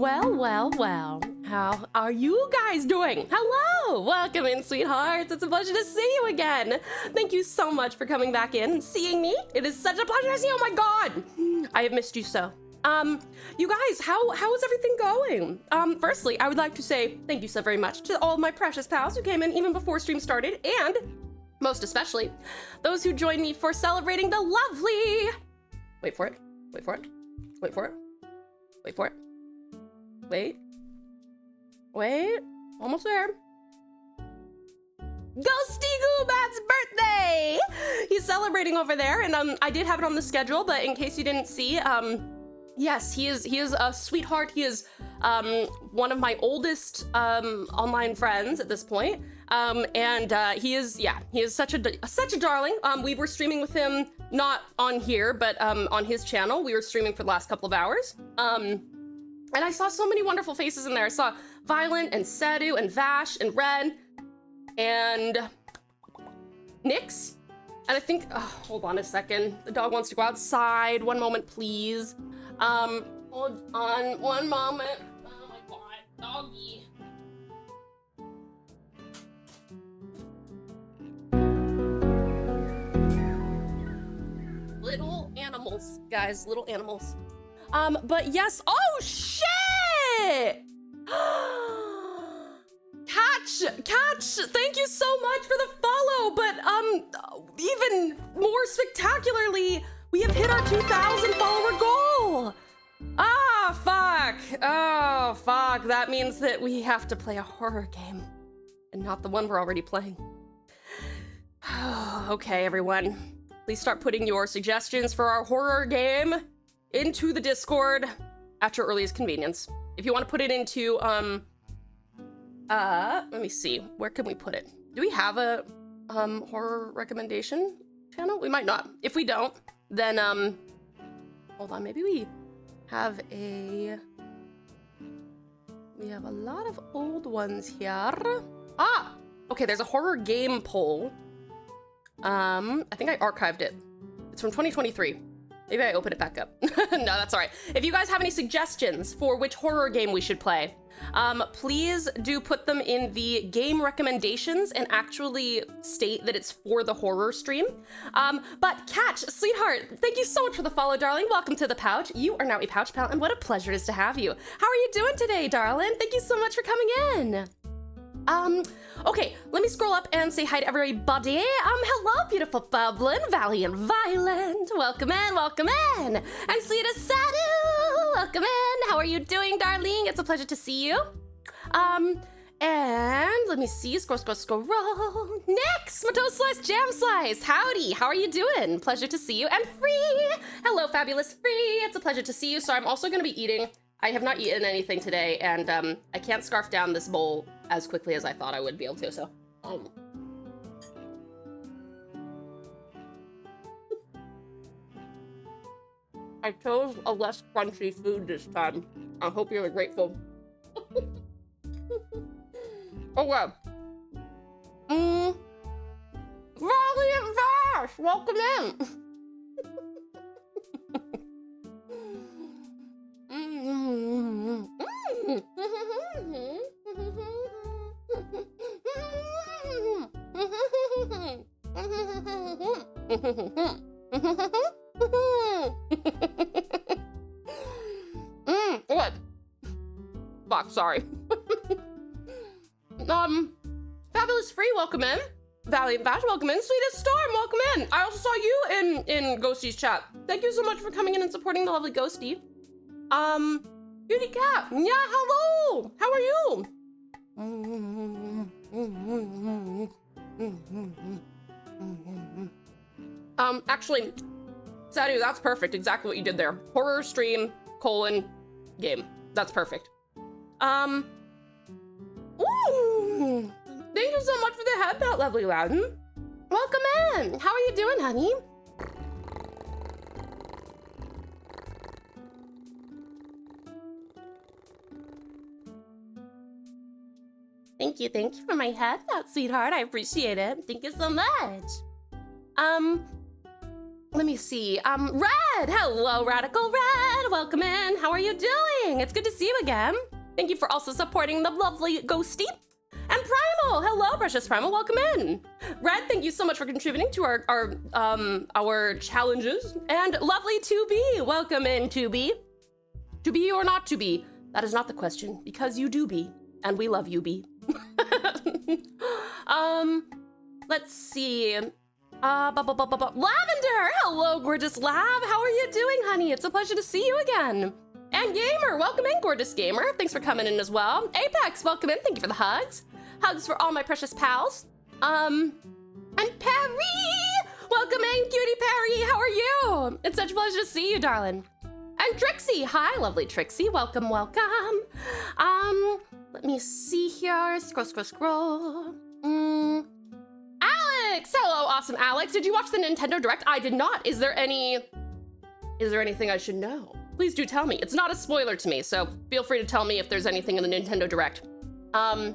Well, well, well. How are you guys doing? Hello! Welcome in, sweethearts. It's a pleasure to see you again. Thank you so much for coming back in and seeing me. It is such a pleasure to see you. Oh my god! I have missed you so. You guys, how is everything going? Firstly, I would like to say thank you so very much to all of my precious pals who came in even before stream started, and most especially, those who joined me for celebrating the lovely... Wait for it. Wait for it. Wait for it. Wait for it. Wait. Wait. Almost there. Ghosty Goobat's birthday! He's celebrating over there, and I did have it on the schedule, but in case you didn't see, yes, he is a sweetheart. He is one of my oldest online friends at this point. And he is such a darling. We were streaming with him, not on here, but on his channel. We were streaming for the last couple of hours. And I saw so many wonderful faces in there. I saw Violent and Sedu and Vash and Red and Nyx. And I think, oh, hold on a second. The dog wants to go outside. One moment, please. Hold on one moment. Oh my god, doggy. Little animals, guys, little animals. But yes, oh shit! Catch, thank you so much for the follow, but even more spectacularly, we have hit our 2,000 follower goal! Ah, fuck! Oh, fuck, that means that we have to play a horror game, and not the one we're already playing. Okay, everyone, please start putting your suggestions for our horror game into the Discord at your earliest convenience. If you want to put it into, let me see, where can we put it? Do we have a, horror recommendation channel? We might not. If we don't, then, hold on, maybe we have a lot of old ones here. Ah, okay, there's a horror game poll. I think I archived it. It's from 2023. Maybe I open it back up. No, that's all right. If you guys have any suggestions for which horror game we should play, please do put them in the game recommendations and actually state that it's for the horror stream. But Catch, sweetheart, thank you so much for the follow, darling. Welcome to the pouch. You are now a pouch pal, and what a pleasure it is to have you. How are you doing today, darling? Thank you so much for coming in. Okay, let me scroll up and say hi to everybody. Hello, beautiful Bublin, Valiant Violent. Welcome in, welcome in. And Sweeta Sadu, welcome in. How are you doing, darling? It's a pleasure to see you. And let me see, scroll. Next, Mato Slice, Jam Slice. Howdy, how are you doing? Pleasure to see you. And Free, hello, fabulous Free. It's a pleasure to see you. So I'm also gonna be eating. I have not eaten anything today, and I can't scarf down this bowl as quickly as I thought I would be able to, so. I chose a less crunchy food this time. I hope you're grateful. Okay. Valiant Vash, welcome in. What? Fuck, sorry. Fabulous Free, welcome in. Valiant Vash, welcome in. Sweetest Storm, welcome in. I also saw you in Ghosty's chat. Thank you so much for coming in and supporting the lovely Ghosty. Beauty Cat, yeah, hello. How are you? Actually, Sadu, that's perfect. Exactly what you did there. Horror stream, game. That's perfect. Ooh, thank you so much for the head pet, lovely Loudon. Welcome in. How are you doing, honey? Thank you for my head pet, sweetheart. I appreciate it. Thank you so much. Let me see. Red! Hello, Radical Red! Welcome in. How are you doing? It's good to see you again. Thank you for also supporting the lovely Ghosty. And Primal! Hello, Precious Primal. Welcome in. Red, thank you so much for contributing to our challenges. And lovely 2B. Welcome in, 2B. To be or not to be? That is not the question, because you do be. And we love you, B. Let's see. Lavender! Hello, gorgeous Lav. How are you doing, honey? It's a pleasure to see you again. And Gamer, welcome in, gorgeous Gamer. Thanks for coming in as well. Apex, welcome in. Thank you for the hugs. Hugs for all my precious pals. And Perry! Welcome in, cutie Perry. How are you? It's such a pleasure to see you, darling. And Trixie, hi, lovely Trixie. Welcome, welcome. Let me see here. Scroll. Alex! Hello, awesome Alex. Did you watch the Nintendo Direct? I did not. Is there anything I should know? Please do tell me. It's not a spoiler to me, so feel free to tell me if there's anything in the Nintendo Direct. I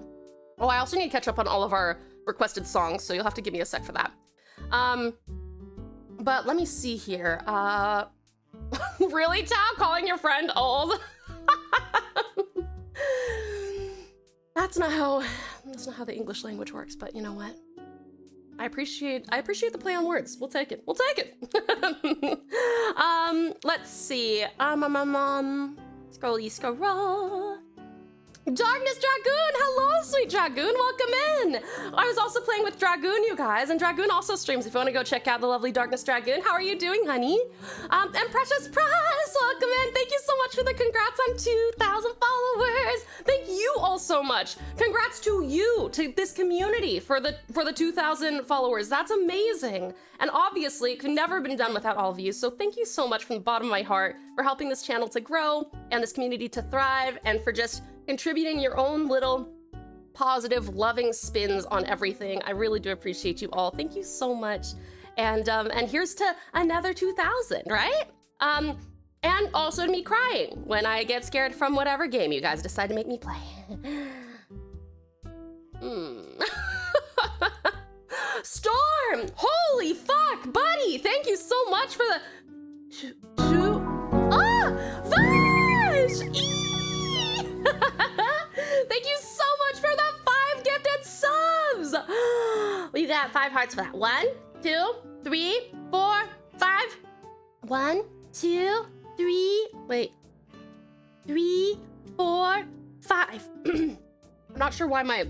also need to catch up on all of our requested songs, so you'll have to give me a sec for that. But let me see here. Really, Tao? Calling your friend old? That's not how the English language works, but you know what? I appreciate the play on words. We'll take it. Let's see. Scroll. Darkness Dragoon, hello, sweet Dragoon, welcome in. I was also playing with Dragoon, you guys, and Dragoon also streams. If you want to go check out the lovely Darkness Dragoon, how are you doing, honey? And Precious Price, welcome in. Thank you so much for the congrats on 2,000 followers. Thank you all so much. Congrats to you, to this community for the 2,000 followers. That's amazing. And obviously, it could never have been done without all of you. So thank you so much from the bottom of my heart for helping this channel to grow and this community to thrive, and for just contributing your own little positive, loving spins on everything. I really do appreciate you all. Thank you so much. And here's to another 2,000, right? And also me crying when I get scared from whatever game you guys decide to make me play. Storm! Holy fuck, buddy! Thank you so much for the Vash! Thank you so much for the 5 gifted subs! We got 5 hearts for that. 1, 2, 3, 4, 5. 1, 2, 3. Wait. 3, 4, 5. I'm not sure why my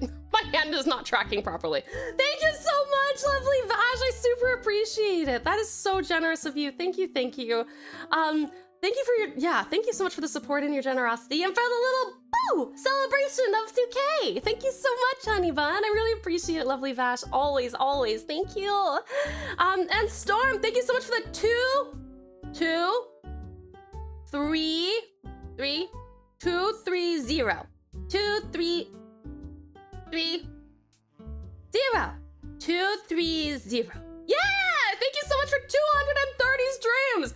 hand is not tracking properly. Thank you so much, lovely Vash. I super appreciate it. That is so generous of you. Thank you. Thank you so much for the support and your generosity, and for the little celebration of 2K. Thank you so much, honey bun. I really appreciate it, lovely Vash. Always. Thank you. And Storm, thank you so much for the 230. 230. Yeah! Thank you so much for 230 streams!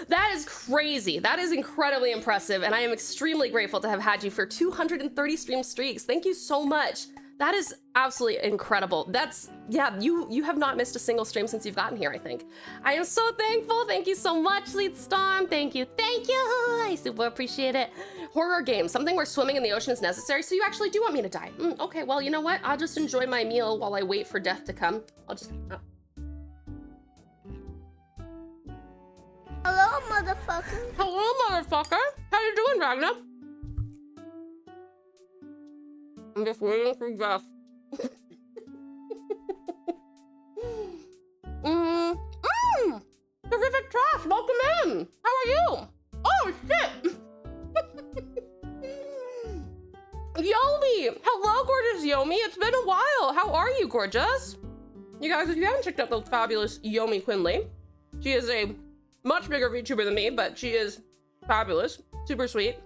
That is crazy. That is incredibly impressive, and I am extremely grateful to have had you for 230 stream streaks. Thank you so much. That is absolutely incredible. You have not missed a single stream since you've gotten here, I think. I am so thankful. Thank you so much, Lead Storm. Thank you. I super appreciate it. Horror game, something where swimming in the ocean is necessary, so you actually do want me to die. Okay, well, you know what? I'll just enjoy my meal while I wait for death to come. I'll just... Hello, motherfucker. Hello, motherfucker. How you doing, Ragnar? I'm just waiting for Jeff. Terrific Trash, welcome in. How are you? Oh, shit. Yomi. Hello, gorgeous Yomi. It's been a while. How are you, gorgeous? You guys, if you haven't checked out the fabulous Yomi Quinley, she is a much bigger VTuber than me, but she is fabulous, super sweet,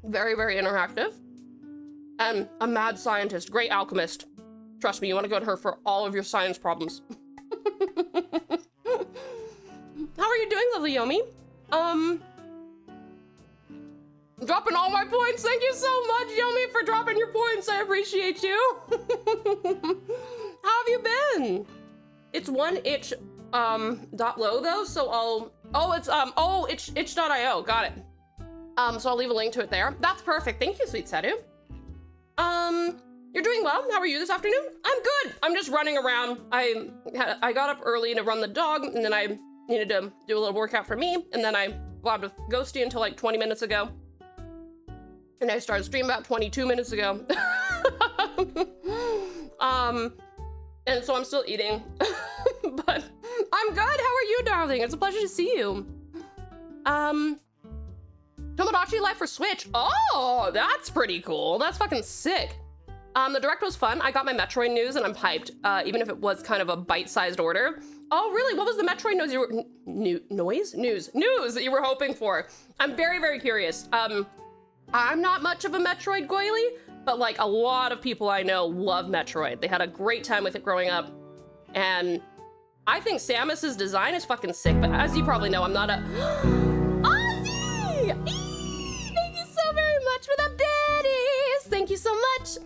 very, very interactive, and a mad scientist, great alchemist. Trust me, you want to go to her for all of your science problems. How are you doing, lovely Yomi? Dropping all my points. Thank you so much, Yomi, for dropping your points. I appreciate you. How have you been? It's one itch .lo though, so it's itch.io, got it. So I'll leave a link to it there. That's perfect. Thank you, sweet Sedu. You're doing well. How are you this afternoon? I'm good. I'm just running around. I got up early to run the dog, and then I needed to do a little workout for me, and then I blabbed with Ghosty until like 20 minutes ago. And I started streaming about 22 minutes ago. And so I'm still eating. But I'm good. How are you, darling? It's a pleasure to see you. Tomodachi Life for Switch. Oh, that's pretty cool. That's fucking sick. The direct was fun. I got my Metroid news and I'm hyped, even if it was kind of a bite-sized order. Oh, really? What was the Metroid news you were... News that you were hoping for? I'm very, very curious. I'm not much of a Metroid goily, but like a lot of people I know love Metroid. They had a great time with it growing up. And I think Samus's design is fucking sick, but as you probably know, I'm not a... Ozzy! Thank you so very much for the biddies! Thank you so much.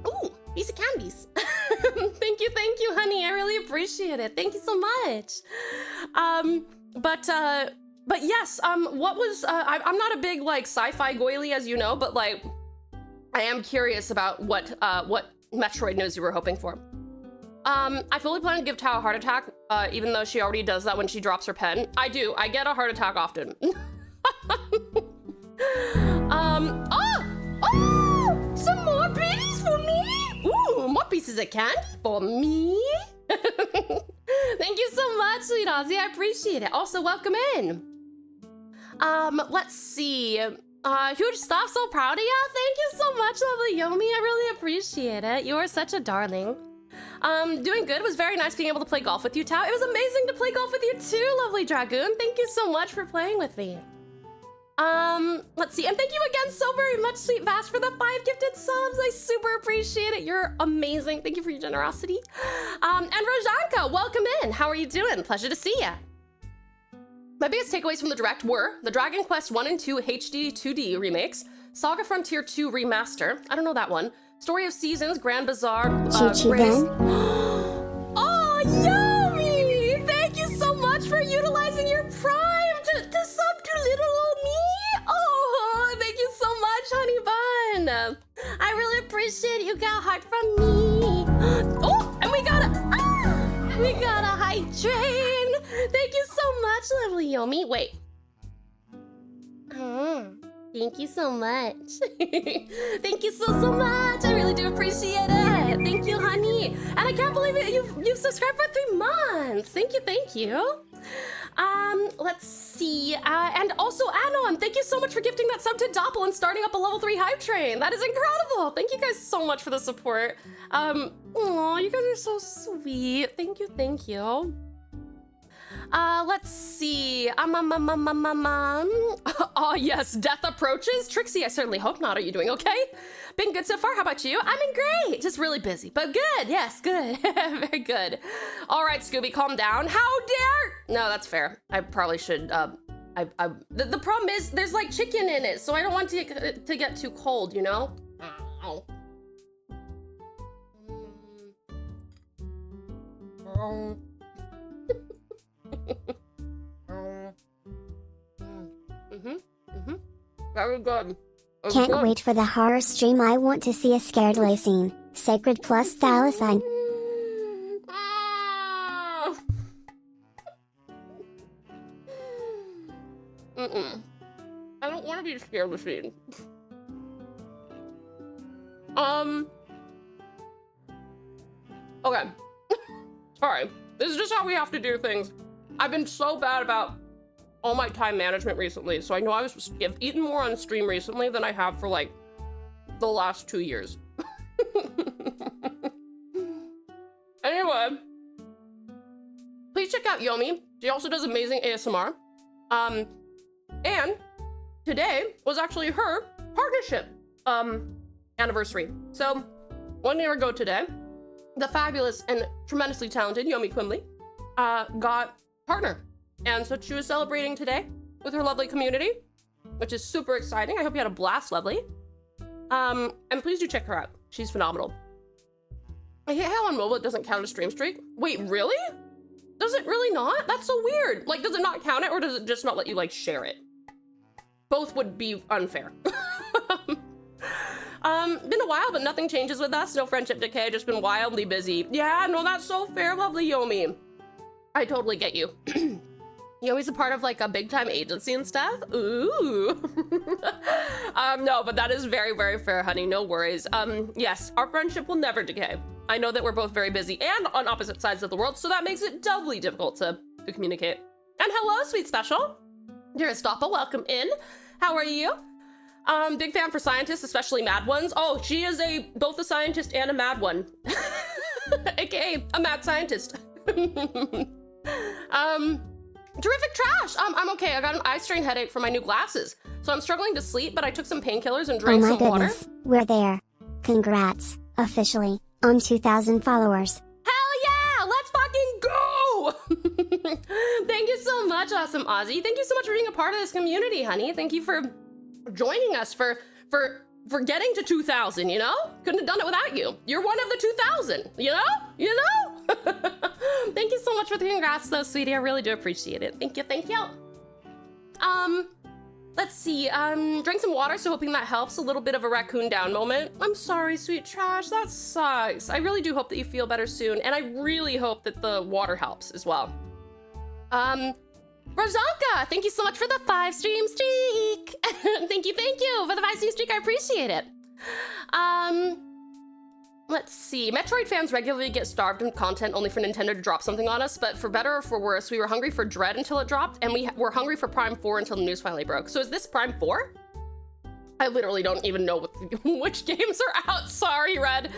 Ooh, piece of candies. Thank you, honey. I really appreciate it. Thank you so much. But yes, what was, I'm not a big, like, sci-fi goily, as you know, but, like, I am curious about what Metroid news you were hoping for. I fully plan to give Tao a heart attack, even though she already does that when she drops her pen. I do. I get a heart attack often. Some more pennies for me? Ooh, more pieces of candy for me? Thank you so much, sweet Ozzy. I appreciate it. Also, welcome in. Let's see. Huge stuff. So proud of you. Thank you so much, lovely Yomi. I really appreciate it. You are such a darling. Doing good. It was very nice being able to play golf with you, Tao. It was amazing to play golf with you too, lovely Dragoon. Thank you so much for playing with me. Let's see. And thank you again so very much, sweet Vash, for the 5 gifted subs. I super appreciate it. You're amazing. Thank you for your generosity. And Rojanka, welcome in. How are you doing? Pleasure to see ya. My biggest takeaways from the Direct were the Dragon Quest 1 and 2 HD 2D remakes, Saga Frontier 2 Remaster, I don't know that one, Story of Seasons, Grand Bazaar, Grace... Oh, Yomi! Thank you so much for utilizing your Prime to sub to little old me! Oh, thank you so much, honey bun! I really appreciate it. You got a heart from me. Oh, and we got a hype train! Thank you so much, lovely Yomi. Wait. Thank you so much. Thank you so much. I really do appreciate it. Thank you, honey. And I can't believe it. You've subscribed for 3 months. Thank you. Let's see. And also, Anon, thank you so much for gifting that sub to Doppel and starting up a level 3 hype train. That is incredible. Thank you guys so much for the support. Aw, you guys are so sweet. Thank you. Let's see. Oh yes, death approaches. Trixie, I certainly hope not. Are you doing okay? Been good so far. How about you? I'm in great. Just really busy, but good. Yes, good. Very good. All right, Scooby, calm down. How dare? No, that's fair. I probably should. The problem is there's like chicken in it, so I don't want to get too cold. You know. Very good. Can't wait for the horror stream. I want to see a scared Lacine. Sacred plus Thylacine. I don't want to be scared Lacine. Okay. Sorry. This is just how we have to do things. I've been so bad about all my time management recently, so I know I've eaten more on stream recently than I have for like the last 2 years. Anyway, please check out Yomi. She also does amazing ASMR. And today was actually her partnership anniversary. So 1 year ago today, the fabulous and tremendously talented Yomi Quimley got partner. And so she was celebrating today with her lovely community, which is super exciting. I hope you had a blast, lovely. And please do check her out. She's phenomenal. I hate how on mobile it doesn't count a stream streak. Wait, really? Does it really not? That's so weird. Like, does it not count it, or does it just not let you, like, share it? Both would be unfair. Been a while, but nothing changes with us. No friendship decay, just been wildly busy. Yeah, no, that's so fair, lovely Yomi. I totally get you. Yomi's a part of, like, a big-time agency and stuff. Ooh. No, but that is very, very fair, honey. No worries. Yes, our friendship will never decay. I know that we're both very busy and on opposite sides of the world, so that makes it doubly difficult to communicate. And hello, sweet special. Dear Estoppa, welcome in. How are you? Big fan for scientists, especially mad ones. Oh, she is both a scientist and a mad one. AKA a mad scientist. Terrific trash. I'm okay. I got an eye strain headache from my new glasses, so I'm struggling to sleep, but I took some painkillers and drank some water. We're there. Congrats, officially, on 2,000 followers. Hell yeah! Let's fucking go! Thank you so much, Awesome Ozzy. Thank you so much for being a part of this community, honey. Thank you for joining us for getting to 2,000, you know? Couldn't have done it without you. You're one of the 2,000, you know? You know? Thank you so much for the congrats though, sweetie. I really do appreciate it. Thank you, thank you. Let's see, drank some water, so hoping that helps. A little bit of a raccoon down moment. I'm sorry, sweet trash, that sucks. I really do hope that you feel better soon, and I really hope that the water helps as well. Rozanka, thank you so much for the 5-stream streak. Thank you for the 5-stream streak, I appreciate it. Let's see, Metroid fans regularly get starved in content only for Nintendo to drop something on us, but for better or for worse, we were hungry for Dread until it dropped, and we were hungry for Prime 4 until the news finally broke. So is this Prime 4? I literally don't even know which games are out, sorry, Red.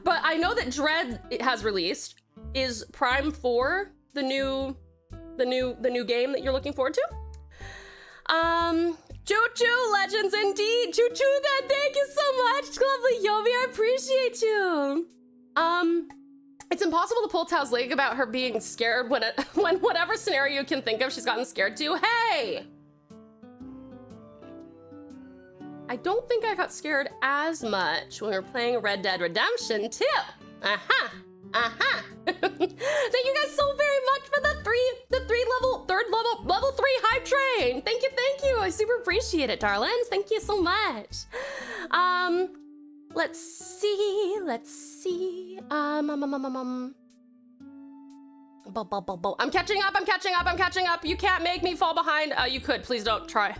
But I know that Dread has released. Is Prime 4 the new game that you're looking forward to? Choo-choo, legends indeed. Choo-choo then, thank you so much. Lovely Yomi, I appreciate you. It's impossible to pull Tao's leg about her being scared when whatever scenario you can think of, she's gotten scared to. Hey! I don't think I got scared as much when we were playing Red Dead Redemption 2. Thank you guys so very much for the level 3 hype train. Thank you. I super appreciate it, darlings. Thank you so much. Let's see. I'm catching up. You can't make me fall behind. You could, please don't try.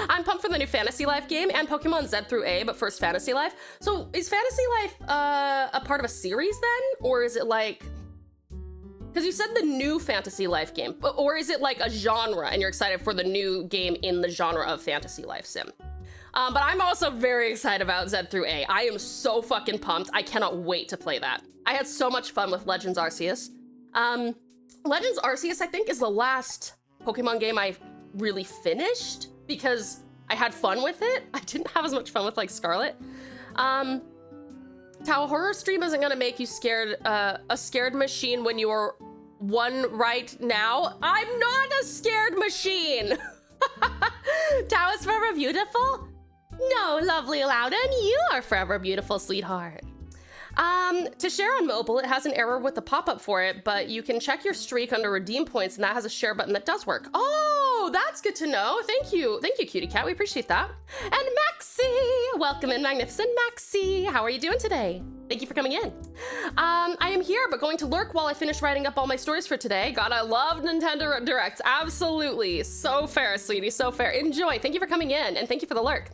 I'm pumped for the new Fantasy Life game and Pokemon Z through A, but first Fantasy Life. So is Fantasy Life a part of a series then? Or is it like, because you said the new Fantasy Life game, or is it like a genre and you're excited for the new game in the genre of Fantasy Life sim? But I'm also very excited about Z through A. I am so fucking pumped. I cannot wait to play that. I had so much fun with Legends Arceus. Legends Arceus, I think, is the last Pokemon game I really finished because I had fun with it. I didn't have as much fun with like Scarlet. Tao, horror stream isn't gonna make you scared, a scared machine when you are one right now. I'm not a scared machine. Tao is forever beautiful? No, lovely Loudon, you are forever beautiful, sweetheart. To share on mobile, it has an error with the pop-up for it, but you can check your streak under redeem points, and that has a share button that does work. Oh, that's good to know. Thank you, cutie cat. We appreciate that. And Maxi, welcome in, magnificent Maxi. How are you doing today? Thank you for coming in. I am here, but going to lurk while I finish writing up all my stories for today. God, I love Nintendo Directs. Absolutely. So fair, sweetie, so fair. Enjoy. Thank you for coming in, and thank you for the lurk.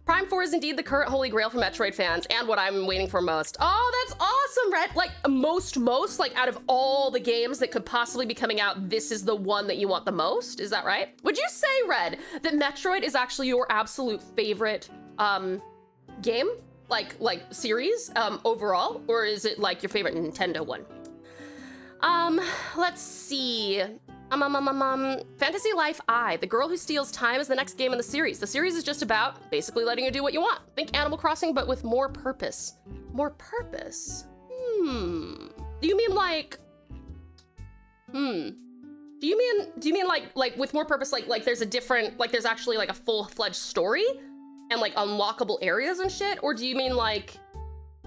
Prime 4 is indeed the current holy grail for Metroid fans, and what I'm waiting for most. Oh, that's awesome, Red. Like, most, like, out of all the games that could possibly be coming out, this is the one that you want the most? Is that right? Would you say, Red, that Metroid is actually your absolute favorite, game? Like, series, overall? Or is it, like, your favorite Nintendo one? Let's see. Fantasy Life I, The Girl Who Steals Time, is the next game in the series. The series is just about basically letting you do what you want. Think Animal Crossing, but with more purpose. More purpose? Do you mean like, do you mean like with more purpose, like there's a different, like there's actually like a full-fledged story and like unlockable areas and shit? Or do you mean like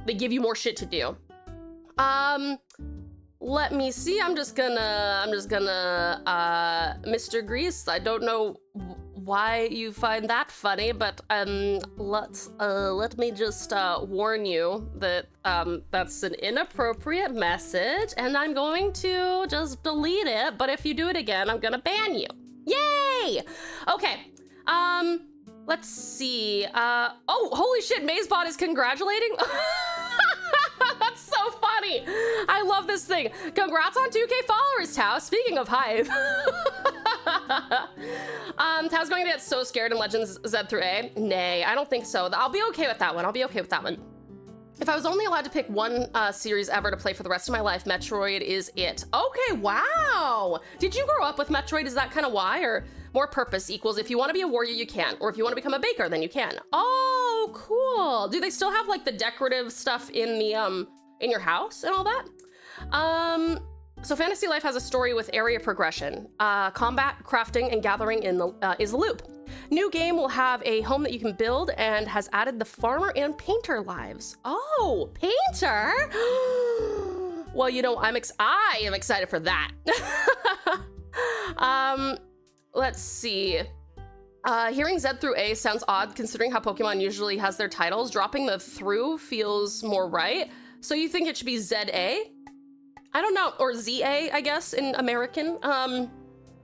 they give you more shit to do? let me see. I'm just gonna, Mr. Grease, I don't know why you find that funny, but let me just warn you that that's an inappropriate message, and I'm going to just delete it. But if you do it again, I'm gonna ban you. Yay! Okay. Let's see. Oh, holy shit! Mazebot is congratulating. That's so funny. I love this thing. Congrats on 2K followers, Tao. Speaking of hype. Tao's going to get so scared in Legends Z through A. Nay, I don't think so. I'll be okay with that one. I'll be okay with that one. If I was only allowed to pick one series ever to play for the rest of my life, Metroid is it. Okay, wow. Did you grow up with Metroid? Is that kind of why? Or more purpose equals if you want to be a warrior, you can. Or if you want to become a baker, then you can. Oh, cool. Do they still have like the decorative stuff in the in your house and all that? So Fantasy Life has a story with area progression. Combat, crafting, and gathering is the loop. New game will have a home that you can build and has added the farmer and painter lives. Oh, painter? Well, you know, I am excited for that. Let's see. Hearing Z through A sounds odd considering how Pokemon usually has their titles. Dropping the through feels more right. So you think it should be ZA? I don't know, or ZA, I guess, in American.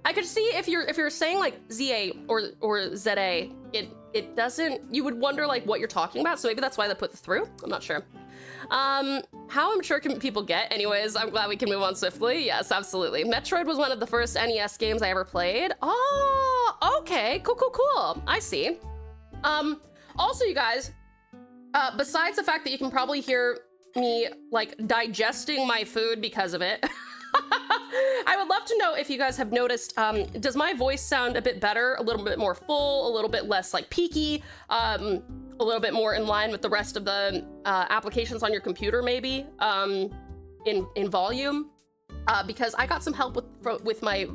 I could see if you're saying like ZA or ZA, it doesn't, you would wonder like what you're talking about. So maybe that's why they put the through. I'm not sure. How immature can people get? Anyways, I'm glad we can move on swiftly. Yes, absolutely. Metroid was one of the first NES games I ever played. Oh, okay, cool. I see. Also, you guys, besides the fact that you can probably hear me like digesting my food because of it, I would love to know if you guys have noticed, does my voice sound a bit better, a little bit more full, a little bit less like peaky, a little bit more in line with the rest of the applications on your computer maybe, in volume? Because I got some help with my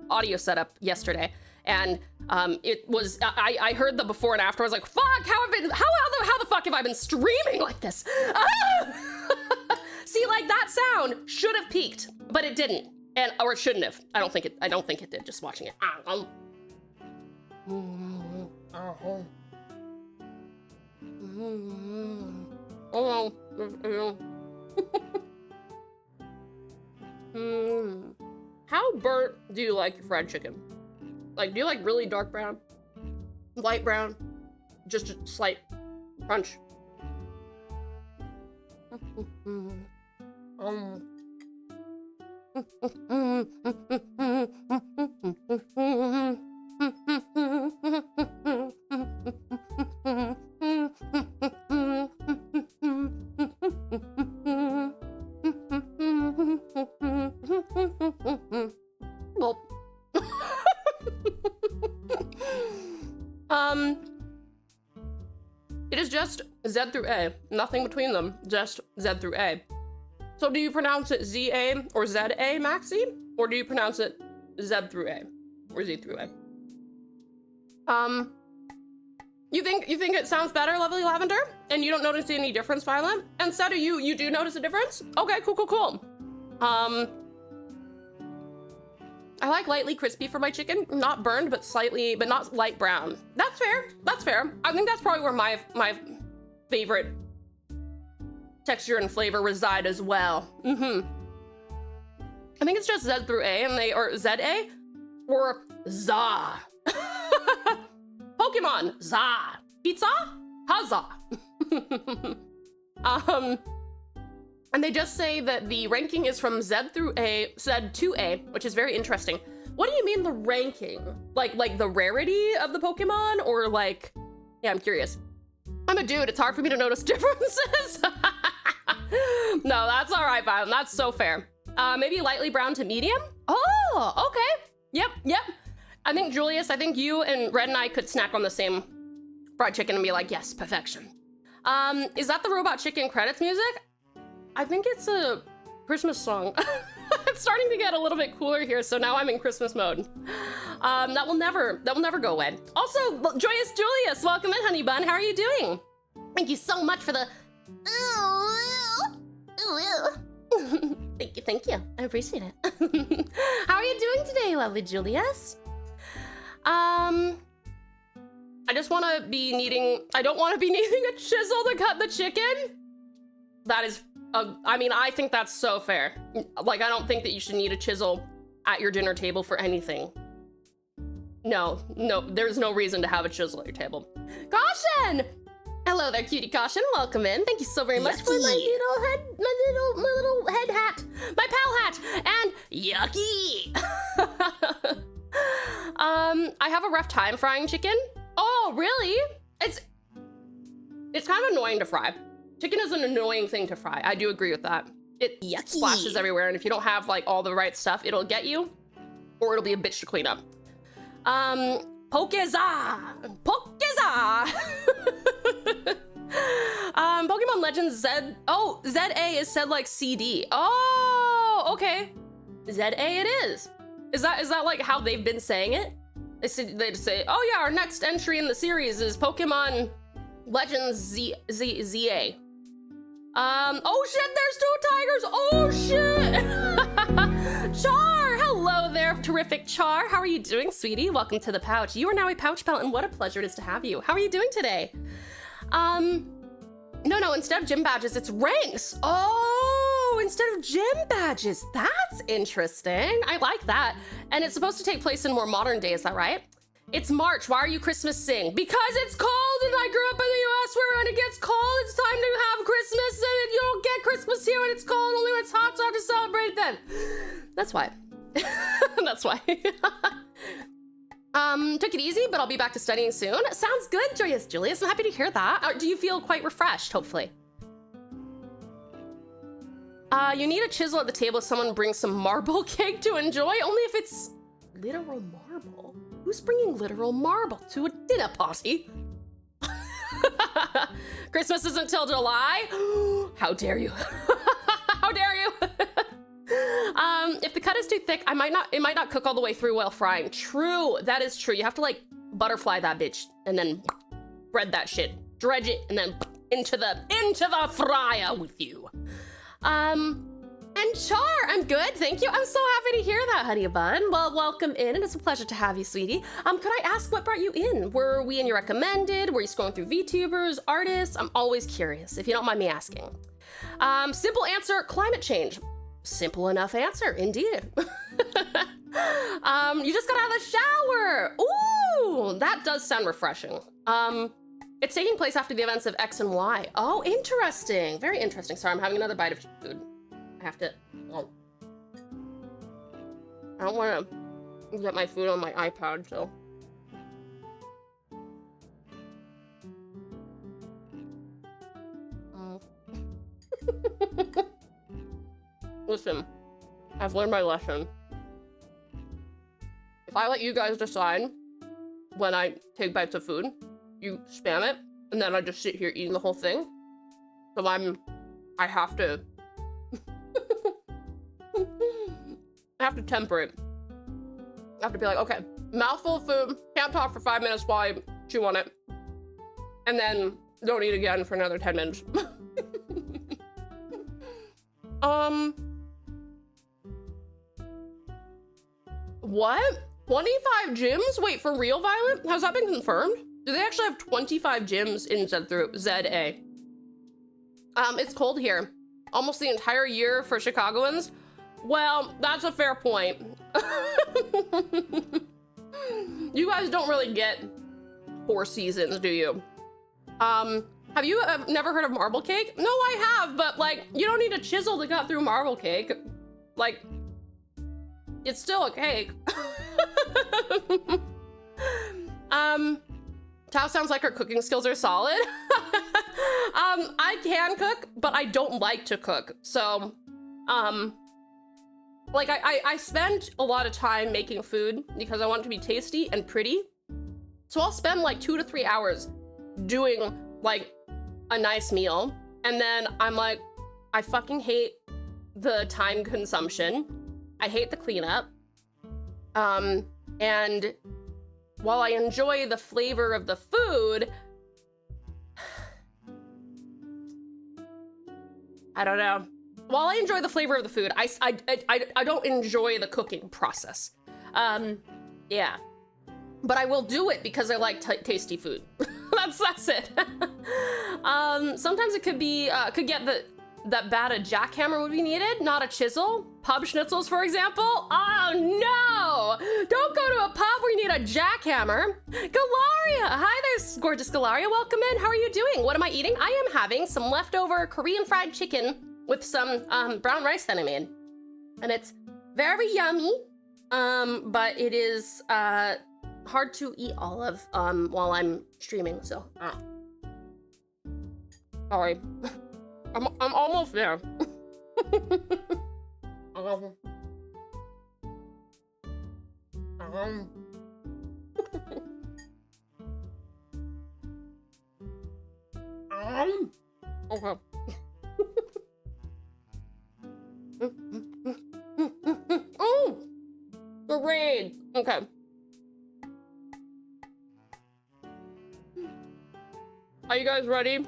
audio setup yesterday, and it was, I heard the before and after. I was like, fuck, how the fuck have I been streaming like this? See, like that sound should have peaked, but it didn't, or it shouldn't have. I don't think it did. Just watching it. How burnt do you like your fried chicken? Like, do you like really dark brown, light brown, just a slight crunch? It is just Z through A, nothing between them, just Z through A. So do you pronounce it ZA or ZA, Maxi? Or do you pronounce it Z through A or Z through A? You think it sounds better, Lovely Lavender? And you don't notice any difference, Violet? And so do you do notice a difference? Okay, cool. I like lightly crispy for my chicken, not burned, but not light brown. That's fair. I think that's probably where my favorite texture and flavor reside as well. I think it's just Z through A, or ZA, or ZA. Pokemon, ZA. Pizza, Huzzah. And they just say that the ranking is from Z to A, which is very interesting. What do you mean the ranking? Like the rarity of the Pokemon, or like, yeah, I'm curious. I'm a dude, it's hard for me to notice differences. No, that's all right, Violet, that's so fair. Maybe lightly brown to medium? Oh, okay. Yep. I think Julius, you and Red and I could snack on the same fried chicken and be like, yes, perfection. Is that the Robot Chicken credits music? I think it's a Christmas song. It's starting to get a little bit cooler here, so now I'm in Christmas mode. That will never go away. Also, Joyous Julius, welcome in, honey bun. How are you doing? Thank you so much for the Thank you. I appreciate it. How are you doing today, lovely Julius? I just want to be needing, I don't want to be needing a chisel to cut the chicken. That is, I mean, I think that's so fair. Like, I don't think that you should need a chisel at your dinner table for anything. No, there's no reason to have a chisel at your table. Caution! Hello there, cutie Caution. Welcome in. Thank you so very much for my little head hat, my pal hat, and yucky. I have a rough time frying chicken. Oh, really? It's kind of annoying to fry. Chicken is an annoying thing to fry. I do agree with that. It splashes everywhere, and if you don't have like all the right stuff, it'll get you, or it'll be a bitch to clean up. Pokeza! Pokemon Legends ZA is said like CD. Oh, okay. ZA it is. Is that like how they've been saying it? They say, oh yeah, our next entry in the series is Pokemon Legends ZA. Oh shit, there's 2 tigers! Oh shit! Char! Hello there, terrific Char. How are you doing, sweetie? Welcome to the pouch. You are now a pouch pal, and what a pleasure it is to have you. How are you doing today? No, instead of gym badges, it's ranks. Oh, instead of gym badges. That's interesting. I like that. And it's supposed to take place in more modern day, is that right? It's March. Why are you Christmasing? Because it's cold, and I grew up in the US where when it gets cold, it's time to have Christmas, and you don't get Christmas here when it's cold, only when it's hot, so I have to celebrate then. That's why. That's why. Took it easy, but I'll be back to studying soon. Sounds good, Joyous Julius. I'm happy to hear that. Do you feel quite refreshed, hopefully? You need a chisel at the table if someone brings some marble cake to enjoy, only if it's literal marble. Who's bringing literal marble to a dinner party? Christmas isn't till July. How dare you? How dare you? If the cut is too thick, it might not cook all the way through while frying. True, that is true. You have to like butterfly that bitch and then bread that shit, dredge it, and then into the fryer with you. And Char, I'm good, thank you. I'm so happy to hear that, honey bun. Well, welcome in, and it's a pleasure to have you, sweetie. Could I ask what brought you in? Were we in your recommended? Were you scrolling through VTubers, artists? I'm always curious, if you don't mind me asking. Simple answer, climate change. Simple enough answer, indeed. You just got out of the shower. Ooh, that does sound refreshing. It's taking place after the events of X and Y. Oh, interesting, very interesting. Sorry, I'm having another bite of food. I have to, I don't want to get my food on my iPad, so. Listen, I've learned my lesson. If I let you guys decide when I take bites of food, you spam it, and then I just sit here eating the whole thing. So I have to, I have to temper it. I have to be like, okay, mouthful of food, can't talk for 5 minutes while I chew on it, and then don't eat again for another 10 minutes. What? 25 gyms? Wait, for real, Violet? Has that been confirmed? Do they actually have 25 gyms in ZA? It's cold here. Almost the entire year for Chicagoans. Well, that's a fair point. You guys don't really get 4 seasons, do you? Have you never heard of marble cake? No, I have, but like, you don't need a chisel to cut through marble cake. Like, it's still a cake. Tao sounds like her cooking skills are solid. I can cook, but I don't like to cook. So, like I spend a lot of time making food because I want it to be tasty and pretty. So I'll spend like 2 to 3 hours doing like a nice meal. And then I'm like, I fucking hate the time consumption. I hate the cleanup. And while I enjoy the flavor of the food, I don't know. while I enjoy the flavor of the food, I don't enjoy the cooking process. Yeah. But I will do it because I like tasty food. that's it. Sometimes it could be, could get that bad a jackhammer would be needed, not a chisel. Pub schnitzels, for example. Oh no! Don't go to a pub where you need a jackhammer. Galaria! Hi there, gorgeous Galaria. Welcome in. How are you doing? What am I eating? I am having some leftover Korean fried chicken with some brown rice that I made. And it's very yummy, but it is hard to eat all of while I'm streaming, so. Sorry. I'm almost there. Okay. Oh, charades. Okay. Are you guys ready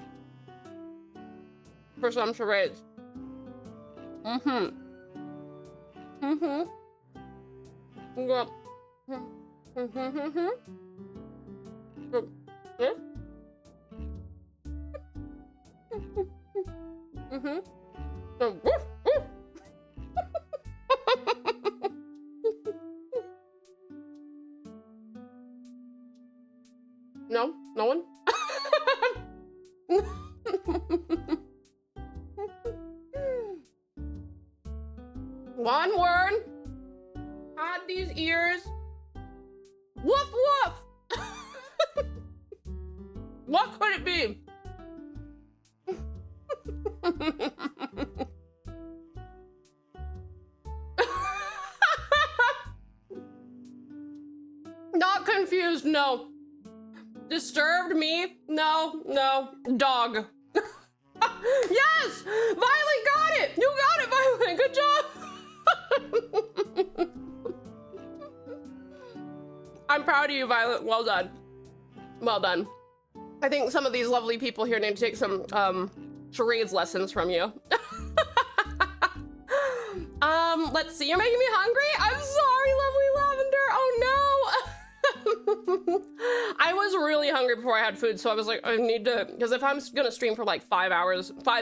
for some charades? Mm-hmm. Yeah. No? No one? One word. Had these ears. Woof woof. What could it be? Not confused, no. Disturbed me? No, no. Dog. Yes! Violet got it! You got it, Violet! Good job! I'm proud of you, Violet. Well done. Well done. I think some of these lovely people here need to take some charades lessons from you. Let's see. You're making me hungry? I'm sorry, lovely Lavender. Oh no! I was really hungry before I had food, so I was like, I need to, because if I'm gonna stream for like 5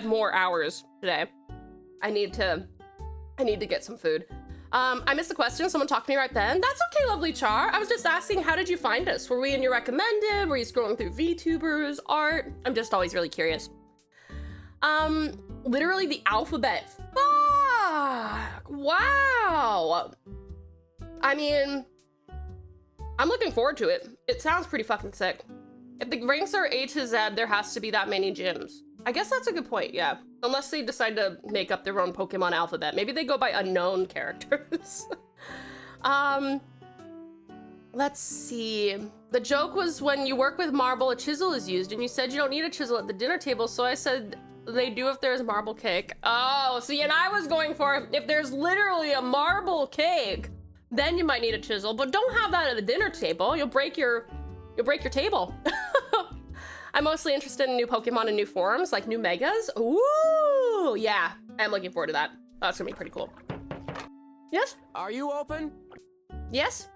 more hours today, I need to get some food. I missed the question. Someone talked to me right then. That's okay, lovely Char. I was just asking, how did you find us? Were we in your recommended? Were you scrolling through VTubers, art? I'm just always really curious. Literally the alphabet. Fuck! Wow! I mean, I'm looking forward to it. It sounds pretty fucking sick. If the ranks are A to Z, there has to be that many gyms. I guess that's a good point, yeah. Unless they decide to make up their own Pokemon alphabet. Maybe they go by unknown characters. Let's see. The joke was when you work with marble, a chisel is used, and you said you don't need a chisel at the dinner table, so I said they do if there's marble cake. Oh, see, and I was going for if there's literally a marble cake, then you might need a chisel, but don't have that at the dinner table. You'll break your table. I'm mostly interested in new Pokemon and new forms, like new Megas. Ooh, yeah, I'm looking forward to that. That's gonna be pretty cool. Yes? Are you open? Yes?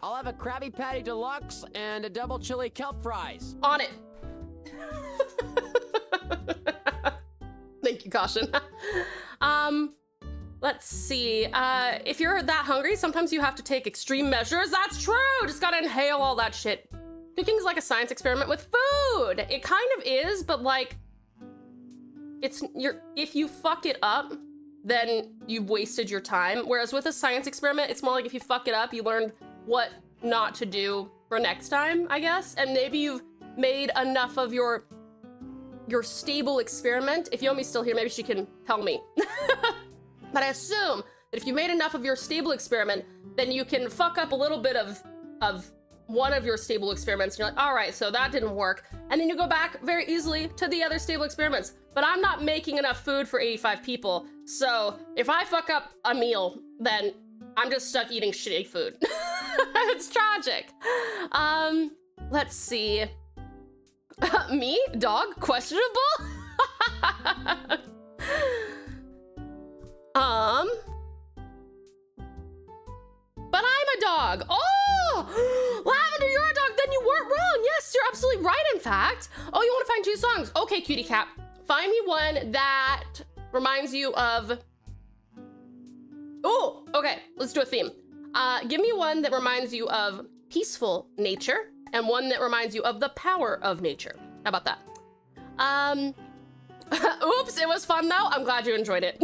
I'll have a Krabby Patty Deluxe and a double chili kelp fries. On it. Thank you, Caution. Let's see. If you're that hungry, sometimes you have to take extreme measures. That's true. Just gotta inhale all that shit. Cooking's like a science experiment with food. It kind of is, but like, if you fuck it up, then you've wasted your time. Whereas with a science experiment, it's more like if you fuck it up, you learn what not to do for next time, I guess. And maybe you've made enough of your stable experiment. If Yomi's still here, maybe she can tell me. But I assume that if you made enough of your stable experiment, then you can fuck up a little bit of one of your stable experiments. And you're like, all right, so that didn't work. And then you go back very easily to the other stable experiments. But I'm not making enough food for 85 people. So if I fuck up a meal, then I'm just stuck eating shitty food. It's tragic. Let's see. Me? Dog? Questionable? But I'm a dog. Oh, Lavender, you're a dog. Then you weren't wrong. Yes, you're absolutely right, in fact. Oh, you want to find 2 songs? Okay, cutie cat. Find me one that reminds you of... Oh, okay, let's do a theme. Give me one that reminds you of peaceful nature and one that reminds you of the power of nature. How about that? Oops, it was fun though. I'm glad you enjoyed it.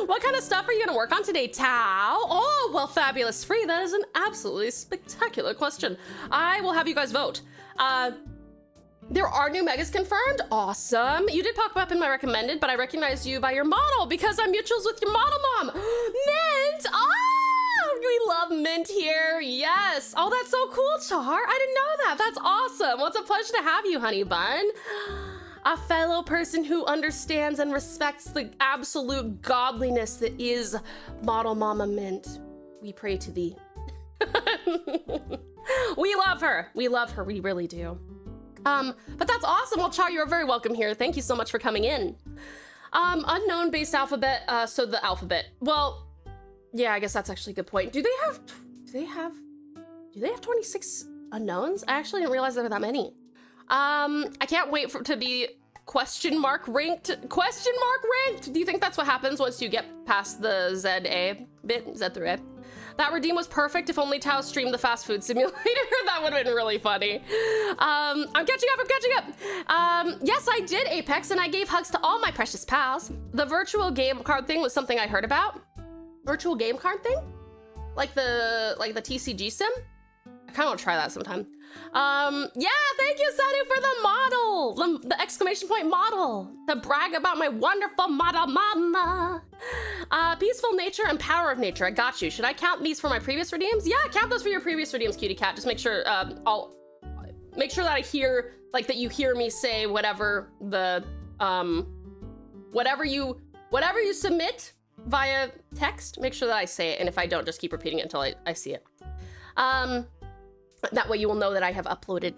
What kind of stuff are you gonna work on today, Tao? Oh, well, fabulous free. That is an absolutely spectacular question. I will have you guys vote. There are new megas confirmed. Awesome. You did pop up in my recommended, but I recognized you by your model because I'm mutuals with your model mom. Mint! Oh, we love Mint here. Yes. Oh, that's so cool, Char. I didn't know that. That's awesome. Well, it's a pleasure to have you, honey bun. A fellow person who understands and respects the absolute godliness that is Model Mama Mint. We pray to thee. We love her. We love her. We really do. But that's awesome. Well, Char, you're very welcome here. Thank you so much for coming in. Unknown based alphabet. So the alphabet. Well, yeah, I guess that's actually a good point. Do they have 26 unknowns? I actually didn't realize there were that many. I can't wait for it to be question mark ranked. Do you think that's what happens once you get past the ZA bit? Z through A. That redeem was perfect. If only Tao streamed the fast food simulator, that would have been really funny. I'm catching up. Yes, I did Apex and I gave hugs to all my precious pals. The virtual game card thing was something I heard about. Virtual game card thing? Like the TCG sim? I kind of want to try that sometime. Yeah, thank you, Sadu, for the model, the exclamation point model, to brag about my wonderful model mama. Peaceful nature and power of nature. I got you. Should I count these for my previous redeems? Yeah, count those for your previous redeems, cutie cat. Just make sure, I'll make sure that I hear, like, that you hear me say whatever the, whatever you submit via text, make sure that I say it. And if I don't, just keep repeating it until I see it. That way you will know that I have uploaded,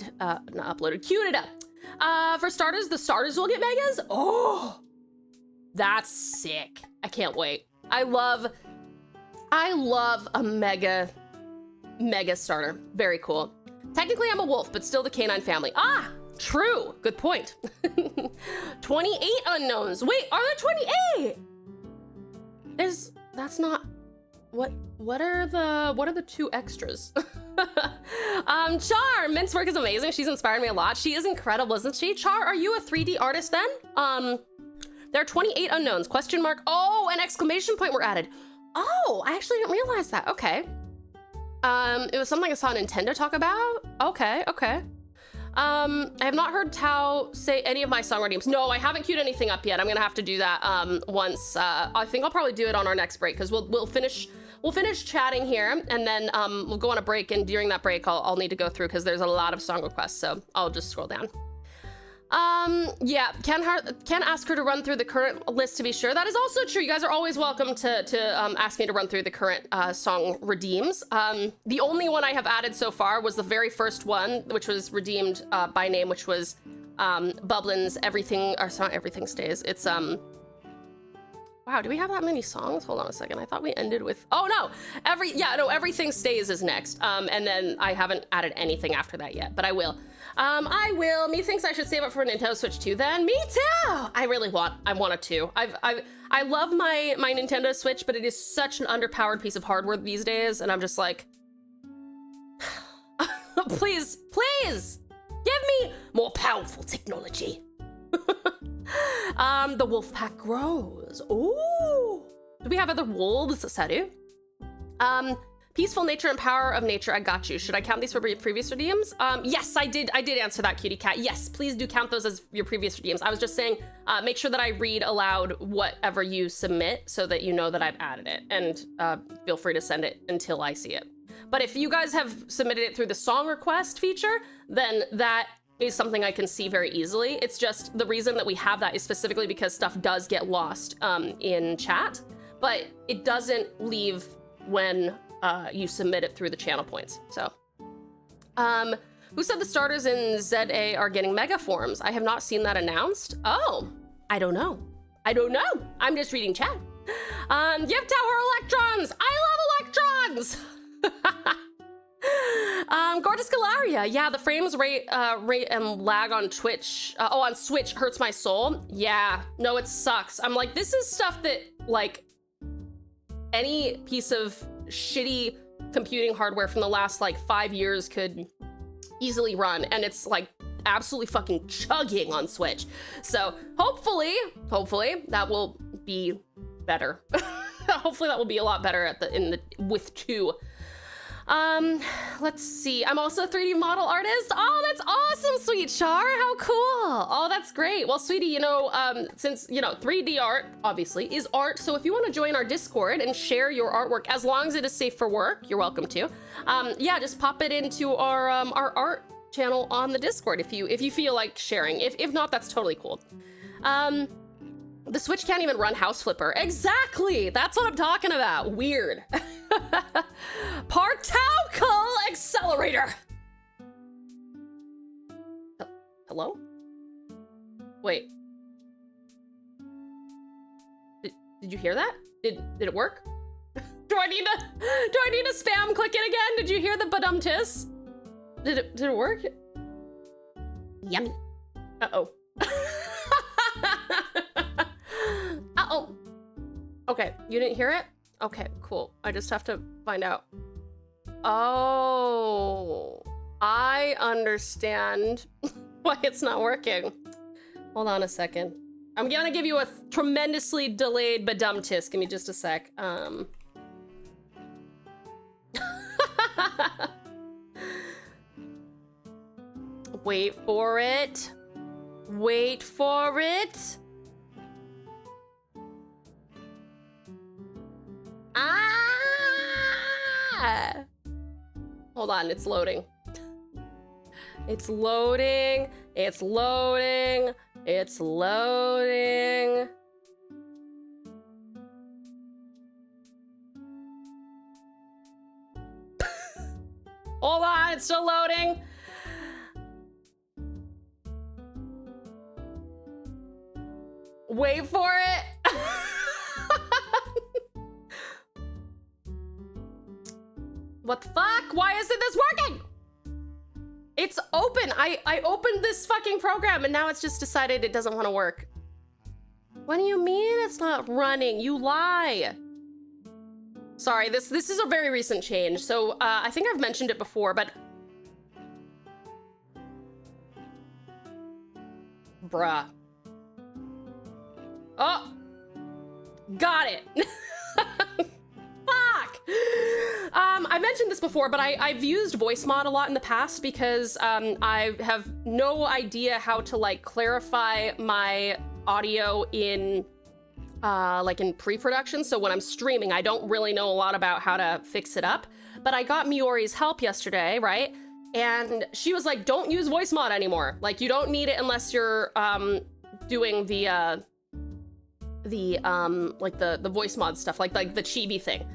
queued it up. For starters, the starters will get megas. Oh, that's sick. I can't wait. I love a mega starter. Very cool. Technically I'm a wolf, but still the canine family. Ah, true. Good point. 28 unknowns. Wait, are there 28? That's not, what are the 2 extras? Char, Mint's work is amazing. She's inspired me a lot. She is incredible, isn't she? Char, are you a 3D artist then? There are 28 unknowns. Question mark. Oh, an exclamation point were added. Oh, I actually didn't realize that. Okay. It was something I saw Nintendo talk about. Okay. I have not heard Tao say any of my song redeems. No, I haven't queued anything up yet. I'm gonna have to do that once. I think I'll probably do it on our next break because we'll finish chatting here and then we'll go on a break, and during that break I'll need to go through because there's a lot of song requests, so I'll just scroll down. Yeah, can ask her to run through the current list to be sure. That is also true. You guys are always welcome to ask me to run through the current song redeems. The only one I have added so far was the very first one, which was redeemed by name, which was Bublin's Everything, or it's not Everything Stays. It's wow, do we have that many songs? Hold on a second. I thought we ended with, oh no, Everything Stays is next. And then I haven't added anything after that yet, but I will. I will. Me thinks I should save it for Nintendo Switch 2 then. Me too. I want a 2. I love my Nintendo Switch, but it is such an underpowered piece of hardware these days, and I'm just like, please, give me more powerful technology. The wolf pack grows. Ooh. Do we have other wolves, Saru? Peaceful nature and power of nature. I got you. Should I count these for previous redeems? Yes, I did answer that, cutie cat. Yes, please do count those as your previous redeems. I was just saying, make sure that I read aloud whatever you submit so that you know that I've added it, and feel free to send it until I see it. But if you guys have submitted it through the song request feature, then that is something I can see very easily. It's just the reason that we have that is specifically because stuff does get lost in chat, but it doesn't leave when you submit it through the channel points. So, who said the starters in ZA are getting mega forms? I have not seen that announced. Oh, I don't know. I don't know. I'm just reading chat. Gift Tower Electrons. I love electrons. Gorgeous Galaria. Yeah, the frames rate and lag on Twitch. On Switch hurts my soul. Yeah, no, it sucks. I'm like, this is stuff that like any piece of shitty computing hardware from the last like 5 years could easily run, and it's like absolutely fucking chugging on Switch. So hopefully that will be better. Hopefully that will be a lot better with 2. Let's see. I'm also a 3D model artist. Oh, that's awesome, Sweet Char. How cool. Oh, that's great. Well, sweetie, you know, since, you know, 3D art obviously is art. So if you want to join our Discord and share your artwork, as long as it is safe for work, you're welcome to. Yeah, just pop it into our art channel on the Discord if you feel like sharing. If not, that's totally cool. The Switch can't even run House Flipper. Exactly. That's what I'm talking about. Weird. Particle accelerator. Hello? Wait. Did you hear that? Did it work? Do I need to spam click it again? Did you hear the badum-tiss? Did it work? Yummy. Uh-oh. Uh-oh. Okay, you didn't hear it? Okay, cool. I just have to find out. Oh, I understand why it's not working. Hold on a second. I'm gonna give you a tremendously delayed badum-tiss. Give me just a sec. Wait for it. Wait for it. Ah! Hold on, it's loading. It's loading. It's loading. It's loading. Hold on, it's still loading. Wait for it. What the fuck? Why isn't this working? It's open. I opened this fucking program and now it's just decided it doesn't want to work. What do you mean it's not running? You lie. Sorry, this is a very recent change. So I think I've mentioned it before, but bruh. Oh, got it. Fuck. I mentioned this before, but I've used voice mod a lot in the past because I have no idea how to like clarify my audio in like in pre-production. So when I'm streaming, I don't really know a lot about how to fix it up. But I got Miori's help yesterday, right? And she was like, don't use voice mod anymore. Like you don't need it unless you're doing the voice mod stuff, like the chibi thing.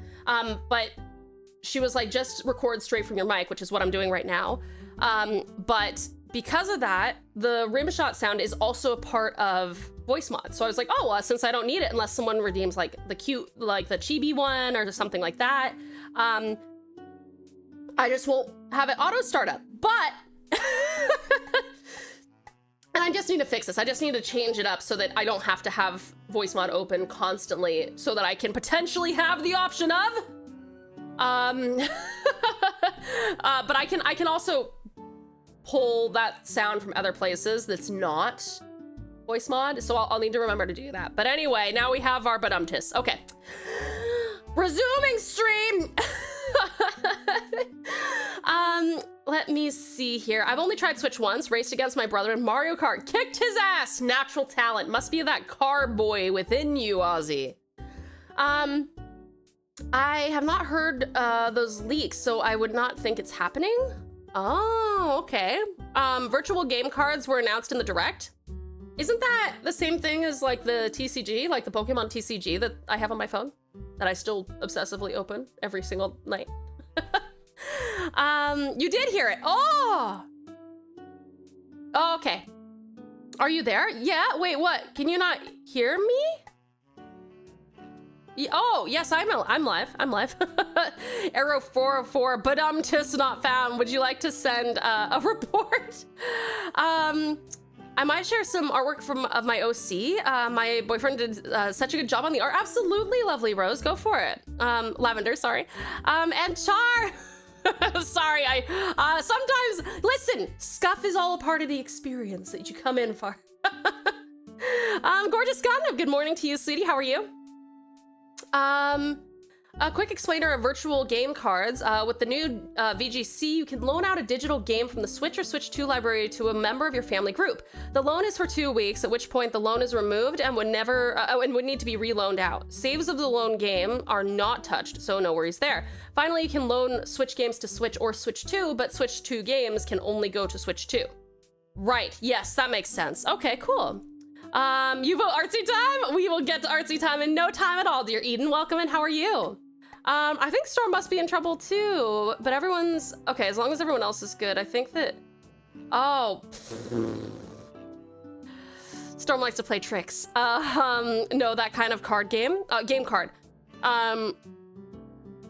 But she was like, just record straight from your mic, which is what I'm doing right now. But because of that, the rim shot sound is also a part of voice mod. So I was like, oh, well, since I don't need it unless someone redeems like the cute, like the chibi one or something like that, I just won't have it auto start up. But and I just need to fix this. I just need to change it up so that I don't have to have voice mod open constantly, so that I can potentially have the option of, but I can also pull that sound from other places that's not voice mod. So I'll need to remember to do that. But anyway, now we have our badumtis. Okay, resuming stream. Let me see here. I've only tried Switch once, raced against my brother in Mario Kart, kicked his ass. Natural talent. Must be that car boy within you, Ozzy. I have not heard those leaks, so I would not think it's happening. Oh, okay. Virtual game cards were announced in the Direct. Isn't that the same thing as like the TCG, like the Pokemon TCG that I have on my phone, that I still obsessively open every single night? You did hear it. Oh, okay. Are you there? Yeah, wait, what? Can you not hear me? Oh, yes, I'm live. I'm live. Arrow 404, but tis not found. Would you like to send a report? I might share some artwork of my OC. My boyfriend did such a good job on the art. Absolutely, lovely Rose. Go for it. Lavender, sorry. And Char. Sorry, sometimes, listen, scuff is all a part of the experience that you come in for. Gorgeous Gundam, good morning to you, sweetie. How are you? A quick explainer of virtual game cards. With the new VGC, you can loan out a digital game from the Switch or Switch 2 library to a member of your family group. The loan is for 2 weeks, at which point the loan is removed and would need to be reloaned out. Saves of the loan game are not touched, so no worries there. Finally, you can loan Switch games to Switch or Switch 2, but Switch 2 games can only go to Switch 2. Right, yes, that makes sense. Okay, cool. You vote artsy time? We will get to artsy time in no time at all, dear Eden. Welcome and how are you? I think Storm must be in trouble too, but everyone's, okay, as long as everyone else is good, I think that, oh. Storm likes to play tricks. No, that kind of card game, game card.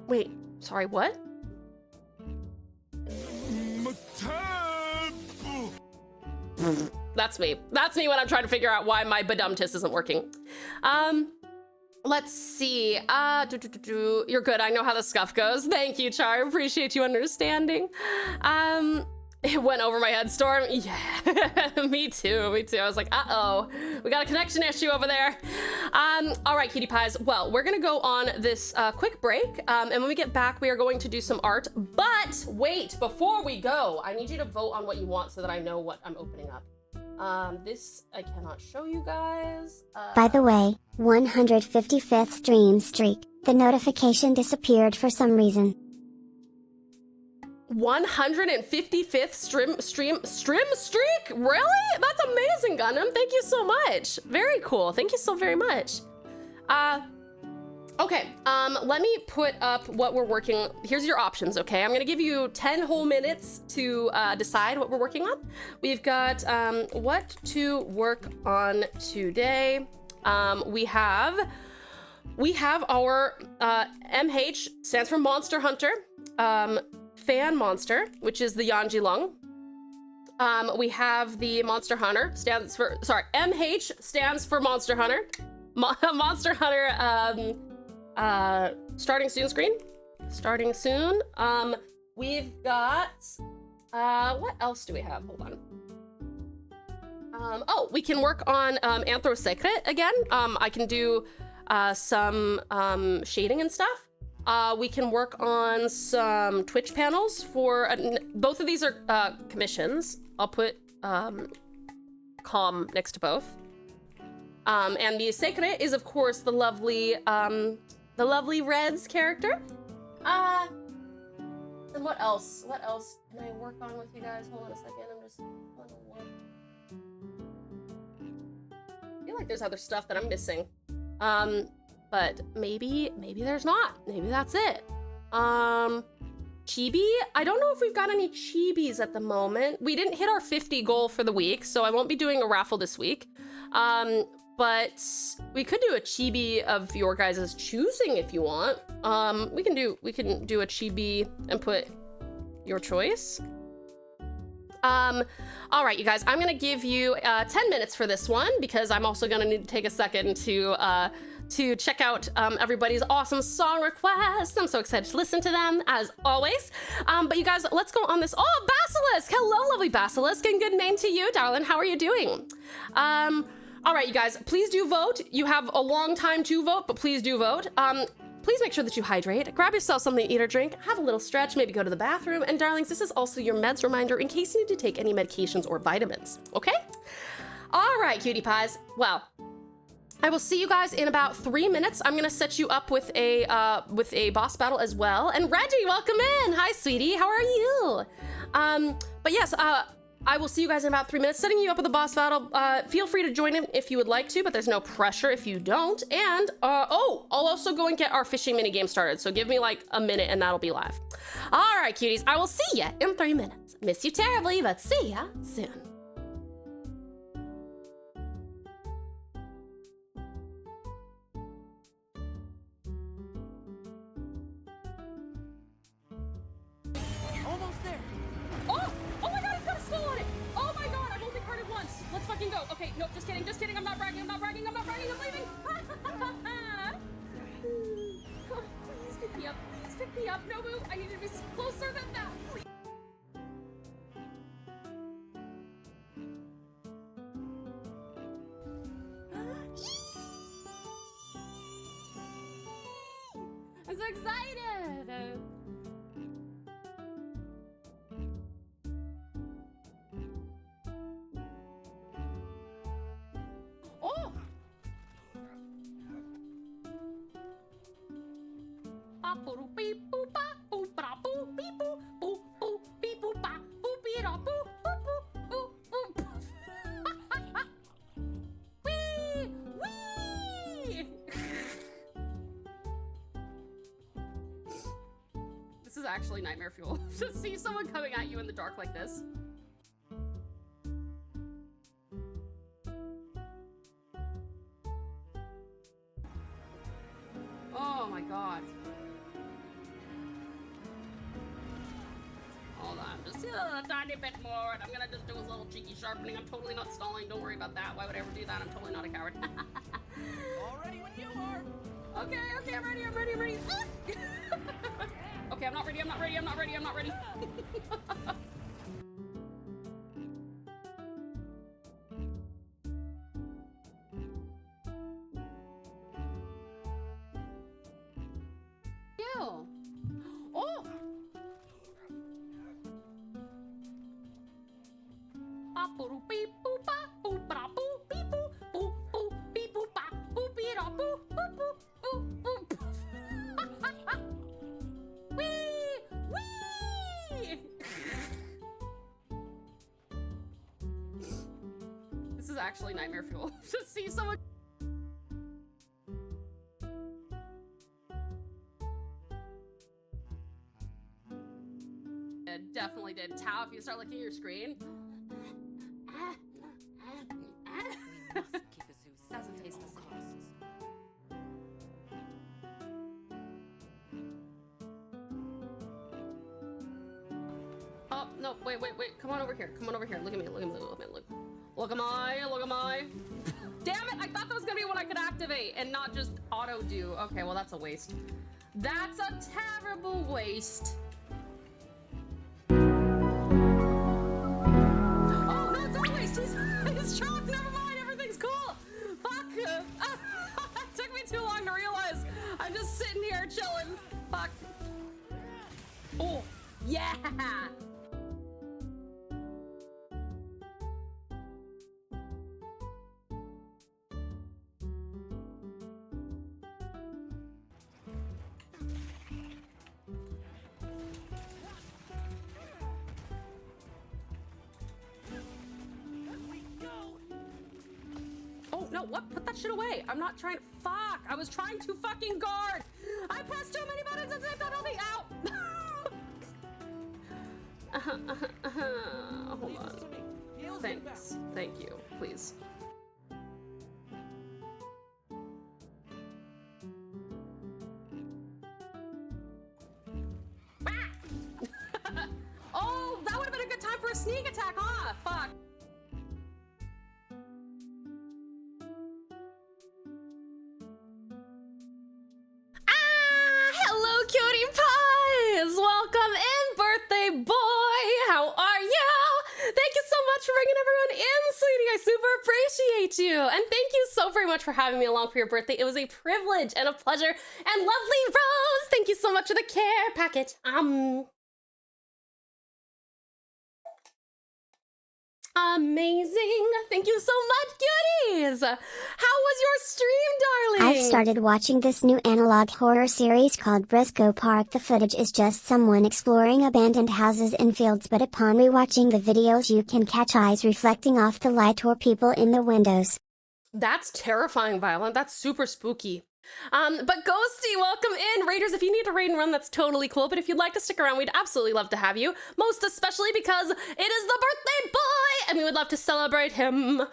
Wait, sorry, what? That's me. That's me when I'm trying to figure out why my badumtis isn't working. Let's see. You're good. I know how the scuff goes. Thank you, Char. Appreciate you understanding. It went over my head, Storm. Yeah, me too. Me too. I was like, uh-oh, we got a connection issue over there. All right, cutie pies. Well, we're gonna go on this quick break, and when we get back, we are going to do some art. But wait, before we go, I need you to vote on what you want so that I know what I'm opening up. This I cannot show you guys. By the way, 155th stream streak. The notification disappeared for some reason. 155th stream streak? Really? That's amazing, Gundam. Thank you so much. Very cool. Thank you so very much. Okay, let me put up what we're working. Here's your options, okay? I'm gonna give you 10 whole minutes to decide what we're working on. We've got what to work on today. We have our MH, stands for Monster Hunter, Fan Monster, which is the Yanji Lung. We have the Monster Hunter, MH stands for Monster Hunter. Monster Hunter, starting soon screen. Starting soon. We've got, what else do we have? Hold on. Oh, we can work on Secret again. I can do some shading and stuff. We can work on some Twitch panels for, both of these are commissions. I'll put com next to both. And the Secret is, of course, the lovely Reds character. And what else? What else can I work on with you guys? Hold on a second. I'm just want to look. I feel like there's other stuff that I'm missing. But maybe there's not. Maybe that's it. Chibi? I don't know if we've got any chibis at the moment. We didn't hit our 50 goal for the week, so I won't be doing a raffle this week. But we could do a chibi of your guys' choosing if you want. We can do a chibi and put your choice. All right, you guys, I'm gonna give you 10 minutes for this one because I'm also gonna need to take a second to check out everybody's awesome song requests. I'm so excited to listen to them, as always. But you guys, let's go on this. Oh, Basilisk! Hello, lovely Basilisk, and good name to you, darling. How are you doing? All right, you guys, please do vote. You have a long time to vote, but please do vote. Please make sure that you hydrate, grab yourself something to eat or drink, have a little stretch, maybe go to the bathroom, and darlings, this is also your meds reminder in case you need to take any medications or vitamins, okay? All right, cutie pies. Well, I will see you guys in about 3 minutes. I'm gonna set you up with a boss battle as well. And Reggie, welcome in. Hi, sweetie. How are you? But yes, I will see you guys in about 3 minutes, setting you up with a boss battle. Feel free to join in if you would like to, but there's no pressure if you don't. And I'll also go and get our fishing mini game started. So give me like a minute and that'll be live. All right, cuties. I will see ya in 3 minutes. Miss you terribly, but see ya soon. once. Let's fucking go. Okay, no, just kidding, just kidding. I'm not bragging, I'm not bragging, I'm not bragging, I'm leaving. Please pick me up, please pick me up. Nobu, I need to be closer than that. Please. I'm so excited. Oh! This is actually nightmare fuel. To see someone coming at you in the dark like this. Oh my god. Hold on, just a tiny bit more, and I'm gonna just do a little cheeky sharpening. I'm totally not stalling, don't worry about that. Why would I ever do that? I'm totally not a coward. All ready when you are. Okay, okay, I'm ready, I'm ready, I'm ready. Okay, I'm not ready, I'm not ready, I'm not ready, I'm not ready. Ew. Oh! This is actually nightmare fuel. To see someone. It definitely did. Tau, if you start looking at your screen. Doesn't taste the same. Oh, no, wait, wait, wait. Come on over here. Come on over here. Look at me, look at me, look at me, look. Look am I, look am I. Damn it, I thought that was gonna be what I could activate and not just auto do. Okay, well that's a waste. That's a terrible waste. Oh, no, it's not a waste. He's trapped, never mind, everything's cool. Fuck. It took me too long to realize I'm just sitting here chilling. Fuck. Oh, yeah. Oh, no, what? Put that shit away. I'm not trying to. Fuck. I was trying to fucking guard. I pressed too many buttons and said I'll be out. Hold on. Thanks. Thank you. Please. Oh, that would have been a good time for a sneak attack, huh? Fuck. Hello, cutie pies! Welcome in, birthday boy! How are you? Thank you so much for bringing everyone in, sweetie. I super appreciate you. And thank you so very much for having me along for your birthday. It was a privilege and a pleasure. And lovely Rose, thank you so much for the care packet. Amazing. Thank you so much, cuties. How was your stream, darling? I've started watching this new analog horror series called Briscoe Park. The footage is just someone exploring abandoned houses in fields, but upon rewatching the videos you can catch eyes reflecting off the light or people in the windows. That's terrifying, Violent. That's super spooky. But Ghosty, welcome in. Raiders, if you need to raid and run, that's totally cool. But if you'd like to stick around, we'd absolutely love to have you. Most especially because it is the birthday boy, and we would love to celebrate him.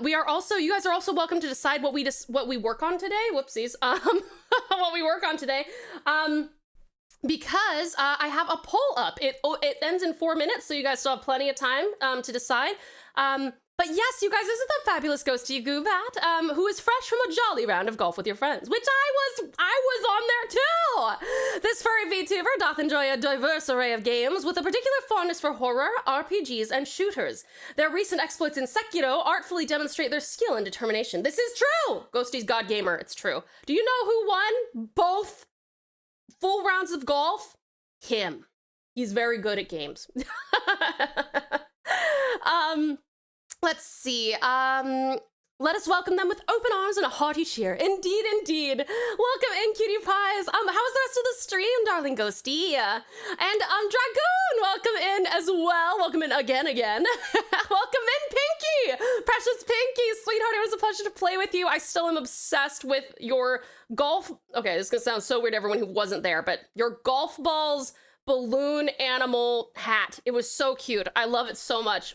We are also, you guys are also welcome to decide what we work on today. Whoopsies. What we work on today. Because I have a poll up. It ends in 4 minutes, so you guys still have plenty of time to decide. But yes, you guys, this is the fabulous Ghosty Goobat, who is fresh from a jolly round of golf with your friends, which I was on there too! This furry VTuber doth enjoy a diverse array of games, with a particular fondness for horror, RPGs, and shooters. Their recent exploits in Sekiro artfully demonstrate their skill and determination. This is true! Ghosty's God Gamer, it's true. Do you know who won both full rounds of golf? Him. He's very good at games. Let's see. Let us welcome them with open arms and a hearty cheer. Indeed, indeed. Welcome in, cutie pies. How was the rest of the stream, darling Ghosty? And Dragoon, welcome in as well. Welcome in again. Welcome in, Pinky. Precious Pinky, sweetheart. It was a pleasure to play with you. I still am obsessed with your golf. Okay, this is gonna sound so weird to everyone who wasn't there, but your golf balls balloon animal hat. It was so cute. I love it so much.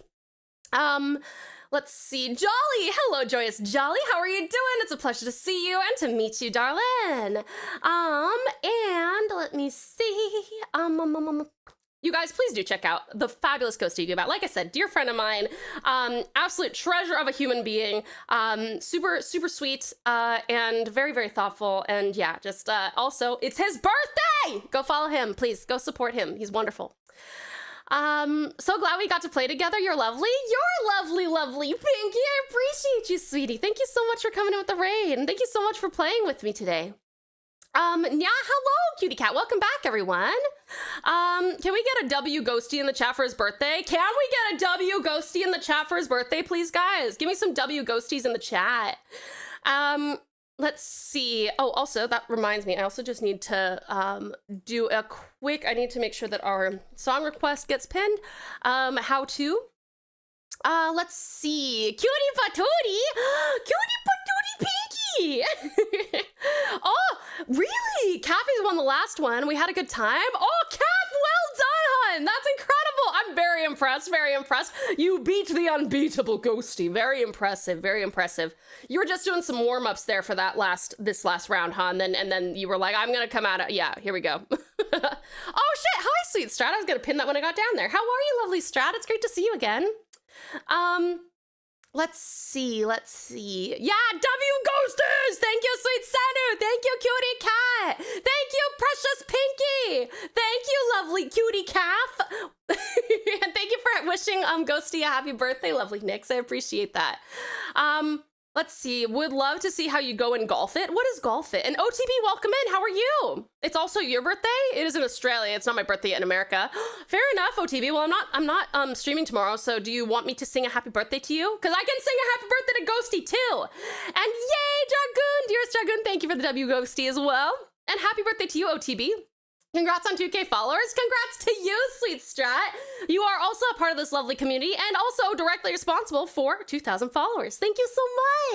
Let's see. Jolly! Hello, Joyous Jolly. How are you doing? It's a pleasure to see you and to meet you, darling. And let me see. You guys, please do check out the fabulous Ghosty Goobat. Like I said, dear friend of mine, absolute treasure of a human being, super, super sweet, and very, very thoughtful. And yeah, just also, it's his birthday! Go follow him, please. Go support him. He's wonderful. So glad we got to play together. You're lovely. You're lovely, lovely. Pinky, I appreciate you, sweetie. Thank you so much for coming in with the raid. And thank you so much for playing with me today. Yeah, hello, cutie cat. Welcome back, everyone. Can we get a W Ghosty in the chat for his birthday? Can we get a W Ghosty in the chat for his birthday, please, guys? Give me some W Ghosties in the chat. Let's see. Oh, also, that reminds me, I also just need to do a quick, I need to make sure that our song request gets pinned. How to? Let's see. Cutie patootie! Cutie patootie Pinky! Oh, really? Kathy's won the last one. We had a good time. Oh, Kath, well done, hun! That's incredible! I'm very impressed, very impressed. You beat the unbeatable Ghosty. Very impressive, very impressive. You were just doing some warm-ups there for this last round, huh? And then you were like, I'm gonna come out of, yeah, here we go. Oh shit, hi sweet Strat. I was gonna pin that when I got down there. How are you, lovely Strat? It's great to see you again. Let's see. Yeah, W Ghosters! Thank you, sweet Sanu! Thank you, cutie cat! Thank you, precious Pinky! Thank you, lovely cutie calf! And thank you for wishing Ghosty a happy birthday, lovely Nix. I appreciate that. Let's see. Would love to see how you go and golf it. What is golf it? And OTB, welcome in. How are you? It's also your birthday? It is in Australia. It's not my birthday in America. Fair enough, OTB. Well, I'm not streaming tomorrow, so do you want me to sing a happy birthday to you? Because I can sing a happy birthday to Ghosty too. And yay, Dragoon, dearest Dragoon, thank you for the W Ghosty as well. And happy birthday to you, OTB. Congrats on 2K followers. Congrats to you, sweet Strat. You are also a part of this lovely community and also directly responsible for 2,000 followers. Thank you so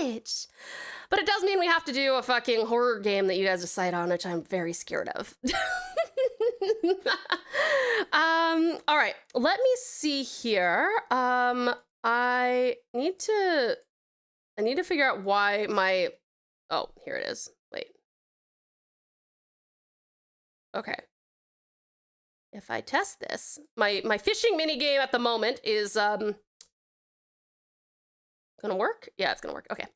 much. But it does mean we have to do a fucking horror game that you guys decide on, which I'm very scared of. All right, let me see here. I need to figure out why my, oh, here it is. Wait. Okay. If I test this, my fishing mini game at the moment is gonna work? Yeah, it's gonna work. Okay.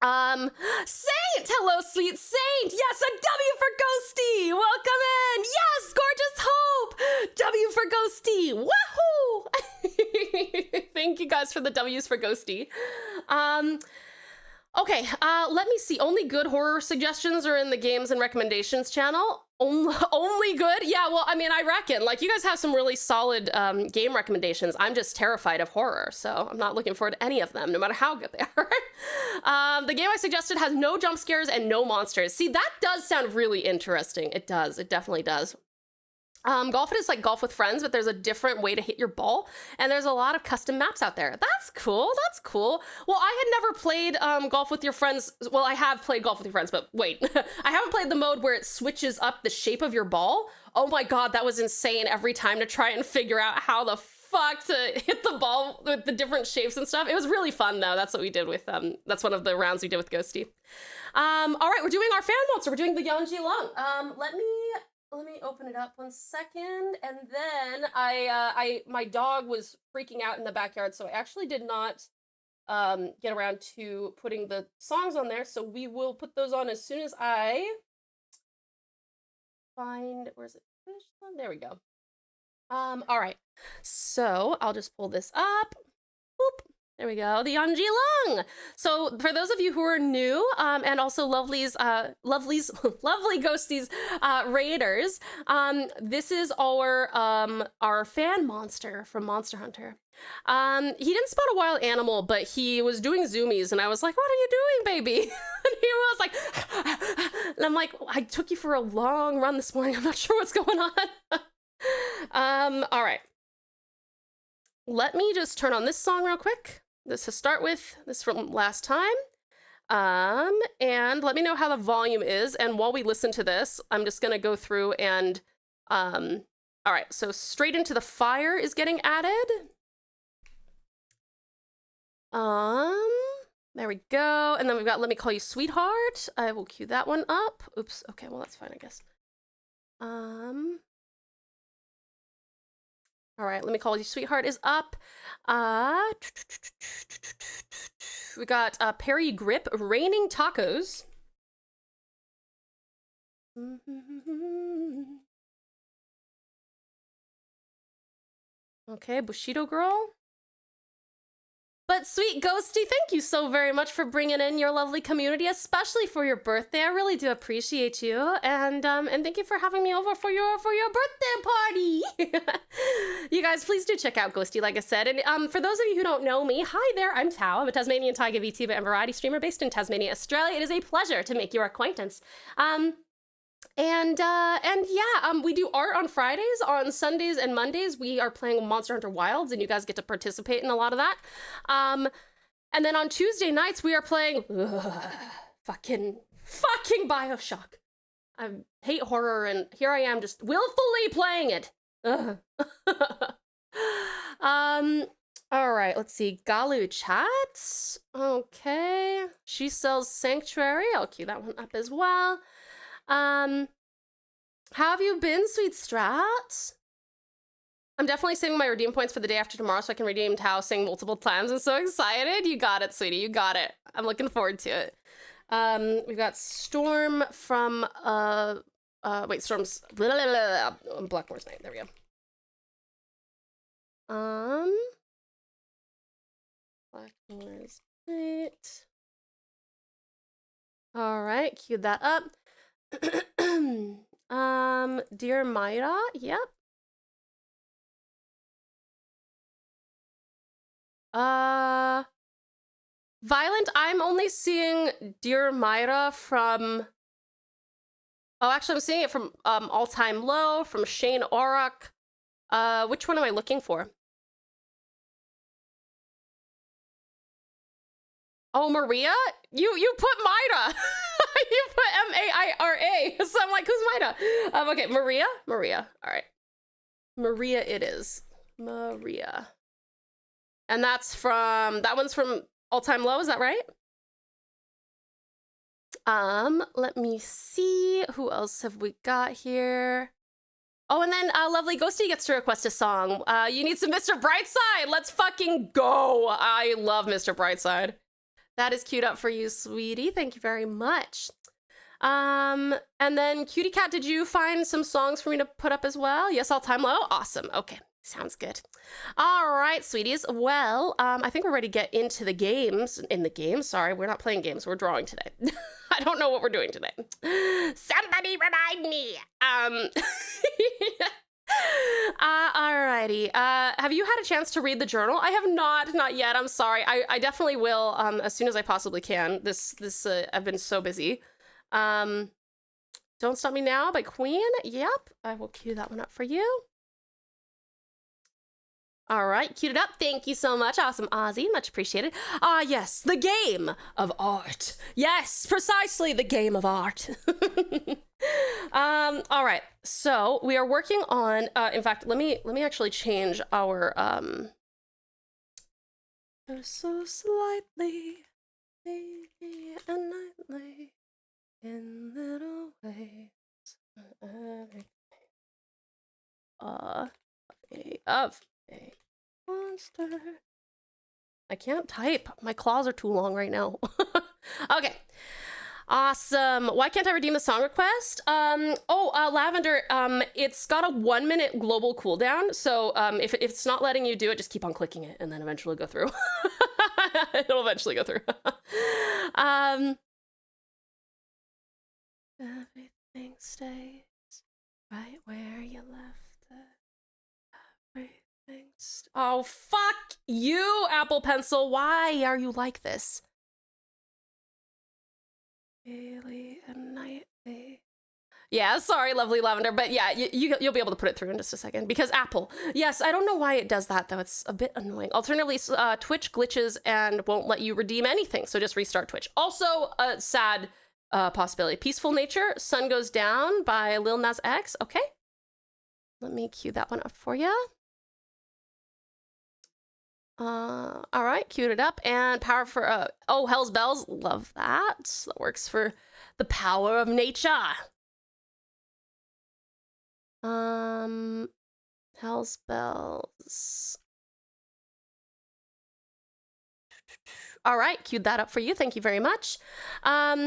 Saint! Hello, sweet Saint! Yes, a W for Ghosty! Welcome in! Yes, gorgeous Hope! W for Ghosty! Wahoo! Thank you guys for the W's for Ghosty. Okay, let me see. Only good horror suggestions are in the games and recommendations channel. Only good? Yeah, well, I mean, I reckon. Like, you guys have some really solid game recommendations. I'm just terrified of horror, so I'm not looking forward to any of them, no matter how good they are. The game I suggested has no jump scares and no monsters. See, that does sound really interesting. It does. It definitely does. Golf it is like golf with friends, but there's a different way to hit your ball, and there's a lot of custom maps out there. That's cool. That's cool. Well, I had never played golf with your friends. Well, I have played golf with your friends, but wait, I haven't played the mode where it switches up the shape of your ball. Oh my god, that was insane every time to try and figure out how the fuck to hit the ball with the different shapes and stuff. It was really fun though. That's what we did with that's one of the rounds we did with Ghosty. All right, we're doing our fan monster. We're doing the Yanji Long. Let me open it up 1 second, and then my dog was freaking out in the backyard, so I actually did not get around to putting the songs on there. So we will put those on as soon as I find, where's it? There we go. All right. So I'll just pull this up. Boop. There we go, the Yanji Lung. So for those of you who are new, and also lovely ghosties raiders, this is our fan monster from Monster Hunter. He didn't spot a wild animal, but he was doing zoomies, and I was like, "What are you doing, baby?" And he was like, and I'm like, "I took you for a long run this morning. I'm not sure what's going on." All right. Let me just turn on this song real quick. This to start with, this from last time. And let me know how the volume is. And while we listen to this, I'm just gonna go through and, all right, so Straight Into the Fire is getting added. There we go. And then we've got Let Me Call You Sweetheart. I will cue that one up. Oops, okay, well that's fine, I guess. All right, Let Me Call You Sweetheart is up. We got Perry Grip, Raining Tacos. Okay, Bushido Girl. But sweet Ghosty, thank you so very much for bringing in your lovely community, especially for your birthday. I really do appreciate you, and thank you for having me over for your birthday party. You guys, please do check out Ghosty, like I said. And for those of you who don't know me, hi there, I'm Tau. I'm a Tasmanian Tiger, Vtuber, and variety streamer based in Tasmania, Australia. It is a pleasure to make your acquaintance. And yeah, we do art on Fridays. On Sundays and Mondays, we are playing Monster Hunter Wilds, and you guys get to participate in a lot of that. And then on Tuesday nights, we are playing fucking BioShock. I hate horror, and here I am just willfully playing it. All right, let's see. Galu chat. Okay. She sells Sanctuary. I'll cue that one up as well. How have you been, sweet Strat? I'm definitely saving my redeem points for the day after tomorrow so I can redeem Tau Sing multiple times. I'm so excited. You got it, sweetie. You got it. I'm looking forward to it. We've got Storm from, Storm's, Blackmore's Night. There we go. Blackmore's Night. All right, queued that up. Dear Myra, yep. Violent, I'm only seeing Dear Myra from, oh, actually I'm seeing it from All Time Low, from Shane Auroch. Which one am I looking for? Oh, Maria? You put Myra. You put M-A-I-R-A. So I'm like, who's Myra? Okay, Maria? Maria. All right. Maria it is. Maria. And that one's from All Time Low, is that right? Let me see. Who else have we got here? Oh, and then Lovely Ghosty gets to request a song. You need some Mr. Brightside. Let's fucking go. I love Mr. Brightside. That is queued up for you, sweetie. Thank you very much. And then Cutie Cat, did you find some songs for me to put up as well? Yes, All Time Low? Awesome. Okay, sounds good. All right, sweeties. Well, I think we're ready to get into the games. Sorry, we're not playing games. We're drawing today. I don't know what we're doing today. Somebody remind me. Alrighty. Have you had a chance to read the journal? I have not yet. I'm sorry. I definitely will as soon as I possibly can. I've been so busy. Don't Stop Me Now by Queen. Yep, I will cue that one up for you. All right, queued it up. Thank you so much. Awesome, Ozzy. Much appreciated. Yes, the game of art. Yes, precisely the game of art. All right, so we are working on, in fact, let me actually change our, so slightly, baby, and nightly, in little ways, of a monster. I can't type. My claws are too long right now. Okay. Awesome. Why can't I redeem the song request? Lavender, it's got a 1 minute global cooldown. So if it's not letting you do it, just keep on clicking it and then eventually go through. It'll eventually go through. Everything stays right where you left it. Oh, fuck you, Apple Pencil. Why are you like this? Daily and nightly. Yeah, sorry, lovely Lavender, but yeah, you'll be able to put it through in just a second because Apple. Yes, I don't know why it does that though. It's a bit annoying. Alternatively, Twitch glitches and won't let you redeem anything, so just restart Twitch. Also, a sad possibility. Peaceful Nature, Sun Goes Down by Lil Nas X. Okay, let me cue that one up for you. All right, queued it up. And power for, oh, Hell's Bells. Love that. That works for the power of nature. Hell's Bells. All right, queued that up for you. Thank you very much. Fire!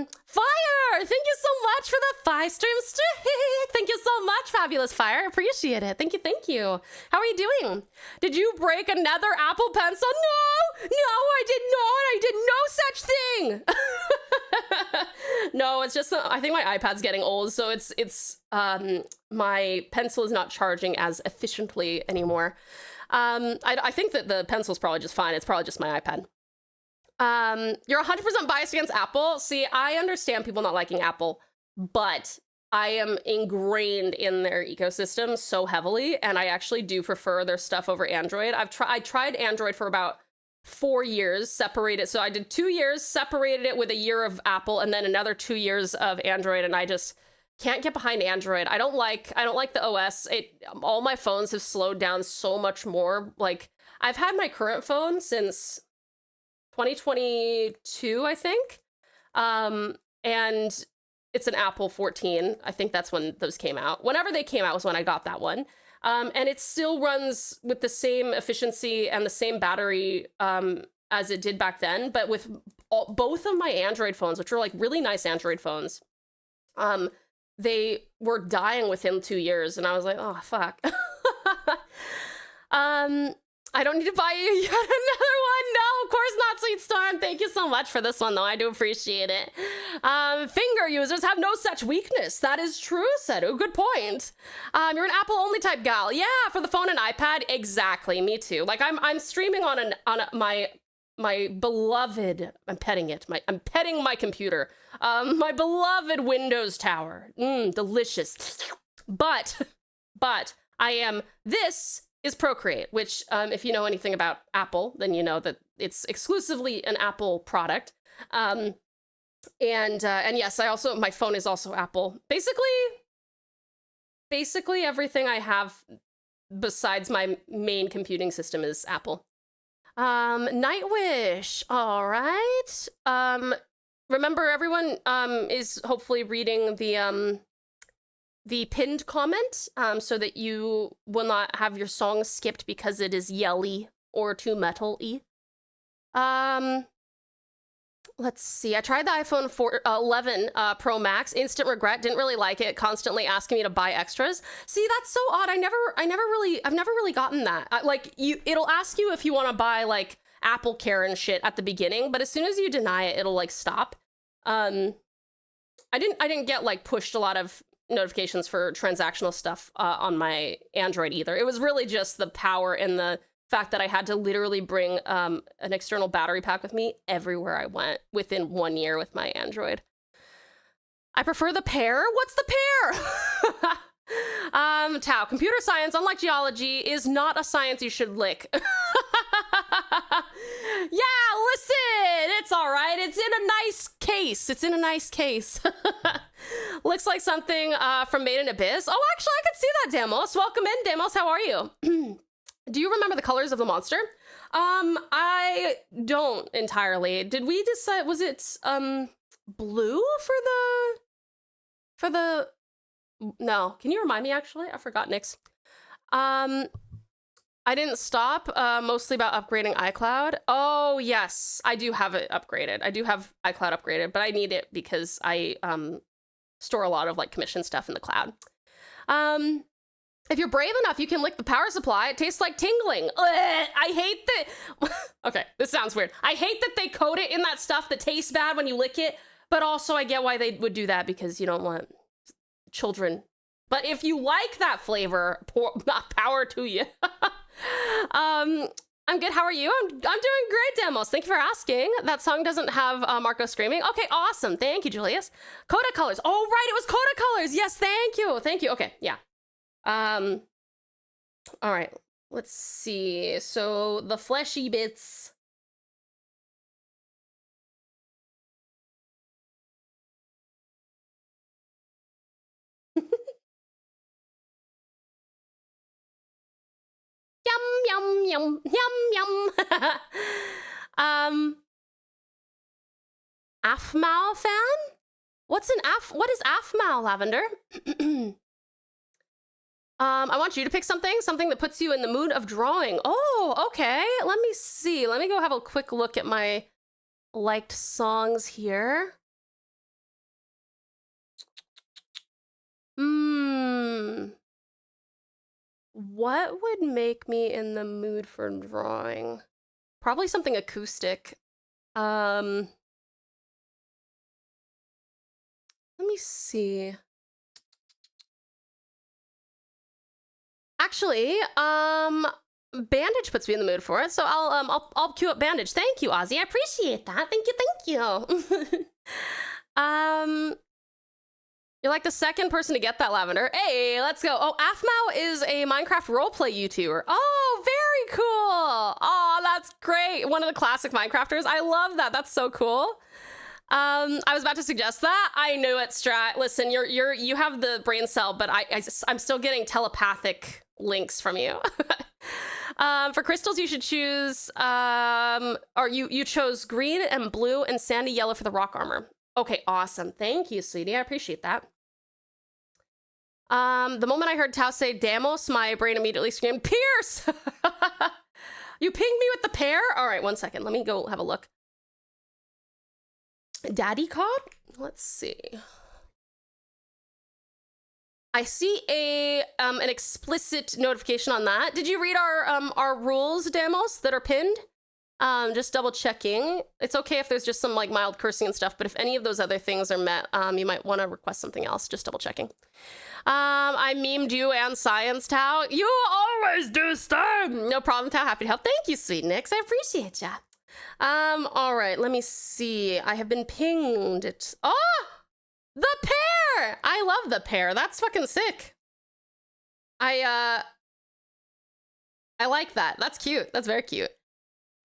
Thank you so much for the 5-stream streak. Thank you so much, fabulous Fire. Appreciate it. Thank you, thank you. How are you doing? Did you break another Apple Pencil? No, I did not. I did no such thing. No, it's just I think my iPad's getting old, so it's my pencil is not charging as efficiently anymore. I think that the pencil's probably just fine. It's probably just my iPad. You're 100% biased against Apple. See, I understand people not liking Apple, but I am ingrained in their ecosystem so heavily, and I actually do prefer their stuff over Android. I tried Android for about 4 years, separated. So I did 2 years, separated it with a year of Apple, and then another 2 years of Android, and I just can't get behind Android. I don't like the OS. All my phones have slowed down so much more. Like, I've had my current phone since 2022, I think. And it's an Apple 14. I think that's when those came out. Whenever they came out was when I got that one. And it still runs with the same efficiency and the same battery as it did back then. But with both of my Android phones, which are like really nice Android phones, they were dying within 2 years. And I was like, oh, fuck. I don't need to buy you yet another one. No, of course not, Sweet Storm. Thank you so much for this one, though. I do appreciate it. Finger users have no such weakness. That is true, Sedu. Good point. You're an Apple-only type gal. Yeah, for the phone and iPad. Exactly. Me too. Like, I'm streaming on my beloved. I'm petting it. I'm petting my computer. My beloved Windows Tower. Delicious. But I am. This is Procreate, which, if you know anything about Apple, then you know that it's exclusively an Apple product. And yes, my phone is also Apple. Basically everything I have besides my main computing system is Apple. Nightwish, all right. Remember, everyone is hopefully reading the pinned comment, so that you will not have your song skipped because it is yelly or too metal-y. Let's see. I tried the iPhone 11 Pro Max. Instant regret. Didn't really like it. Constantly asking me to buy extras. See, that's so odd. I've never really gotten that. It'll ask you if you want to buy like Apple Care and shit at the beginning, but as soon as you deny it, it'll like stop. I didn't get like pushed a lot of notifications for transactional stuff on my Android either. It was really just the power and the fact that I had to literally bring an external battery pack with me everywhere I went within 1 year with my Android. I prefer the pear. What's the pear? Tau, computer science, unlike geology, is not a science you should lick. Yeah, listen, it's all right. It's in a nice case. It's in a nice case. Looks like something from Made in Abyss. Oh, actually, I could see that, Damos. Welcome in, Damos. How are you? Do you remember the colors of the monster? I don't entirely. Did we decide, was it blue for the no, can you remind me actually? I forgot, Nyx. I didn't stop, mostly about upgrading iCloud. Oh, yes, I do have it upgraded. I do have iCloud upgraded, but I need it because I store a lot of like commission stuff in the cloud. If you're brave enough, you can lick the power supply. It tastes like tingling. Ugh, I hate that. Okay, this sounds weird. I hate that they coat it in that stuff that tastes bad when you lick it, but also I get why they would do that because you don't want children. But if you like that flavor, power to you. I'm good. How are you? I'm doing great, Demos. Thank you for asking. That song doesn't have Marco screaming. Okay, awesome. Thank you, Julius. Coda colors. Oh, right. It was Coda colors. Yes, thank you. Thank you. Okay, yeah. All right. Let's see. So the fleshy bits. Yum, yum, yum, yum. Afmal fan? What's an what is Afmal, Lavender? I want you to pick something that puts you in the mood of drawing. Oh, okay. Let me see. Let me go have a quick look at my liked songs here. What would make me in the mood for drawing? Probably something acoustic. Let me see. Actually, Bandage puts me in the mood for it, so I'll cue up Bandage. Thank you, Ozzy. I appreciate that. Thank you. You're like the second person to get that, Lavender. Hey, let's go. Oh, Afmao is a Minecraft roleplay YouTuber. Oh, very cool. Oh, that's great. One of the classic Minecrafters. I love that. That's so cool. I was about to suggest that. I knew it, Strat. Listen, you have the brain cell, but I'm still getting telepathic links from you. For crystals, you should choose, or you chose green and blue and sandy yellow for the rock armor. Okay, awesome. Thank you, sweetie. I appreciate that. The moment I heard Tau say Damos, my brain immediately screamed, Pierce! You pinged me with the pear? All right, 1 second. Let me go have a look. Daddy cod? Let's see. I see an explicit notification on that. Did you read our rules, Damos, that are pinned? Just double checking. It's okay if there's just some like mild cursing and stuff, but if any of those other things are met, you might want to request something else. Just double checking. I memed you and Science, Tau. You always do, Star. No problem, Tau. Happy to help. Thank you, sweet Nix. I appreciate ya. All right, let me see. I have been pinged. Oh, the pear. I love the pear. That's fucking sick. I like that. That's cute. That's very cute.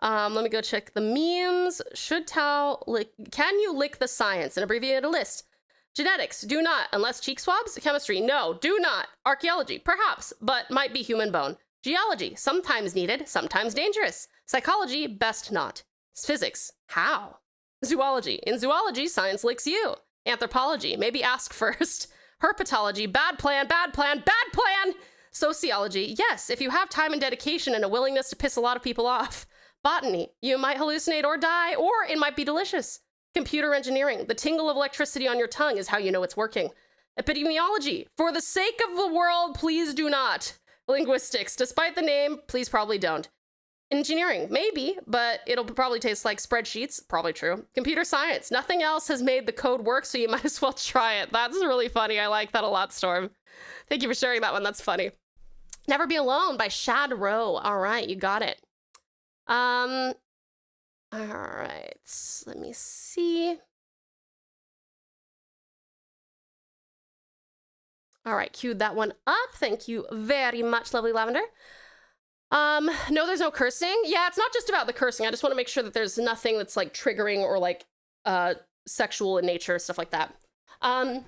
Let me go check the memes. Should Tau lick? Can you lick the science? An abbreviated list. Genetics, do not, unless cheek swabs. Chemistry, no, do not. Archaeology, perhaps, but might be human bone. Geology, sometimes needed, sometimes dangerous. Psychology, best not. Physics, how? Zoology, in zoology, science licks you. Anthropology, maybe ask first. Herpetology, bad plan, bad plan, bad plan. Sociology, yes, if you have time and dedication and a willingness to piss a lot of people off. Botany, you might hallucinate or die, or it might be delicious. Computer engineering, the tingle of electricity on your tongue is how you know it's working. Epidemiology, for the sake of the world, please do not. Linguistics, despite the name, please probably don't. Engineering, maybe, but it'll probably taste like spreadsheets, probably true. Computer science, nothing else has made the code work, so you might as well try it. That's really funny, I like that a lot, Storm. Thank you for sharing that one, that's funny. Never Be Alone by Shad Rowe. All right, you got it. All right, let me see. All right, queued that one up. Thank you very much, lovely Lavender. No, there's no cursing. Yeah, it's not just about the cursing. I just want to make sure that there's nothing that's like triggering or like sexual in nature, stuff like that. All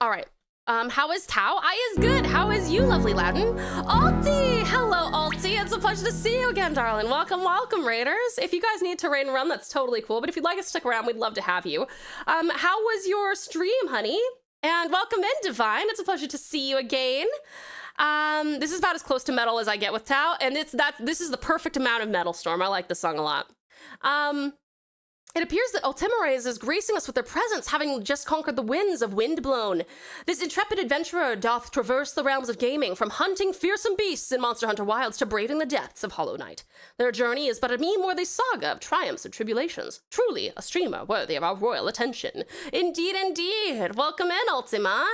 right. How is Tau? I is good. How is you, lovely Loudon? Alti! Hello, Alti. It's a pleasure to see you again, darling. Welcome, welcome, Raiders. If you guys need to raid and run, that's totally cool. But if you'd like to stick around, we'd love to have you. How was your stream, honey? And welcome in, Divine. It's a pleasure to see you again. This is about as close to metal as I get with Tau, and this is the perfect amount of metal, Storm. I like this song a lot. It appears that Ultimares is gracing us with their presence, having just conquered the winds of Windblown. This intrepid adventurer doth traverse the realms of gaming, from hunting fearsome beasts in Monster Hunter Wilds to braving the depths of Hollow Knight. Their journey is but a meme-worthy saga of triumphs and tribulations. Truly a streamer worthy of our royal attention. Indeed, indeed. Welcome in, Ultima.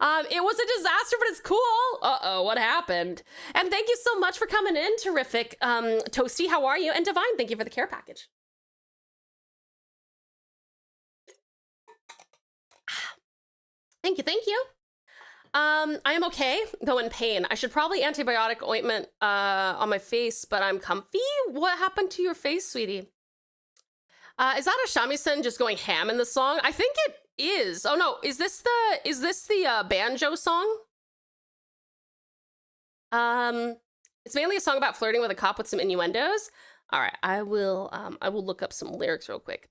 It was a disaster, but it's cool. Uh-oh, what happened? And thank you so much for coming in, terrific. Toasty, how are you? And Divine, thank you for the care package. Thank you, thank you. I am okay, though in pain. I should probably antibiotic ointment on my face, but I'm comfy. What happened to your face, sweetie? Is that a shamisen just going ham in the song? I think it is. Oh no, is this the banjo song? It's mainly a song about flirting with a cop with some innuendos. All right, I will look up some lyrics real quick.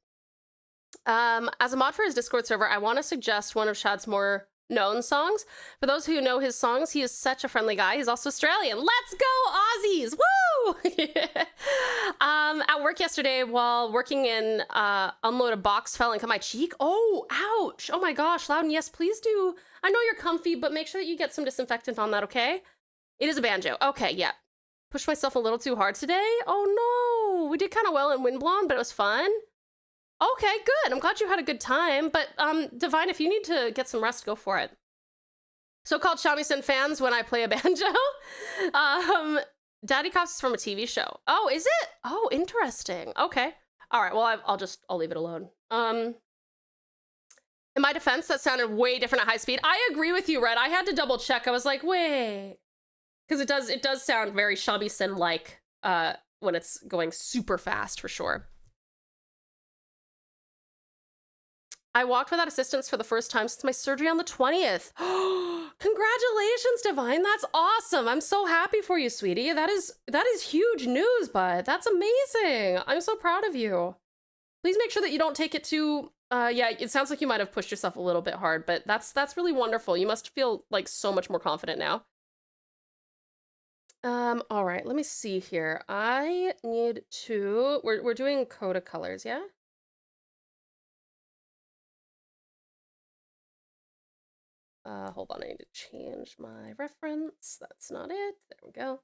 As a mod for his Discord server, I want to suggest one of Shad's more known songs. For those who know his songs, he is such a friendly guy. He's also Australian. Let's go, Aussies! Woo! At work yesterday, while working in unload a box, fell and cut my cheek. Oh, ouch! Oh my gosh, Loudon, yes, please do. I know you're comfy, but make sure that you get some disinfectant on that, okay? It is a banjo. Okay, yeah. Pushed myself a little too hard today. Oh no! We did kind of well in Windblown, but it was fun. Okay, good. I'm glad you had a good time. But Divine, if you need to get some rest, go for it. So-called shamisen fans when I play a banjo. Daddy Cops is from a TV show. Oh, is it? Oh, interesting. Okay. All right. Well, I'll leave it alone. In my defense, that sounded way different at high speed. I agree with you, Red. I had to double check. I was like, wait, because it does sound very shamisen like when it's going super fast for sure. I walked without assistance for the first time since my surgery on the 20th. Congratulations, Divine. That's awesome. I'm so happy for you, sweetie. That is huge news, bud. That's amazing. I'm so proud of you. Please make sure that you don't take it too, yeah, it sounds like you might have pushed yourself a little bit hard, but that's really wonderful. You must feel like so much more confident now. All right, let me see here. I need to, we're doing Coda colors, yeah? Hold on, I need to change my reference. That's not it. There we go.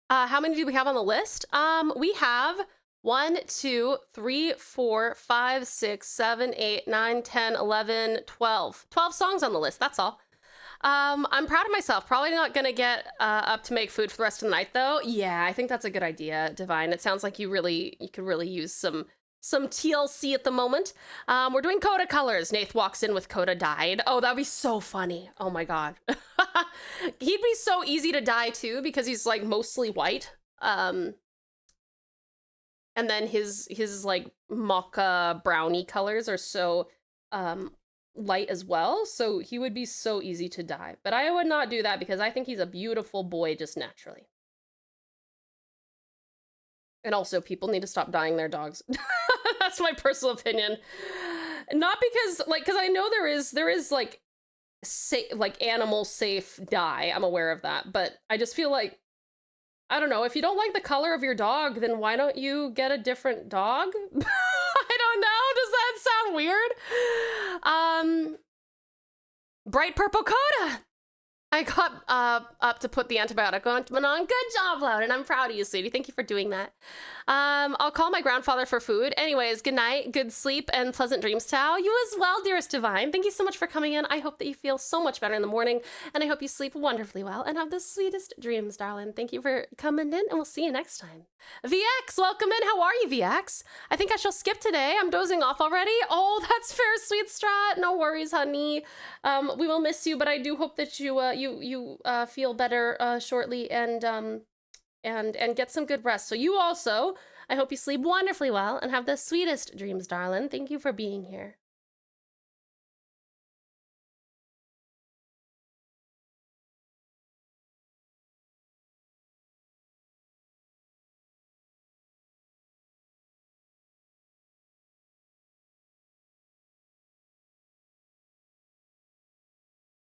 How many do we have on the list? We have 1, 2, 3, 4, 5, 6, 7, 8, 9, 10, 11, 12. 12 songs on the list, that's all. I'm proud of myself. Probably not gonna get up to make food for the rest of the night though. Yeah, I think that's a good idea, Divine. It sounds like you could really use some TLC at the moment. We're doing Coda colors. Nath walks in with Coda dyed. Oh, that'd be so funny. Oh my god. He'd be so easy to dye too because he's like mostly white. And then his like mocha brownie colors are so light as well, so he would be so easy to dye. But I would not do that because I think he's a beautiful boy just naturally. And also, people need to stop dyeing their dogs. That's my personal opinion. Not because, like, because I know there is like animal safe dye. I'm aware of that, but I just feel like, I don't know, if you don't like the color of your dog, then why don't you get a different dog? I don't know. Does that sound weird? Bright purple Coda. I got up to put the antibiotic on. Good job, Loudon. I'm proud of you, sweetie. Thank you for doing that. I'll call my grandfather for food. Anyways, good night, good sleep, and pleasant dreams, Tao. You as well, dearest Divine. Thank you so much for coming in. I hope that you feel so much better in the morning, and I hope you sleep wonderfully well and have the sweetest dreams, darling. Thank you for coming in, and we'll see you next time. VX, welcome in. How are you, VX? I think I shall skip today. I'm dozing off already. Oh, that's fair, sweet Strat. No worries, honey. We will miss you, but I do hope that you feel better shortly and get some good rest. So you also, I hope you sleep wonderfully well and have the sweetest dreams, darling. Thank you for being here.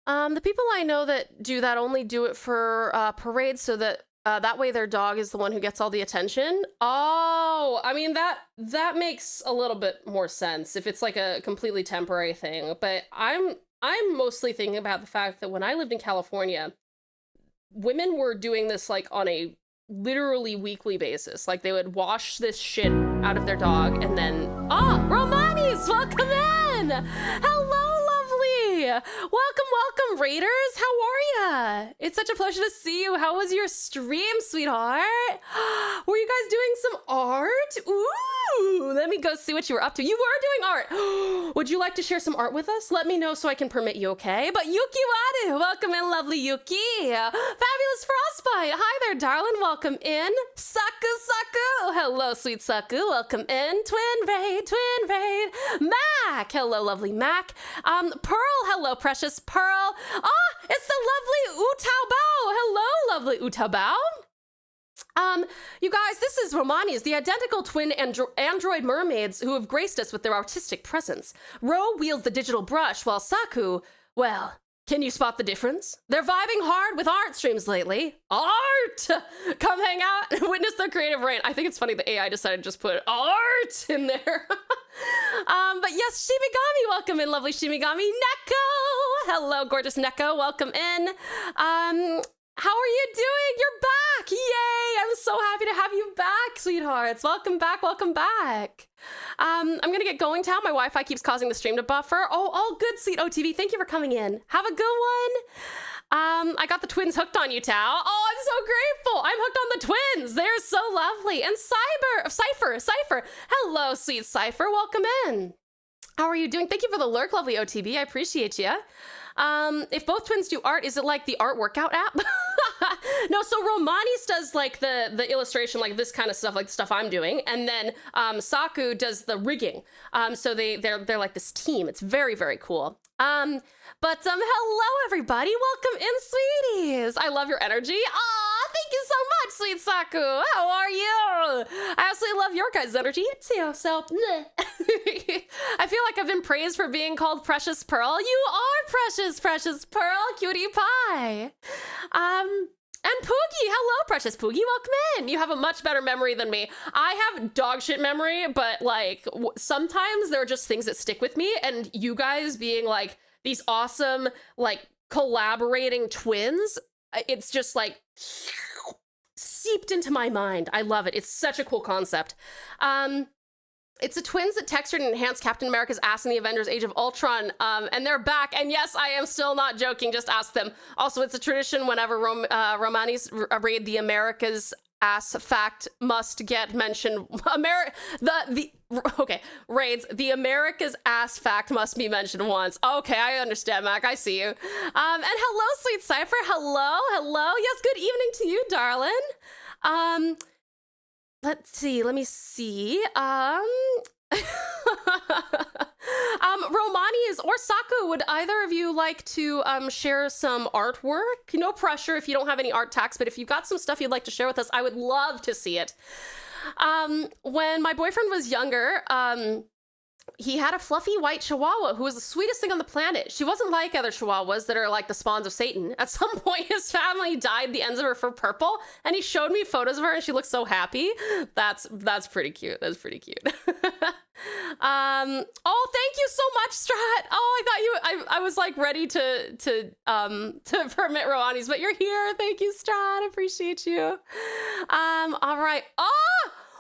The people I know that do that only do it for parades so that that way their dog is the one who gets all the attention. Oh, I mean, that makes a little bit more sense if it's like a completely temporary thing. But I'm mostly thinking about the fact that when I lived in California, women were doing this like on a literally weekly basis. Like they would wash this shit out of their dog and then, Romanis, welcome in. Hello, lovely. Welcome, Raiders. How are ya? It's such a pleasure to see you. How was your stream, sweetheart? Were you guys doing some art? Ooh, let me go see what you were up to. You were doing art. Would you like to share some art with us? Let me know so I can permit you, okay? But Yuki Wadu, welcome in, lovely Yuki. Fabulous Frostbite. Hi there, darling. Welcome in. Saku. Hello, sweet Saku. Welcome in. Twin Raid. Mac. Hello, lovely Mac. Pearl. Hello, precious Pearl. It's the lovely Utao Bao. Hello, lovely Utao Bao. You guys, this is Romani's, the identical twin android mermaids who have graced us with their artistic presence. Ro wields the digital brush while Saku, well, can you spot the difference? They're vibing hard with art streams lately. Art! Come hang out and witness their creative reign. I think it's funny the AI decided to just put art in there. But yes, Shimigami, welcome in, lovely Shimigami. Neko! Hello, gorgeous Neko, welcome in. How are you doing? You're back! Yay! I'm so happy to have you back, sweethearts. Welcome back. I'm gonna get going now. My Wi-Fi keeps causing the stream to buffer. Oh, all good, sweet OTV. Thank you for coming in. Have a good one. I got the twins hooked on you, Tao. Oh, I'm so grateful. I'm hooked on the twins. They're so lovely. And Cypher. Hello, sweet Cypher. Welcome in. How are you doing? Thank you for the lurk, lovely OTB. I appreciate you. If both twins do art, is it like the art workout app? No, so Romanis does like the illustration, like this kind of stuff, like the stuff I'm doing, and then Saku does the rigging. So they're like this team. It's very, very cool. But hello everybody, welcome in, sweeties. I love your energy. Thank you so much, sweet Saku. How are you? I absolutely love your guys' energy too. So I feel like I've been praised for being called Precious Pearl. You are precious Pearl, cutie pie. And Poogie, hello, precious Poogie, welcome in. You have a much better memory than me. I have dog shit memory, but like sometimes there are just things that stick with me, and you guys being like these awesome, like collaborating twins, it's just like seeped into my mind. I love it. It's such a cool concept. It's the twins that textured and enhanced Captain America's ass in the Avengers Age of Ultron, and they're back. And yes, I am still not joking, just ask them. Also, it's a tradition whenever Romanis raid the America's ass fact must get mentioned. Raids, the America's ass fact must be mentioned once. Okay, I understand, Mac, I see you. And hello, sweet Cypher, hello. Yes, good evening to you, darling. Let me see. Romanis or Saku, would either of you like to share some artwork? No pressure if you don't have any art tags, but if you've got some stuff you'd like to share with us, I would love to see it. When my boyfriend was younger, he had a fluffy white chihuahua who was the sweetest thing on the planet. She wasn't like other chihuahuas that are like the spawns of Satan. At some point, his family dyed the ends of her fur purple, and he showed me photos of her, and she looked so happy. That's pretty cute. That's pretty cute. Oh, thank you so much, Strat. Oh, I was like ready to permit Roani's, but you're here. Thank you, Strat. Appreciate you. All right.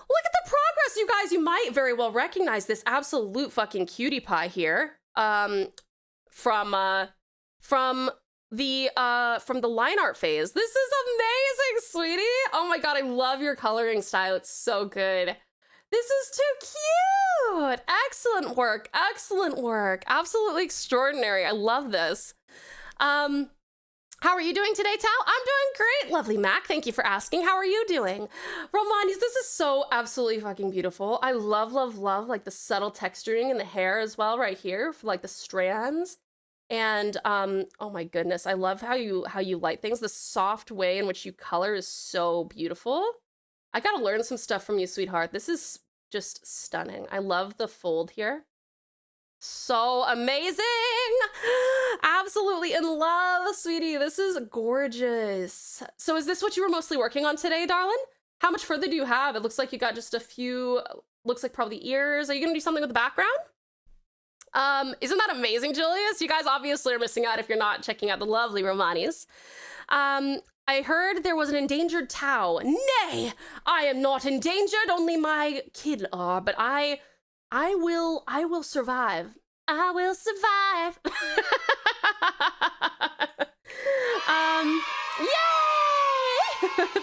Look at the progress, you guys. You might very well recognize this absolute fucking cutie pie here. From the line art phase. This is amazing, sweetie. Oh my god, I love your coloring style. It's so good. This is too cute. Excellent work. Absolutely extraordinary. I love this. How are you doing today, Tao? I'm doing great, lovely Mac. Thank you for asking. How are you doing? Romanis, this is so absolutely fucking beautiful. I love like the subtle texturing in the hair as well right here for like the strands. And oh my goodness, I love how you light things. The soft way in which you color is so beautiful. I gotta learn some stuff from you, sweetheart. This is just stunning. I love the fold here. So amazing. Absolutely in love, sweetie. This is gorgeous. So is this what you were mostly working on today, darling? How much further do you have? It looks like you got just a few, looks like probably ears. Are you gonna do something with the background? Isn't that amazing, Julius? You guys obviously are missing out if you're not checking out the lovely Romanis. I heard there was an endangered Tau. Nay, I am not endangered, only my kid are, but I will survive. I will survive. Yay!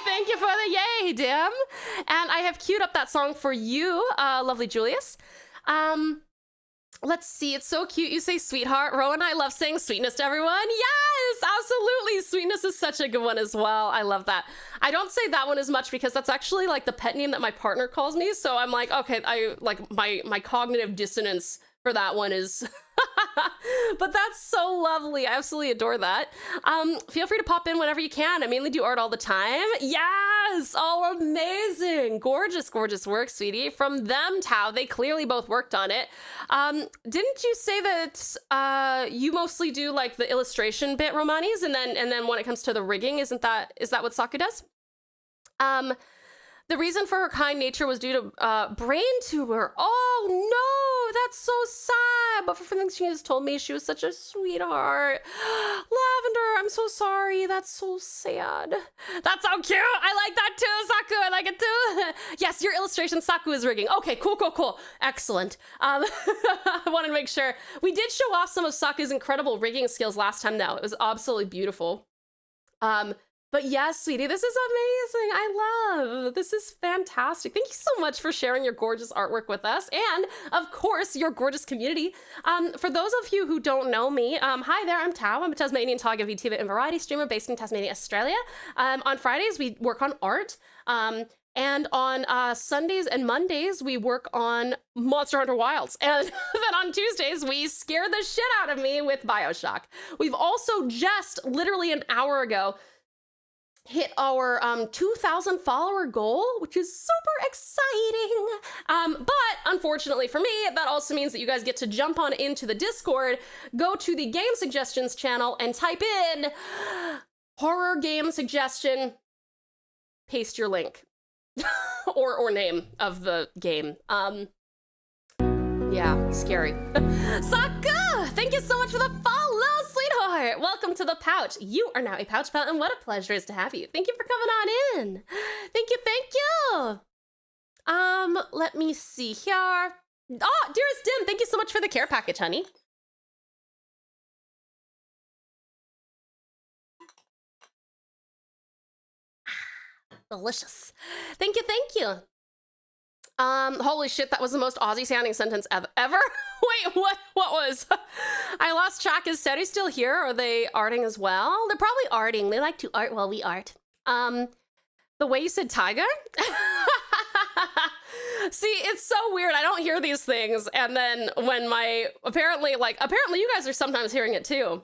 Thank you for the yay, Dim. And I have queued up that song for you, lovely Julius. Let's see, it's so cute you say sweetheart. Ro and I love saying sweetness to everyone. Yes, absolutely. Sweetness is such a good one as well. I love that. I don't say that one as much because that's actually like the pet name that my partner calls me. So I'm like, okay, I like my cognitive dissonance for that one is but that's so lovely. I absolutely adore that. Feel free to pop in whenever you can. I mainly do art all the time. Yes, oh, amazing. Gorgeous, gorgeous work, sweetie. From them, Tau, they clearly both worked on it. Didn't you say that you mostly do like the illustration bit, Romanis, and then when it comes to the rigging, is that what Saku does? The reason for her kind nature was due to brain tumor. Oh no, that's so sad. But for things she just told me, she was such a sweetheart. Lavender, I'm so sorry. That's so sad. That's so cute. I like that too, Saku. I like it too. Yes, your illustration, Saku is rigging. Okay, cool. Excellent. I wanted to make sure. We did show off some of Saku's incredible rigging skills last time though. It was absolutely beautiful. But yes, sweetie, this is amazing. This is fantastic. Thank you so much for sharing your gorgeous artwork with us. And of course, your gorgeous community. For those of you who don't know me, hi there, I'm Tau. I'm a Tasmanian Tigers Vtuber and variety streamer based in Tasmania, Australia. On Fridays, we work on art. And on Sundays and Mondays, we work on Monster Hunter Wilds. And then on Tuesdays, we scare the shit out of me with Bioshock. We've also just literally an hour ago hit our 2,000 follower goal, which is super exciting. But unfortunately for me, that also means that you guys get to jump on into the Discord, go to the game suggestions channel and type in horror game suggestion, paste your link or name of the game. Yeah, scary. Saka, thank you so much for the follow, sweetheart. Welcome to the pouch. You are now a pouch pal, and what a pleasure it is to have you. Thank you for coming on in. Thank you. Let me see here. Oh, dearest Dim, thank you so much for the care package, honey. Delicious. Thank you. Holy shit, that was the most Aussie sounding sentence ever. Wait, what was? I lost track. Is Seri still here? Are they arting as well? They're probably arting. They like to art while we art. The way you said tiger? See, it's so weird. I don't hear these things. And then when apparently you guys are sometimes hearing it too.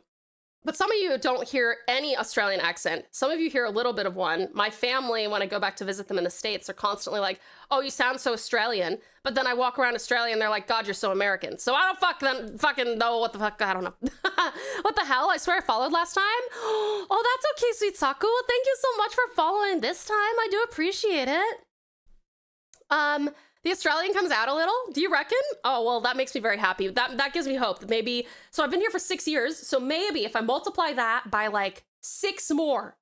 But some of you don't hear any Australian accent. Some of you hear a little bit of one. My family, when I go back to visit them in the States, are constantly like, oh, you sound so Australian. But then I walk around Australia and they're like, God, you're so American. So I don't fucking know what the fuck, I don't know. What the hell? I swear I followed last time. Oh, that's okay, sweet Saku. Thank you so much for following this time. I do appreciate it. The Australian comes out a little, do you reckon? Oh, well, that makes me very happy. That gives me hope that maybe, so I've been here for 6 years, so maybe if I multiply that by like 6 more,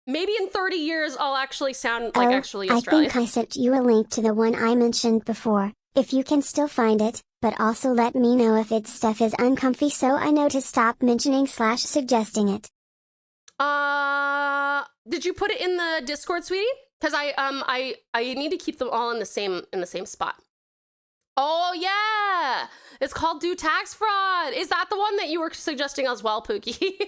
maybe in 30 years, I'll actually sound like actually Australian. I think I sent you a link to the one I mentioned before, if you can still find it, but also let me know if its stuff is uncomfy so I know to stop mentioning/suggesting it. Did you put it in the Discord, sweetie? Because I need to keep them all in the same spot. Oh yeah, it's called Do Tax Fraud. Is that the one that you were suggesting as well, Pookie?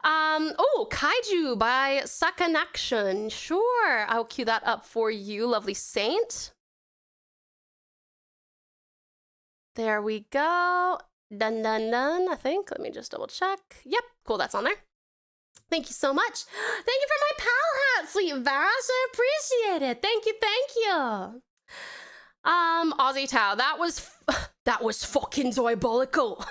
Oh, Kaiju by Sakanaction. Sure, I'll cue that up for you, lovely saint. There we go. Done, I think. Let me just double check. Yep, cool, that's on there. Thank you so much. Thank you for my pal hat, sweet Vash. I appreciate it. Thank you. Aussie Tau, that was fucking diabolical.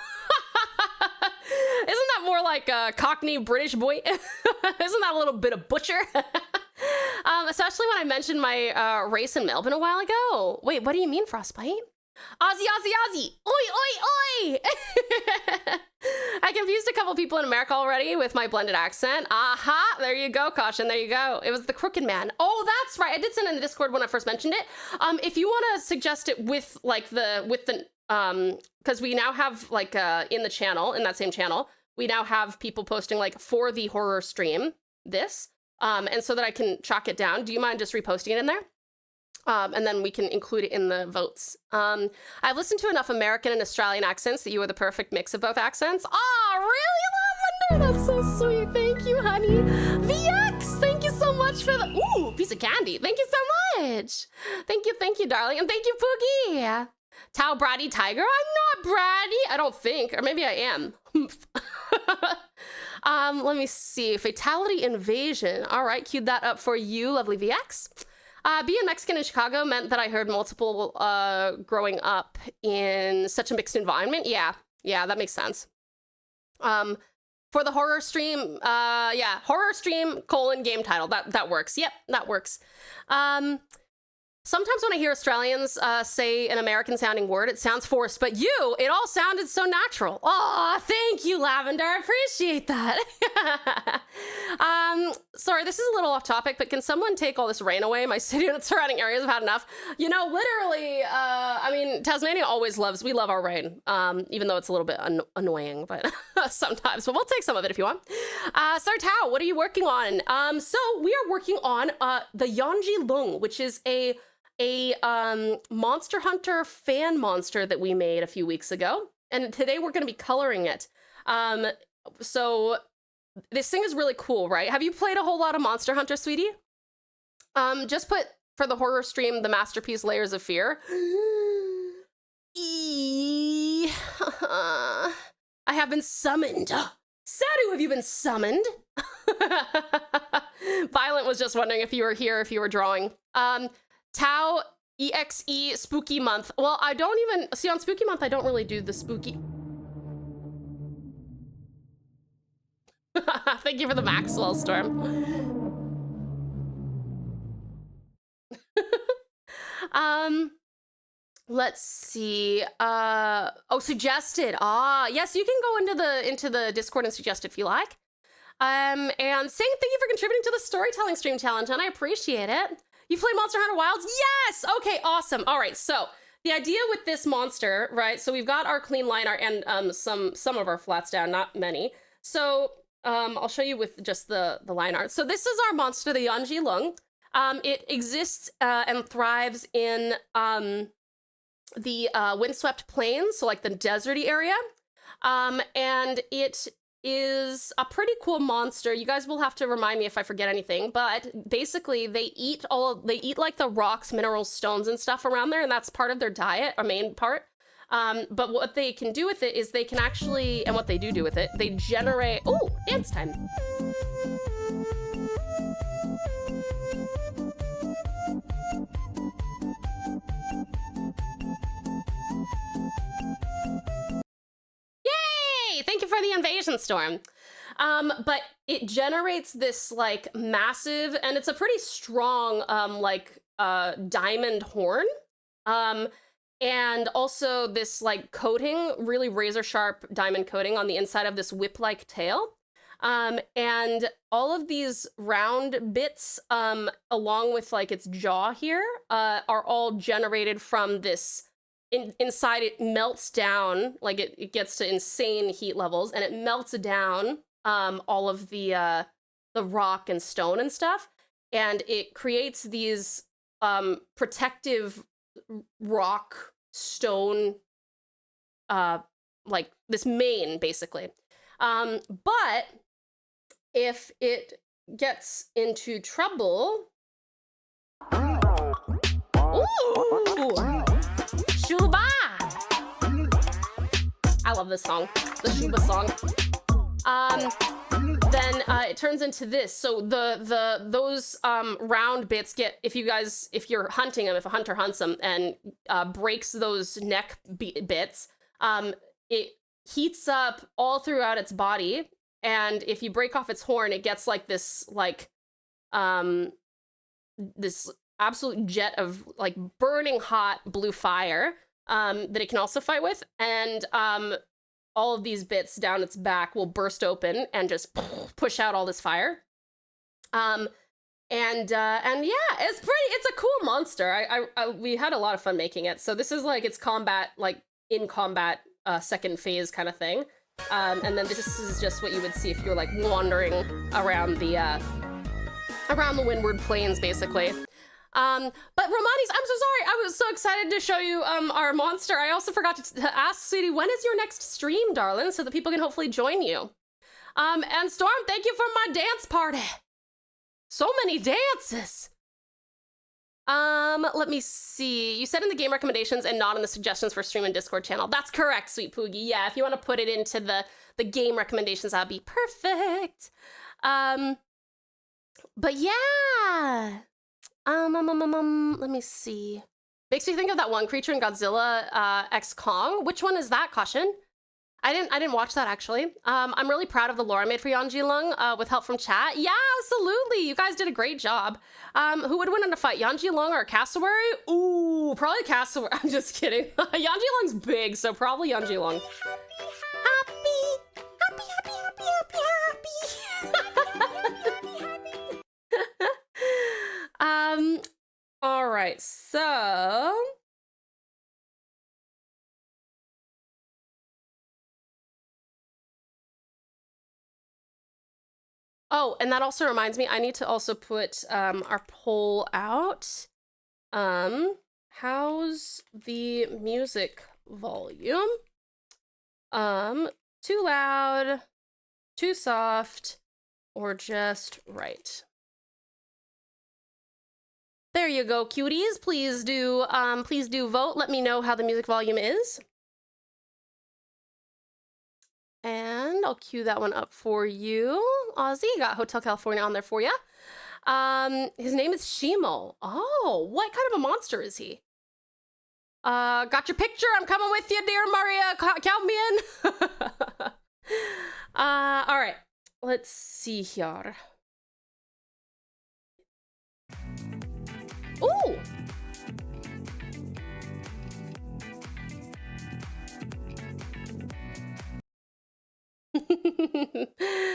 Is that more like a Cockney British boy? Isn't that a little bit of butcher? Especially when I mentioned my race in Melbourne a while ago. Wait, what do you mean, Frostbite? Aussie, Aussie, Aussie! Oi, oi, oi! I confused a couple people in America already with my blended accent. Aha! There you go, Caution. There you go. It was the Crooked Man. Oh, that's right. I did send in the Discord when I first mentioned it. If you want to suggest it with like because we now have like in the channel, in that same channel, we now have people posting like for the horror stream this, and so that I can chalk it down. Do you mind just reposting it in there? And then we can include it in the votes. I've listened to enough American and Australian accents that you are the perfect mix of both accents. Oh, really, Lavender? That's so sweet. Thank you, honey. VX, thank you so much for the, ooh, piece of candy. Thank you so much. Thank you, darling. And thank you, Poogie. TauTassieTiger? I'm not bratty. I don't think, or maybe I am. Let me see. Fatality Invasion. All right, queued that up for you, lovely VX. Being Mexican in Chicago meant that I heard multiple growing up in such a mixed environment. Yeah, that makes sense. For the horror stream, yeah, horror stream : game title. That works. Yep, that works. Sometimes when I hear Australians say an American sounding word, it sounds forced, but it all sounded so natural. Oh, thank you, Lavender. I appreciate that. Sorry, this is a little off topic, but can someone take all this rain away? My city and its surrounding areas have had enough. You know, literally, I mean, Tasmania we love our rain, even though it's a little bit annoying, but sometimes, but we'll take some of it if you want. Sartao, what are you working on? So we are working on the Yanji Lung, which is a Monster Hunter fan monster that we made a few weeks ago, and today we're going to be coloring it. So this thing is really cool, right? Have you played a whole lot of Monster Hunter, sweetie? Just put for the horror stream the masterpiece Layers of Fear. I have been summoned. Sadu, have you been summoned? Violent was just wondering if you were here, if you were drawing. Tau EXE Spooky Month. Well, I don't even see on Spooky Month. I don't really do the spooky. Thank you for the Maxwell Storm. Let's see. Oh, suggested. Yes, you can go into the Discord and suggest if you like. And saying thank you for contributing to the storytelling stream challenge, and I appreciate it. You play Monster Hunter Wilds? Yes! Okay, awesome. All right, so the idea with this monster, right? So we've got our clean line art and some of our flats down, not many. So I'll show you with just the line art. So this is our monster, the Yanji Lung. It exists and thrives in the windswept plains, so like the deserty area. And it is a pretty cool monster. You guys will have to remind me if I forget anything, but basically they eat like the rocks, minerals, stones and stuff around there, and that's part of their diet, or main part. But what they can do with it is they can actually, and what they do with it, they generate, oh, dance time. Thank you for the invasion storm. But it generates this like massive, and it's a pretty strong diamond horn. And also this like coating, really razor sharp diamond coating on the inside of this whip-like tail. And all of these round bits, along with like its jaw here, are all generated from this. Inside it melts down, like it gets to insane heat levels, and it melts down all of the rock and stone and stuff, and it creates these protective rock stone like this mane basically. But if it gets into trouble, ooh, Shuba! I love this song, the Shuba song. Then it turns into this. So those round bits get, if you're hunting them, if a hunter hunts them and breaks those neck bits, it heats up all throughout its body, and if you break off its horn, it gets like this this absolute jet of like burning hot blue fire that it can also fight with, and all of these bits down its back will burst open and just push out all this fire. And yeah, it's a cool monster. We had a lot of fun making it. So this is like its combat, like in combat second phase kind of thing. And then this is just what you would see if you were like wandering around the Windward Plains, basically. But Romani's, I'm so sorry. I was so excited to show you our monster. I also forgot to ask, sweetie, when is your next stream, darling, so that people can hopefully join you. And Storm, thank you for my dance party. So many dances. Let me see. You said in the game recommendations and not in the suggestions for stream and Discord channel. That's correct, Sweet Poogie. Yeah, if you want to put it into the game recommendations, that'd be perfect. But yeah. Let me see. Makes me think of that one creature in Godzilla X Kong. Which one is that, Caution? I didn't watch that, actually. I'm really proud of the lore I made for Yanji Lung with help from chat. Yeah, absolutely. You guys did a great job. Who would win in a fight, Yanji Lung or a cassowary? Ooh, probably cassowary. I'm just kidding. Yanji Lung's big, so probably Yanji Lung. Happy. All right, so... Oh, and that also reminds me, I need to also put our poll out. How's the music volume? Too loud, too soft, or just right? There you go, cuties. Please do vote. Let me know how the music volume is. And I'll cue that one up for you. Ozzy, got Hotel California on there for you. His name is Shimo. Oh, what kind of a monster is he? Got your picture. I'm coming with you, dear Maria. Count me in. All right. Let's see here. Ooh.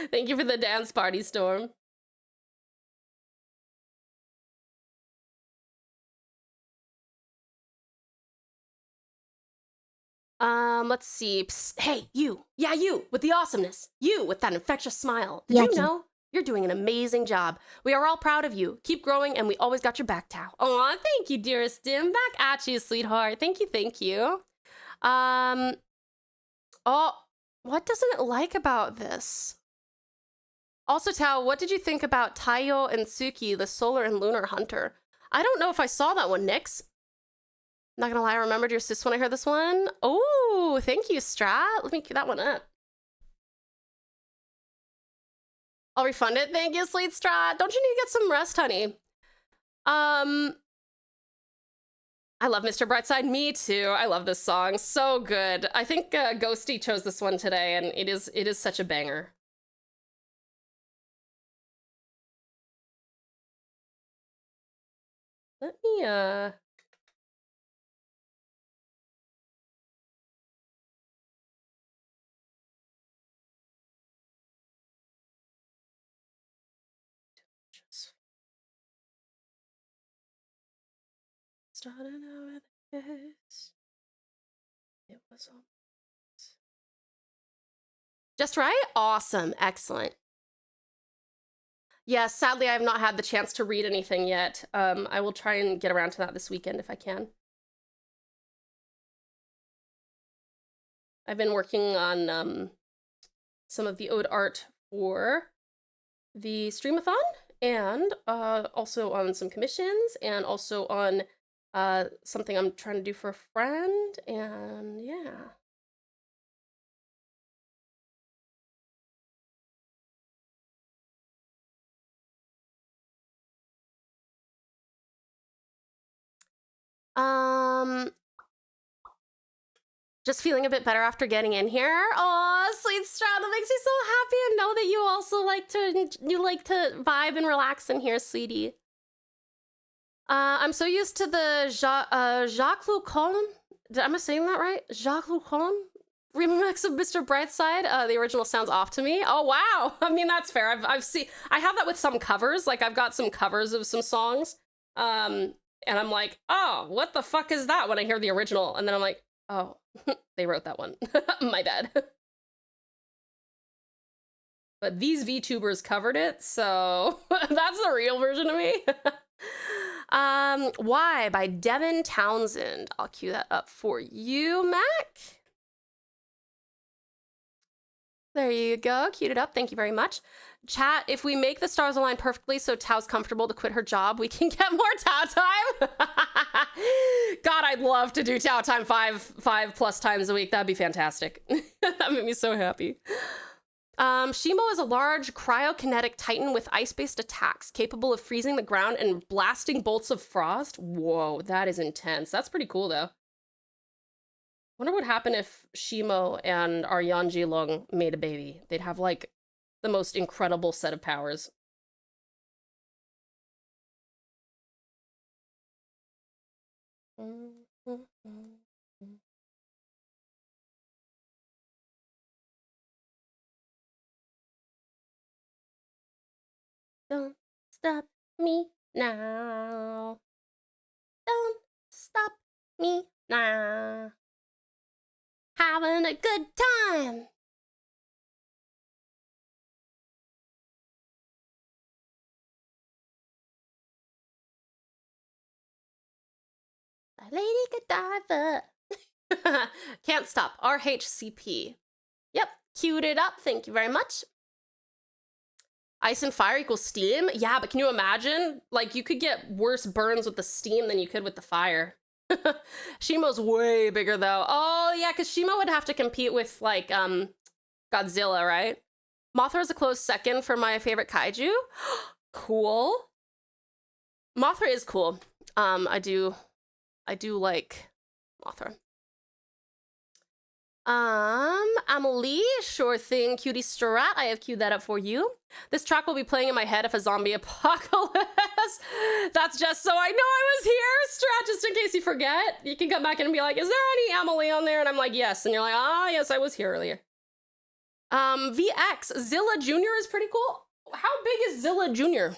Thank you for the dance party, Storm. Let's see. Psst. Hey, you. Yeah, you with the awesomeness. You with that infectious smile. Did you know? You're doing an amazing job. We are all proud of you. Keep growing, and we always got your back, Tao. Aw, thank you, dearest Dim. Back at you, sweetheart. Thank you, thank you. Oh, what doesn't it like about this? Also, Tao, what did you think about Taiyo and Suki, the solar and lunar hunter? I don't know if I saw that one, Nyx. Not gonna lie, I remembered your sis when I heard this one. Oh, thank you, Strat. Let me cue that one up. I'll refund it. Thank you, sweet Strat. Don't you need to get some rest, honey? I love Mr. Brightside. Me too. I love this song. So good. I think Ghosty chose this one today, and it is such a banger. Let me started out with a kiss. It was all just right? Awesome. Excellent. Yeah, sadly, I have not had the chance to read anything yet. I will try and get around to that this weekend if I can. I've been working on some of the ode art for the streamathon, and also on some commissions, and also on something I'm trying to do for a friend, and yeah. Just feeling a bit better after getting in here. Oh, sweet Stroud, that makes me so happy to know that you also like to vibe and relax in here, sweetie. I'm so used to the Jacques Lucon. Am I saying that right? Jacques Lucon remix of Mr. Brightside. The original sounds off to me. Oh wow! I mean that's fair. I have that with some covers. Like I've got some covers of some songs. And I'm like, oh, what the fuck is that? When I hear the original, and then I'm like, oh, they wrote that one. My bad. But these VTubers covered it, so that's the real version of me. Why by Devin Townsend. I'll cue that up for you, Mac. There you go, queued it up, thank you very much. Chat, if we make the stars align perfectly so Tao's comfortable to quit her job, we can get more Tao time. God, I'd love to do Tao time five plus times a week. That'd be fantastic. That made me so happy. Shimo is a large cryokinetic titan with ice-based attacks, capable of freezing the ground and blasting bolts of frost. Whoa, that is intense. That's pretty cool, though. Wonder what would happen if Shimo and our Yanjilong made a baby. They'd have, like, the most incredible set of powers. Don't stop me now. Don't stop me now. Having a good time. A lady Godiva. Can't stop. RHCP. Yep, queued it up. Thank you very much. Ice and fire equals steam? Yeah, but can you imagine? Like, you could get worse burns with the steam than you could with the fire. Shimo's way bigger, though. Oh, yeah, because Shimo would have to compete with, like, Godzilla, right? Mothra is a close second for my favorite kaiju. Cool. Mothra is cool. I do like Mothra. Amelie, sure thing, cutie strat. I have queued that up for you. This track will be playing in my head if a zombie apocalypse. That's just so I know I was here, strat, just in case you forget. You can come back and be like, is there any Amelie on there? And I'm like, yes. And you're like, ah, yes, I was here earlier. VX, Zilla Jr. is pretty cool. How big is Zilla Jr.?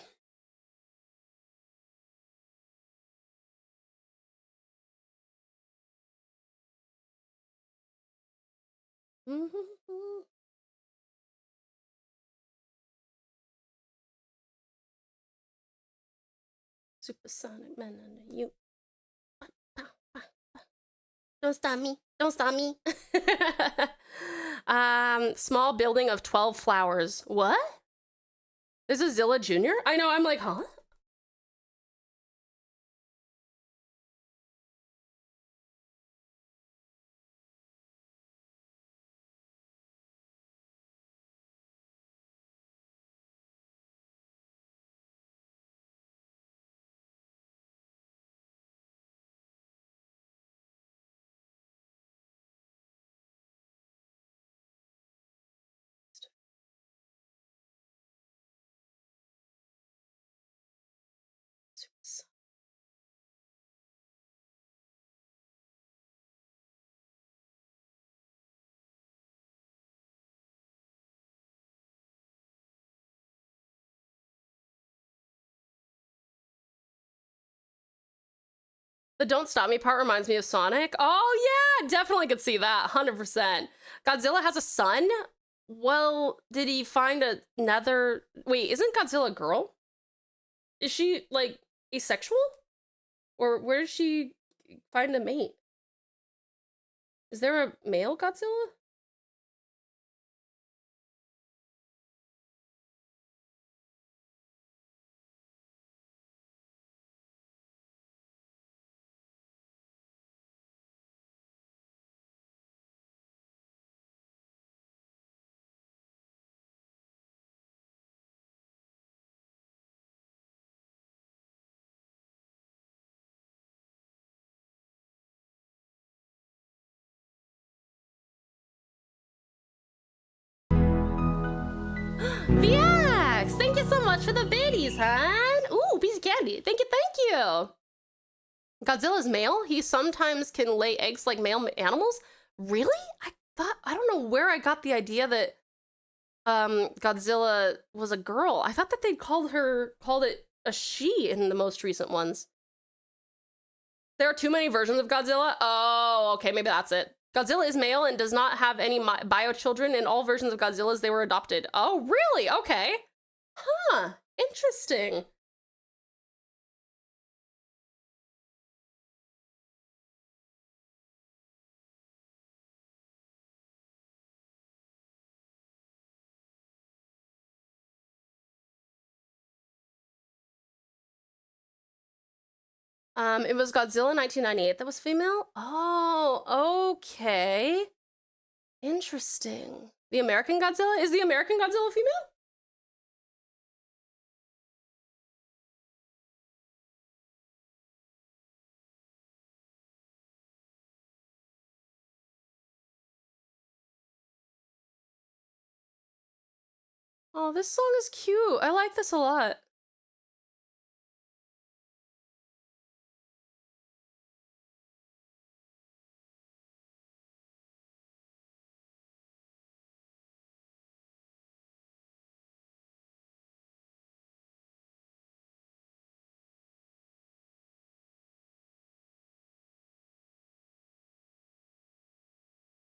Supersonic man under you. Don't stop me. Don't stop me. Small building of 12 flowers. What? This is Zilla Jr.? I know, I'm like, huh? The don't stop me part reminds me of Sonic. Oh yeah, definitely could see that, 100%. Godzilla has a son? Well, did he find another... Wait, isn't Godzilla a girl? Is she, like, asexual? Or where did she find a mate? Is there a male Godzilla? VX, thank you so much for the biddies, hon. Ooh, piece of candy. Thank you. Godzilla's male. He sometimes can lay eggs like male animals. Really? I don't know where I got the idea that Godzilla was a girl. I thought that they'd called it a she in the most recent ones. There are too many versions of Godzilla? Oh, okay, maybe that's it. Godzilla is male and does not have any bio children. In all versions of Godzilla's, they were adopted. Oh, really? Okay. Huh, interesting. It was Godzilla 1998 that was female? Oh, okay. Interesting. The American Godzilla? Is the American Godzilla female? Oh, this song is cute. I like this a lot.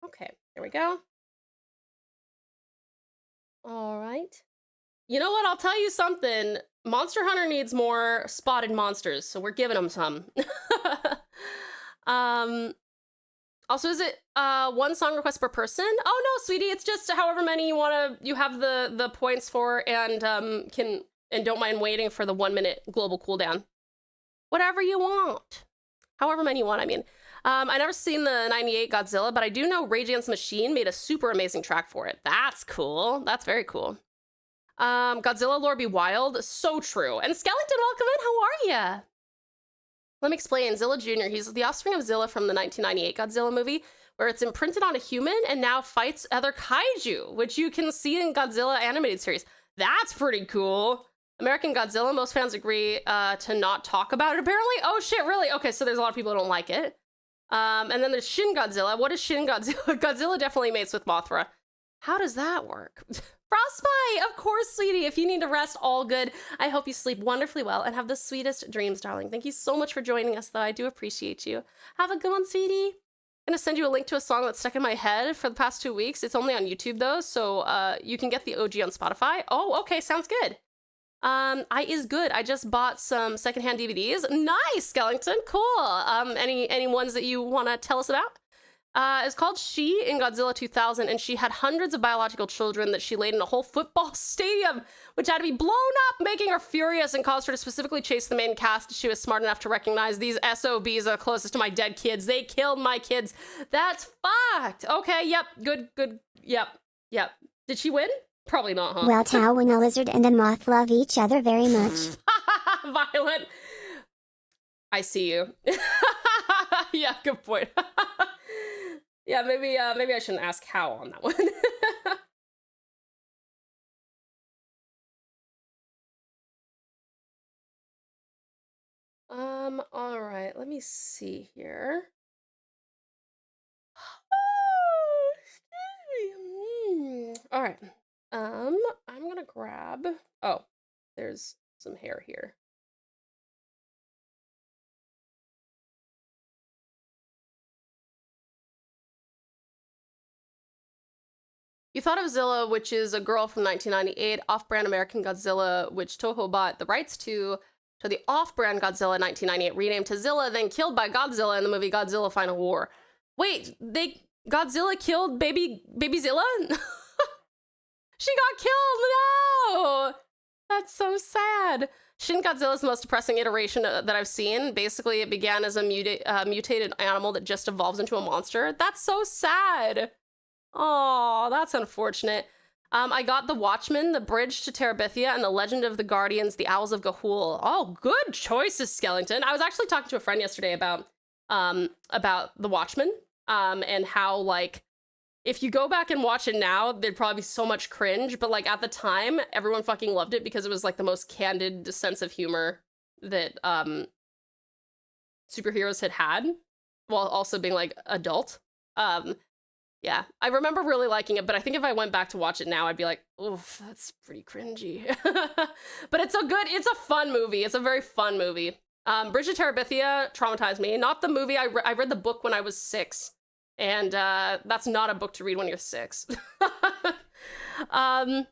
Okay, here we go. All right. You know what? I'll tell you something. Monster Hunter needs more spotted monsters, so we're giving them some. Also, is it one song request per person? Oh no, sweetie, it's just however many you have the points for, and don't mind waiting for the 1 minute global cooldown. Whatever you want. However many you want, I mean. I never seen the 98 Godzilla, but I do know Rage Against the Machine made a super amazing track for it. That's cool. That's very cool. Godzilla lore be wild. So true. And Skellington, welcome in. How are ya? Let me explain. Zilla Jr., he's the offspring of Zilla from the 1998 Godzilla movie, where it's imprinted on a human and now fights other kaiju, which you can see in Godzilla animated series. That's pretty cool. American Godzilla, most fans agree to not talk about it, apparently. Oh shit, really? Okay, so there's a lot of people who don't like it. And then there's Shin Godzilla. What is Shin Godzilla? Godzilla definitely mates with Mothra. How does that work? Frostbite, of course, sweetie. If you need to rest, all good. I hope you sleep wonderfully well and have the sweetest dreams, darling. Thank you so much for joining us, though. I do appreciate you. Have a good one, sweetie. I'm gonna send you a link to a song that's stuck in my head for the past 2 weeks. It's only on YouTube, though, so you can get the OG on Spotify. Oh, okay, sounds good. I is good. I just bought some secondhand DVDs. Nice, Skellington. Cool. Any ones that you want to tell us about? It's called She in Godzilla 2000, and she had hundreds of biological children that she laid in a whole football stadium, which had to be blown up, making her furious and caused her to specifically chase the main cast. She was smart enough to recognize these SOBs are closest to my dead kids. They killed my kids. That's fucked. Okay, yep, good, yep. Did she win? Probably not, huh? Well, Tao, when a lizard and a moth love each other very much. Violet. I see you. Yeah, good point. Yeah, maybe I shouldn't ask how on that one. All right, let me see here. All right. I'm gonna grab, oh, there's some hair here. You thought of Zilla, which is a girl from 1998, off-brand American Godzilla, which Toho bought the rights to the off-brand Godzilla 1998, renamed to Zilla, then killed by Godzilla in the movie Godzilla Final War. Wait, Godzilla killed baby Zilla? She got killed, no! That's so sad. Shin Godzilla is the most depressing iteration that I've seen. Basically, it began as a mutated animal that just evolves into a monster. That's so sad. Oh, that's unfortunate. I got The Watchmen, The Bridge to Terabithia, and The Legend of the Guardians, The Owls of Ga'Hoole. Oh, good choices, Skellington. I was actually talking to a friend yesterday about The Watchmen, and how, like, if you go back and watch it now, there'd probably be so much cringe, but like at the time, everyone fucking loved it because it was like the most candid sense of humor that superheroes had while also being like adult. Yeah, I remember really liking it, but I think if I went back to watch it now, I'd be like, oof, that's pretty cringy. But it's a fun movie. It's a very fun movie. Bridge to Terabithia traumatized me. Not the movie. I read the book when I was 6, and that's not a book to read when you're 6. And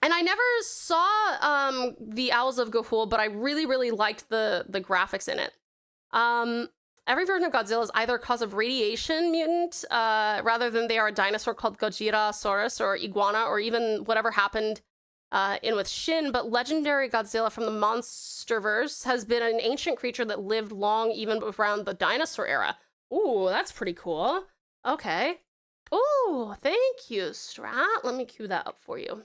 I never saw The Owls of Ga'Hoole, but I really, really liked the graphics in it. Every version of Godzilla is either a cause of radiation mutant, rather than they are a dinosaur called Gojira-saurus or iguana, or even whatever happened in with Shin, but legendary Godzilla from the Monsterverse has been an ancient creature that lived long even around the dinosaur era. Ooh, that's pretty cool. Okay. Ooh, thank you, Strat. Let me cue that up for you.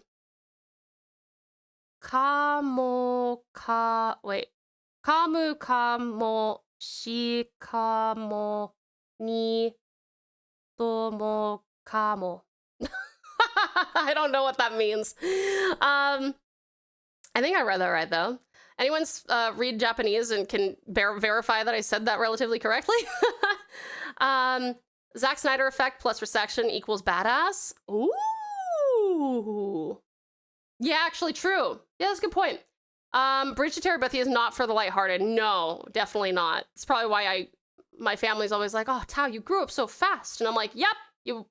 Kamu kamo shikamo ni tomo kamo. I don't know what that means. I think I read that right, though. Anyone's read Japanese and can verify that I said that relatively correctly? Zack Snyder effect plus resection equals badass. Ooh. Yeah, actually true. Yeah, that's a good point. Bridge to Terabithia is not for the lighthearted. No, definitely not. It's probably why my family's always like, oh, Tao, you grew up so fast. And I'm like, yep, you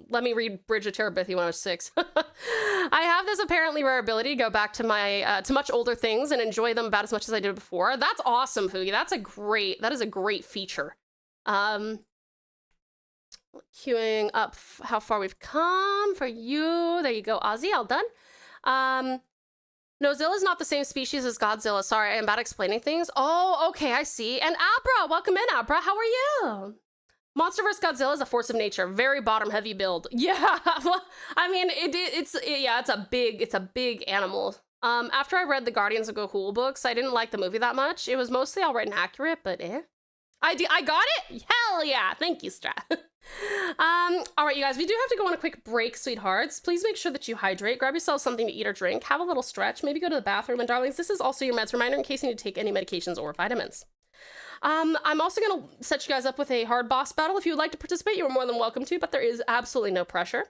let me read Bridge to Terabithia when I was 6. I have this apparently rare ability to go back to my to much older things and enjoy them about as much as I did before. That's awesome, Fugi. That is a great feature. Queuing up how far we've come for you. There you go, Ozzy. All done. No, Zilla's not the same species as Godzilla. Sorry, I'm bad explaining things. Oh, okay, I see. And Abra, welcome in, Abra. How are you? Monsterverse Godzilla is a force of nature. Very bottom-heavy build. Yeah, well, I mean, it's a big animal. After I read the Guardians of Ga'Hoole books, I didn't like the movie that much. It was mostly all right and accurate, but I got it? Hell yeah, thank you, Strat. All right, you guys, we do have to go on a quick break, sweethearts. Please make sure that you hydrate, grab yourself something to eat or drink, have a little stretch, maybe go to the bathroom, and darlings, this is also your meds reminder in case you need to take any medications or vitamins. I'm also gonna set you guys up with a hard boss battle. If you would like to participate, you're more than welcome to, but there is absolutely no pressure.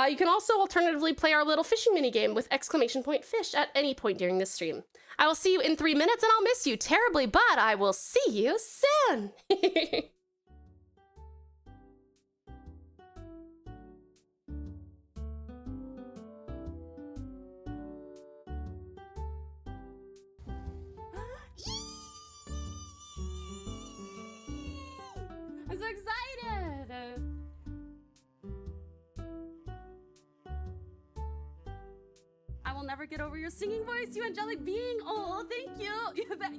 You can also alternatively play our little fishing mini game with !fish at any point during this stream. I will see you in 3 minutes, and I'll miss you terribly, but I will see you soon. I'm so excited! I will never get over your singing voice, you angelic being. Oh, thank you.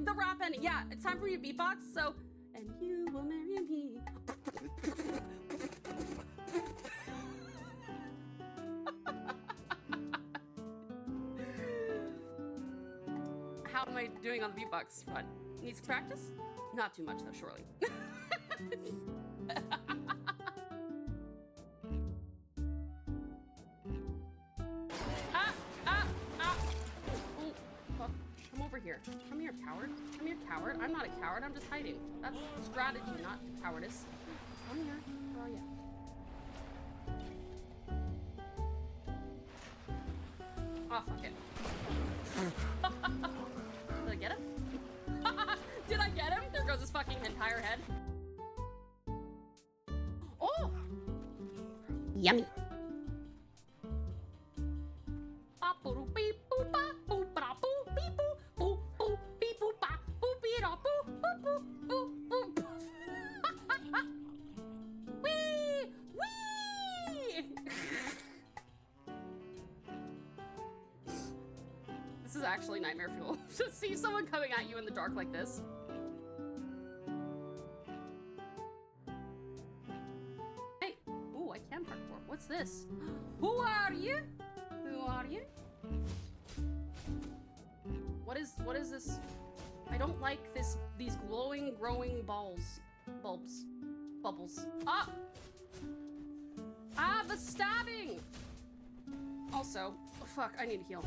The rap ending. Yeah, it's time for you to beatbox. So, and you will marry me. How am I doing on the beatbox front? Needs practice? Not too much though, surely. Come over here. Come here, coward. Come here, coward. I'm not a coward. I'm just hiding. That's strategy, not cowardice. Come here. Where are you? Oh, fuck it. Did I get him? Did I get him? There goes his fucking entire head. Oh! Yummy. This is actually nightmare fuel. To see someone coming at you in the dark like this. Hey, ooh, I can parkour. What's this? Who are you? Who are you? What is this? I don't like these glowing, growing bubbles. Ah! Ah, the stabbing! Also, oh, fuck, I need to heal.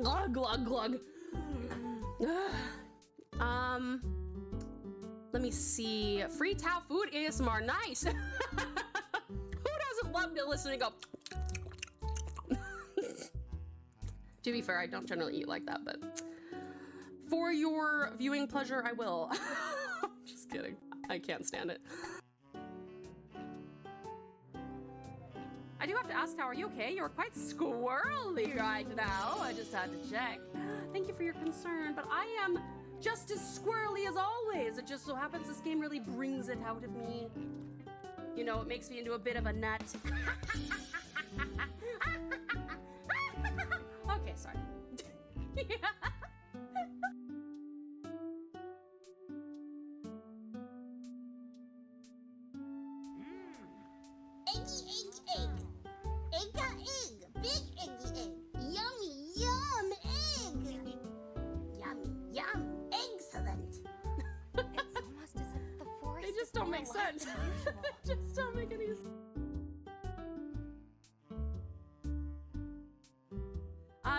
Glug, glug, glug. Let me see. Free Tau food ASMR, nice. Who doesn't love to listen and go? To be fair, I don't generally eat like that, but for your viewing pleasure, I will. Just kidding. I can't stand it. I do have to ask, how are you okay? You're quite squirrely right now. I just had to check. Thank you for your concern, but I am just as squirrely as always. It just so happens this game really brings it out of me. You know, it makes me into a bit of a nut. Okay, sorry. Don't make sense. Just don't make any sense.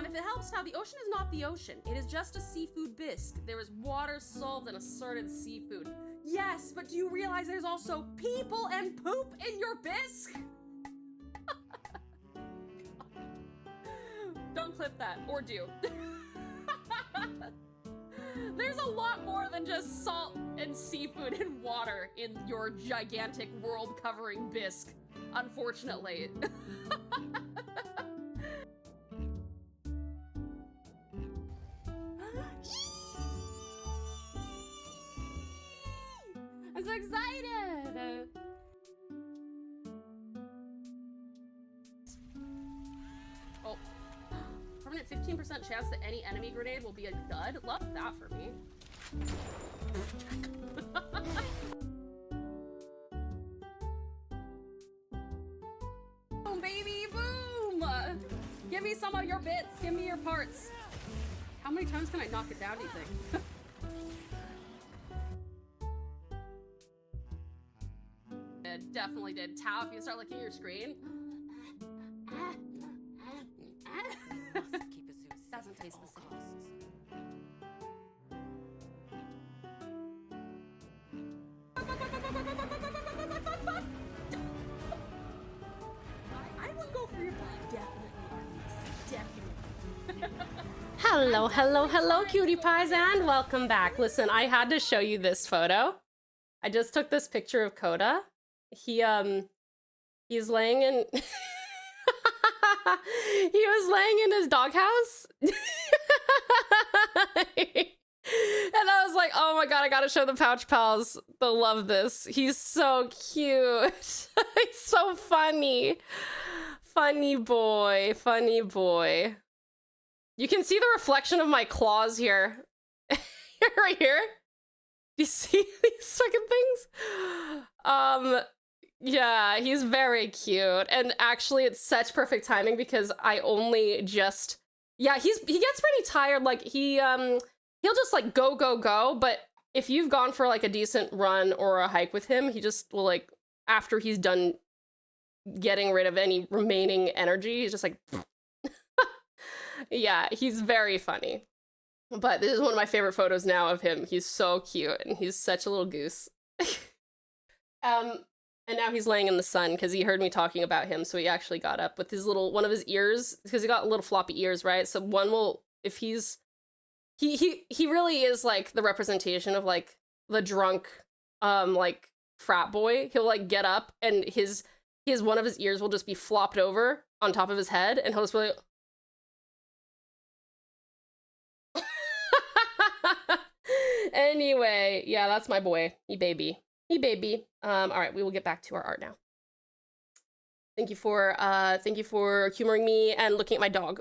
If it helps, now the ocean is not the ocean. It is just a seafood bisque. There is water, salt, and assorted seafood. Yes, but do you realize there's also people and poop in your bisque? Don't clip that, or do. There's a lot more than just salt and seafood and water in your gigantic world-covering bisque, unfortunately. I'm so excited! Oh. Permanent 15% chance that any enemy grenade will be a dud. Love that for me. Boom, baby, boom! Give me some of your bits. Give me your parts. How many times can I knock it down, do you think? It definitely did. Tau, if you start looking at your screen. Doesn't taste the same. I will go for your butt, definitely. Hello, hello, hello, cutie pies, and welcome back. Listen, I had to show you this photo. I just took this picture of Coda. He's laying in. He was laying in his doghouse. And I was like, oh my god, I gotta show the Pouch Pals. They'll love this. He's so cute. He's so funny. Funny boy, funny boy. You can see the reflection of my claws here. Right here. You see these fucking things? Yeah, he's very cute. And actually, it's such perfect timing because I only just... Yeah, he gets pretty tired. Like, he'll just, like, go. But if you've gone for, like, a decent run or a hike with him, he just will, like, after he's done getting rid of any remaining energy, he's just like... Yeah, he's very funny. But this is one of my favorite photos now of him. He's so cute, and he's such a little goose. And now he's laying in the sun because he heard me talking about him, so he actually got up with his little, one of his ears, because he got little floppy ears, right? So one will, if he's, he really is like the representation of like the drunk, like frat boy. He'll like get up and his one of his ears will just be flopped over on top of his head, and he'll just be like, anyway, yeah, that's my boy, he baby. All right, we will get back to our art now. Thank you for humoring me and looking at my dog.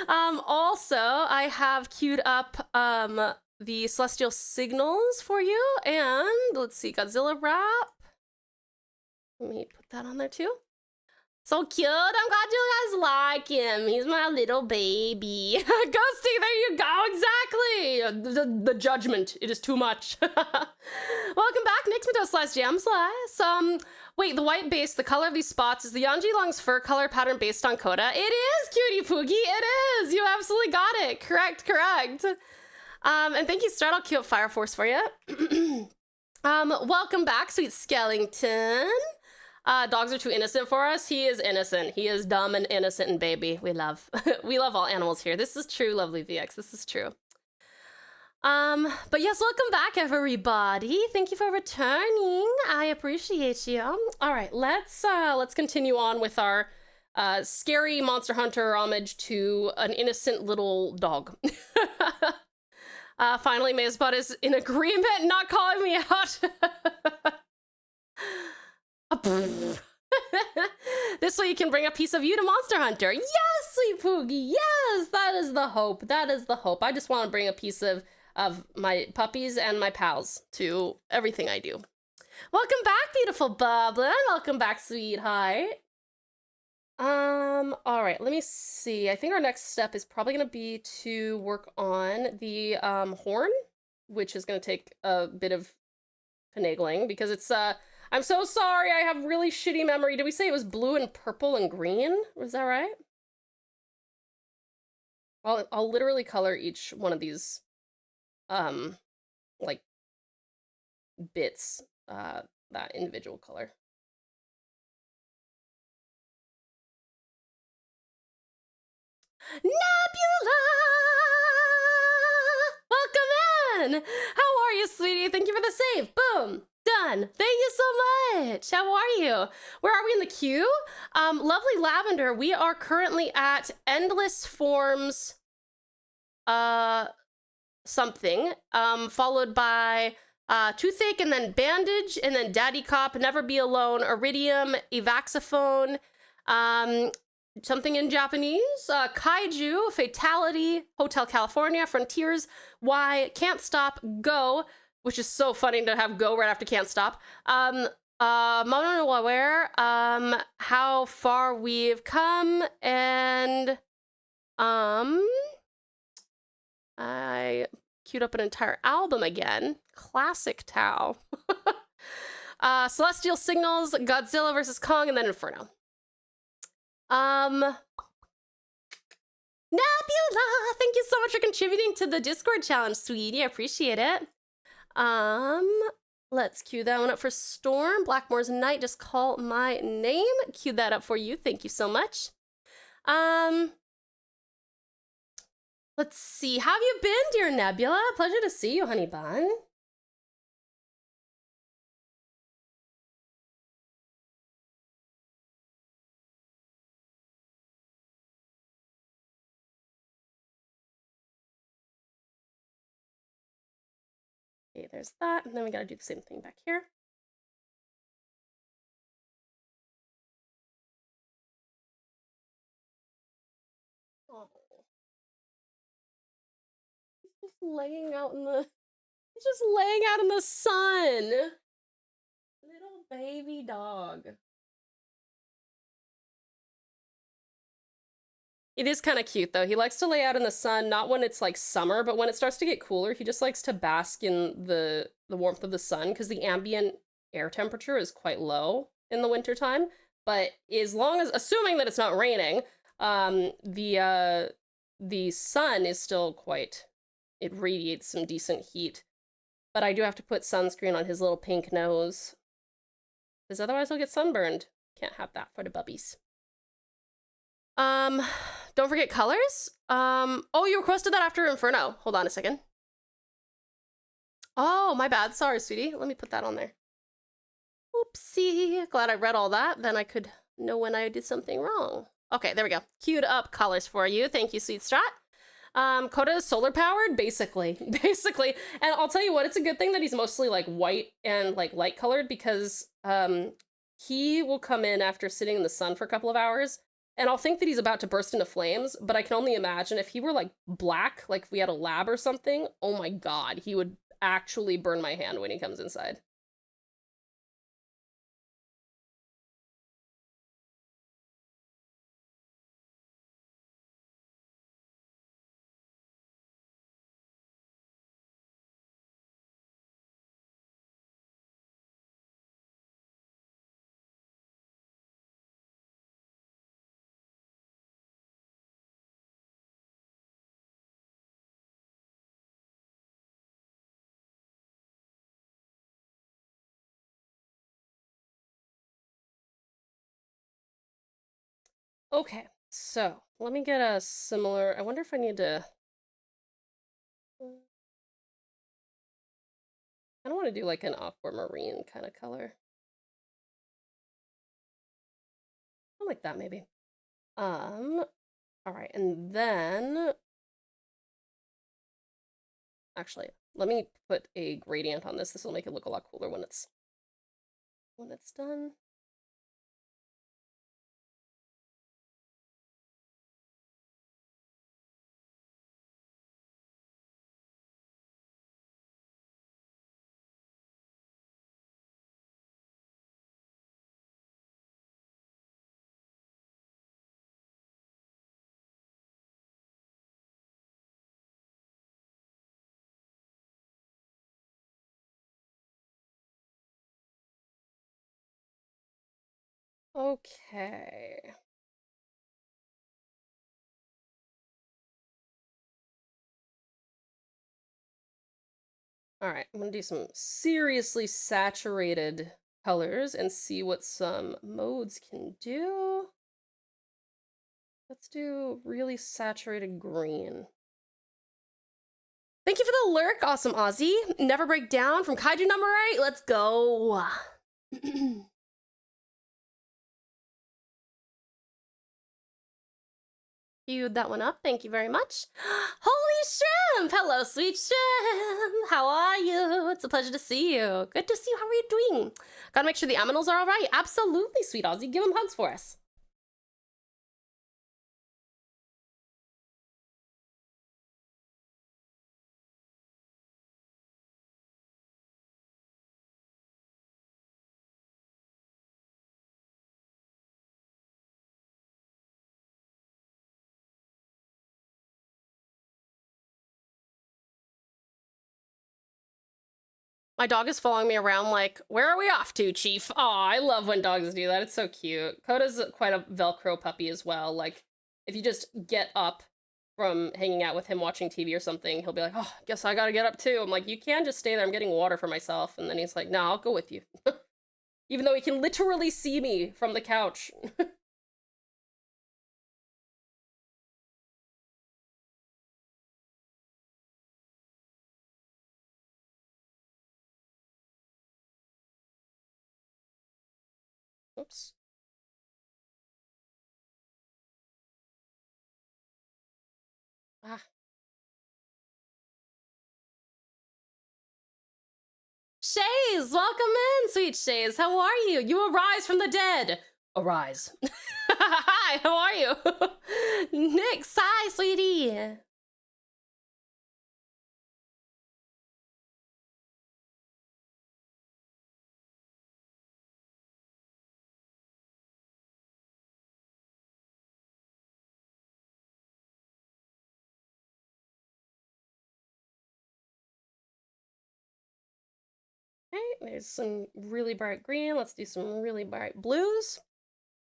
Also, I have queued up the Celestial Signals for you, and let's see, Godzilla Rap. Let me put that on there too. So cute. I'm glad you guys like him. He's my little baby. Ghosty, there you go. Exactly. The judgment. It is too much. Welcome back. Next Mentos Slice Jam Slice. Wait, the white base, the color of these spots is the Yanji Long's fur color pattern based on Coda. It is, Cutie Poogie. It is. You absolutely got it. Correct. And thank you, Start. I'll queue up Fire Force for you. Welcome back, sweet Skellington. Dogs are too innocent for us. He is innocent. He is dumb and innocent and baby. We love all animals here. This is true, lovely VX. This is true. But yes, welcome back, everybody. Thank you for returning. I appreciate you. All right, let's continue on with our scary Monster Hunter homage to an innocent little dog. Finally, Mazebot is in agreement, not calling me out. This way you can bring a piece of you to Monster Hunter. Yes, sweet Poogie. Yes, that is the hope. That is the hope. I just want to bring a piece of my puppies and my pals to everything I do. Welcome back, beautiful Boblin. Welcome back, sweetheart. All right, let me see. I think our next step is probably going to be to work on the horn, which is going to take a bit of finagling because it's I'm so sorry, I have really shitty memory. Did we say it was blue and purple and green? Was that right? I'll literally color each one of these like bits that individual color. Nebula! Welcome in! How are you, sweetie? Thank you for the save. Boom! Done. Thank you so much. How are you? Where are we in the queue? Lovely Lavender, we are currently at Endless Forms something, followed by Toothache and then Bandage and then Daddy Cop, Never Be Alone, Iridium, Evaxiphone, something in Japanese, Kaiju, Fatality, Hotel California, Frontiers, Why, Can't Stop, Go, which is so funny to have Go right after Can't Stop, Mono no Aware, How Far We've Come, and I queued up an entire album again. Classic Tau. Celestial Signals, Godzilla vs. Kong, and then Inferno. Nebula, thank you so much for contributing to the Discord challenge, sweetie. I appreciate it. Let's cue that one up for Storm. Blackmore's Night, just call my name. Cue that up for you. Thank you so much. Let's see. How have you been, dear Nebula? Pleasure to see you, honey bun. Okay, there's that. And then we gotta do the same thing back here. Oh. He's just laying out in the sun. Little baby dog. It is kind of cute though. He likes to lay out in the sun, not when it's like summer, but when it starts to get cooler, he just likes to bask in the warmth of the sun because the ambient air temperature is quite low in the wintertime. But as long as, assuming that it's not raining, the sun is still quite, it radiates some decent heat. But I do have to put sunscreen on his little pink nose because otherwise he'll get sunburned. Can't have that for the bubbies. Don't forget colors. Oh, you requested that after Inferno. Hold on a second. Oh, my bad. Sorry, sweetie. Let me put that on there. Oopsie. Glad I read all that. Then I could know when I did something wrong. Okay, there we go. Queued up colors for you. Thank you, Sweet Strat. Coda is solar powered, basically. Basically. And I'll tell you what, it's a good thing that he's mostly like white and like light colored because he will come in after sitting in the sun for a couple of hours and I'll think that he's about to burst into flames, but I can only imagine if he were like black, like if we had a lab or something, oh my god, he would actually burn my hand when he comes inside. Okay, so let me get a similar. I wonder if I need to. I don't want to do like an aquamarine kind of color. I like that maybe. All right, and then actually, let me put a gradient on this. This will make it look a lot cooler when it's done. Okay. All right, I'm gonna do some seriously saturated colors and see what some modes can do. Let's do really saturated green. Thank you for the lurk, awesome Aussie. Never break down from Kaiju number 8. Let's go. Queued that one up. Thank you very much. Holy shrimp! Hello, sweet shrimp. How are you? It's a pleasure to see you. Good to see you. How are you doing? Gotta make sure the aminals are all right. Absolutely, sweet Aussie. Give them hugs for us. My dog is following me around like, where are we off to, Chief? Aw, I love when dogs do that. It's so cute. Coda's quite a Velcro puppy as well. Like, if you just get up from hanging out with him watching TV or something, he'll be like, oh, guess I gotta get up too. I'm like, you can just stay there. I'm getting water for myself. And then he's like, no, I'll go with you. Even though he can literally see me from the couch. Oops. Ah. Shays, welcome in, sweet Shays. How are you? You arise from the dead. Arise. Hi, how are you? Nix, hi, sweetie. Okay, there's some really bright green. Let's do some really bright blues.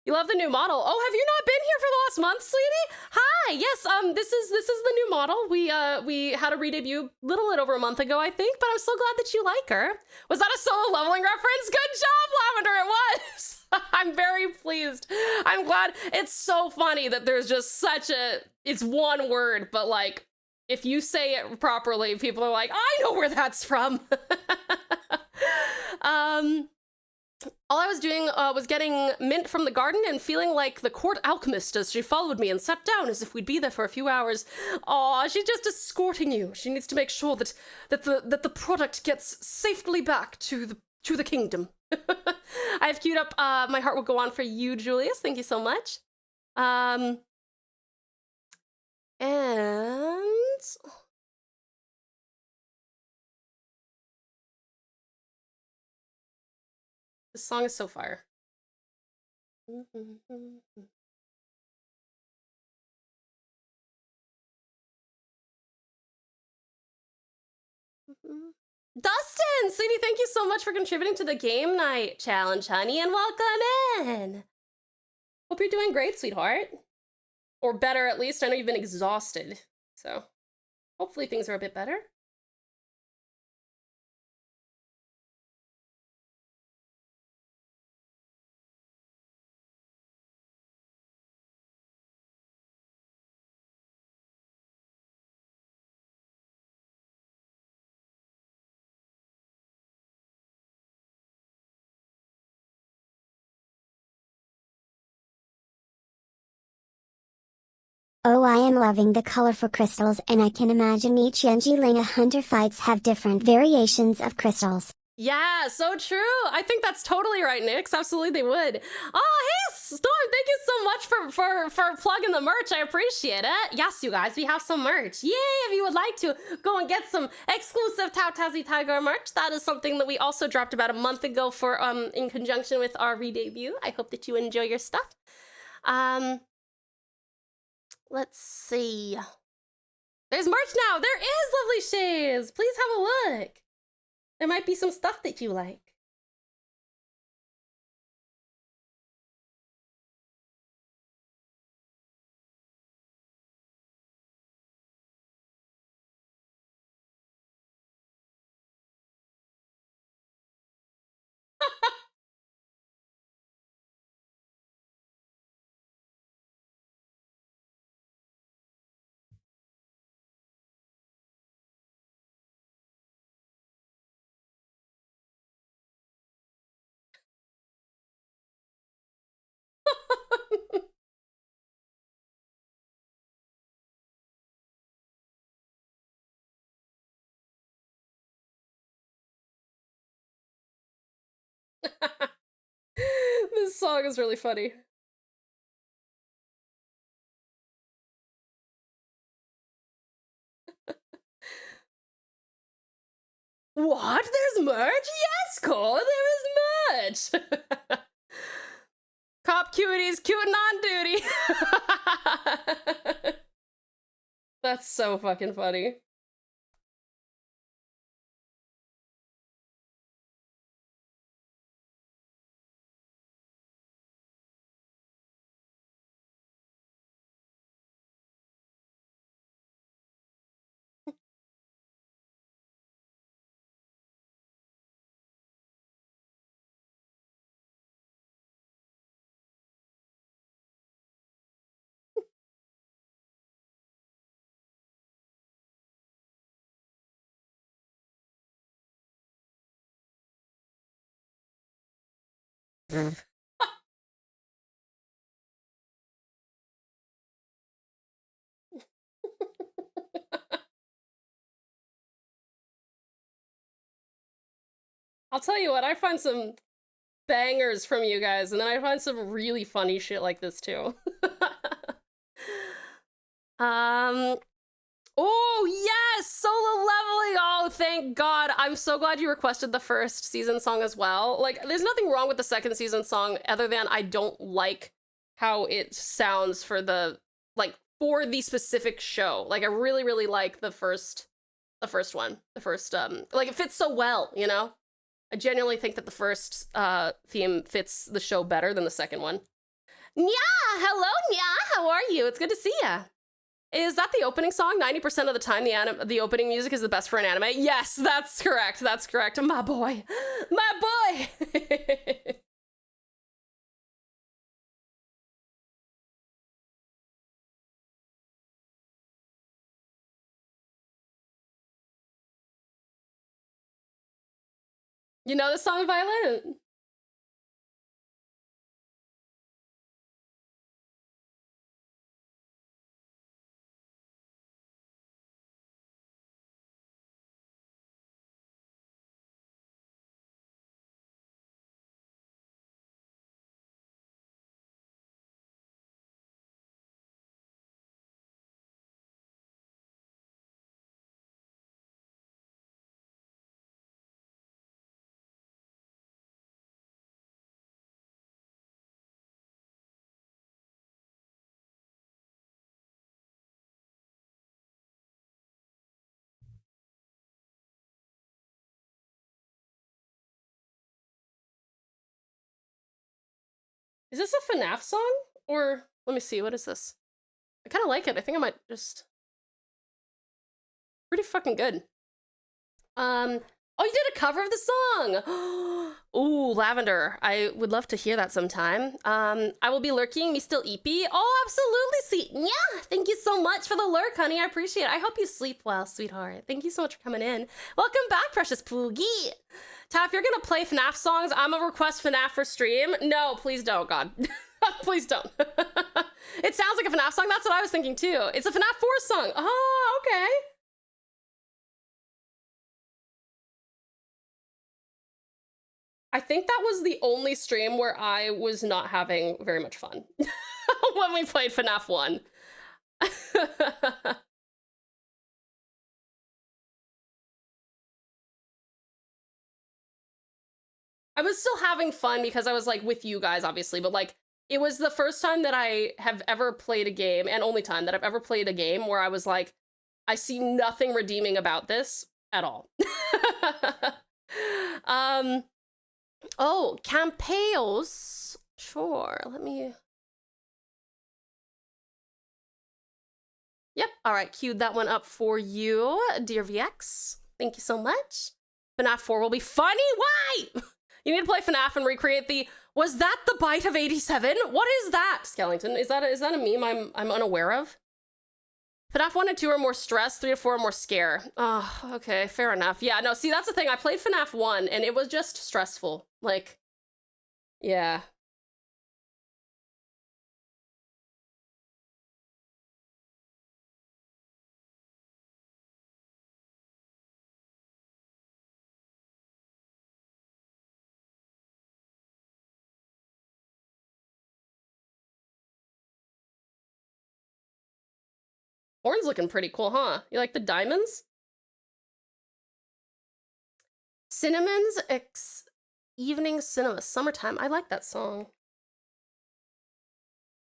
You love the new model. Oh, have you not been here for the last month, sweetie? Hi. Yes, this is the new model. We had a re-debut little bit over a month ago, I think, but I'm so glad that you like her. Was that a solo leveling reference? Good job, Lavender. It was. I'm very pleased. I'm glad. It's so funny that there's just such a it's one word, but like if you say it properly, people are like, I know where that's from. All I was doing was getting mint from the garden and feeling like the court alchemist as she followed me and sat down as if we'd be there for a few hours. Aw, she's just escorting you. She needs to make sure that the product gets safely back to the kingdom. I've queued up My Heart Will Go On for you, Julius. Thank you so much. And this song is so fire. Dustin, sweetie, thank you so much for contributing to the game night challenge, honey, and welcome in. Hope you're doing great, sweetheart. Or better, at least. I know you've been exhausted, so hopefully things are a bit better. Oh, I am loving the colorful crystals, and I can imagine each Yenjilena hunter fights have different variations of crystals. Yeah, so true. I think that's totally right, Nix. Absolutely, they would. Oh, hey, Storm! Thank you so much for plugging the merch. I appreciate it. Yes, you guys, we have some merch. Yay! If you would like to go and get some exclusive TauTassieTiger merch, that is something that we also dropped about a month ago for in conjunction with our re-debut. I hope that you enjoy your stuff. Let's see. There's merch now. There is, lovely Shays. Please have a look. There might be some stuff that you like. This song is really funny. What? There's merch? Yes, Cole, there is merch! Cop cuties, cute and on duty! That's so fucking funny. I'll tell you what, I find some bangers from you guys, and then I find some really funny shit like this too. Oh yes, solo leveling. Oh, thank God. I'm so glad you requested the first season song as well. Like, there's nothing wrong with the second season song other than I don't like how it sounds for the, like, for the specific show. Like, I really, really like the first one. Like, it fits so well, you know? I genuinely think that the first theme fits the show better than the second one. Nya! Hello, Nya! How are you? It's good to see ya. Is that the opening song? 90% of the time, the opening music is the best for an anime? Yes, that's correct. That's correct. My boy. My boy! You know this song, Violet? Is this a FNAF song? Or, let me see, what is this? I kind of like it. I think I might just... Pretty fucking good. Oh, you did a cover of the song! Ooh, Lavender. I would love to hear that sometime. I will be lurking, me still eepy. Oh, absolutely, sweet. Yeah, thank you so much for the lurk, honey. I appreciate it. I hope you sleep well, sweetheart. Thank you so much for coming in. Welcome back, precious Poogie. Tap, if you're gonna play FNAF songs, I'm gonna request FNAF for stream. No, please don't, God. Please don't. It sounds like a FNAF song. That's what I was thinking too. It's a FNAF 4 song. Oh, okay. I think that was the only stream where I was not having very much fun when we played FNAF 1. I was still having fun because I was like with you guys, obviously, but like it was the first time that I have ever played a game, and only time that I've ever played a game where I was like, I see nothing redeeming about this at all. Oh, Campeos. Sure, let me... Yep, all right, queued that one up for you, dear VX. Thank you so much. FNAF 4 will be funny. Why? You need to play FNAF and recreate the... Was that the bite of 87? What is that, Skellington? Is that a meme I'm unaware of? FNAF 1 and 2 are more stress, 3 to 4 are more scare. Oh, okay, fair enough. Yeah, no, see, that's the thing. I played FNAF 1 and it was just stressful. Like, yeah. Horn's looking pretty cool, huh? You like the diamonds? Cinnamon's Evening Cinema, Summertime. I like that song.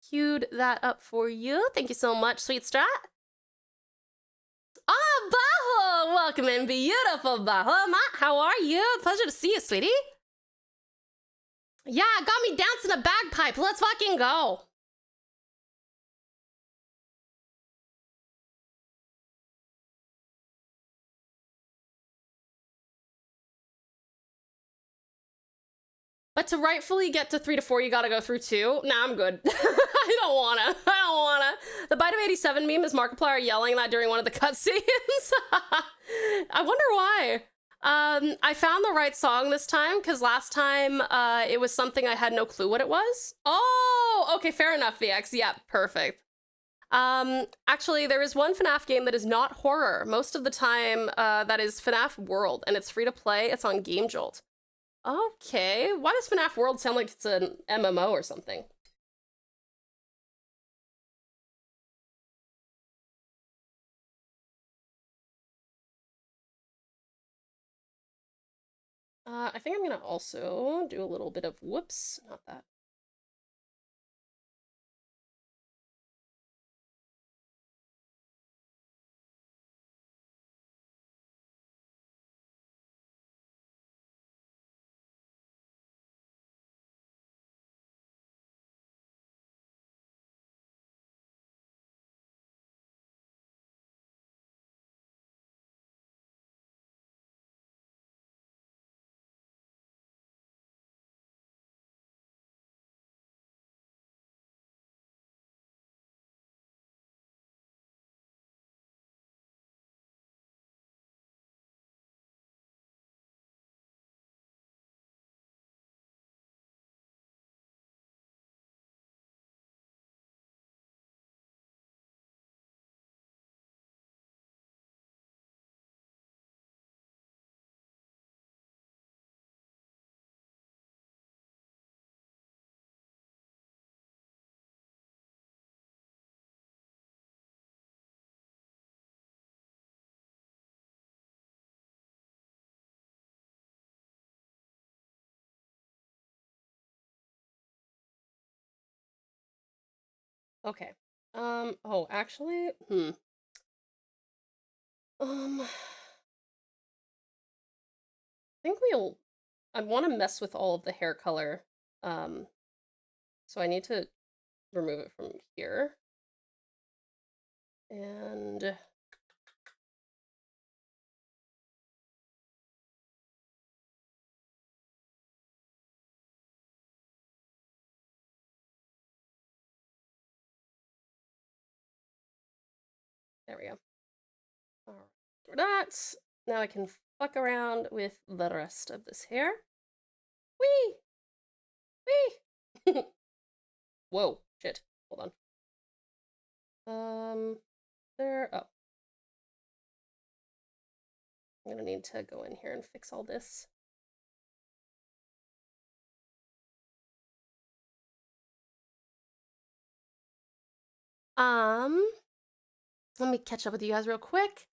Queued that up for you. Thank you so much, Sweet Strat. Ah, Baho! Welcome in, beautiful Baho. How are you? Pleasure to see you, sweetie. Yeah, got me dancing a bagpipe. Let's fucking go. But to rightfully get to 3 to 4, you gotta go through 2. Nah, I'm good. I don't wanna. The bite of 87 meme is Markiplier yelling that during one of the cutscenes. I wonder why. I found the right song this time, because last time it was something I had no clue what it was. Oh, okay, fair enough, VX. Yeah, perfect. Actually, there is one FNAF game that is not horror. Most of the time, that is FNAF World, and it's free to play. It's on Game Jolt. Okay, why does FNAF World sound like it's an MMO or something? I think I'm gonna also do a little bit of, whoops, not that. Okay. Oh, actually, I think I want to mess with all of the hair color. So I need to remove it from here. And there we go. All right, for that. Now I can fuck around with the rest of this hair. Whee! Whee! Whoa, shit. Hold on. There, oh. I'm gonna need to go in here and fix all this. Let me catch up with you guys real quick.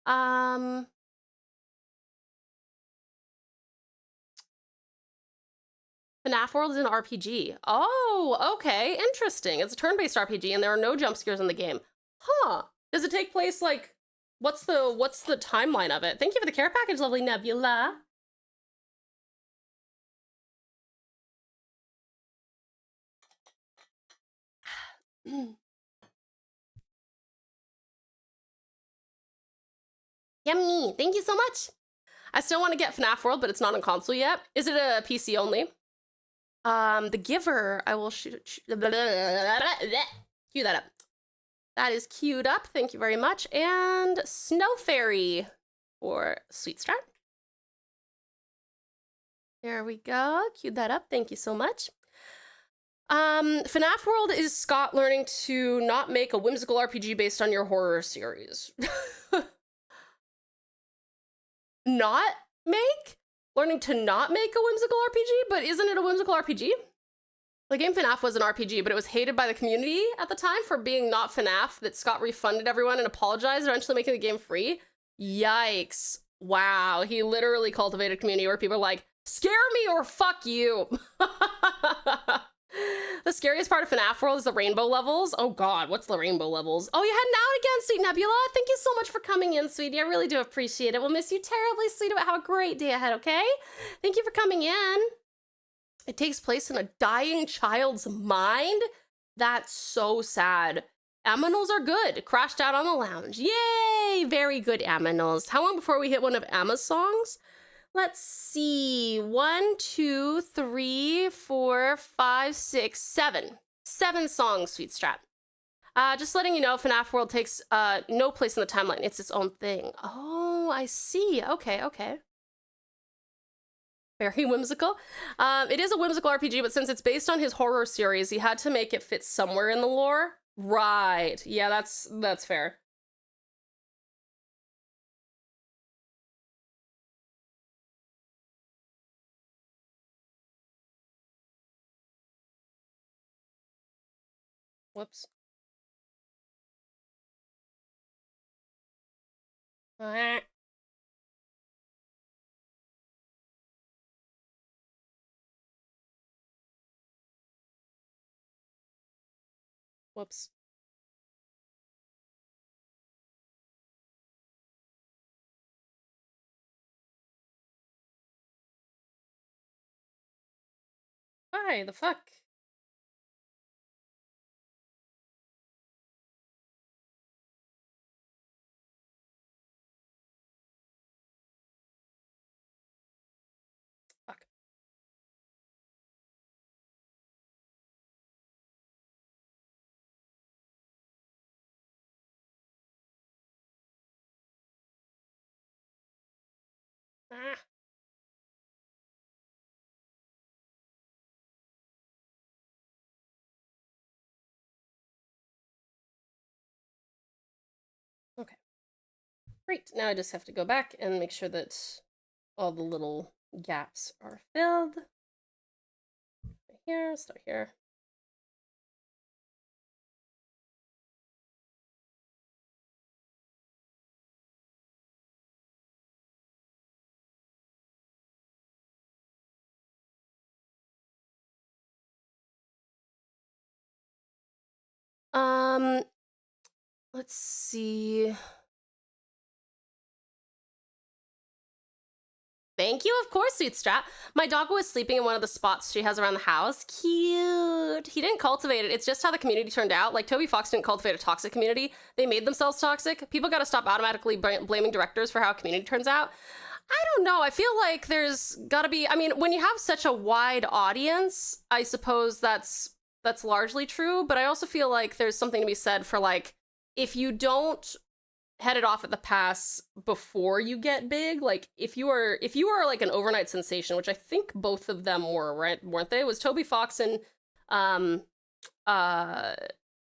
FNAF World is an RPG. Oh, okay, interesting. It's a turn-based RPG and there are no jump scares in the game. Huh. Does it take place like, what's the timeline of it? Thank you for the care package, lovely Nebula. Yummy, thank you so much. I still want to get FNAF World, but it's not on console yet. Is it a PC only? The Giver, I will cue that up. That is queued up, thank you very much. And Snow Fairy for Sweet Strat. There we go, queued that up, thank you so much. FNAF World is Scott learning to not make a whimsical RPG based on your horror series. Not make? Learning to not make a whimsical RPG? But isn't it a whimsical RPG? The game FNAF was an RPG, but it was hated by the community at the time for being not FNAF, that Scott refunded everyone and apologized, eventually making the game free. Yikes. Wow, he literally cultivated a community where people are like, scare me or fuck you. The scariest part of FNAF World is the rainbow levels. Oh god, what's the rainbow levels? Oh, you're heading out again, sweet Nebula. Thank you so much for coming in, sweetie. I really do appreciate it. We'll miss you terribly, sweetie, but have a great day ahead, okay? Thank you for coming in. It takes place in a dying child's mind? That's so sad. Aminals are good. Crashed out on the lounge. Yay! Very good Aminals. How long before we hit one of Emma's songs? Let's see, 1, 2, 3, 4, 5, 6, 7. 7 songs, Sweet Strat. Just letting you know, FNAF World takes no place in the timeline. It's its own thing. Oh, I see. Okay, okay. Very whimsical. It is a whimsical RPG, but since it's based on his horror series, he had to make it fit somewhere in the lore. Right. Yeah, that's fair. Whoops. Whoops. Why the fuck? Fuck. Ah. Okay. Great. Now I just have to go back and make sure that all the little gaps are filled. Right here, start here. Let's see. Thank you, of course, Sweet Strat. My dog was sleeping in one of the spots she has around the house. Cute. He didn't cultivate it. It's just how the community turned out. Like, Toby Fox didn't cultivate a toxic community. They made themselves toxic. People got to stop automatically blaming directors for how a community turns out. I don't know. I feel like there's got to be... I mean, when you have such a wide audience, I suppose that's largely true. But I also feel like there's something to be said for, like, if you don't head it off at the pass before you get big, like if you are like an overnight sensation, which I think both of them were, right? Weren't they? It was Toby Fox and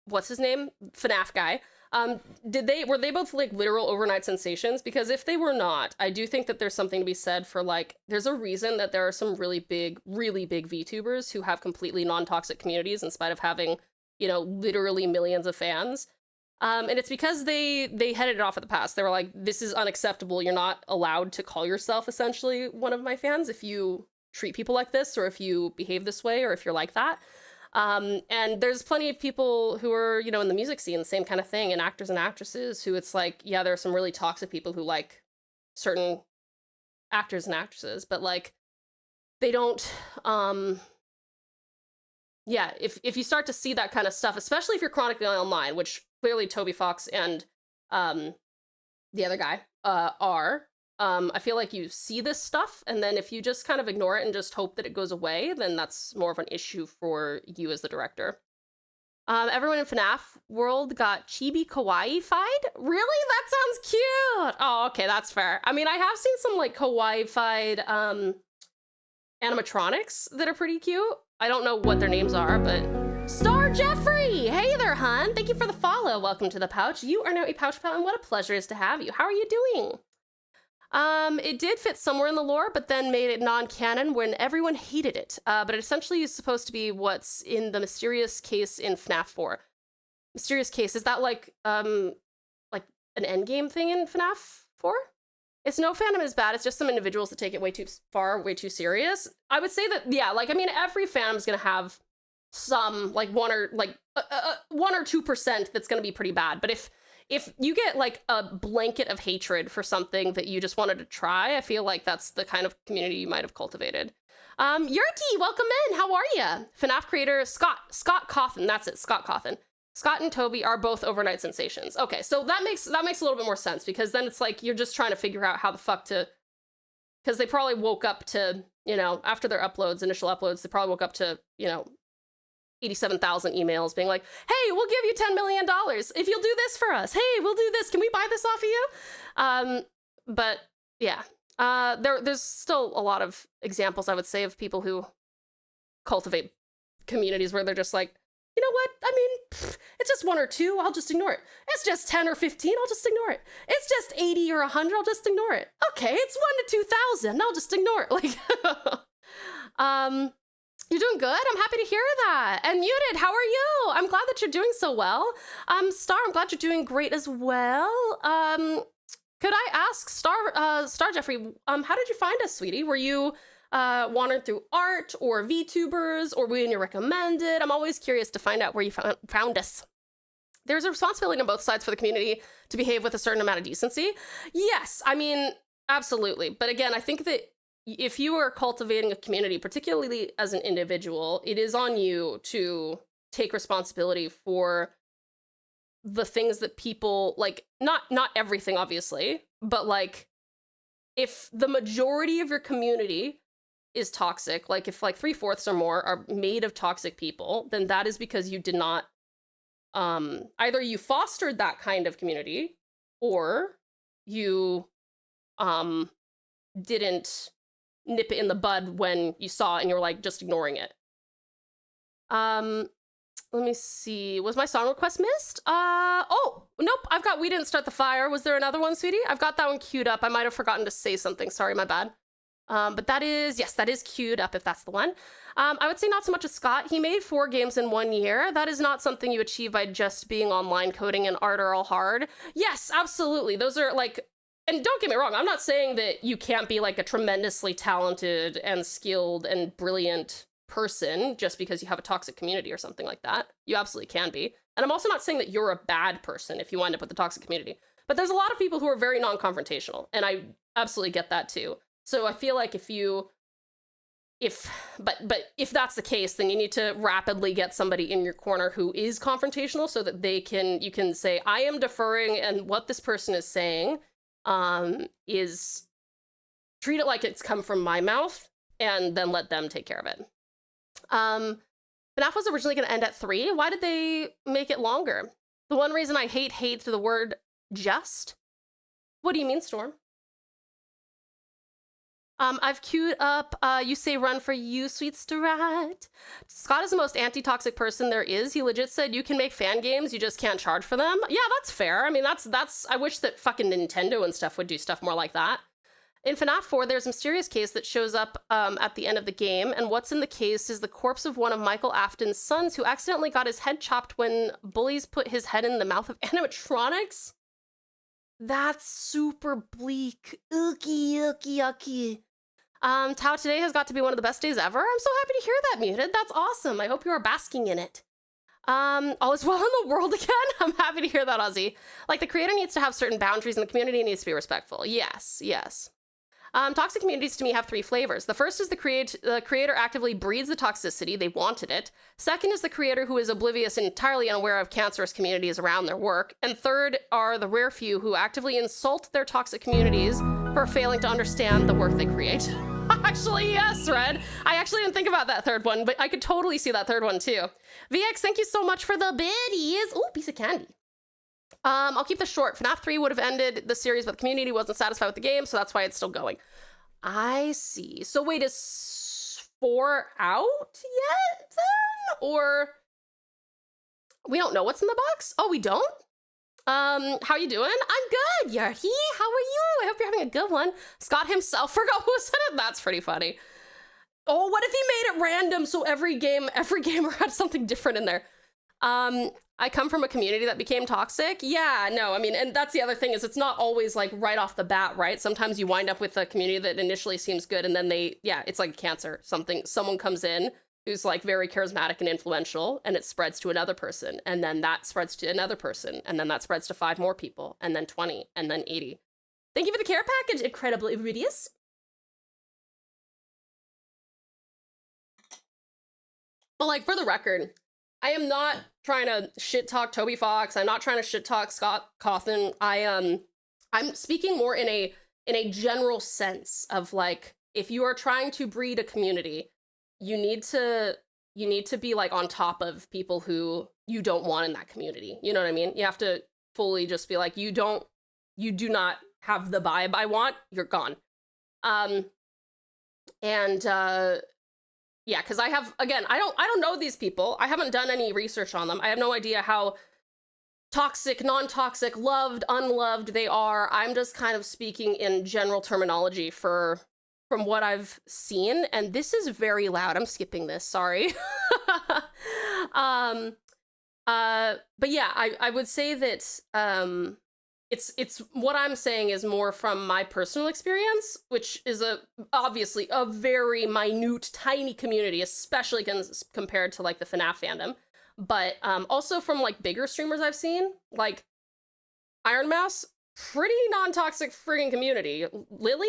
what's his name? FNAF guy. Were they both like literal overnight sensations? Because if they were not, I do think that there's something to be said for like, there's a reason that there are some really big VTubers who have completely non-toxic communities in spite of having, you know, literally millions of fans. And it's because they headed it off at the pass. They were like, this is unacceptable. You're not allowed to call yourself essentially one of my fans if you treat people like this, or if you behave this way, or if you're like that. And there's plenty of people who are, you know, in the music scene, the same kind of thing, and actors and actresses who it's like, yeah, there are some really toxic people who like certain actors and actresses, but like they don't, yeah, if you start to see that kind of stuff, especially if you're chronically online, which clearly Toby Fox and the other guy are, I feel like you see this stuff, and then if you just kind of ignore it and just hope that it goes away, then that's more of an issue for you as the director. Everyone in FNAF world got chibi kawaii-fied? Really? That sounds cute! Oh, okay, that's fair. I mean, I have seen some, like, kawaii-fied animatronics that are pretty cute. I don't know what their names are, but... Star Jeffrey! Hey there, hun! Thank you for the follow. Welcome to the pouch. You are now a pouch pal, and what a pleasure it is to have you. How are you doing? It did fit somewhere in the lore, but then made it non-canon when everyone hated it. But it essentially is supposed to be what's in the mysterious case in FNAF 4. Mysterious case, is that like an endgame thing in FNAF 4? It's no fandom is bad, it's just some individuals that take it way too far, way too serious. I would say that, yeah, like, I mean, every fandom's gonna have some, like, 1 or 2% that's gonna be pretty bad, but if you get like a blanket of hatred for something that you just wanted to try, I feel like that's the kind of community you might have cultivated. Yerky, welcome in. How are you? FNAF creator Scott Cawthon. That's it, Scott Cawthon. Scott and Toby are both overnight sensations. Okay, so that makes a little bit more sense, because then it's like you're just trying to figure out how the fuck to, because they probably woke up to, you know, after their initial uploads, they probably woke up to, you know, 87,000 emails being like, hey, we'll give you $10 million if you'll do this for us. Hey, we'll do this. Can we buy this off of you? But yeah, there's still a lot of examples, I would say, of people who cultivate communities where they're just like, you know what? I mean, it's just 1 or 2. I'll just ignore it. It's just 10 or 15. I'll just ignore it. It's just 80 or 100. I'll just ignore it. Okay, it's 1 to 2,000. I'll just ignore it. Like, you're doing good. I'm happy to hear that. And Muted, how are you? I'm glad that you're doing so well. Star, I'm glad you're doing great as well. Could I ask Star Jeffrey, how did you find us, sweetie? Were you wandering through art or VTubers, or were you in your recommended? I'm always curious to find out where you found us. There's a responsibility on both sides for the community to behave with a certain amount of decency. Yes, I mean, absolutely. But again, I think that if you are cultivating a community, particularly as an individual, it is on you to take responsibility for the things that people, like, not everything, obviously, but like, if the majority of your community is toxic, like if like 3/4 or more are made of toxic people, then that is because you did not, either you fostered that kind of community, or you didn't nip it in the bud when you saw it and you were like just ignoring it. Let me see. Was my song request missed? Oh, nope. I've got We Didn't Start the Fire. Was there another one, sweetie? I've got that one queued up. I might have forgotten to say something. Sorry, my bad. But that is, yes, that is queued up if that's the one. I would say not so much as Scott. He made 4 games in 1 year. That is not something you achieve by just being online. Coding and art are all hard. Yes, absolutely. Those are like, and don't get me wrong, I'm not saying that you can't be like a tremendously talented and skilled and brilliant person just because you have a toxic community or something like that. You absolutely can be. And I'm also not saying that you're a bad person if you wind up with a toxic community. But there's a lot of people who are very non-confrontational, and I absolutely get that too. So I feel like if that's the case, then you need to rapidly get somebody in your corner who is confrontational so that you can say, I am deferring, and what this person is saying is treat it like it's come from my mouth, and then let them take care of it. FNAF was originally going to end at 3. Why did they make it longer? The one reason I hate the word just. What do you mean, Storm? I've queued up, you say run for you, sweet Strat. Scott is the most anti-toxic person there is. He legit said you can make fan games, you just can't charge for them. Yeah, that's fair. I mean, that's, I wish that fucking Nintendo and stuff would do stuff more like that. In FNAF 4, there's a mysterious case that shows up at the end of the game, and what's in the case is the corpse of one of Michael Afton's sons who accidentally got his head chopped when bullies put his head in the mouth of animatronics. That's super bleak. Yucky, yucky, yucky. Tau, today has got to be one of the best days ever. I'm so happy to hear that, Muted. That's awesome. I hope you are basking in it. All is well in the world again. I'm happy to hear that, Ozzy. Like, the creator needs to have certain boundaries and the community needs to be respectful. Yes, yes. Toxic communities to me have three flavors. The first is the creator actively breeds the toxicity, they wanted it. Second is the creator who is oblivious and entirely unaware of cancerous communities around their work. And third are the rare few who actively insult their toxic communities for failing to understand the work they create. Actually, yes, Red. I actually didn't think about that third one, but I could totally see that third one too. VX, thank you so much for the biddies. Ooh, piece of candy. I'll keep this short. FNAF 3 would have ended the series, but the community wasn't satisfied with the game, so that's why it's still going. I see. So wait, is 4 out yet then? Or we don't know what's in the box? Oh, we don't? How you doing? I'm good, Yerhi. How are you? I hope you're having a good one. Scott himself forgot who said it. That's pretty funny. Oh, what if he made it random so every gamer had something different in there? I come from a community that became toxic. Yeah, no, I mean, and that's the other thing is it's not always like right off the bat, right? Sometimes you wind up with a community that initially seems good and then it's like cancer. Someone comes in who's like very charismatic and influential and it spreads to another person and then that spreads to another person and then that spreads to 5 more people and then 20 and then 80. Thank you for the care package, incredible Iridius. But like for the record, I am not trying to shit talk Toby Fox. I'm not trying to shit talk Scott Cawthon. I'm speaking more in a general sense of like, if you are trying to breed a community, you need to be like on top of people who you don't want in that community. You know what I mean? You have to fully just be like, you do not have the vibe I want, you're gone. Yeah, because I have, again, I don't know these people. I haven't done any research on them. I have no idea how toxic, non-toxic, loved, unloved they are. I'm just kind of speaking in general terminology from what I've seen, and this is very loud. I'm skipping this, sorry. But yeah, I would say that it's what I'm saying is more from my personal experience, which is obviously a very minute, tiny community, especially compared to like the FNAF fandom. But also from like bigger streamers I've seen, like Iron Mouse, pretty non-toxic freaking community. Lily,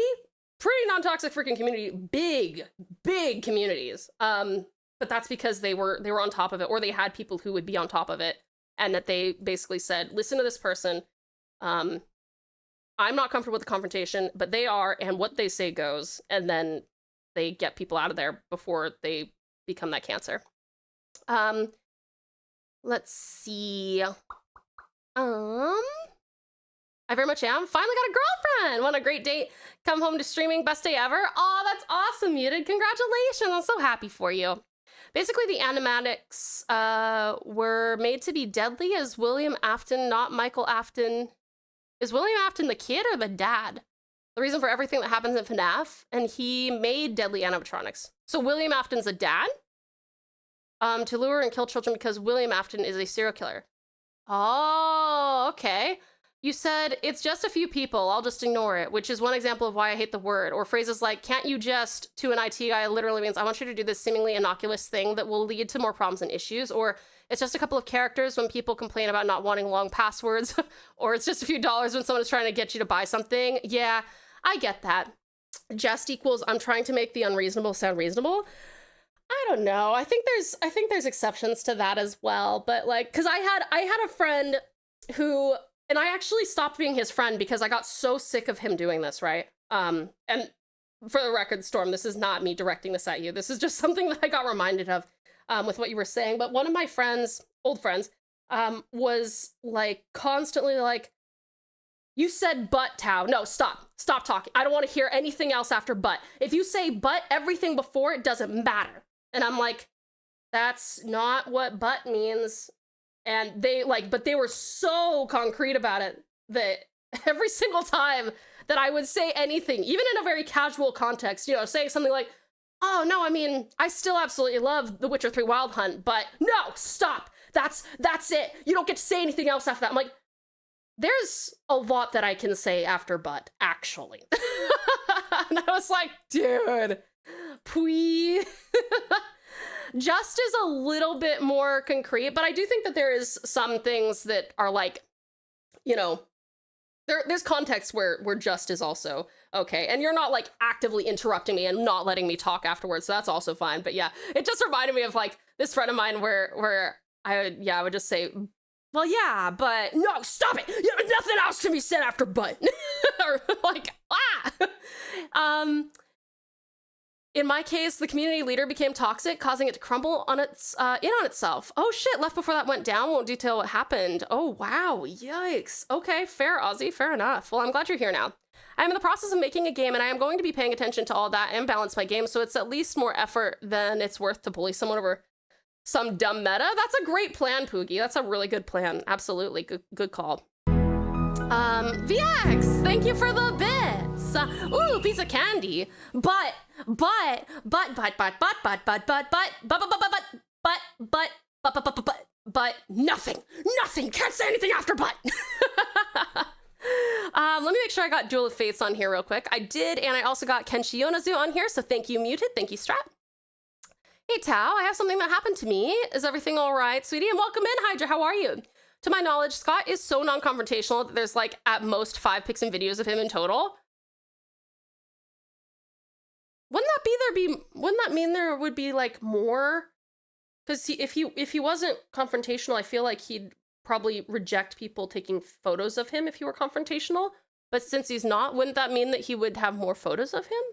pretty non-toxic freaking community. Big communities. But that's because they were on top of it, or they had people who would be on top of it, and that they basically said, listen to this person. I'm not comfortable with the confrontation, but they are, and what they say goes, and then they get people out of there before they become that cancer. Let's see. I very much am. Finally got a girlfriend! What a great date. Come home to streaming, best day ever. Oh, that's awesome, Muted. Congratulations, I'm so happy for you. Basically, the animatics were made to be deadly as William Afton, not Michael Afton. Is William Afton the kid or the dad? The reason for everything that happens in FNAF, and he made deadly animatronics. So William Afton's a dad? To lure and kill children because William Afton is a serial killer. Oh, okay. You said, it's just a few people, I'll just ignore it, which is one example of why I hate the word. Or phrases like, can't you just, to an IT guy, literally means I want you to do this seemingly innocuous thing that will lead to more problems and issues. Or it's just a couple of characters when people complain about not wanting long passwords. Or it's just a few dollars when someone is trying to get you to buy something. Yeah, I get that. Just equals, I'm trying to make the unreasonable sound reasonable. I don't know. I think there's exceptions to that as well. But like, cause I had a friend who, and I actually stopped being his friend because I got so sick of him doing this, right? And for the record, Storm, this is not me directing this at you. This is just something that I got reminded of with what you were saying. But one of my friends, old friends, was like constantly like, You said butt, Tao. No, stop. Stop talking. I don't want to hear anything else after butt. If you say butt, everything before it doesn't matter. And I'm like, that's not what butt means. And they but they were so concrete about it that every single time that I would say anything, even in a very casual context, you know, saying something like, oh no, I mean, I still absolutely love The Witcher 3 Wild Hunt, but no, stop. That's it. You don't get to say anything else after that. I'm like, there's a lot that I can say after butt, actually. And I was like, dude, please. Just is a little bit more concrete, but I do think that there is some things that are like, you know, there's context where just is also okay. And you're not like actively interrupting me and not letting me talk afterwards, so that's also fine. But yeah, it just reminded me of like this friend of mine where I would just say, well, yeah, but no, stop it. Yeah, nothing else can be said after but. Or like, in my case, the community leader became toxic, causing it to crumble on in on itself. Oh shit, left before that went down. Won't detail what happened. Oh wow, yikes. Okay, fair, Ozzy, fair enough. Well, I'm glad you're here now. I'm in the process of making a game, and I am going to be paying attention to all that and balance my game, so it's at least more effort than it's worth to bully someone over some dumb meta. That's a great plan, Poogie. That's a really good plan. Absolutely, good call. VX, thank you for the bits. Ooh, piece of candy. But nothing. Can't say anything after but. Let me make sure I got Duel of Fates on here real quick. I did, and I also got Kenshi Yonezu on here, so thank you, Muted. Thank you, Strat. Hey, Tao, I have something that happened to me. Is everything all right, sweetie? And welcome in, Hydra. How are you? To my knowledge, Scott is so non-confrontational that there's like at most 5 pics and videos of him in total. Wouldn't that mean there would be like more? Because if he wasn't confrontational, I feel like he'd probably reject people taking photos of him if he were confrontational. But since he's not, wouldn't that mean that he would have more photos of him?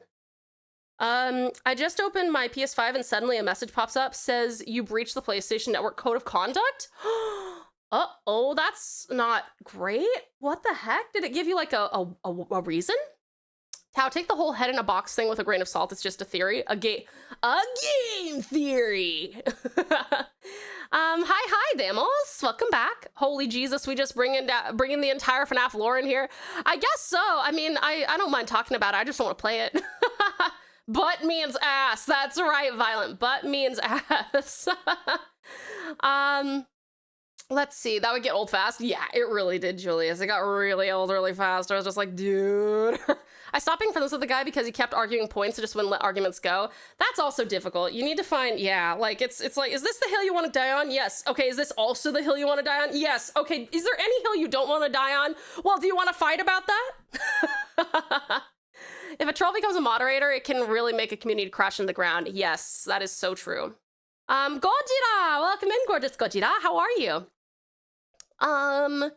I just opened my PS5 and suddenly a message pops up, says you breached the PlayStation Network Code of Conduct. Uh-oh, that's not great. What the heck? Did it give you like a reason? Tao, take the whole head in a box thing with a grain of salt. It's just a theory. A game theory. Hi, Damos. Welcome back. Holy Jesus, we just bringing the entire FNAF lore in here. I guess so. I mean, I don't mind talking about it. I just don't want to play it. Butt means ass. That's right, Violent. Butt means ass. Let's see. That would get old fast. Yeah, it really did, Julius. It got really old really fast. I was just like, dude. I stopped being friends with the guy because he kept arguing points and just wouldn't let arguments go. That's also difficult. You need to find, yeah, like, it's like, is this the hill you want to die on? Yes. Okay, is this also the hill you want to die on? Yes. Okay, is there any hill you don't want to die on? Well, do you want to fight about that? If a troll becomes a moderator, it can really make a community crash into the ground. Yes, that is so true. Gojira! Welcome in, gorgeous Gojira. How are you? I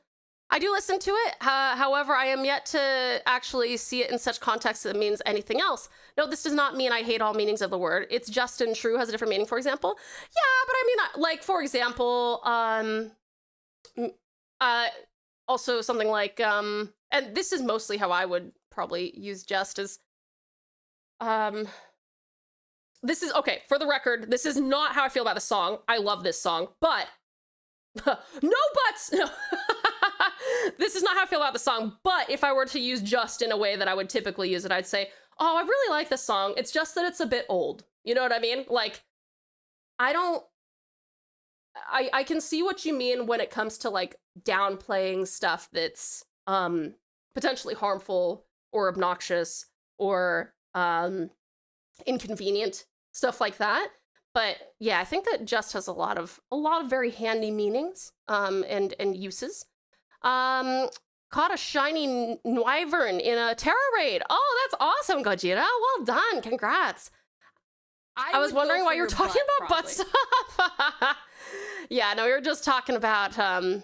do listen to it. However, I am yet to actually see it in such context that it means anything else. No, this does not mean I hate all meanings of the word. It's just and true has a different meaning, for example. Yeah, but I mean, like, for example, also something like, and this is mostly how I would probably use just as, this is, okay, for the record, this is not how I feel about the song. I love this song, but no buts! No. This is not how I feel about the song, but if I were to use just in a way that I would typically use it, I'd say, oh, I really like this song. It's just that it's a bit old. You know what I mean? Like, I can see what you mean when it comes to like downplaying stuff that's potentially harmful or obnoxious or inconvenient, stuff like that. But yeah, I think that just has a lot of very handy meanings and uses. Caught a shiny wyvern in a terror raid. Oh, that's awesome, Gojira. Well done. Congrats. I was wondering why you were talking about butt stuff. Yeah, no, we were just talking about the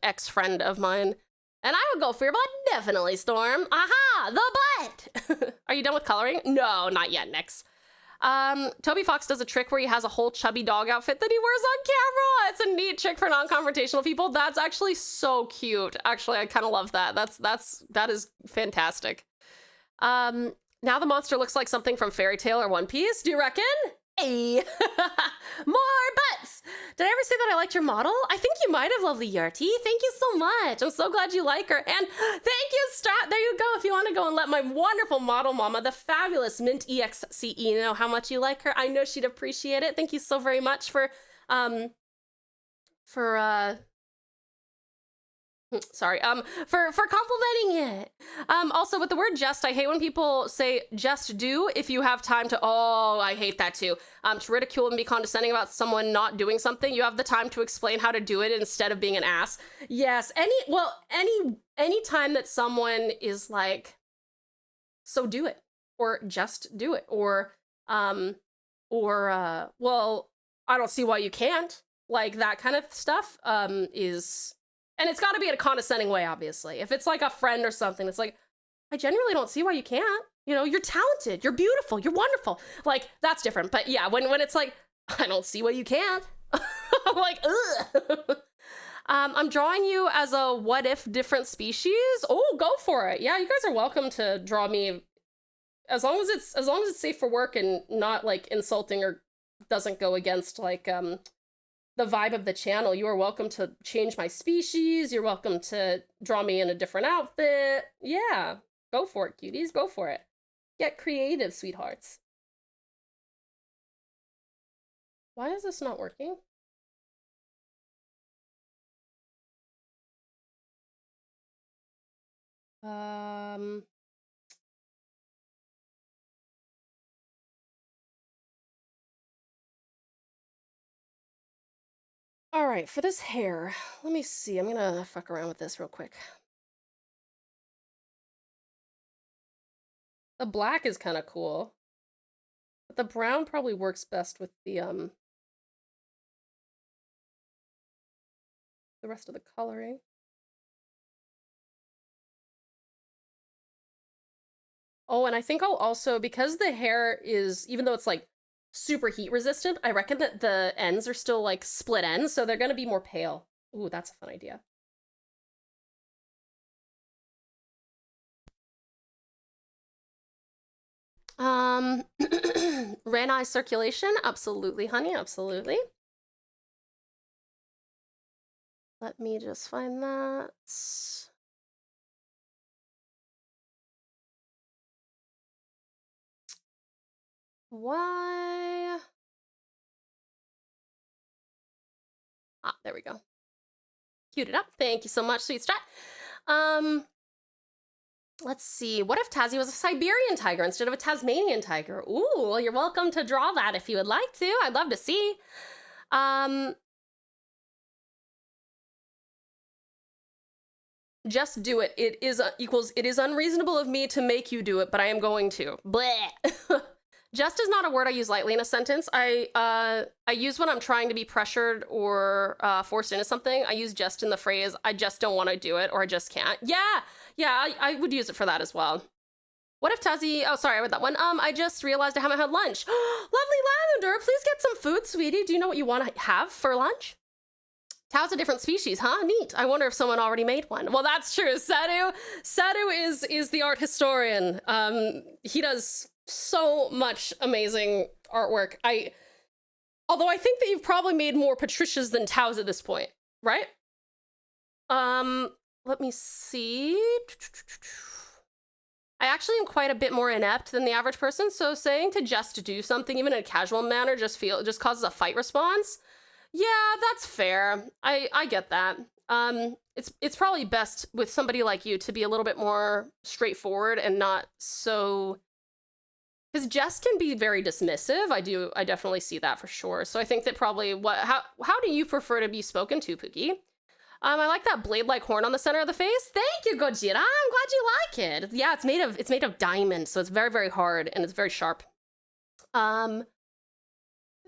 ex-friend of mine. And I would go for your butt, definitely, Storm. Aha, the butt. Are you done with coloring? No, not yet, Nix. Toby Fox does a trick where he has a whole chubby dog outfit that he wears on camera. It's a neat trick for non-confrontational people. That's actually so cute. Actually, I kind of love that. That is fantastic. Now the monster looks like something from Fairy Tale or One Piece. Do you reckon? Hey, more butts. Did I ever say that I liked your model? I think you might have, lovely Yurty. Thank you so much. I'm so glad you like her. And thank you, Strat. There you go. If you want to go and let my wonderful model mama, the fabulous Mint EXCE, know how much you like her, I know she'd appreciate it. Thank you so very much for complimenting it. Also with the word just, I hate when people say just do if you have time to, oh, I hate that too. To ridicule and be condescending about someone not doing something, you have the time to explain how to do it instead of being an ass. Yes, any time that someone is like, so do it, or just do it, or well, I don't see why you can't, like that kind of stuff, is... And it's got to be in a condescending way, obviously. If it's like a friend or something, it's like, I genuinely don't see why you can't. You know, you're talented, you're beautiful, you're wonderful. Like, that's different. But yeah, when it's like, I don't see why you can't. I'm like, ugh. I'm drawing you as a what if different species. Oh, go for it. Yeah, you guys are welcome to draw me as long as it's safe for work and not like insulting or doesn't go against like the vibe of the channel. You are welcome to change my species. You're welcome to draw me in a different outfit. Yeah, go for it, cuties. Go for it. Get creative, sweethearts. Why is this not working? All right, for this hair, let me see. I'm gonna fuck around with this real quick. The black is kind of cool, but the brown probably works best with the rest of the coloring. Oh, and I think I'll also, because the hair is, even though it's like super heat resistant, I reckon that the ends are still like split ends, so they're gonna be more pale. Ooh, that's a fun idea. Ran eye circulation, absolutely, honey, absolutely. Let me just find that. Why? Ah, there we go. Queued it up. Thank you so much, sweet strat. Let's see. What if Tassie was a Siberian tiger instead of a Tasmanian tiger? Ooh, well, you're welcome to draw that if you would like to. I'd love to see. Just do it. It is it is unreasonable of me to make you do it, but I am going to. Bleh. Just is not a word I use lightly in a sentence. I use when I'm trying to be pressured or forced into something. I use just in the phrase, I just don't want to do it, or I just can't. Yeah, I would use it for that as well. What if Tassie, oh, sorry, I read that one. I just realized I haven't had lunch. Lovely Lavender, please get some food, sweetie. Do you know what you want to have for lunch? Tau's a different species, huh? Neat. I wonder if someone already made one. Well, that's true. Sadu is the art historian. He does so much amazing artwork. Although I think that you've probably made more Patricias than Taus at this point, right? Let me see. I actually am quite a bit more inept than the average person, so saying to just do something, even in a casual manner, just causes a fight response. Yeah, that's fair. I get that. It's probably best with somebody like you to be a little bit more straightforward and not so... Because Jess can be very dismissive. I definitely see that for sure. So I think that probably how do you prefer to be spoken to, Pookie? I like that blade-like horn on the center of the face. Thank you, Gojira. I'm glad you like it. Yeah, it's made of diamond, so it's very, very hard and it's very sharp.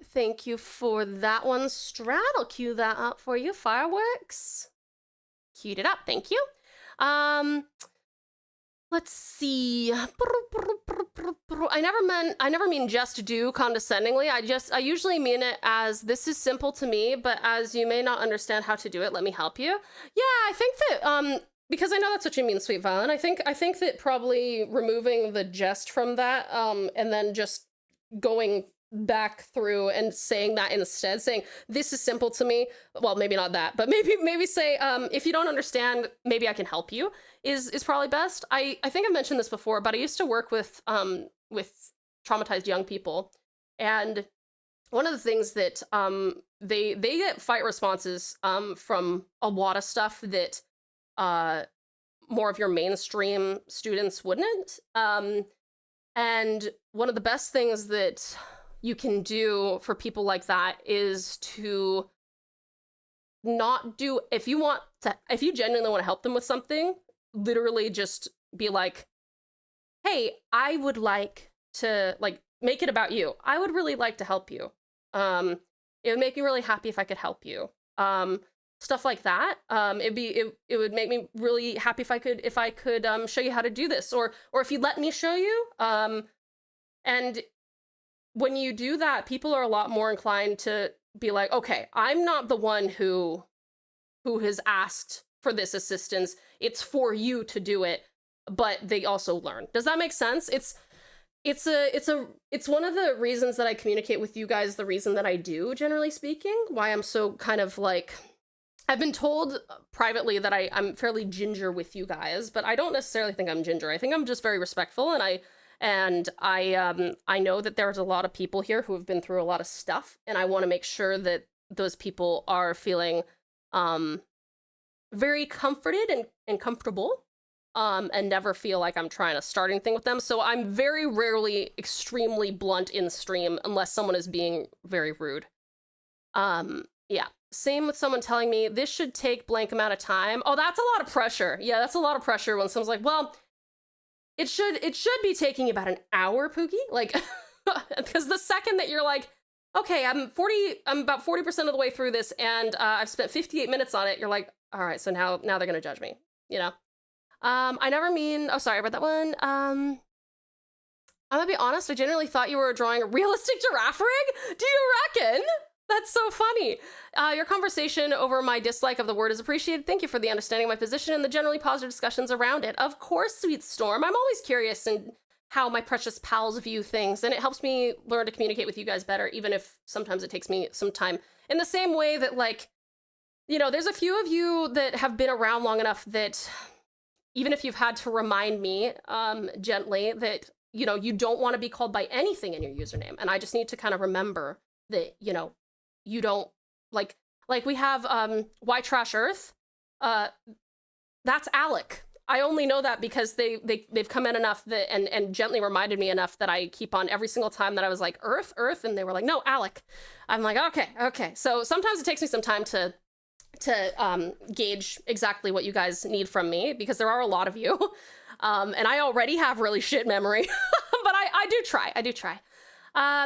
Thank you for that one, Strat. I'll cue that up for you. Fireworks. Queued it up. Thank you. Let's see. I never mean just do condescendingly. I usually mean it as this is simple to me, but as you may not understand how to do it, let me help you. Yeah, I think that because I know that's what you mean, Sweet Violet. I think that probably removing the jest from that, and then just going back through and saying that instead, saying this is simple to me. Well, maybe not that, but maybe say if you don't understand, maybe I can help you is probably best. I think I've mentioned this before, but I used to work with traumatized young people, and one of the things that they get fight responses from a lot of stuff that more of your mainstream students wouldn't. And one of the best things that you can do for people like that is to not do, if you genuinely want to help them with something, literally just be like, hey, I would like to, like, make it about you. I would really like to help you. It would make me really happy if I could help you. Stuff like that. It would make me really happy if I could show you how to do this, or if you let me show you. And when you do that, people are a lot more inclined to be like, okay, I'm not the one who has asked for this assistance. It's for you to do it, but they also learn. Does that make sense? It's one of the reasons that I communicate with you guys, the reason that I do, generally speaking, why I'm so kind of like, I've been told privately that I'm fairly ginger with you guys, but I don't necessarily think I'm ginger. I think I'm just very respectful, and I know that there's a lot of people here who have been through a lot of stuff, and I want to make sure that those people are feeling very comforted and comfortable, and never feel like I'm trying to start anything with them. So I'm very rarely extremely blunt in stream unless someone is being very rude. Yeah. Same with someone telling me this should take blank amount of time. Oh, that's a lot of pressure. Yeah, that's a lot of pressure when someone's like, well, it should be taking about an hour, Pookie. Like, because the second that you're like, okay, I'm about 40% of the way through this, and I've spent 58 minutes on it, you're like, all right, so now they're gonna judge me, you know? I never mean, oh, sorry, I read that one. I'm gonna be honest, I genuinely thought you were drawing a realistic giraffe rig. Do you reckon? That's so funny. Your conversation over my dislike of the word is appreciated. Thank you for the understanding of my position and the generally positive discussions around it. Of course, Sweet Storm. I'm always curious in how my precious pals view things, and it helps me learn to communicate with you guys better, even if sometimes it takes me some time. In the same way that, like, you know, there's a few of you that have been around long enough that even if you've had to remind me gently that, you know, you don't want to be called by anything in your username, and I just need to kind of remember that, you know, you don't, like we have Why Trash Earth, that's Alec. I only know that because they've come in enough that and gently reminded me enough that I keep on every single time that I was like, Earth, and they were like, no, Alec. I'm like, okay. So sometimes it takes me some time to gauge exactly what you guys need from me, because there are a lot of you, and I already have really shit memory, but I do try.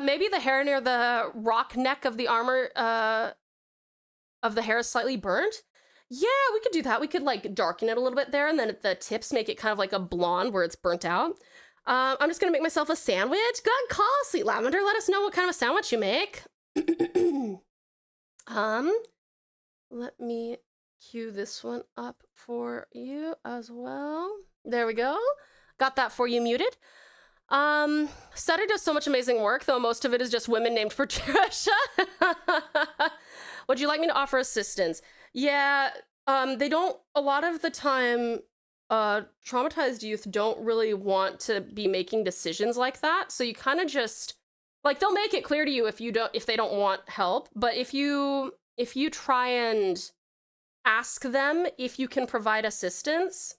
Maybe the hair near the rock neck of the armor of the hair is slightly burnt. Yeah, we could do that. We could like darken it a little bit there, and then at the tips make it kind of like a blonde where it's burnt out. I'm just gonna make myself a sandwich. Good call, Sweet Lavender. Let us know what kind of a sandwich you make. Let me cue this one up for you as well. There we go. Got that for you muted. Study does so much amazing work, though most of it is just women named Patricia. Would you like me to offer assistance? Yeah, they don't, a lot of the time, traumatized youth don't really want to be making decisions like that. So you kind of just, like, they'll make it clear to you if they don't want help. But if you try and ask them if you can provide assistance,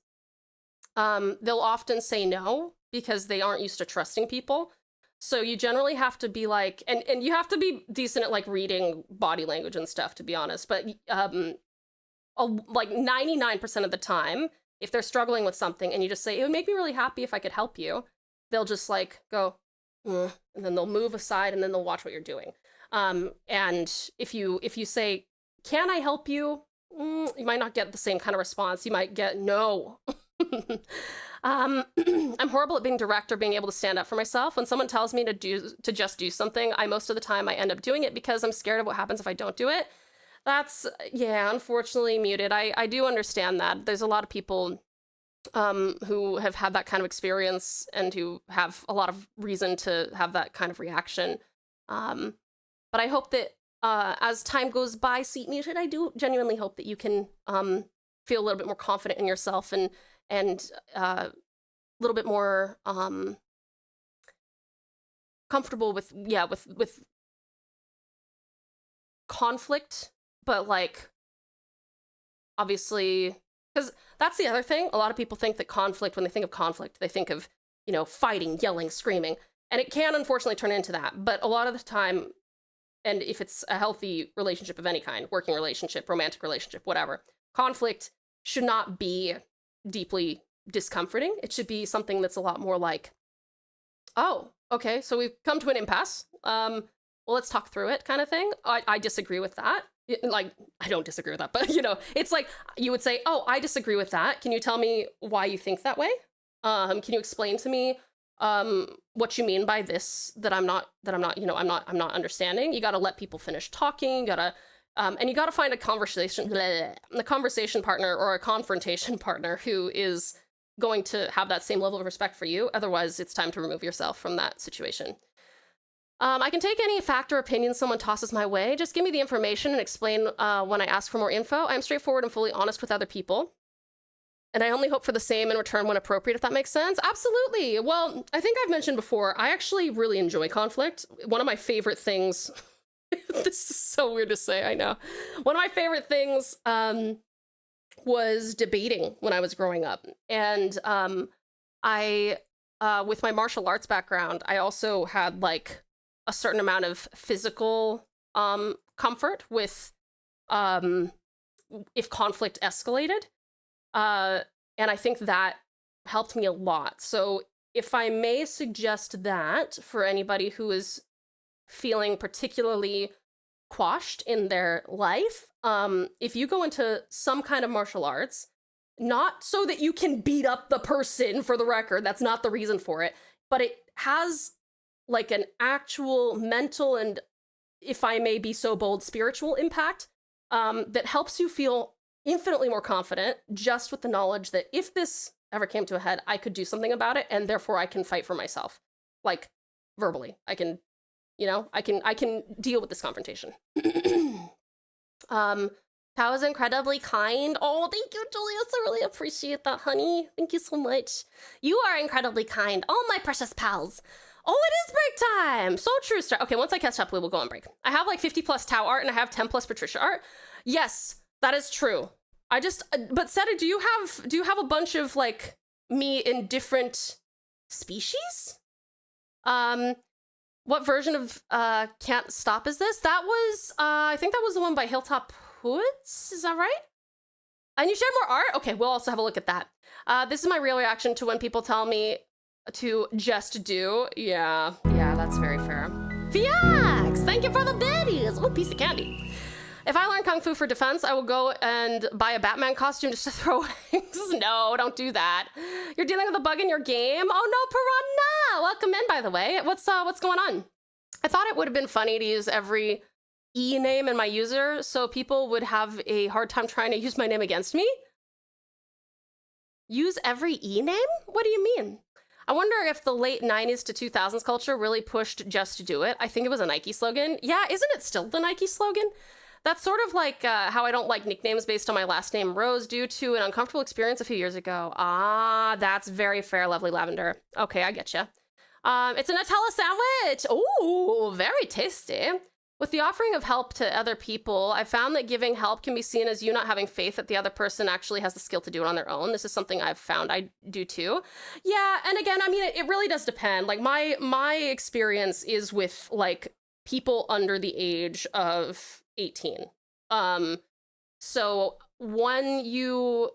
they'll often say no, because they aren't used to trusting people. So you generally have to be like, and you have to be decent at like reading body language and stuff, to be honest. But like 99% of the time, if they're struggling with something and you just say, it would make me really happy if I could help you, they'll just like go, and then they'll move aside and then they'll watch what you're doing. And if you say, can I help you? You might not get the same kind of response. You might get no. I'm horrible at being direct or being able to stand up for myself. When someone tells me to just do something, most of the time I end up doing it because I'm scared of what happens if I don't do it. That's, yeah, unfortunately muted. I do understand that. There's a lot of people who have had that kind of experience and who have a lot of reason to have that kind of reaction. But I hope that as time goes by, Seat Muted, I do genuinely hope that you can feel a little bit more confident in yourself and a little bit more comfortable with conflict, but like obviously, because that's the other thing. A lot of people think that conflict, when they think of conflict, they think of, you know, fighting, yelling, screaming, and it can unfortunately turn into that. But a lot of the time, and if it's a healthy relationship of any kind, working relationship, romantic relationship, whatever, conflict should not be deeply discomforting. It should be something that's a lot more like, oh, okay, so we've come to an impasse. Well, let's talk through it, kind of thing. I disagree with that. Like, I don't disagree with that, but, you know, it's like you would say, oh, I disagree with that. Can you tell me why you think that way? Can you explain to me what you mean by this, that I'm not, you know, I'm not understanding? You got to let people finish talking. You got to, and you got to find a conversation partner or a confrontation partner who is going to have that same level of respect for you. Otherwise, it's time to remove yourself from that situation. I can take any fact or opinion someone tosses my way. Just give me the information and explain when I ask for more info. I'm straightforward and fully honest with other people. And I only hope for the same in return when appropriate, if that makes sense. Absolutely. Well, I think I've mentioned before, I actually really enjoy conflict. One of my favorite things, this is so weird to say, I know. One of my favorite things was debating when I was growing up. And I, with my martial arts background, I also had like a certain amount of physical comfort with if conflict escalated. And I think that helped me a lot. So if I may suggest that for anybody who is feeling particularly quashed in their life, if you go into some kind of martial arts, not so that you can beat up the person, for the record, that's not the reason for it, but it has like an actual mental and, if I may be so bold, spiritual impact that helps you feel infinitely more confident just with the knowledge that if this ever came to a head, I could do something about it, and therefore I can fight for myself, like verbally. I can, you know, I can deal with this confrontation. That was incredibly kind. Oh, thank you, Julius. I really appreciate that, honey. Thank you so much. You are incredibly kind. Oh, my precious pals. Oh, it is break time. So true, Star. Okay, once I catch up, we will go on break. I have like 50 plus Tau art and I have 10 plus Patricia art. Yes, that is true. I just, but Seta, do you have a bunch of like me in different species? What version of Can't Stop is this? That was, I think that was the one by Hilltop Woods. Is that right? And you shared more art? Okay, we'll also have a look at that. This is my real reaction to when people tell me to just do. Yeah, that's very fair. Fiax, thank you for the biddies. Oh, piece of candy. If I learn Kung Fu for defense, I will go and buy a Batman costume just to throw eggs. No, don't do that. You're dealing with a bug in your game? Oh no, Piranha! Welcome in, by the way. What's going on? I thought it would have been funny to use every E name in my user, so people would have a hard time trying to use my name against me. Use every E name? What do you mean? I wonder if the late 90s to 2000s culture really pushed just to do it. I think it was a Nike slogan. Yeah, isn't it still the Nike slogan? That's sort of like how I don't like nicknames based on my last name, Rose, due to an uncomfortable experience a few years ago. Ah, that's very fair, lovely Lavender. Okay, I get you. It's a Nutella sandwich. Ooh, very tasty. With the offering of help to other people, I found that giving help can be seen as you not having faith that the other person actually has the skill to do it on their own. This is something I've found I do too. Yeah, and again, I mean, it really does depend. Like my experience is with like people under the age of 18. So when you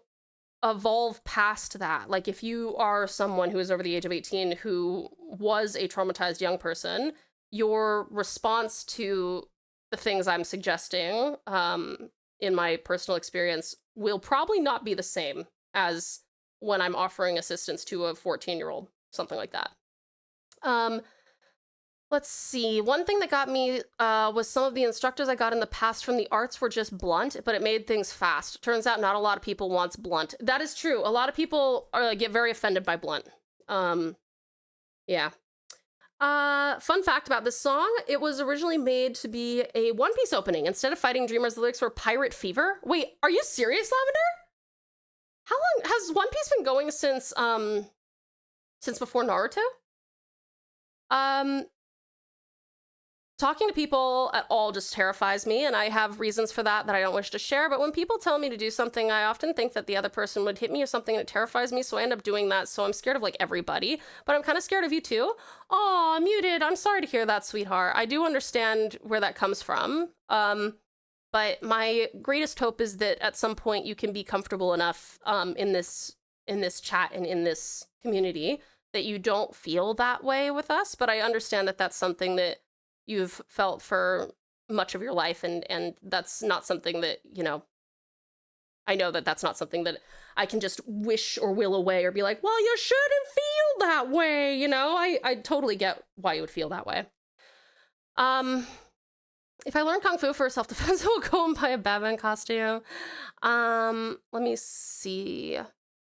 evolve past that, like if you are someone who is over the age of 18 who was a traumatized young person, your response to the things I'm suggesting in my personal experience will probably not be the same as when I'm offering assistance to a 14-year-old, something like that. Let's see. One thing that got me was some of the instructors I got in the past from the arts were just blunt, but it made things fast. Turns out not a lot of people wants blunt. That is true. A lot of people get very offended by blunt. Yeah. Fun fact about this song, it was originally made to be a One Piece opening. Instead of Fighting Dreamers, the lyrics were Pirate Fever. Wait, are you serious, Lavender? How long has One Piece been going since before Naruto? Talking to people at all just terrifies me, and I have reasons for that I don't wish to share, but when people tell me to do something, I often think that the other person would hit me or something, and it terrifies me, so I end up doing that, so I'm scared of, like, everybody, but I'm kind of scared of you too. Aw, I'm muted. I'm sorry to hear that, sweetheart. I do understand where that comes from, but my greatest hope is that at some point you can be comfortable enough in this chat and in this community that you don't feel that way with us, but I understand that that's something that you've felt for much of your life, and that's not something that, you know, I know that that's not something that I can just wish or will away or be like, well, you shouldn't feel that way, you know? I totally get why you would feel that way. If I learn Kung Fu for self-defense, I will go and buy a Batman costume. Let me see.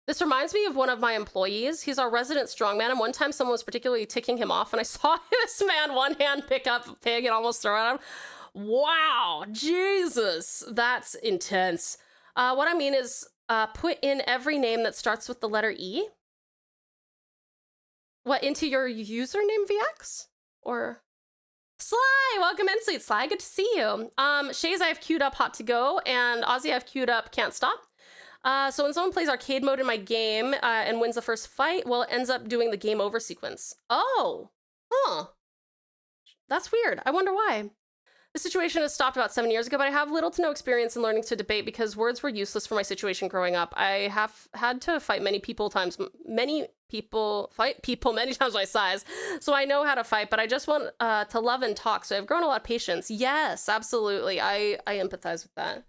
This reminds me of one of my employees. He's our resident strongman, and one time someone was particularly ticking him off, and I saw this man one-hand pick up a pig and almost throw it at him. Wow, Jesus, that's intense. What I mean is, put in every name that starts with the letter E. What, into your username, VX? Or... Sly, welcome in, sweet Sly, good to see you. Shays I have queued up Hot to Go, and Ozzy I have queued up Can't Stop. So when someone plays arcade mode in my game and wins the first fight, well, it ends up doing the game over sequence. Oh, huh. That's weird. I wonder why. This situation has stopped about 7 years ago, but I have little to no experience in learning to debate because words were useless for my situation growing up. I have had to fight many people many times my size, so I know how to fight, but I just want to love and talk, so I've grown a lot of patience. Yes, absolutely. I empathize with that.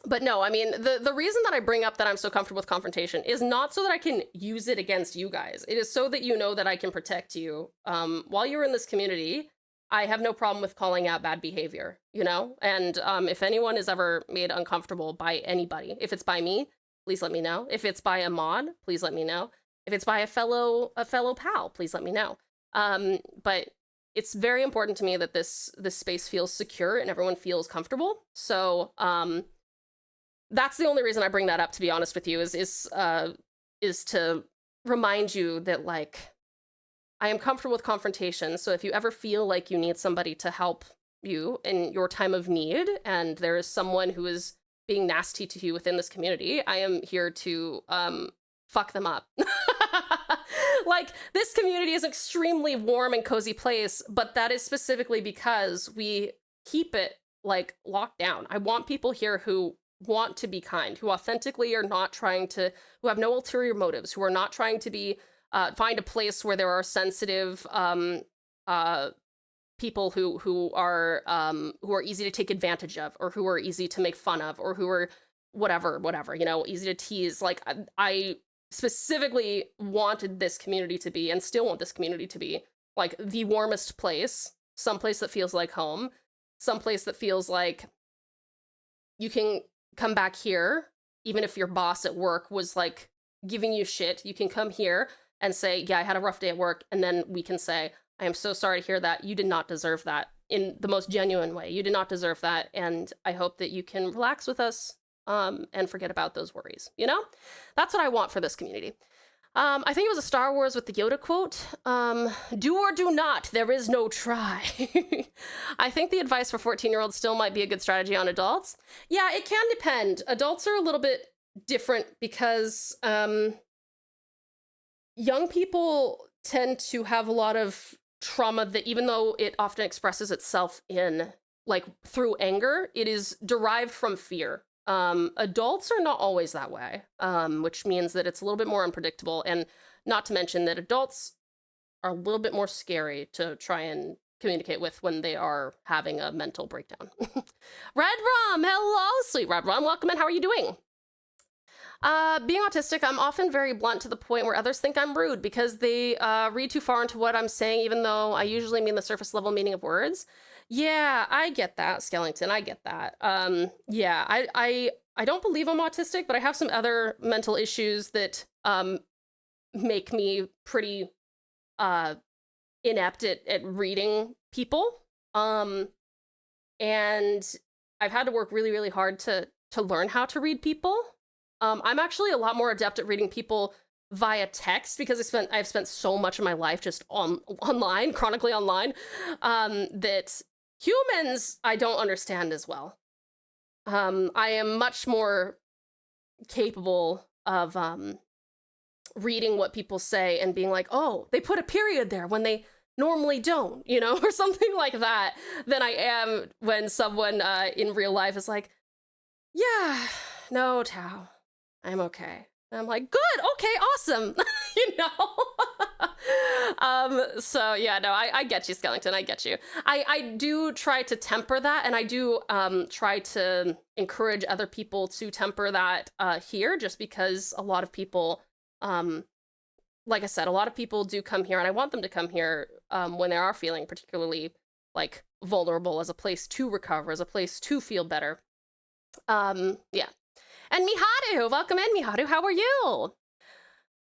But no, I mean, the reason that I bring up that I'm so comfortable with confrontation is not so that I can use it against you guys. It is so that you know that I can protect you. While you're in this community, I have no problem with calling out bad behavior, you know? And if anyone is ever made uncomfortable by anybody, if it's by me, please let me know. If it's by a mod, please let me know. If it's by a fellow pal, please let me know. But it's very important to me that this space feels secure and everyone feels comfortable. So, that's the only reason I bring that up, to be honest with you, is to remind you that, like, I am comfortable with confrontation. So if you ever feel like you need somebody to help you in your time of need, and there is someone who is being nasty to you within this community, I am here to fuck them up. Like, this community is an extremely warm and cozy place, but that is specifically because we keep it, like, locked down. I want people here who want to be kind, who authentically are not trying to, who have no ulterior motives, who are not trying to be, find a place where there are sensitive people who are easy to take advantage of, or who are easy to make fun of, or who are whatever, you know, easy to tease. Like, I specifically wanted this community to be, and still want this community to be, like, the warmest place, someplace that feels like home, someplace that feels like you can come back here, even if your boss at work was, like, giving you shit, you can come here and say, yeah, I had a rough day at work, and then we can say, I am so sorry to hear that. You did not deserve that, in the most genuine way. You did not deserve that, and I hope that you can relax with us and forget about those worries, you know? That's what I want for this community. I think it was a Star Wars with the Yoda quote, do or do not, there is no try. I think the advice for 14-year-olds still might be a good strategy on adults. Yeah, it can depend. Adults are a little bit different because young people tend to have a lot of trauma that, even though it often expresses itself in, like, through anger, it is derived from fear. Adults are not always that way, which means that it's a little bit more unpredictable, and not to mention that adults are a little bit more scary to try and communicate with when they are having a mental breakdown. Red Rum, hello, sweet Red Rum, welcome in, how are you doing? Being autistic, I'm often very blunt to the point where others think I'm rude because they read too far into what I'm saying, even though I usually mean the surface level meaning of words. Yeah, I get that, Skellington. I get that. Yeah, I don't believe I'm autistic, but I have some other mental issues that make me pretty inept at reading people. And I've had to work really, really hard to learn how to read people. I'm actually a lot more adept at reading people via text because I've spent so much of my life just online, chronically online, that humans I don't understand as well. I am much more capable of reading what people say and being like, oh, they put a period there when they normally don't, you know, or something like that, than I am when someone in real life is like, yeah, no, Tao, I'm okay. And I'm like, good, okay, awesome, you know? So yeah, no, I get you, Skellington, I get you. I do try to temper that, and I do try to encourage other people to temper that here, just because a lot of people, like I said, a lot of people do come here, and I want them to come here when they are feeling particularly, like, vulnerable, as a place to recover, as a place to feel better. Yeah. And Miharu, welcome in, Miharu. How are you?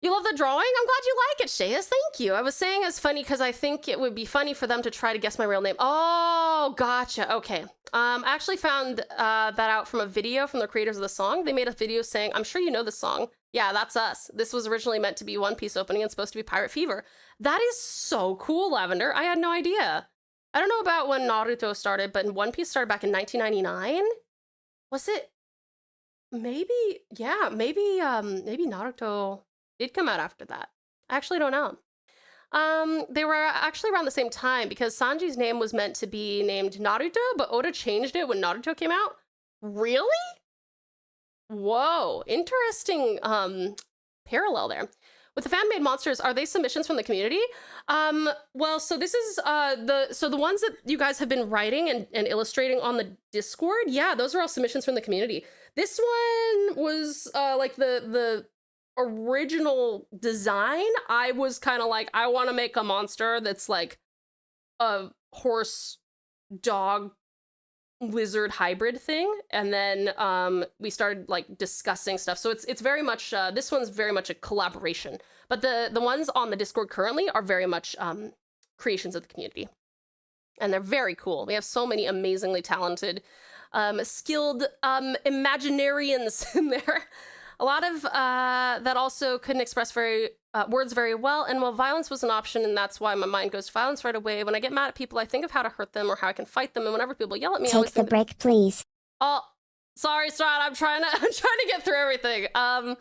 You love the drawing? I'm glad you like it, Shayas. Thank you. I was saying it's funny because I think it would be funny for them to try to guess my real name. Oh, gotcha. Okay. I actually found that out from a video from the creators of the song. They made a video saying, I'm sure you know this song. Yeah, that's us. This was originally meant to be One Piece opening and supposed to be Pirate Fever. That is so cool, Lavender. I had no idea. I don't know about when Naruto started, but One Piece started back in 1999. Was it? Maybe, yeah, maybe Naruto did come out after that. I actually don't know. They were actually around the same time because Sanji's name was meant to be named Naruto, but Oda changed it when Naruto came out. Really? Whoa, interesting parallel there. With the fan-made monsters, are they submissions from the community? Well, so this is the ones that you guys have been writing and illustrating on the Discord. Yeah, those are all submissions from the community. This one was like the original design. I was kind of like, I want to make a monster that's like a horse dog lizard hybrid thing, and then we started like discussing stuff. So it's very much this one's very much a collaboration, but the ones on the Discord currently are very much creations of the community, and they're very cool. We have so many amazingly talented skilled Imaginarians in there. A lot of that also couldn't express words very well, and while violence was an option, and that's why my mind goes to violence right away, when I get mad at people, I think of how to hurt them or how I can fight them, and whenever people yell at me, I always Take the break, please. Oh, sorry, Strahd, I'm trying to get through everything. Can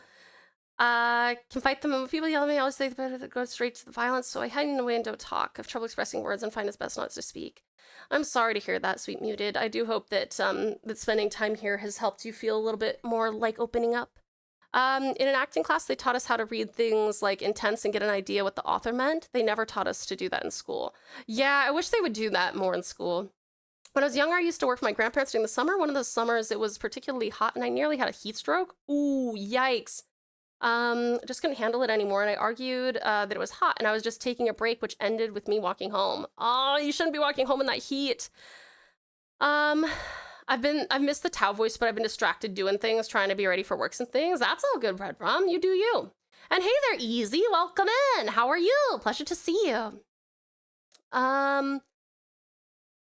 fight them, and when people yell at me, I always think better to go straight to the violence, so I hide away and don't talk. I have trouble expressing words and find it's best not to speak. I'm sorry to hear that, Sweet Muted. I do hope that that spending time here has helped you feel a little bit more like opening up. In an acting class, they taught us how to read things like intense and get an idea what the author meant. They never taught us to do that in school. Yeah, I wish they would do that more in school. When I was younger, I used to work for my grandparents during the summer. One of those summers, it was particularly hot, and I nearly had a heat stroke. Ooh, yikes. Just couldn't handle it anymore, and I argued that it was hot, and I was just taking a break, which ended with me walking home. Oh, you shouldn't be walking home in that heat. I've missed the Tau voice, but I've been distracted doing things, trying to be ready for works and things. That's all good, Red Rum. You do you. And hey there, Easy. Welcome in. How are you? Pleasure to see you. I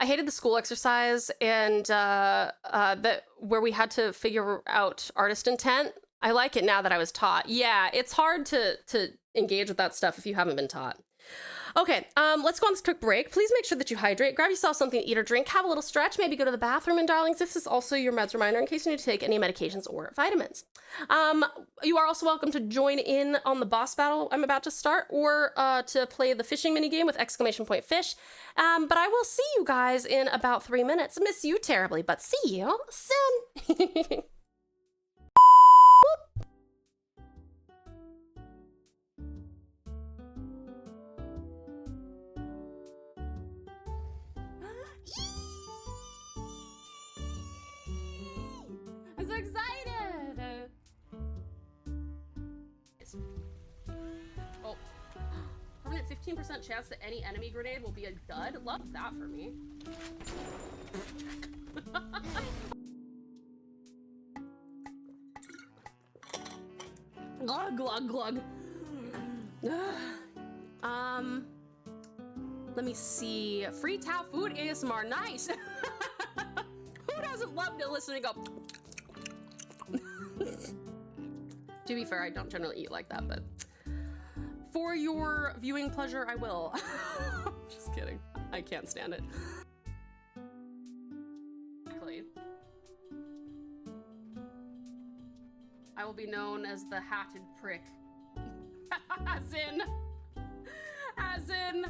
hated the school exercise and that where we had to figure out artist intent. I like it now that I was taught. Yeah, it's hard to engage with that stuff if you haven't been taught. Okay, let's go on this quick break. Please make sure that you hydrate, grab yourself something to eat or drink, have a little stretch, maybe go to the bathroom, and darlings, this is also your meds reminder in case you need to take any medications or vitamins. You are also welcome to join in on the boss battle I'm about to start, or to play the fishing minigame with exclamation point fish. But I will see you guys in about 3 minutes. Miss you terribly, but see you soon. I'm so excited! 15% chance that any enemy grenade will be a dud. Love that for me. Glug, glug, glug. Let me see. Free Tau food ASMR. Nice. Who doesn't love to listen and go? To be fair, I don't generally eat like that, but for your viewing pleasure, I will. Just kidding. I can't stand it. Exactly. I will be known as the hatted prick. As in,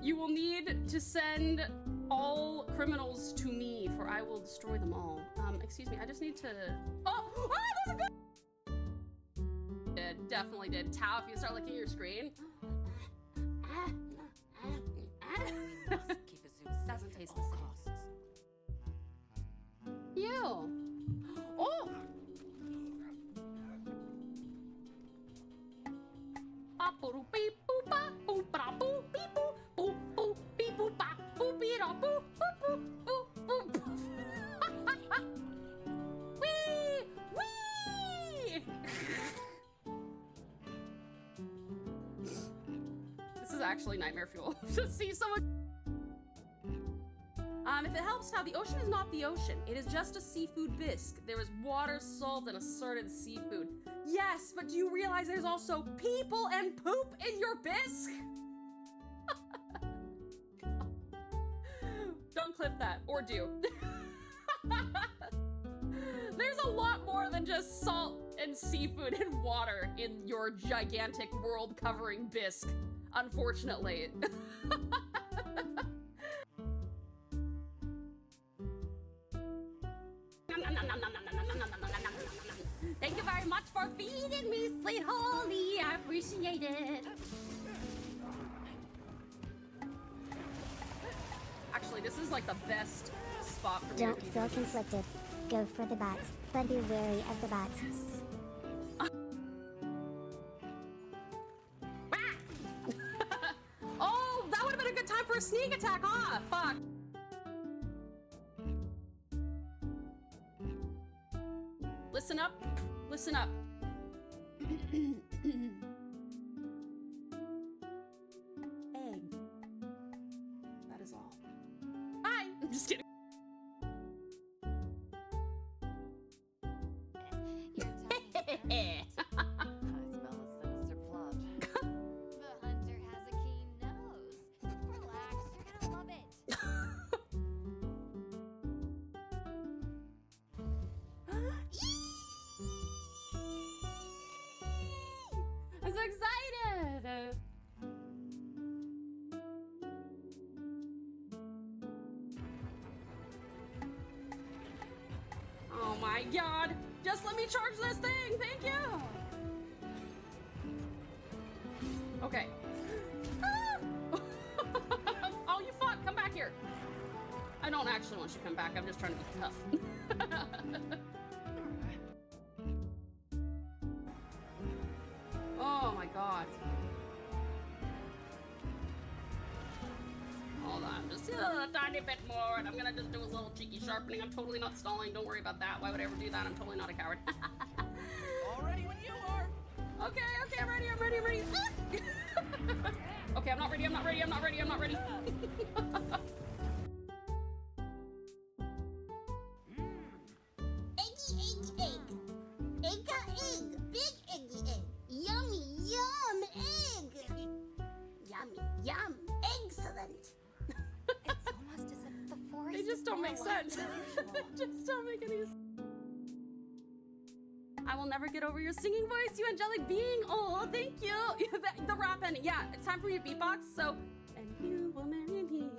you will need to send all criminals to me, for I will destroy them all. Excuse me, I just need to... Oh, there's a good... Definitely did. Tau, if you start looking at your screen. Doesn't taste the same. Ew. Oh! This is actually nightmare fuel to see someone. If it helps now, the ocean is not the ocean. It is just a seafood bisque. There is water, salt, and assorted seafood. Yes, but do you realize there's also people and poop in your bisque? Don't clip that, or do. There's a lot more than just salt and seafood and water in your gigantic world-covering bisque, unfortunately. Thank you very much for feeding me, sweet Holly. I appreciate it. Actually, this is like the best spot for me. Don't feel conflicted. Go for the bat, but be wary of the bat. Oh, that would have been a good time for a sneak attack, huh? Fuck. Listen up. Listen up. Egg. That is all. Bye. I'm just kidding. I smell a sinister plot. The hunter has a keen nose. Relax, you're gonna love it. I'm so excited! Oh my god! Just let me charge this thing! Thank you! Okay. Ah! Oh, you fuck! Come back here! I don't actually want you to come back, I'm just trying to be tough. Oh my god. Hold on, just a tiny bit more, and I'm gonna just do a little cheeky sharpening. I'm totally not stalling, don't worry about that. Why would I ever do that? I'm totally not a coward. All ready when you are. Okay, I'm ready. Okay, I'm not ready. Egg. Egga egg. Big eggy egg. Yummy, yum, egg. Yummy, yum. Excellent. It's almost as if the forest They just don't make sense. They just don't make any sense. I will never get over your singing voice, you angelic being. Oh, thank you. The rap ending. Yeah, it's time for you to beatbox. So, and you will marry me.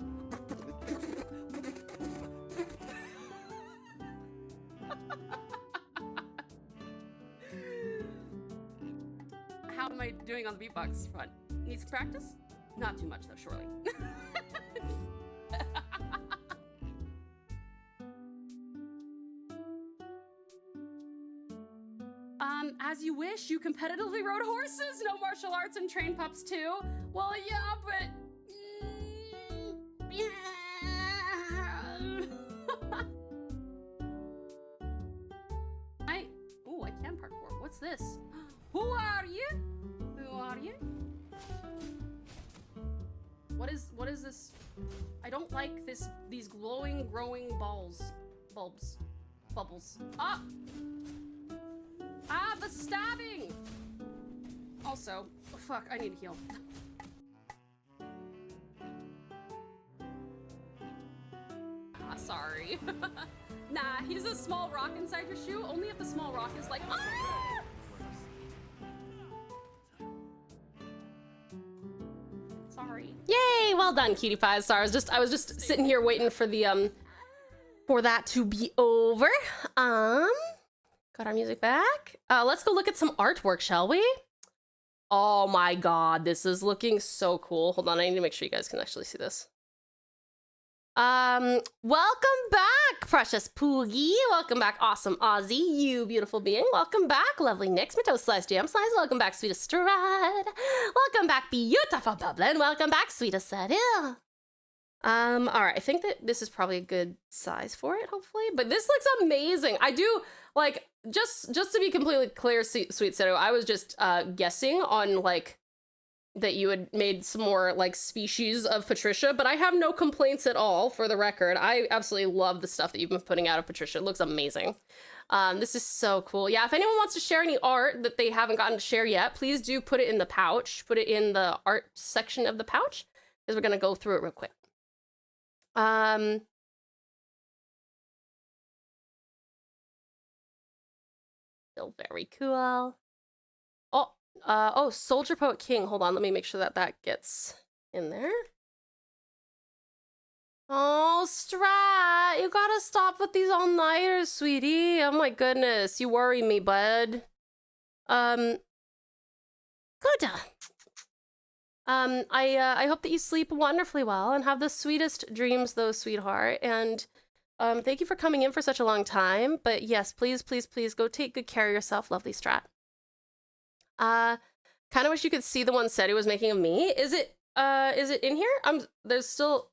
How am I doing on the beatbox front? Needs practice? Not too much though, surely. As you wish, you competitively rode horses, no martial arts, and trained pups too. Well, yeah, but... Ooh, I can parkour. What's this? Who are you? Who are you? What is this? I don't like these glowing, growing bulbs. Bubbles. Ah! Ah, the stabbing! Also, oh, fuck, I need to heal. Ah, sorry. Nah, he's a small rock inside your shoe. Only if the small rock is like, ah! Sorry. Yay! Well done, cutie pie. Sorry, I was just sitting here waiting for the for that to be over. Got our music back. Let's go look at some artwork, shall we? Oh my god, this is looking so cool. Hold on, I need to make sure you guys can actually see this. Welcome back, precious Poogie. Welcome back, awesome Aussie, you beautiful being. Welcome back, lovely Nix, Matos Slice, Jam Slice. Welcome back, sweetest Strad. Welcome back, beautiful Bublin. Welcome back, sweetest Sadil. All right, I think that this is probably a good size for it, hopefully. But this looks amazing. I do, like, just to be completely clear, Sweet Seto, I was just guessing on, like, that you had made some more, like, species of Patricia, but I have no complaints at all, for the record. I absolutely love the stuff that you've been putting out of Patricia. It looks amazing. This is so cool. Yeah, if anyone wants to share any art that they haven't gotten to share yet, please do put it in the pouch. Put it in the art section of the pouch, because we're going to go through it real quick. Still very cool. Oh, Soldier Poet King. Hold on, let me make sure that that gets in there. Oh, Strat, you gotta stop with these all-nighters, sweetie. Oh my goodness, you worry me, bud. Good. I hope that you sleep wonderfully well and have the sweetest dreams, though, sweetheart. And thank you for coming in for such a long time. But yes, please, please, please go take good care of yourself, lovely Strat. Kind of wish you could see the one Seti was making of me. Is it in here? There's still,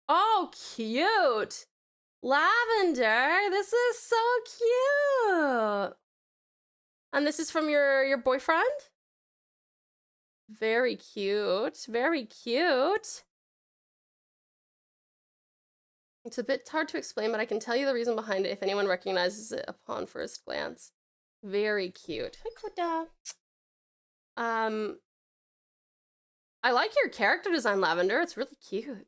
oh, cute. Lavender, this is so cute. And this is from your boyfriend? Very cute, very cute. It's a bit hard to explain, but I can tell you the reason behind it if anyone recognizes it upon first glance. Very cute. Hi, Koda. I like your character design, Lavender. It's really cute.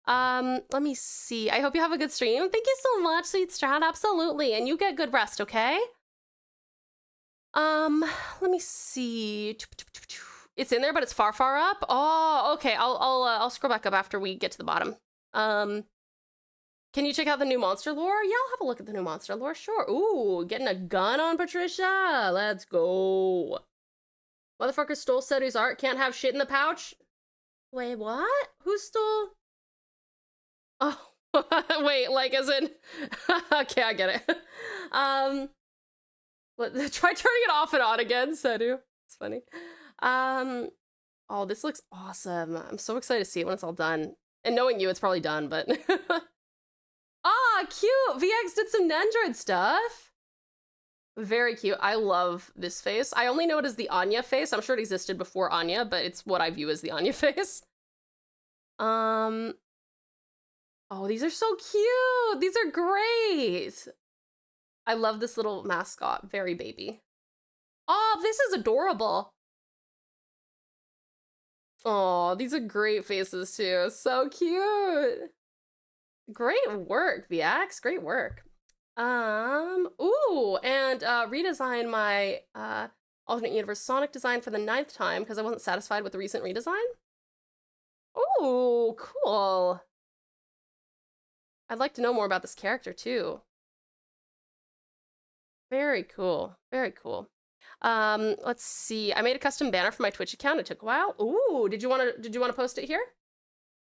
Let me see. I hope you have a good stream. Thank you so much, Sweet Strat. Absolutely. And you get good rest, okay? Let me see. It's in there, but it's far, far up. Oh, okay. I'll scroll back up after we get to the bottom. Can you check out the new monster lore? Yeah, I'll have a look at the new monster lore. Sure. Ooh, getting a gun on Patricia. Let's go. Motherfucker stole Setu's art. Can't have shit in the pouch. Wait, what? Who stole? Oh, wait, like as in, okay, I get it. Try turning it off and on again, Setu. It's funny. Oh, this looks awesome. I'm so excited to see it when it's all done. And knowing you, it's probably done, but... Ah, cute! VX did some Nendroid stuff. Very cute. I love this face. I only know it as the Anya face. I'm sure it existed before Anya, but it's what I view as the Anya face. Oh, these are so cute! These are great! I love this little mascot. Very baby. Oh, this is adorable. Oh, these are great faces too. So cute. Great work, VX. Great work. Ooh, and redesign my alternate universe Sonic design for the 9th time because I wasn't satisfied with the recent redesign. Ooh, cool. I'd like to know more about this character too. Very cool. Very cool. Let's see. I made a custom banner for my Twitch account. It took a while. Ooh, did you want to post it here?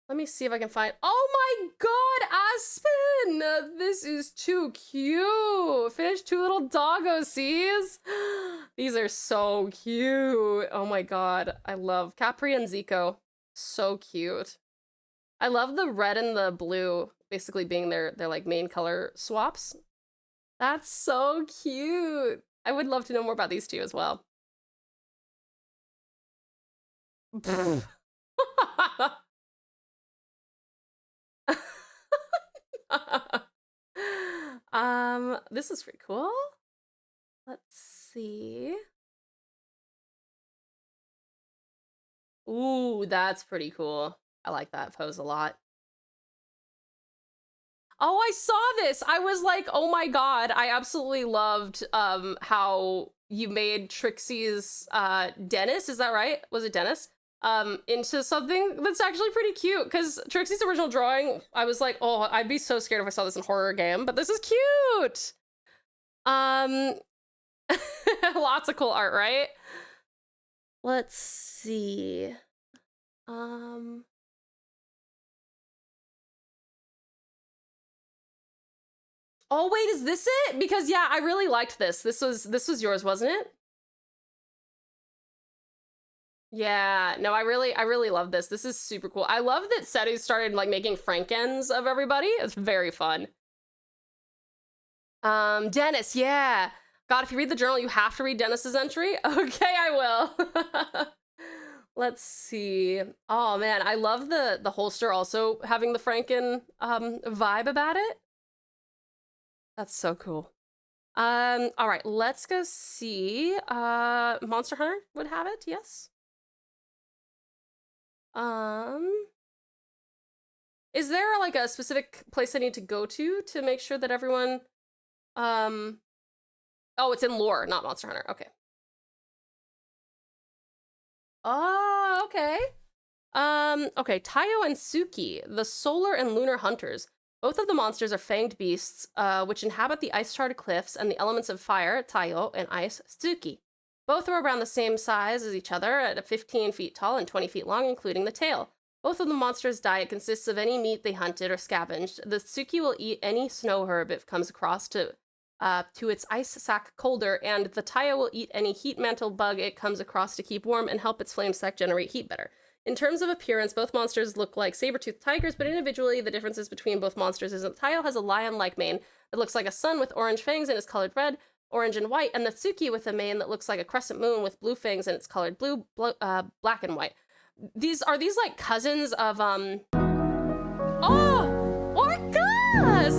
Let me see if I can find. Oh my god, Aspen! This is too cute. Finished 2 little doggo seas. These are so cute. Oh my god. I love Capri and Zico. So cute. I love the red and the blue basically being their like main color swaps. That's so cute. I would love to know more about these two as well. This is pretty cool. Let's see. Ooh, that's pretty cool. I like that pose a lot. Oh, I saw this. I was like, oh my god. I absolutely loved how you made Trixie's Dennis, is that right? Was it Dennis? Into something that's actually pretty cute, because Trixie's original drawing, I was like, oh, I'd be so scared if I saw this in a horror game, but this is cute. Lots of cool art, right? Let's see. Oh wait, is this it? Because yeah, I really liked this. This was yours, wasn't it? Yeah, no, I really love this. This is super cool. I love that Setu started like making Frankens of everybody. It's very fun. Dennis, yeah. God, if you read the journal, you have to read Dennis's entry. Okay, I will. Let's see. Oh man, I love the holster also having the Franken vibe about it. That's so cool. All right, let's go see. Monster Hunter would have it, yes. Is there like a specific place I need to go to make sure that everyone, oh, it's in lore, not Monster Hunter, okay. Oh, okay. Okay, Tayo and Suki, the solar and lunar hunters. Both of the monsters are fanged beasts, which inhabit the ice-charred cliffs and the elements of fire, Tayo, and ice, Suki. Both are around the same size as each other, at 15 feet tall and 20 feet long, including the tail. Both of the monsters' diet consists of any meat they hunted or scavenged. The Suki will eat any snow herb it comes across to its ice sac colder, and the Tayo will eat any heat mantle bug it comes across to keep warm and help its flame sac generate heat better. In terms of appearance, both monsters look like saber-toothed tigers, but individually, the differences between both monsters is that the Tayo has a lion-like mane that looks like a sun with orange fangs and is colored red, orange and white, and the Suki with a mane that looks like a crescent moon with blue fangs and it's colored blue, black and white. Are these like cousins of Oh, Orca!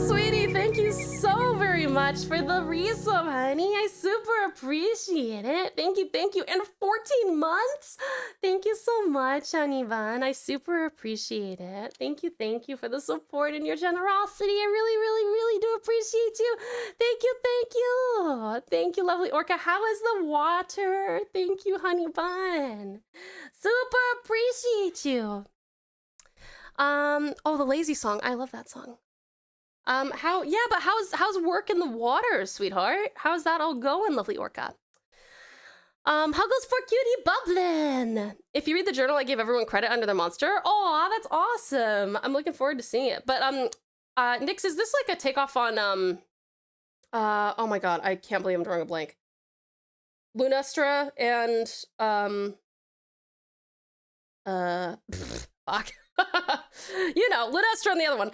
Sweetie, thank you so very much for the resub, honey. I super appreciate it. Thank you. And 14 months? Thank you so much, honey bun. I super appreciate it. Thank you for the support and your generosity. I really do appreciate you. Thank you. Thank you, lovely Orca. How is the water? Thank you, honey bun. Super appreciate you. Oh, the lazy song. I love that song. How's work in the water, sweetheart? How's that all going, lovely Orca? How goes for cutie bubbling? If you read the journal, I gave everyone credit under their monster. Oh, that's awesome. I'm looking forward to seeing it. But Nix, is this like a takeoff on oh my god, I can't believe I'm drawing a blank. Lunastra and fuck. You know, Lunastra and the other one.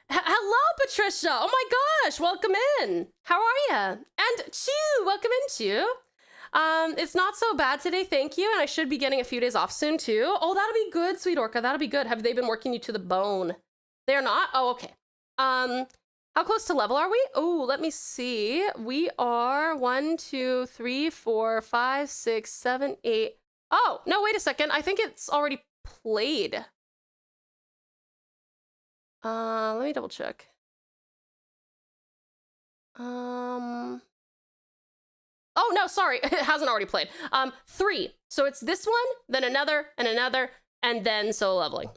Hello, Patricia. Oh my gosh, welcome in. How are ya? And Chew, welcome in, Chew. It's not so bad today, thank you. And I should be getting a few days off soon too. Oh, that'll be good, sweet Orca. That'll be good. Have they been working you to the bone? They're not? Oh, okay. How close to level are we? Oh, let me see. We are 1, 2, 3, 4, 5, 6, 7, 8. Oh, no, wait a second. I think it's already played. Let me double check. Oh no, sorry, it hasn't already played. 3. So it's this one, then another, and another, and then solo leveling.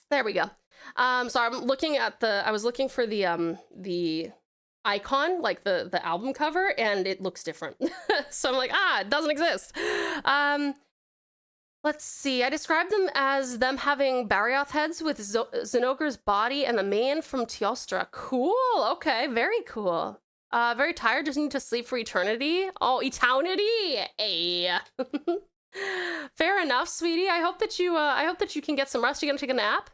There we go. So I'm looking at I was looking for the icon, like the album cover, and it looks different. So I'm like, it doesn't exist. Let's see. I described them as them having Barrioth heads with Zinogre's body and the mane from Teostra. Cool. Okay. Very cool. Very tired. Just need to sleep for eternity. Oh, eternity. Hey. Fair enough, sweetie. I hope that you can get some rest. You gonna take a nap?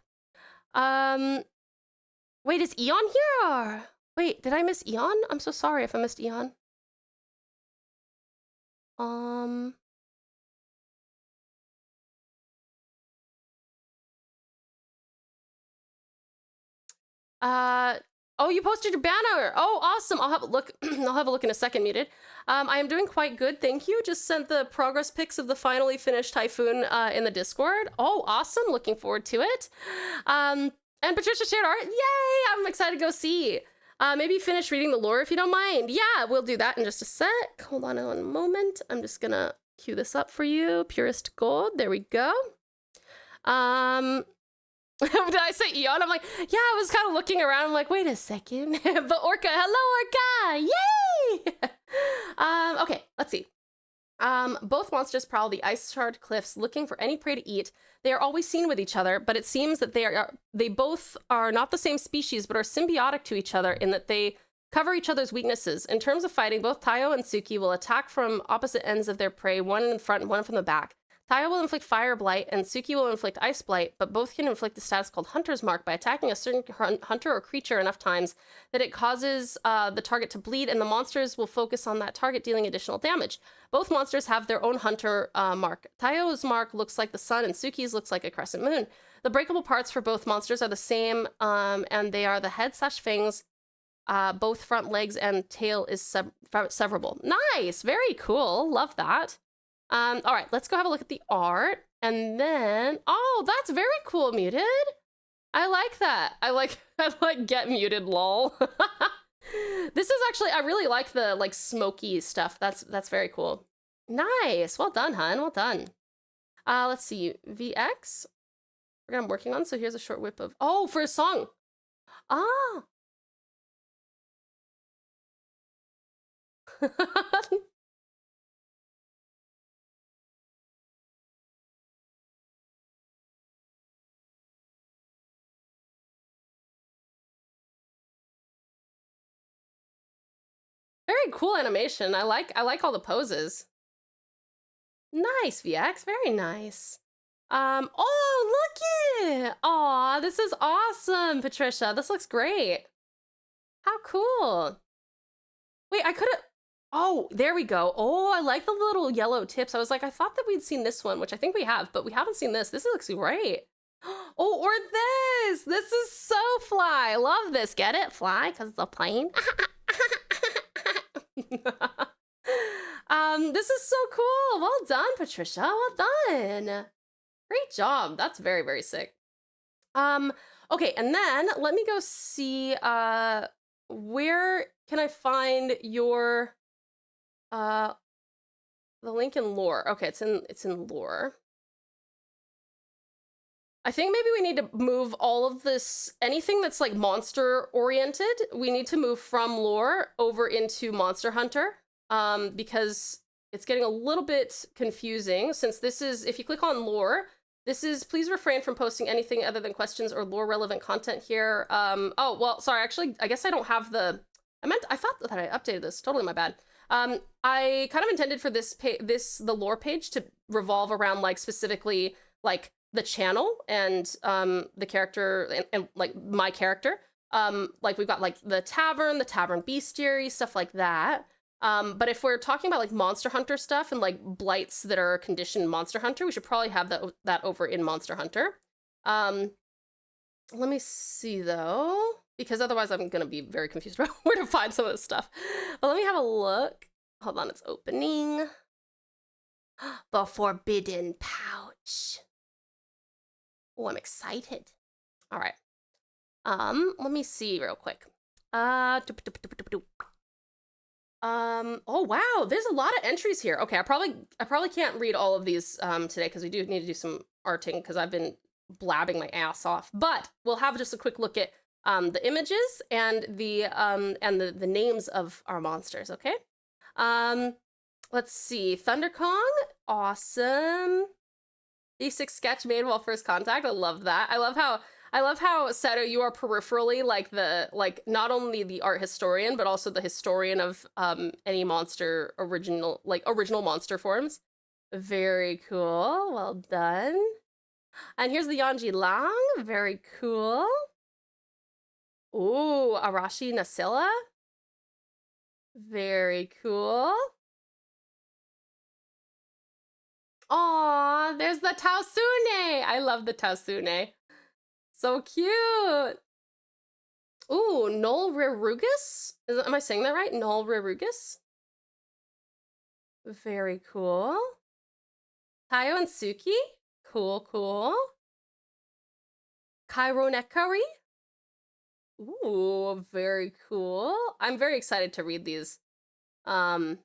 Wait, is Eon here? Or... Wait, did I miss Eon? I'm so sorry if I missed Eon. Oh, you posted your banner. Oh, awesome. I'll have a look. I'll have a look in a second, muted. I am doing quite good, thank you. Just sent the progress pics of the finally finished Typhoon in the Discord. Oh, awesome. Looking forward to it. And Patricia shared art. Yay! I'm excited to go see. Maybe finish reading the lore if you don't mind. Yeah, we'll do that in just a sec. Hold on one moment. I'm just gonna cue this up for you. Purest Gold. There we go. Did I say Eon? I'm like, yeah, I was kind of looking around. I'm like, wait a second. But Orca, hello, Orca! Yay! Okay, let's see. Both monsters prowl the ice-shard cliffs looking for any prey to eat. They are always seen with each other, but it seems that they both are not the same species, but are symbiotic to each other in that they cover each other's weaknesses. In terms of fighting, both Tayo and Suki will attack from opposite ends of their prey, one in the front and one from the back. Tayo will inflict Fire Blight, and Suki will inflict Ice Blight, but both can inflict a status called Hunter's Mark by attacking a certain hunter or creature enough times that it causes the target to bleed, and the monsters will focus on that target, dealing additional damage. Both monsters have their own Hunter mark. Tayo's mark looks like the sun, and Suki's looks like a crescent moon. The breakable parts for both monsters are the same, and they are the head/fangs, both front legs, and tail is severable. Nice! Very cool. Love that. All right, let's go have a look at the art. And then, oh, that's very cool, muted. I like that. I like get muted, lol. This is actually, I really like the like smoky stuff. That's very cool. Nice. Well done, hun. Well done. Let's see. VX. I'm working on. So here's a short whip of, oh, for a song. Ah. Very cool animation. I like all the poses. Nice, VX. Very nice. Oh, look it. Aw, this is awesome, Patricia. This looks great. How cool. Wait, I could have. Oh, there we go. Oh, I like the little yellow tips. I was like, I thought that we'd seen this one, which I think we have, but we haven't seen this. This looks great. Oh, or this. This is so fly. Love this. Get it? Fly, because it's a plane. This is so cool. Well done, Patricia. Well done. Great job. That's very, very sick. Okay, and then let me go see where can I find your the link in lore. Okay, it's in lore. I think maybe we need to move all of this, anything that's like monster oriented, we need to move from lore over into Monster Hunter, because it's getting a little bit confusing since this is, if you click on lore, this is, please refrain from posting anything other than questions or lore relevant content here. Oh, well, sorry, actually, I guess I don't have the, I thought that I updated this, totally my bad. I kind of intended for the lore page to revolve around like specifically like the channel and the character and like my character. Like we've got like the tavern bestiary, stuff like that. But if we're talking about like Monster Hunter stuff and like blights that are conditioned Monster Hunter, we should probably have that over in Monster Hunter. Let me see though, because otherwise I'm gonna be very confused about where to find some of this stuff. But let me have a look. Hold on, it's opening. The Forbidden Pouch. Oh, I'm excited. All right. Let me see real quick. Oh wow, there's a lot of entries here. Okay, I probably can't read all of these today because we do need to do some arting because I've been blabbing my ass off. But we'll have just a quick look at the images and the names of our monsters. Okay. Let's see. Thunder Kong, awesome. Basic sketch made while first contact. I love that. I love how Seto, you are peripherally like not only the art historian, but also the historian of any monster original monster forms. Very cool. Well done. And here's the Yanji Lang. Very cool. Ooh, Arashi Nasilla. Very cool. Aw, there's the Tausune. I love the Tausune. So cute. Ooh, Null Rerugus? Am I saying that right? Null Rerugus? Very cool. Tayo and Suki? Cool, cool. Kaironekari? Ooh, very cool. I'm very excited to read these. Oh,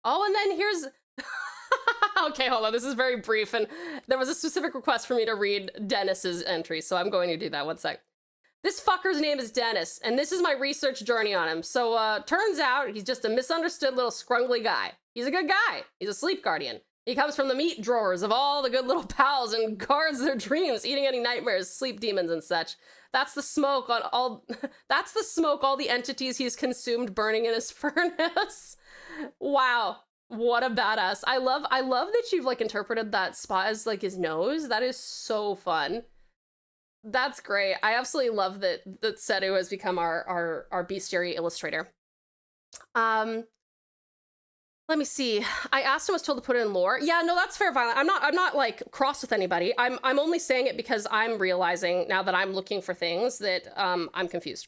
and then here's... Okay, hold on. This is very brief, and there was a specific request for me to read Dennis's entry, so I'm going to do that. One sec. This fucker's name is Dennis, and this is my research journey on him. So, turns out he's just a misunderstood little scrungly guy. He's a good guy. He's a sleep guardian. He comes from the meat drawers of all the good little pals and guards their dreams, eating any nightmares, sleep demons, and such. That's the smoke on all. That's the smoke all the entities he's consumed burning in his furnace. Wow. What a badass. I love that you've like interpreted that spot as like his nose. That is so fun. That's great. I absolutely love that Seto has become our bestiary illustrator. Let me see. I asked him, was told to put it in lore. Yeah, no, that's fair, Violet. I'm not like cross with anybody. I'm only saying it because I'm realizing now that I'm looking for things that I'm confused.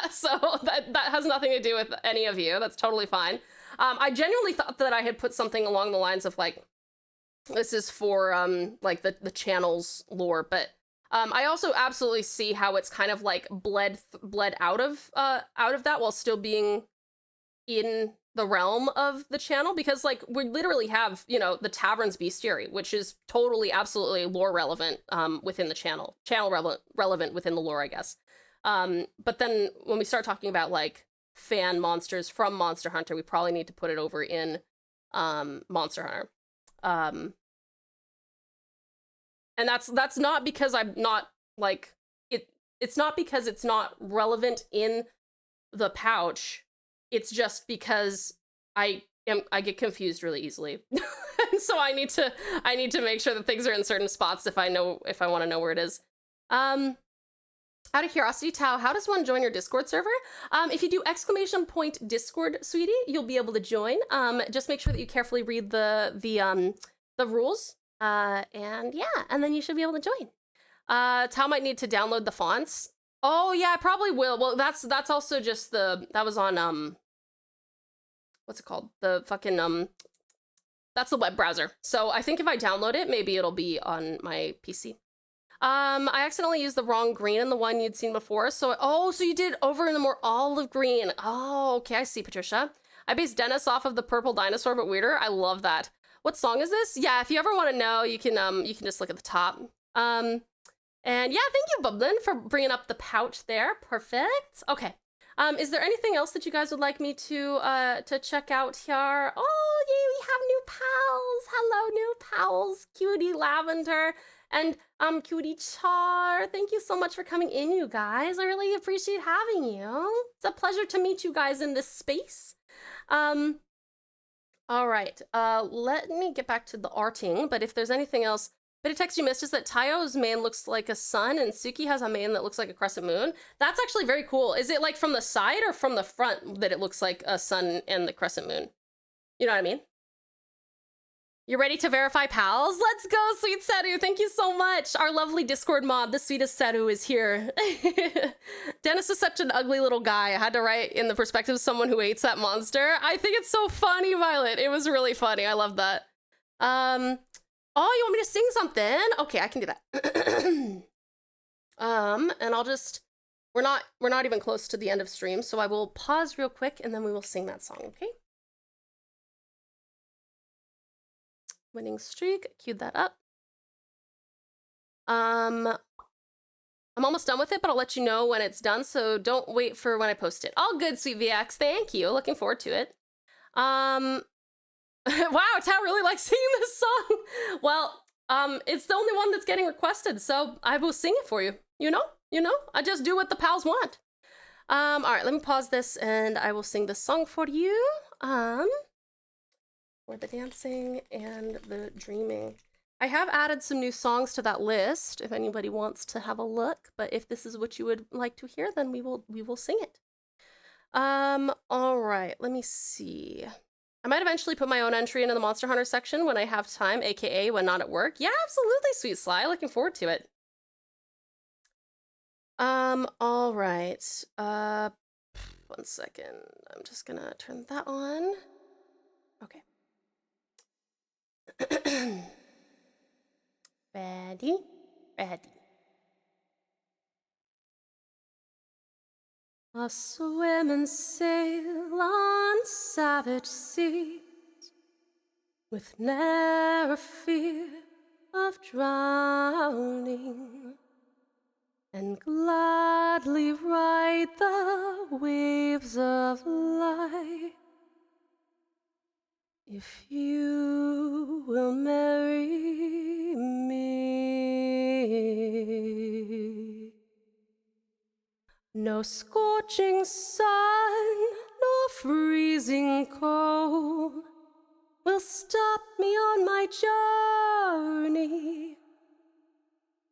So that has nothing to do with any of you. That's totally fine. I genuinely thought that I had put something along the lines of like, this is for like the channel's lore, but I also absolutely see how it's kind of like bled out of that while still being in the realm of the channel, because like we literally have, you know, the tavern's bestiary, which is totally absolutely lore relevant within the channel relevant within the lore, I guess. But then when we start talking about like fan monsters from Monster Hunter, we probably need to put it over in Monster Hunter. And that's not because I'm not like it's not because it's not relevant in the pouch. It's just because I get confused really easily. And so I need to make sure that things are in certain spots if I want to know where it is. Out of curiosity, Tao, how does one join your Discord server? If you do !Discord, sweetie, you'll be able to join. Just make sure that you carefully read the rules. And yeah, and then you should be able to join. Tao might need to download the fonts. Oh yeah, I probably will. Well, that's also just that was on what's it called? The fucking that's the web browser. So I think if I download it, maybe it'll be on my PC. I accidentally used the wrong green in the one you'd seen before. So so you did over in the more olive green. Oh, okay, I see, Patricia. I based Dennis off of the purple dinosaur, but weirder. I love that. What song is this? Yeah, if you ever want to know, you can just look at the top. And yeah, thank you, Bublin, for bringing up the pouch there. Perfect. Okay. Is there anything else that you guys would like me to check out here? Oh, yay, we have new pals. Hello, new pals. Cutie Lavender and Cutie Char. Thank you so much for coming in, you guys. I really appreciate having you. It's a pleasure to meet you guys in this space. All right. Let me get back to the arting, but if there's anything else, bit of text you missed is that Tayo's mane looks like a sun and Suki has a mane that looks like a crescent moon. That's actually very cool. Is it like from the side or from the front that it looks like a sun and the crescent moon? You know what I mean? You ready to verify pals? Let's go, sweet Setu. Thank you so much. Our lovely Discord mod, the sweetest Setu, is here. Dennis is such an ugly little guy. I had to write in the perspective of someone who hates that monster. I think it's so funny, Violet. It was really funny. I love that. Oh, you want me to sing something? Okay, I can do that. And I'll just, we're not even close to the end of stream, so I will pause real quick and then we will sing that song, okay? Winning streak, queued that up. I'm almost done with it, but I'll let you know when it's done, so don't wait for when I post it. All good, sweet VX, thank you. Looking forward to it. Wow, Tao really likes singing this song. Well, It's the only one that's getting requested, so I will sing it for you. You know? I just do what the pals want. All right, let me pause this and I will sing this song for you. For the dancing and the dreaming. I have added some new songs to that list if anybody wants to have a look, but if this is what you would like to hear, then we will sing it. All right, let me see. I might eventually put my own entry into the Monster Hunter section when I have time, aka when not at work. Yeah, absolutely, Sweet Sly. Looking forward to it. All right. 1 second. I'm just gonna turn that on. Okay. Ready? Ready. I swim and sail on savage seas with ne'er a fear of drowning, and gladly ride the waves of life if you will marry me. No scorching sun, nor freezing cold will stop me on my journey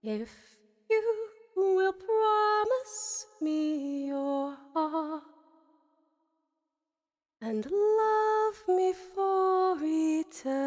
if you will promise me your heart and love me for eternity.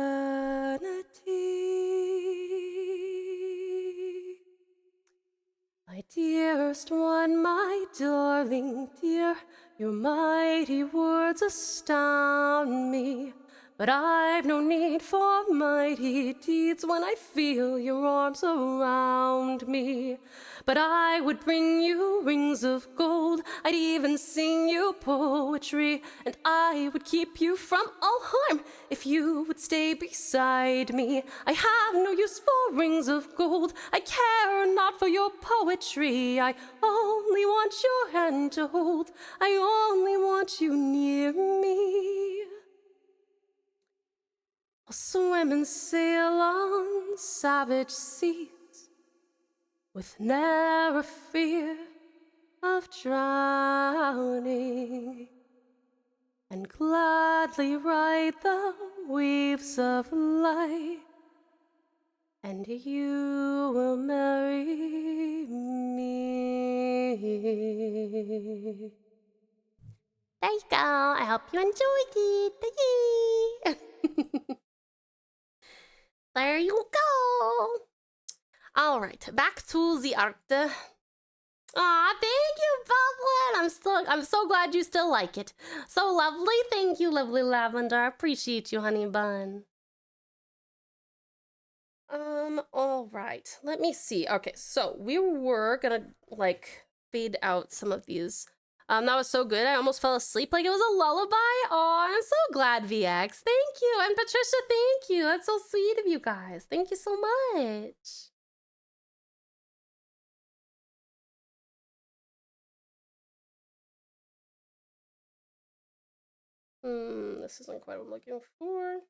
My dearest one, my darling dear, your mighty words astound me. But I've no need for mighty deeds when I feel your arms around me. But I would bring you rings of gold, I'd even sing you poetry, and I would keep you from all harm if you would stay beside me. I have no use for rings of gold, I care not for your poetry. I only want your hand to hold, I only want you near me. I'll swim and sail on savage seas with ne'er a fear of drowning, and gladly ride the waves of life, and you will marry me. There you go. I hope you enjoyed it. There you go. All right, back to the art. Aw, thank you, Bubblet. I'm so glad you still like it. So lovely. Thank you, lovely Lavender. Appreciate you, honey bun. All right. Let me see. Okay, so we were gonna like fade out some of these. That was so good. I almost fell asleep like it was a lullaby. Oh, I'm so glad, VX. Thank you. And Patricia, thank you. That's so sweet of you guys. Thank you so much. This isn't quite what I'm looking for.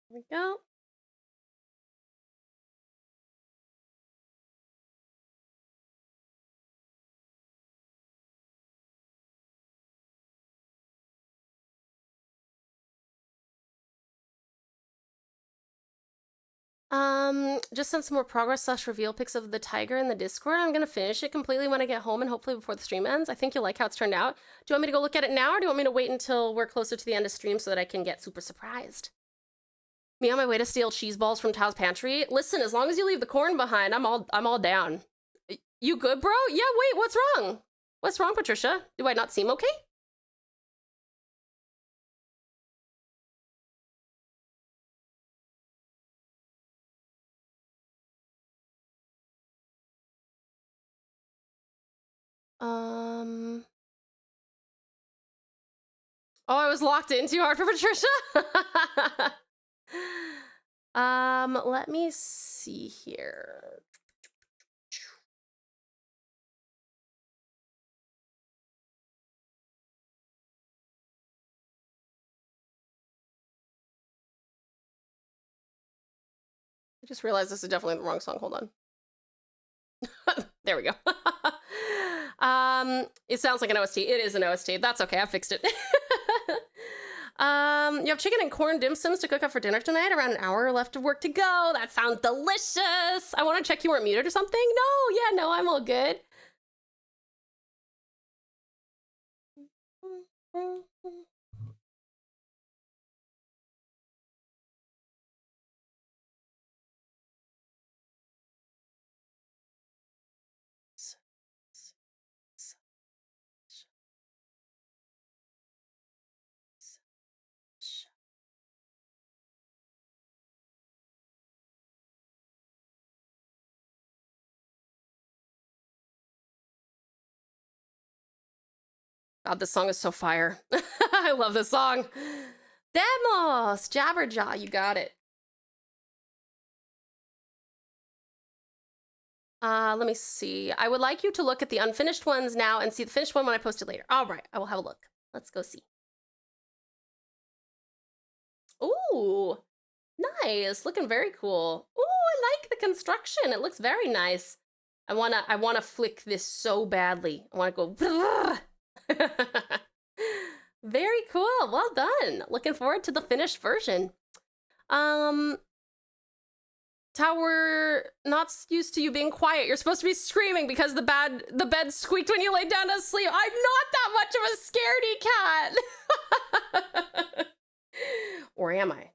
Here we go. Just sent some more progress/reveal pics of the tiger in the Discord. I'm gonna finish it completely when I get home and hopefully before the stream ends. I think you'll like how it's turned out. Do you want me to go look at it now, or do you want me to wait until we're closer to the end of stream so that I can get super surprised? Me on my way to steal cheese balls from Tao's pantry? Listen, as long as you leave the corn behind, I'm all down. You good, bro? Yeah, wait, what's wrong? What's wrong, Patricia? Do I not seem okay? Oh, I was locked in too hard for Patricia. Let me see here. I just realized this is definitely the wrong song. Hold on. There we go. It sounds like an OST. It is an OST. That's okay. I fixed it. You have chicken and corn dim sums to cook up for dinner tonight. Around an hour left of work to go. That sounds delicious. I want to check you weren't muted or something. No, yeah, no, I'm all good. God, this song is so fire. I love this song. Demos, Jabberjaw, you got it. Let me see. I would like you to look at the unfinished ones now and see the finished one when I post it later. All right, I will have a look. Let's go see. Ooh, nice. Looking very cool. Ooh, I like the construction. It looks very nice. I wanna flick this so badly. I wanna go. Very cool. Well done. Looking forward to the finished version. Tower, not used to you being quiet. You're supposed to be screaming because the bed squeaked when you laid down to sleep. I'm not that much of a scaredy cat. Or am I?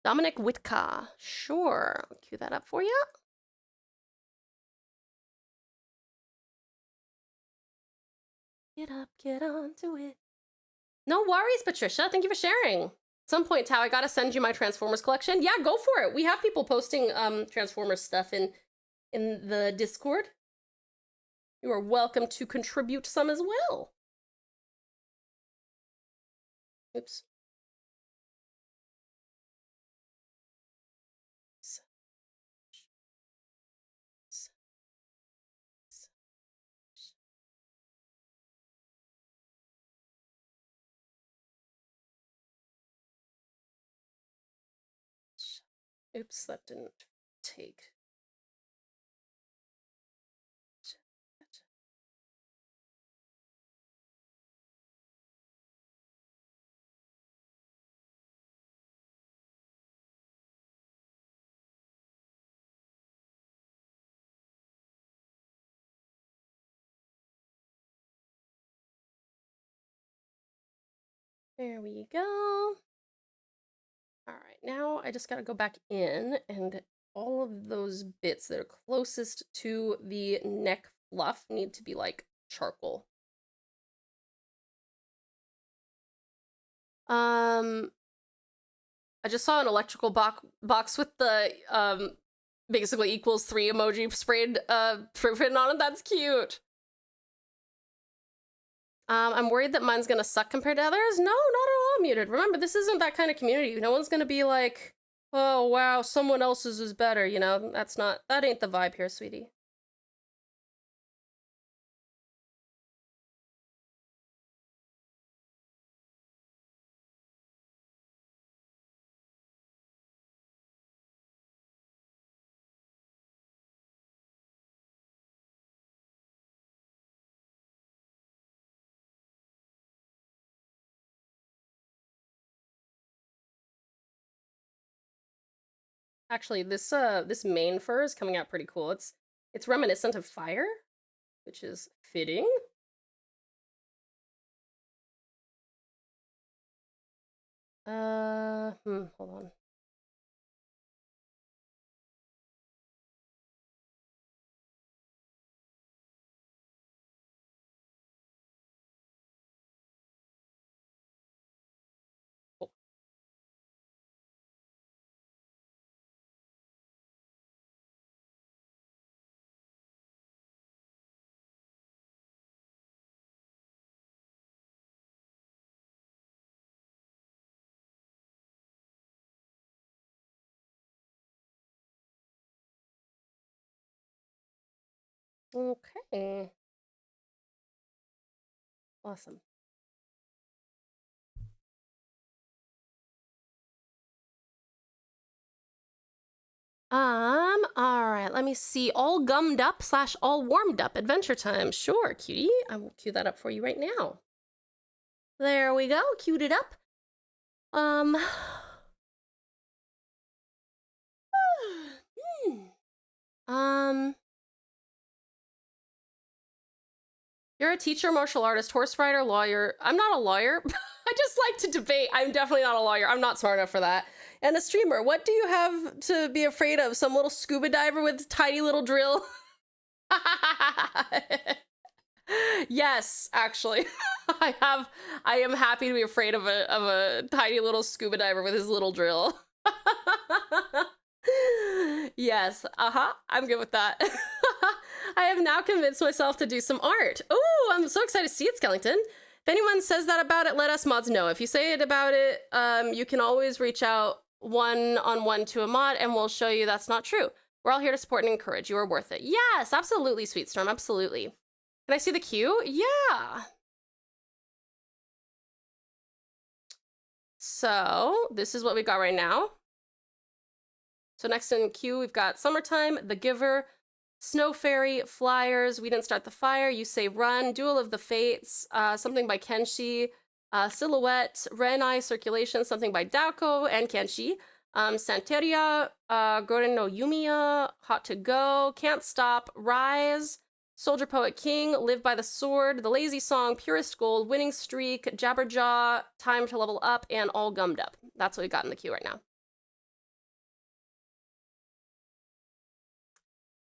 Dominic Witka. Sure. I'll cue that up for you. Get up, get on to it. No worries, Patricia. Thank you for sharing. At some point, Tao, I gotta send you my Transformers collection. Yeah, go for it. We have people posting Transformers stuff in the Discord. You are welcome to contribute some as well. Oops. Oops, that didn't take. There we go. All right, now I just gotta go back in and all of those bits that are closest to the neck fluff need to be like charcoal. I just saw an electrical box with the basically equals 3 emoji sprayed written on it. That's cute. I'm worried that mine's gonna suck compared to others. No, not at all, Muted. Remember, this isn't that kind of community. No one's gonna be like, oh wow, someone else's is better, you know? That ain't the vibe here, sweetie. Actually, this main fur is coming out pretty cool. It's reminiscent of fire, which is fitting. Hold on. Okay. Awesome. All right, let me see. All gummed up / all warmed up adventure time. Sure, cutie. I will cue that up for you right now. There we go, queued it up. You're a teacher, martial artist, horse rider, lawyer. I'm not a lawyer. I just like to debate. I'm definitely not a lawyer. I'm not smart enough for that. And a streamer. What do you have to be afraid of? Some little scuba diver with tiny little drill? Yes, actually. I am happy to be afraid of a tiny little scuba diver with his little drill. Yes, I'm good with that. I have now convinced myself to do some art. Oh, I'm so excited to see it, Skellington. If anyone says that about it, let us mods know. If you say it about it, you can always reach out one-on-one to a mod and we'll show you that's not true. We're all here to support and encourage. You are worth it. Yes, absolutely, Sweet Storm, absolutely. Can I see the queue? Yeah. So this is what we got right now. So next in queue, we've got Summertime, The Giver, Snow Fairy, Flyers, We Didn't Start the Fire, You Say Run, Duel of the Fates, something by Kenshi, Silhouette, Renai, Circulation, something by Daoko and Kenshi, Santeria, Goren no Yumiya, Hot to Go, Can't Stop, Rise, Soldier Poet King, Live by the Sword, The Lazy Song, Purest Gold, Winning Streak, Jabberjaw, Time to Level Up, and All Gummed Up. That's what we got in the queue right now.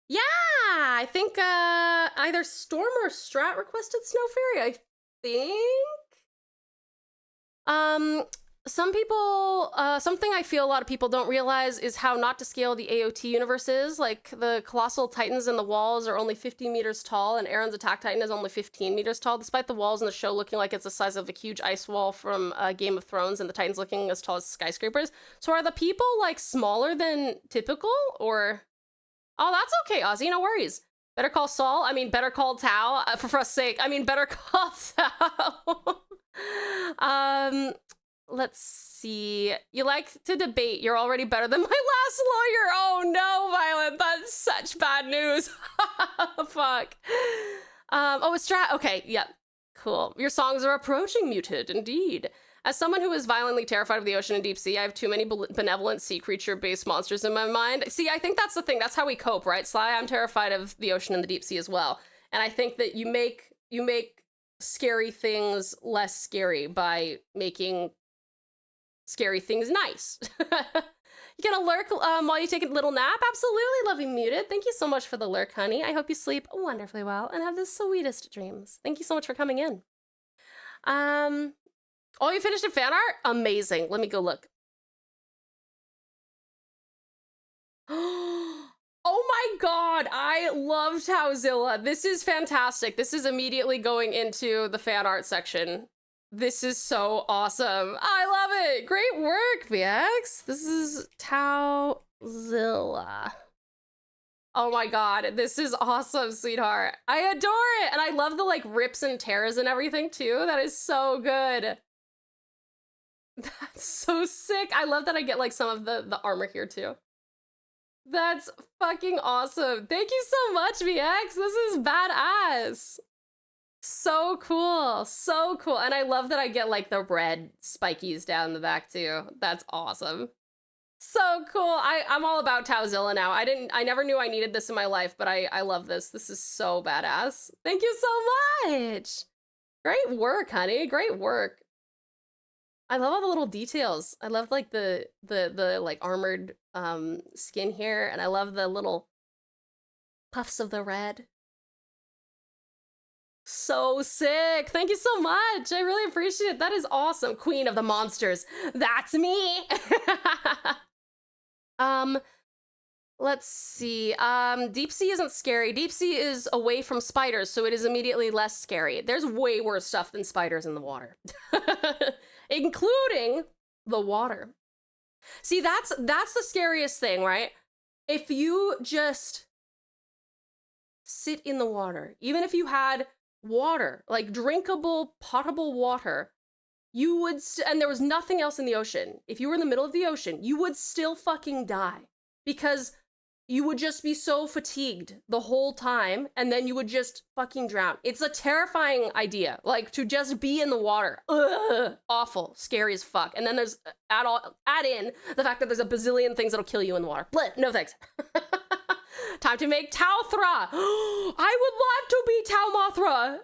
Yeah, I think either Storm or Strat requested Snow Fairy, I think. Some people, something I feel a lot of people don't realize is how not to scale the AOT universe is. Like, the colossal titans in the walls are only 50 meters tall, and Aaron's attack titan is only 15 meters tall, despite the walls in the show looking like it's the size of a huge ice wall from Game of Thrones, and the titans looking as tall as skyscrapers. So are the people, like, smaller than typical, or... Oh, that's okay, Ozzy, no worries. Better call Saul, I mean, better call Tau, for fuck's sake, I mean, better call Tau. Let's see. You like to debate, you're already better than my last lawyer. Oh no, Violet, that's such bad news. Fuck. Oh, it's Strat, okay, yep, cool. Your songs are approaching muted, indeed. As someone who is violently terrified of the ocean and deep sea, I have too many benevolent sea creature-based monsters in my mind. See, I think that's the thing. That's how we cope, right, Sly? I'm terrified of the ocean and the deep sea as well. And I think that you make scary things less scary by making scary things nice. You gonna lurk while you take a little nap? Absolutely, Lovey Muted. Thank you so much for the lurk, honey. I hope you sleep wonderfully well and have the sweetest dreams. Thank you so much for coming in. Oh, you finished a fan art? Amazing. Let me go look. Oh my god, I love Tauzilla. This is fantastic. This is immediately going into the fan art section. This is so awesome. I love it. Great work, VX. This is Tauzilla. Oh my god, this is awesome, sweetheart. I adore it. And I love the like rips and tears and everything too. That is so good. That's so sick. I love that I get like some of the armor here too. That's fucking awesome. Thank you so much, VX. This is badass. So cool. So cool. And I love that I get like the red spikies down the back too. That's awesome. So cool. I'm all about Tauzilla now. I never knew I needed this in my life, but I love this. This is so badass. Thank you so much. Great work, honey. Great work. I love all the little details. I love like the like armored skin here, and I love the little puffs of the red. So sick. Thank you so much. I really appreciate it. That is awesome. Queen of the monsters. That's me. Let's see. Deep sea isn't scary. Deep sea is away from spiders, so it is immediately less scary. There's way worse stuff than spiders in the water. Including the water. See, that's the scariest thing, right? If you just sit in the water. Even if you had water, like drinkable, potable water, you would, and there was nothing else in the ocean. If you were in the middle of the ocean, you would still fucking die because you would just be so fatigued the whole time and then you would just fucking drown. It's a terrifying idea, like to just be in the water. Ugh, awful, scary as fuck. And then there's, add in the fact that there's a bazillion things that'll kill you in the water. Bleh, no thanks. Time to make Tauthra. I would love to be Tau Mothra.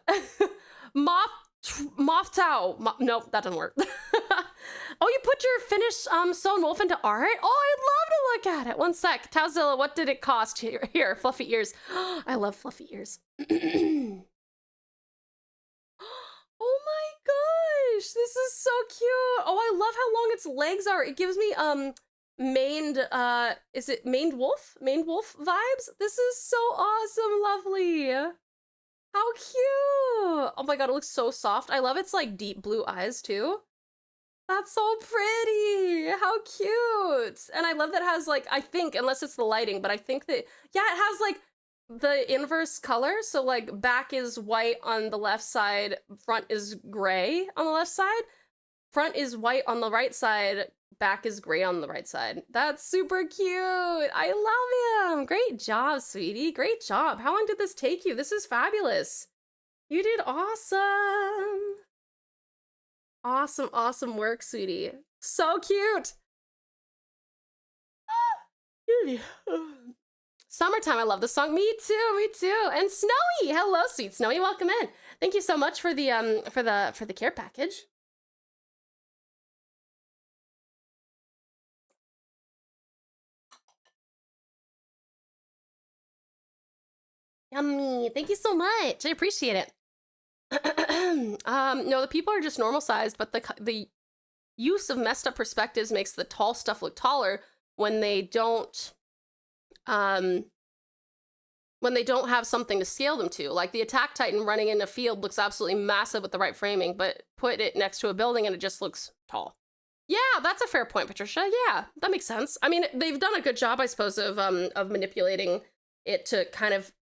Moth Tau. Nope, that doesn't work. Oh, you put your finished sewn wolf into art? Oh, I'd love to look at it. One sec. Tauzilla, what did it cost? Here, fluffy ears. I love fluffy ears. Oh my gosh, this is so cute. Oh, I love how long its legs are. It gives me maned is it maned wolf vibes. This is so awesome. Lovely. How cute. Oh my god, it looks so soft. I love its like deep blue eyes too. That's so pretty. How cute. And I love that it has like, I think, unless it's the lighting, but I think that, yeah, it has like the inverse color. So like back is white on the left side, front is gray on the left side. Front is white on the right side, back is gray on the right side. That's super cute. I love him. Great job, sweetie. Great job. How long did this take you? This is fabulous. You did awesome. Awesome, awesome work, sweetie. So cute. Summertime, I love the song. Me too, me too. And Snowy, hello, sweet Snowy, welcome in. Thank you so much for the care package. Yummy. Thank you so much. I appreciate it. No, the people are just normal sized, but the use of messed up perspectives makes the tall stuff look taller when they don't have something to scale them to. Like the Attack Titan running in a field looks absolutely massive with the right framing, but put it next to a building and it just looks tall. Yeah, that's a fair point, Patricia. Yeah, that makes sense. I mean, they've done a good job, I suppose, of manipulating it to kind of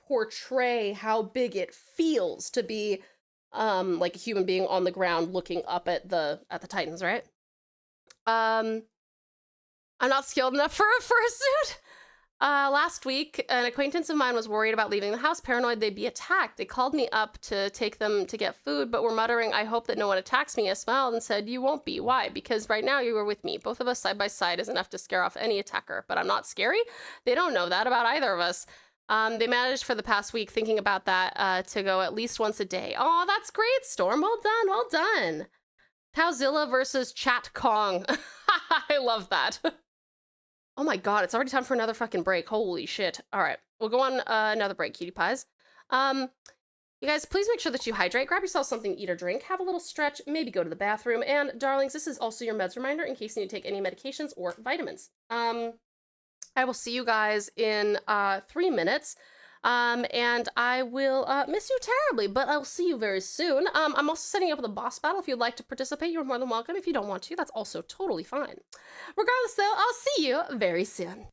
portray how big it feels to be like a human being on the ground looking up at the Titans, right? I'm not skilled enough for a fursuit. Last week, an acquaintance of mine was worried about leaving the house, paranoid they'd be attacked. They called me up to take them to get food, but were muttering, I hope that no one attacks me. I smiled and said, you won't be. Why? Because right now you were with me. Both of us side by side is enough to scare off any attacker, but I'm not scary. They don't know that about either of us. They managed for the past week, thinking about that, to go at least once a day. Oh, that's great, Storm. Well done, well done. Tauzilla versus Chat Kong. I love that. Oh my god, it's already time for another fucking break. Holy shit. All right, we'll go on another break, cutie pies. You guys, please make sure that you hydrate. Grab yourself something to eat or drink. Have a little stretch. Maybe go to the bathroom. And darlings, this is also your meds reminder in case you need to take any medications or vitamins. I will see you guys in 3 minutes. And I will miss you terribly, but I'll see you very soon. I'm also setting up the boss battle. If you'd like to participate, you're more than welcome. If you don't want to, that's also totally fine. Regardless, though, I'll see you very soon.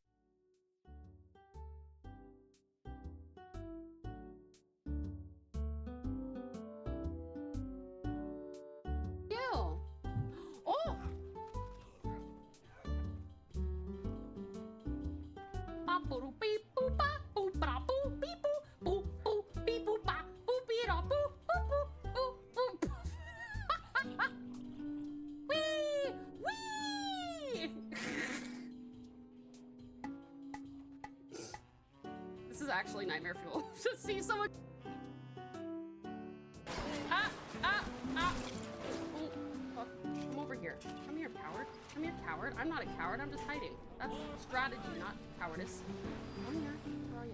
You. Oh. This is actually nightmare fuel. To see someone. Oh, fuck. Come over here. Come here, coward. Come here, coward. I'm not a coward. I'm just hiding. That's strategy, not cowardice. Come here. Where are you?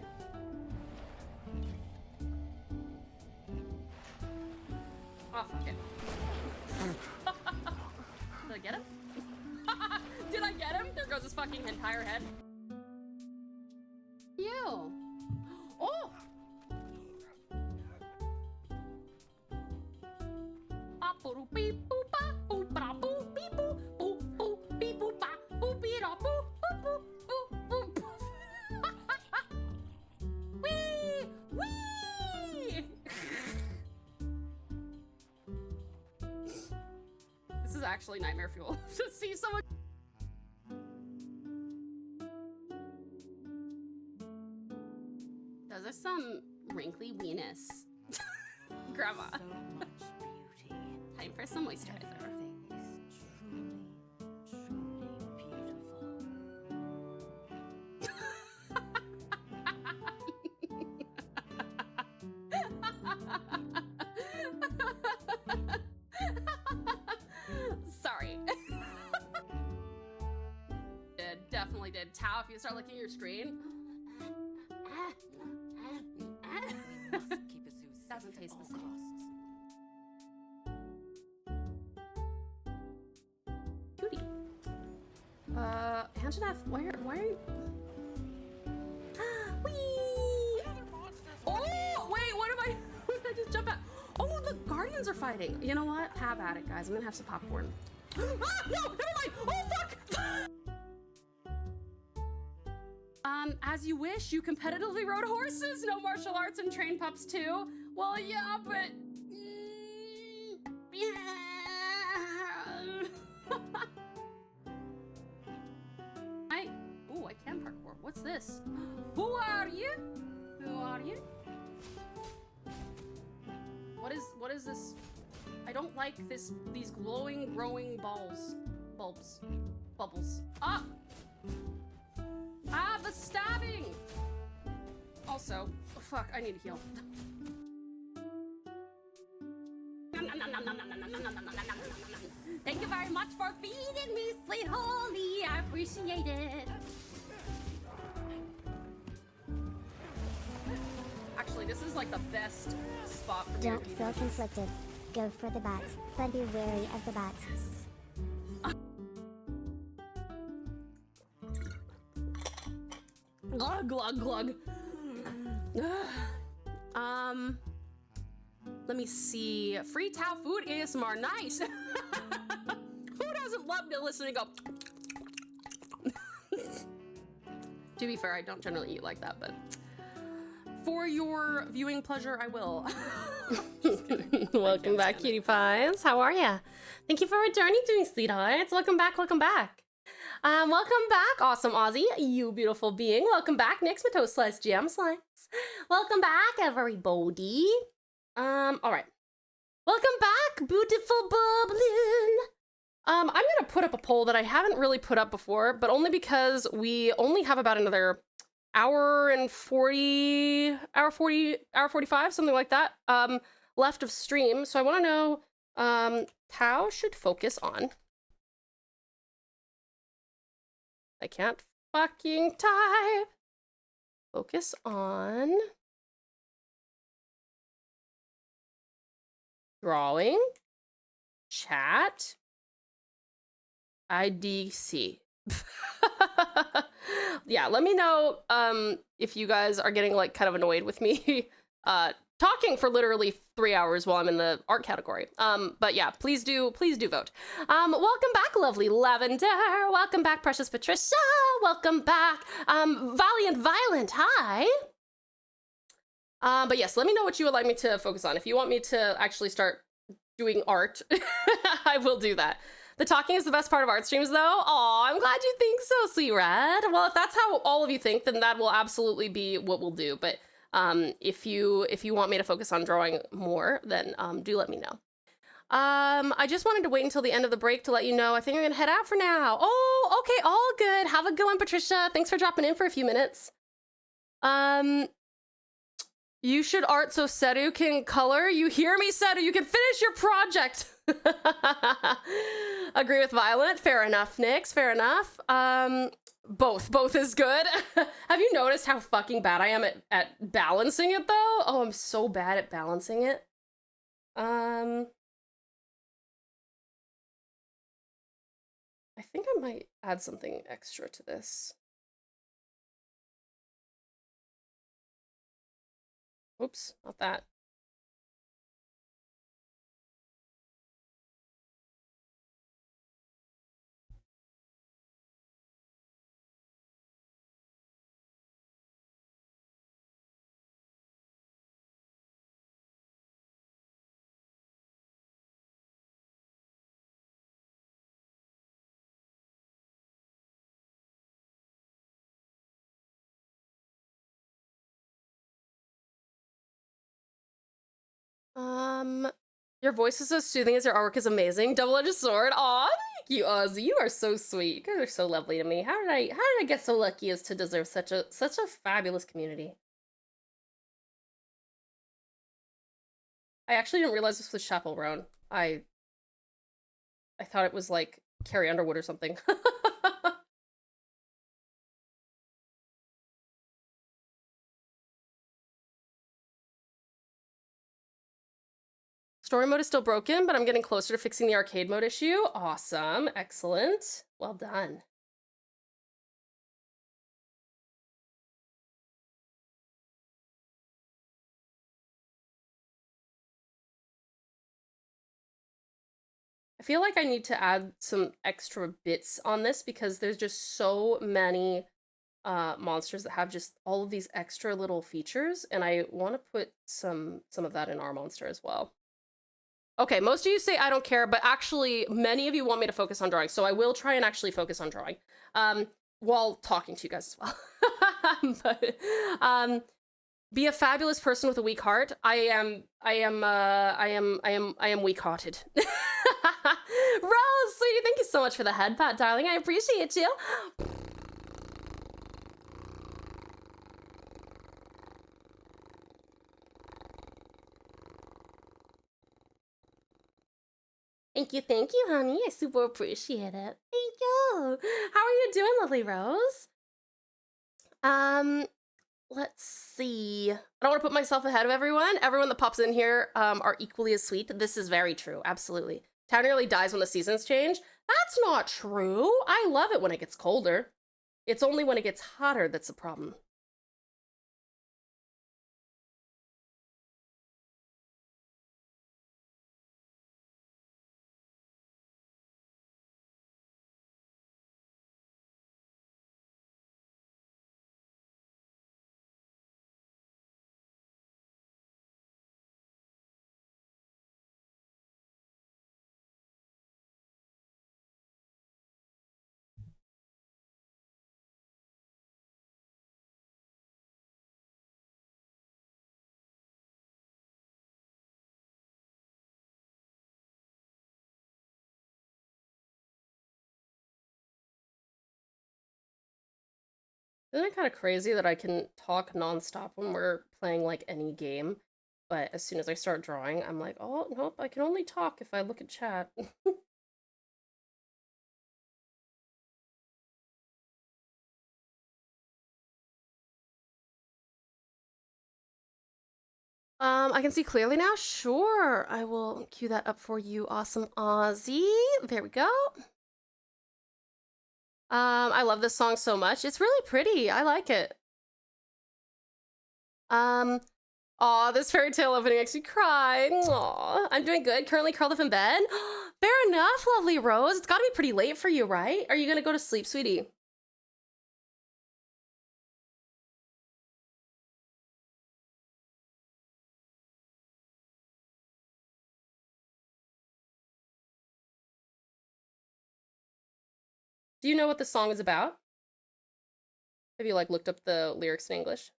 Oh, fuck it. Did I get him? Did I get him? There goes his fucking entire head. You. Oh! actually nightmare fuel to see someone. Those are some wrinkly weenus. Grandma. So much beauty. Time for some moisturizer. Everything is truly, truly Sorry. Definitely did. Tao, if you start looking at your screen. We must keep a zoo safe Doesn't at taste all the same. costs. Cutie. Anjanath, why are you? Whee! Oh, wait, what did I just jump at? Oh, the Guardians are fighting. You know what? Have at it, guys. I'm gonna have some popcorn. Ah, no, never mind. Oh, fuck! As you wish, you competitively rode horses. No martial arts and trained pups too. Well, yeah, but... I can parkour. What's this? Who are you? Who are you? What is this? I don't like these glowing, growing bulbs. Bubbles. Ah! Ah, the stabbing! Also, oh, fuck, I need to heal. Thank you very much for feeding me, sweet holy. I appreciate it. Actually, this is like the best spot for me to Don't be. feel conflicted. Go for the bat, but be wary of the bat. Glug, glug, glug. Let me see. Free Tao food ASMR, nice. Who doesn't love to listen and go? To be fair, I don't generally eat like that, but for your viewing pleasure, I will. Welcome back, cutie pies. How are ya? Thank you for returning to me, sweethearts. Welcome back, welcome back. Welcome back, awesome Aussie, you beautiful being. Welcome back, Nick's Matos Slice Jam Slice. Welcome back, everybody. All right. Welcome back, beautiful bubbling. I'm gonna put up a poll that I haven't really put up before, but only because we only have about another hour 45, something like that, left of stream. So I want to know, Tao should focus on. I can't fucking type. Focus on drawing, chat, IDC. Yeah, let me know if you guys are getting like kind of annoyed with me talking for literally 3 hours while I'm in the art category. But yeah, please do vote. Welcome back, lovely Lavender. Welcome back, precious Patricia. Welcome back, Valiant Violent. Hi. But yes, let me know what you would like me to focus on. If you want me to actually start doing art, I will do that. The talking is the best part of art streams, though. Aw, I'm glad you think so, Sweet Red. Well, if that's how all of you think, then that will absolutely be what we'll do. But if you want me to focus on drawing more, then do let me know. I just wanted to wait until the end of the break to let you know. I think I'm gonna head out for now. Oh, okay, all good. Have a good one, Patricia. Thanks for dropping in for a few minutes. You should art so Seru can color. You hear me, Seru? You can finish your project. Agree with Violent. Fair enough, Nix. Fair enough. Both is good. Have you noticed how fucking bad I am at balancing it, though? Oh, I'm so bad at balancing it. I think I might add something extra to this. Oops, not that. Your voice is so soothing as your artwork is amazing. Double-edged sword. Aw, thank you, Ozzy. You are so sweet. You guys are so lovely to me. How did I get so lucky as to deserve such a fabulous community? I actually didn't realize this was Chappell Roan. I thought it was like Carrie Underwood or something. Story mode is still broken, but I'm getting closer to fixing the arcade mode issue. Awesome. Excellent. Well done. I feel like I need to add some extra bits on this because there's just so many monsters that have just all of these extra little features, and I want to put some of that in our monster as well. Okay, most of you say I don't care, but actually many of you want me to focus on drawing, so I will try and actually focus on drawing while talking to you guys as well. But be a fabulous person with a weak heart. I am weak-hearted. Rose, sweetie, thank you so much for the head pat, darling. I appreciate you. Thank you, honey. I super appreciate it. Thank you. How are you doing, lovely Rose? Let's see. I don't want to put myself ahead of everyone. Everyone that pops in here are equally as sweet. This is very true. Absolutely. Town nearly dies when the seasons change. That's not true. I love it when it gets colder. It's only when it gets hotter that's a problem. Isn't it kind of crazy that I can talk nonstop when we're playing like any game, but as soon as I start drawing, I'm like, oh, nope, I can only talk if I look at chat. I can see clearly now? Sure, I will cue that up for you, awesome Aussie. There we go. I love this song so much. It's really pretty. I like it. Aw, this fairy tale opening makes me cry. Aw, I'm doing good. Currently curled up in bed. Fair enough, lovely Rose. It's gotta be pretty late for you, right? Are you gonna go to sleep, sweetie? Do you know what the song is about? Have you like looked up the lyrics in English?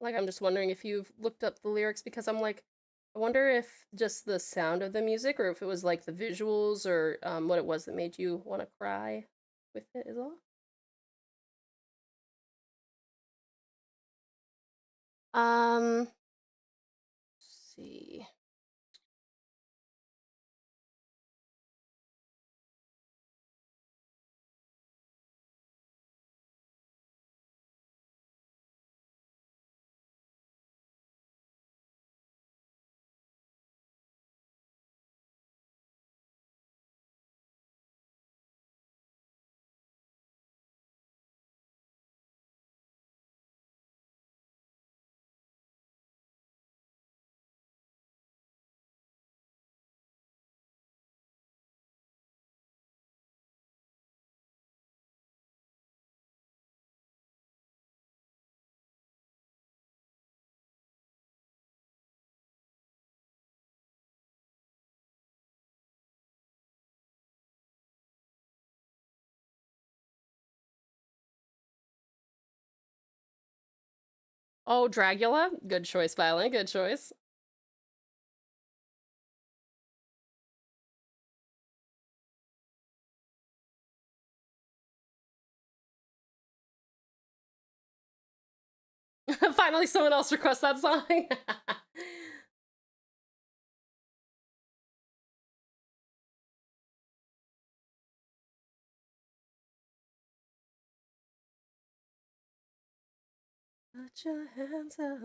Like, I'm just wondering if you've looked up the lyrics because I'm like, I wonder if just the sound of the music or if it was like the visuals or what it was that made you want to cry with it is all. Let's see. Oh, Dragula? Good choice, Violet. Good choice. Finally, someone else requests that song. Put your hands up.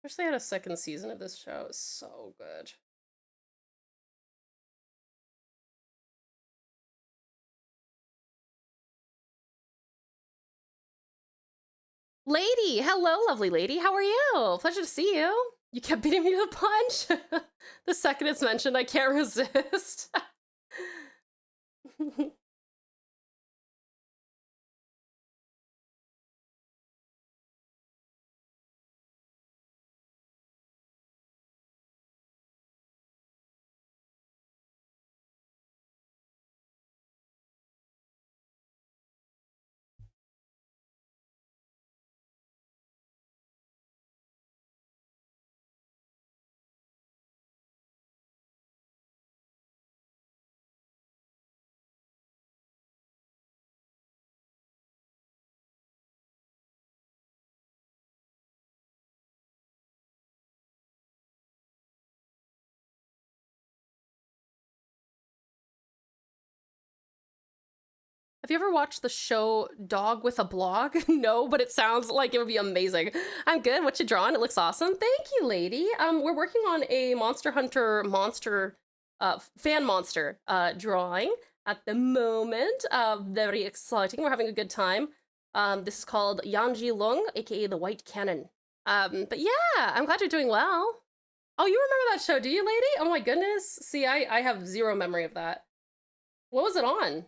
Wish they had a second season of this show. It's so good. Lady! Hello, lovely lady. How are you? Pleasure to see you. You kept beating me to the punch. The second it's mentioned, I can't resist. Have you ever watched the show Dog with a Blog? No, but it sounds like it would be amazing. I'm good. What you drawing? It looks awesome. Thank you, lady. We're working on a Monster Hunter fan monster drawing at the moment. Very exciting. We're having a good time. This is called Yanji Lung, aka the White Cannon. But yeah, I'm glad you're doing well. Oh, you remember that show, do you, lady? Oh my goodness. See, I have zero memory of that. What was it on?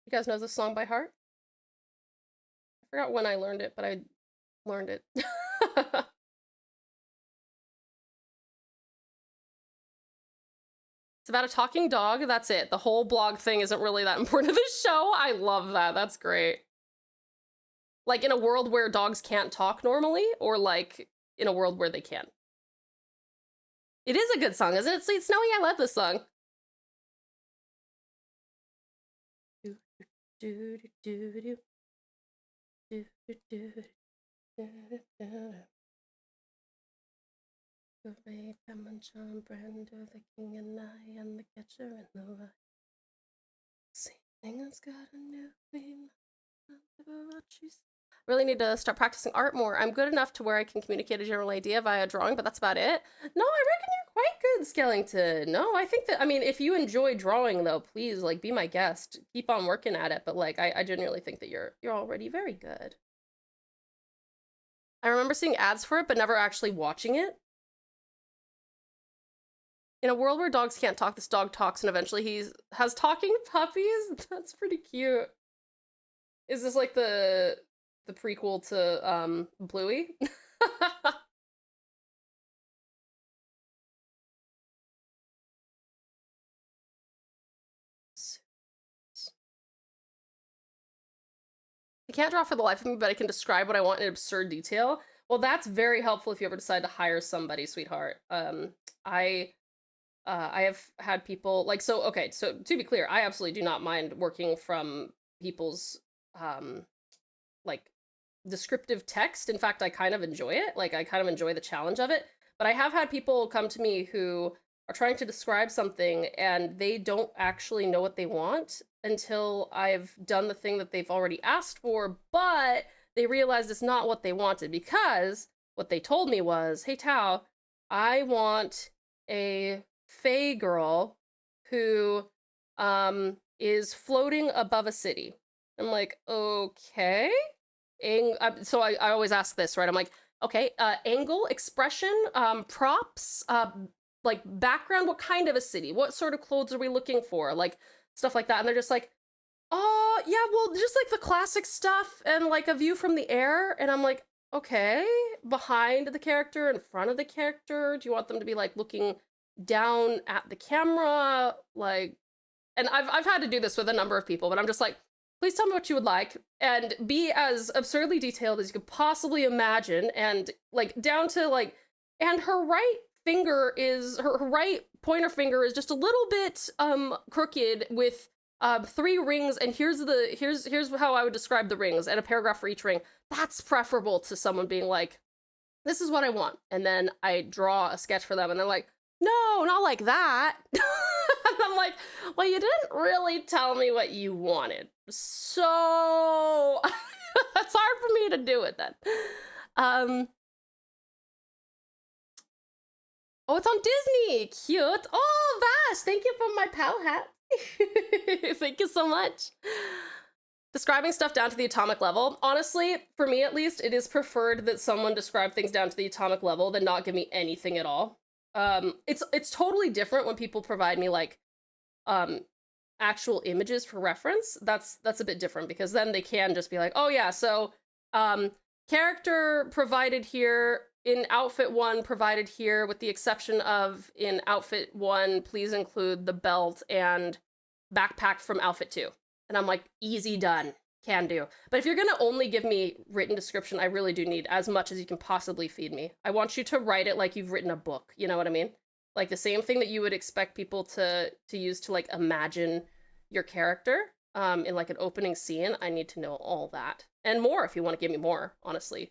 You guys know this song by heart? I forgot when I learned it, but I learned it. It's about a talking dog. That's it. The whole blog thing isn't really that important to the show. I love that. That's great. Like in a world where dogs can't talk normally, or like in a world where they can. It is a good song, isn't it? Sweet Snowy, I love this song. The rape, John Brander, the king and I, and the catcher in the rye. Singing has got a new theme. Really need to start practicing art more. I'm good enough to where I can communicate a general idea via drawing, but that's about it. No, I reckon you're quite good, Skellington. No, I think that, I mean, if you enjoy drawing though, please, like, be my guest. Keep on working at it, but like, I genuinely think that you're already very good. I remember seeing ads for it, but never actually watching it. In a world where dogs can't talk, this dog talks, and eventually he has talking puppies? That's pretty cute. Is this like the prequel to Bluey? I can't draw for the life of me, but I can describe what I want in absurd detail. Well, that's very helpful if you ever decide to hire somebody, sweetheart. I have had people like, so, okay, so to be clear, I absolutely do not mind working from people's, like, descriptive text. In fact, I kind of enjoy it. Like, I kind of enjoy the challenge of it. But I have had people come to me who are trying to describe something and they don't actually know what they want until I've done the thing that they've already asked for, but they realized it's not what they wanted, because what they told me was, hey, Tao, I want a fae girl who is floating above a city. I'm like, okay. So I always ask this, right? I'm like, okay, angle, expression, props, like background, what kind of a city? What sort of clothes are we looking for? Like stuff like that. And they're just like, oh, yeah, well, just like the classic stuff and like a view from the air. And I'm like, okay, behind the character, in front of the character? Do you want them to be like looking down at the camera? Like, and I've had to do this with a number of people, but I'm just like, please tell me what you would like and be as absurdly detailed as you could possibly imagine. And like down to like, and her right finger is, her right pointer finger is just a little bit crooked with 3 rings, and here's how I would describe the rings, and a paragraph for each ring. That's preferable to someone being like, this is what I want. And then I draw a sketch for them and they're like, no, not like that. And I'm like, well, you didn't really tell me what you wanted. So it's hard for me to do it then. Oh, it's on Disney. Cute. Oh, Vash, thank you for my pal hat. Thank you so much. Describing stuff down to the atomic level. Honestly, for me at least, it is preferred that someone describe things down to the atomic level than not give me anything at all. It's totally different when people provide me like actual images for reference. That's a bit different, because then they can just be like, oh yeah, so character provided here, in outfit 1 provided here, with the exception of in outfit 1, please include the belt and backpack from outfit 2. And I'm like, easy done, can do. But if you're gonna only give me written description, I really do need as much as you can possibly feed me. I want you to write it like you've written a book, you know what I mean? Like the same thing that you would expect people to use to like imagine your character in like an opening scene. I need to know all that. And more if you want to give me more, honestly.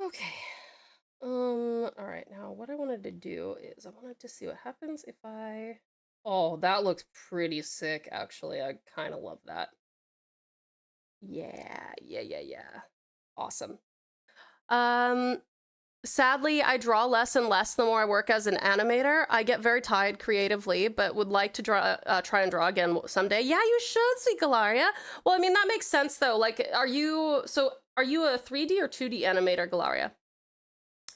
Okay. All right, now what I wanted to do is I wanted to see what happens if I... Oh, that looks pretty sick, actually. I kind of love that. Yeah. Awesome. Sadly, I draw less and less the more I work as an animator. I get very tired creatively, but would like to try and draw again someday. Yeah, you should, sweet Galaria. Well, I mean, that makes sense, though. Like, are you a 3D or 2D animator, Galaria?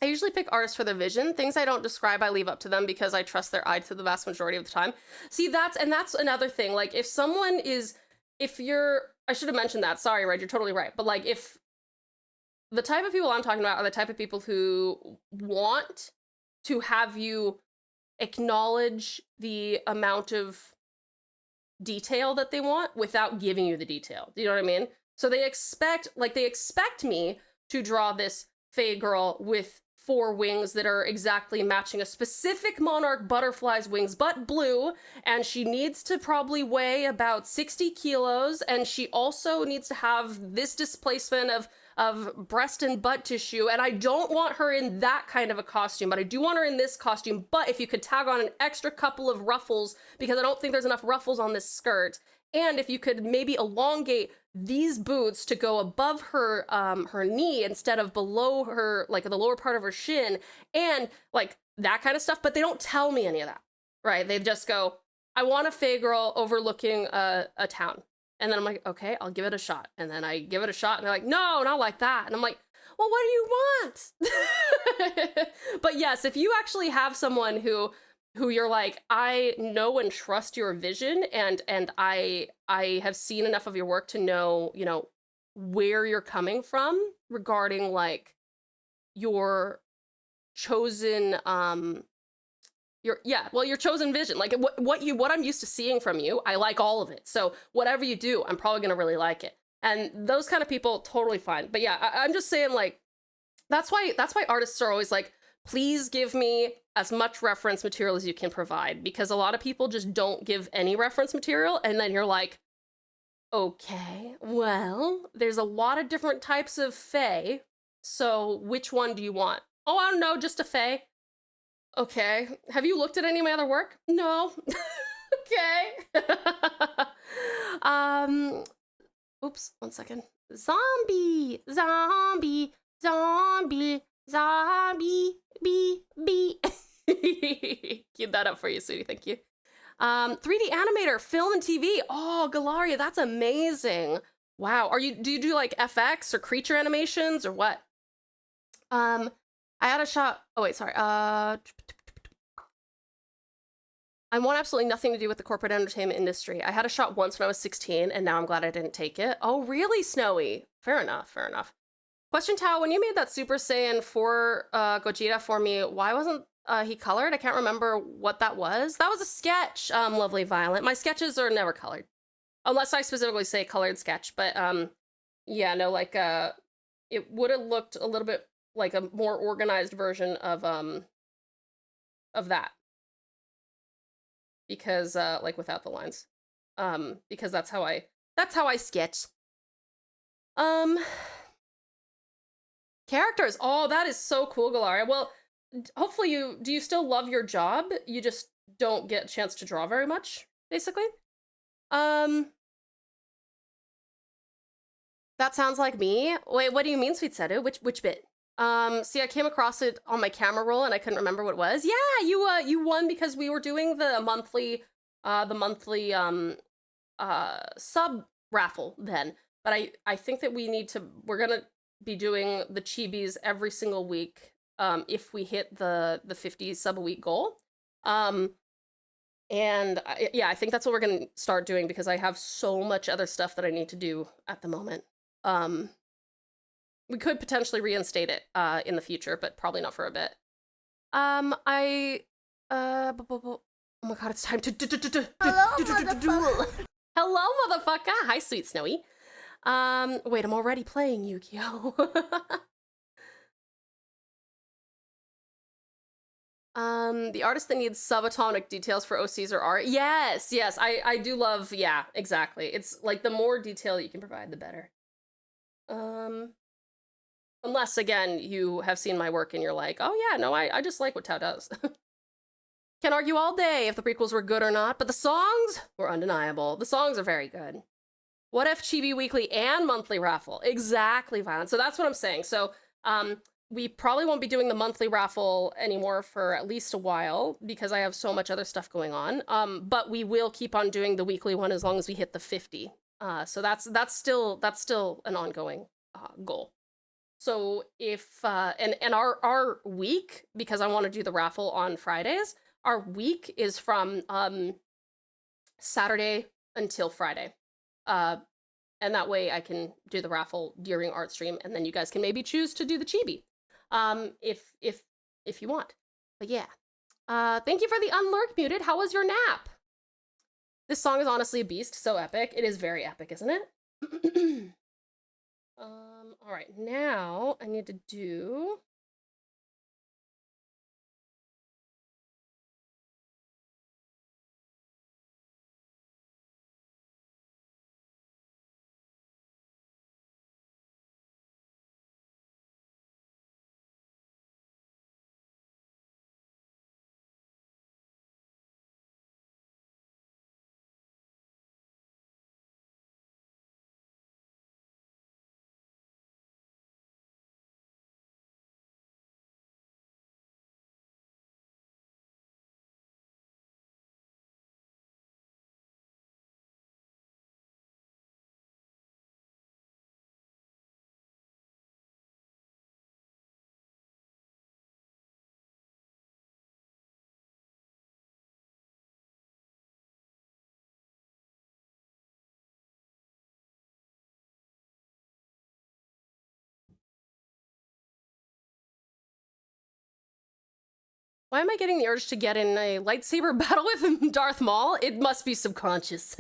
I usually pick artists for their vision. Things I don't describe, I leave up to them because I trust their eye to the vast majority of the time. See, that's another thing. Like, if someone is, I should have mentioned that. Sorry, Red, you're totally right. But like, if the type of people I'm talking about are the type of people who want to have you acknowledge the amount of detail that they want without giving you the detail. Do you know what I mean? So they expect me to draw this fae girl with 4 wings that are exactly matching a specific monarch butterfly's wings, but blue, and she needs to probably weigh about 60 kilos, and she also needs to have this displacement of breast and butt tissue, and I don't want her in that kind of a costume, but I do want her in this costume. But if you could tag on an extra couple of ruffles, because I don't think there's enough ruffles on this skirt, and if you could maybe elongate these boots to go above her her knee instead of below her, like the lower part of her shin, and like that kind of stuff. But they don't tell me any of that, right? They just go, I want a fae girl overlooking a town. And then I'm like, okay, I'll give it a shot. And then I give it a shot and they're like, no, not like that. And I'm like, well, what do you want? But yes, if you actually have someone who you're like, I know and trust your vision, and I have seen enough of your work to know, you know, where you're coming from regarding like your chosen your chosen vision, like what I'm used to seeing from you. I like all of it, so whatever you do, I'm probably gonna really like it. And those kind of people, totally fine. But yeah, I'm just saying, like, that's why artists are always like, please give me as much reference material as you can provide, because a lot of people just don't give any reference material, and then you're like, okay, well, there's a lot of different types of fae, so which one do you want? Oh, I don't know, just a fae. Okay. Have you looked at any of my other work? No. Okay. Oops, 1 second. Zombie, zombie, zombie, zombie, bee. Keep that up for you, sweetie. Thank you. 3D animator, film and TV. Oh, Galaria, that's amazing. Wow. Do you do like FX or creature animations or what? I had a shot. Oh wait, sorry. I want absolutely nothing to do with the corporate entertainment industry. I had a shot once when I was 16, and now I'm glad I didn't take it. Oh, really, Snowy? Fair enough, fair enough. Question, Tao, when you made that Super Saiyan 4 Gogeta for me, why wasn't he colored? I can't remember what that was. That was a sketch, lovely Violet. My sketches are never colored. Unless I specifically say colored sketch, but yeah, no, like, it would have looked a little bit like a more organized version of that. Because like without the lines, because that's how I sketch. Characters. Oh, that is so cool, Galaria. Well, hopefully do you still love your job? You just don't get a chance to draw very much, basically. That sounds like me. Wait, what do you mean, Sweet Sedu? Which bit? See, I came across it on my camera roll and I couldn't remember what it was. Yeah, you won because we were doing the monthly sub raffle then. But I think that we're gonna be doing the chibis every single week, if we hit the 50 sub a week goal. And yeah, I think that's what we're gonna start doing, because I have so much other stuff that I need to do at the moment. We could potentially reinstate it in the future, but probably not for a bit. Oh my god, it's time to Hello, motherfucker. Hi, sweet Snowy. Wait, I'm already playing Yu-Gi-Oh. The artist that needs subatomic details for OCs or art. Yes, I do love, yeah, exactly. It's like the more detail you can provide, the better. Unless, again, you have seen my work and you're like, oh yeah, no, I just like what Tao does. Can argue all day if the prequels were good or not, but the songs were undeniable. The songs are very good. What if Chibi Weekly and Monthly Raffle? Exactly, Violent. So that's what I'm saying. So we probably won't be doing the monthly raffle anymore for at least a while, because I have so much other stuff going on. But we will keep on doing the weekly one as long as we hit the 50. So that's still an ongoing goal. So if and our week, because I want to do the raffle on Fridays, our week is from Saturday until Friday. And that way I can do the raffle during art stream, and then you guys can maybe choose to do the chibi, if you want. But yeah, thank you for the unlurk, Muted. How was your nap? This song is honestly a beast. So epic. It is very epic, isn't it? All right, now I need to do Why am I getting the urge to get in a lightsaber battle with Darth Maul? It must be subconscious.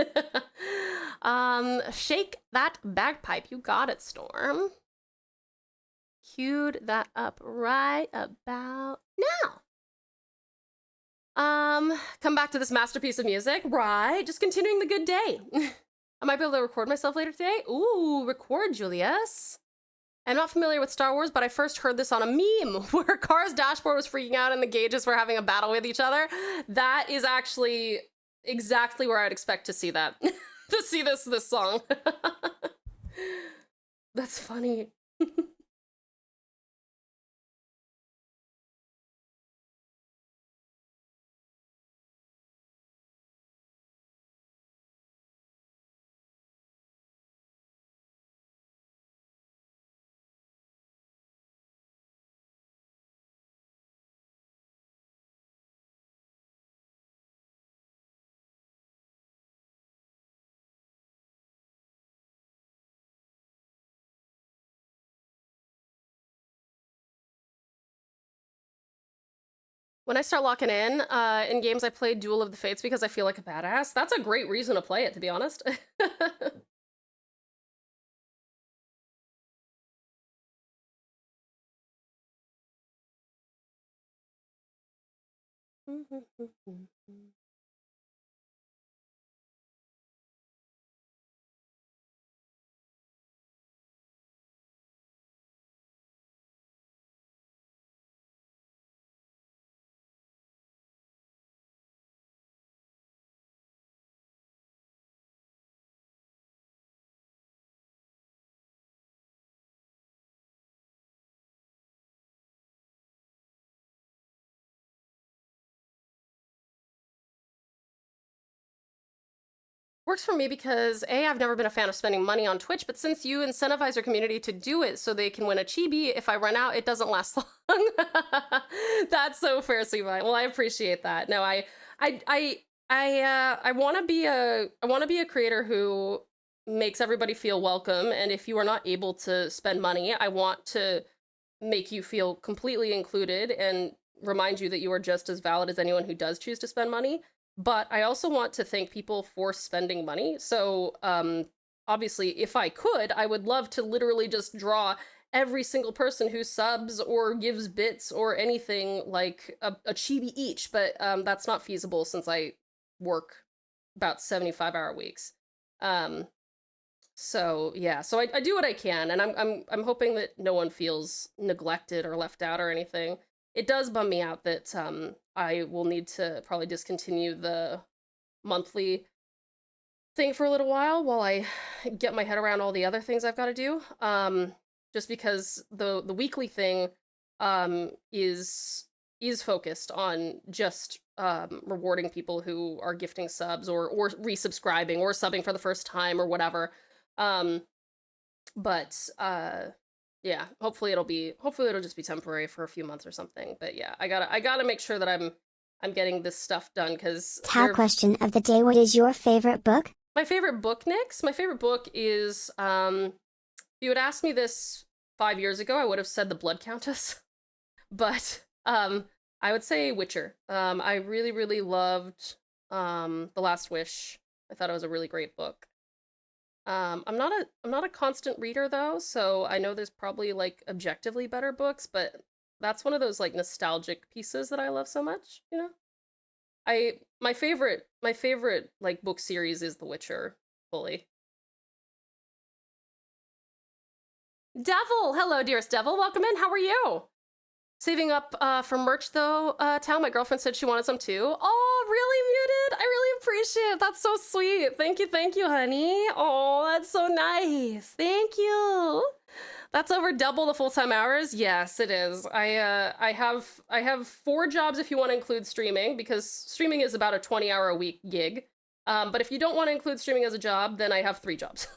Shake that bagpipe. You got it, Storm. Queued that up right about now. Come back to this masterpiece of music. Right, just continuing the good day. I might be able to record myself later today. Ooh, record, Julius. I'm not familiar with Star Wars, but I first heard this on a meme where Car's dashboard was freaking out and the gauges were having a battle with each other. That is actually exactly where I'd expect to see that. To see this song. That's funny. When I start locking in games, I play Duel of the Fates because I feel like a badass. That's a great reason to play it, to be honest. Works for me because A, I've never been a fan of spending money on Twitch, but since you incentivize your community to do it so they can win a chibi, if I run out, it doesn't last long. That's so fair, Sweetbite. Well, I appreciate that. No, I want to be a creator who makes everybody feel welcome, and if you are not able to spend money, I want to make you feel completely included and remind you that you are just as valid as anyone who does choose to spend money. But I also want to thank people for spending money. So obviously, if I could, I would love to literally just draw every single person who subs or gives bits or anything like a chibi each. But that's not feasible since I work about 75-hour weeks. So yeah, so I do what I can, and I'm hoping that no one feels neglected or left out or anything. It does bum me out that I will need to probably discontinue the monthly thing for a little while I get my head around all the other things I've got to do. Just because the weekly thing is focused on just rewarding people who are gifting subs or resubscribing or subbing for the first time or whatever. Yeah, hopefully it'll just be temporary for a few months or something. But yeah, I gotta make sure that I'm getting this stuff done because Tau question of the day: what is your favorite book? My favorite book, Nix? My favorite book is if you had asked me this 5 years ago, I would have said The Blood Countess. But I would say Witcher. I really, really loved The Last Wish. I thought it was a really great book. I'm not a constant reader though, so I know there's probably like objectively better books, but that's one of those like nostalgic pieces that I love so much, you know? My favorite like book series is The Witcher, fully. Devil! Hello, dearest Devil. Welcome in. How are you? Saving up for merch though, Tal. My girlfriend said she wanted some too. Oh, really, Muted? I really appreciate it. That's so sweet. Thank you, honey. Oh, that's so nice. Thank you. That's over double the full-time hours. Yes, it is. I have 4 jobs if you want to include streaming, because streaming is about a 20-hour-a-week gig. But if you don't want to include streaming as a job, then I have 3 jobs.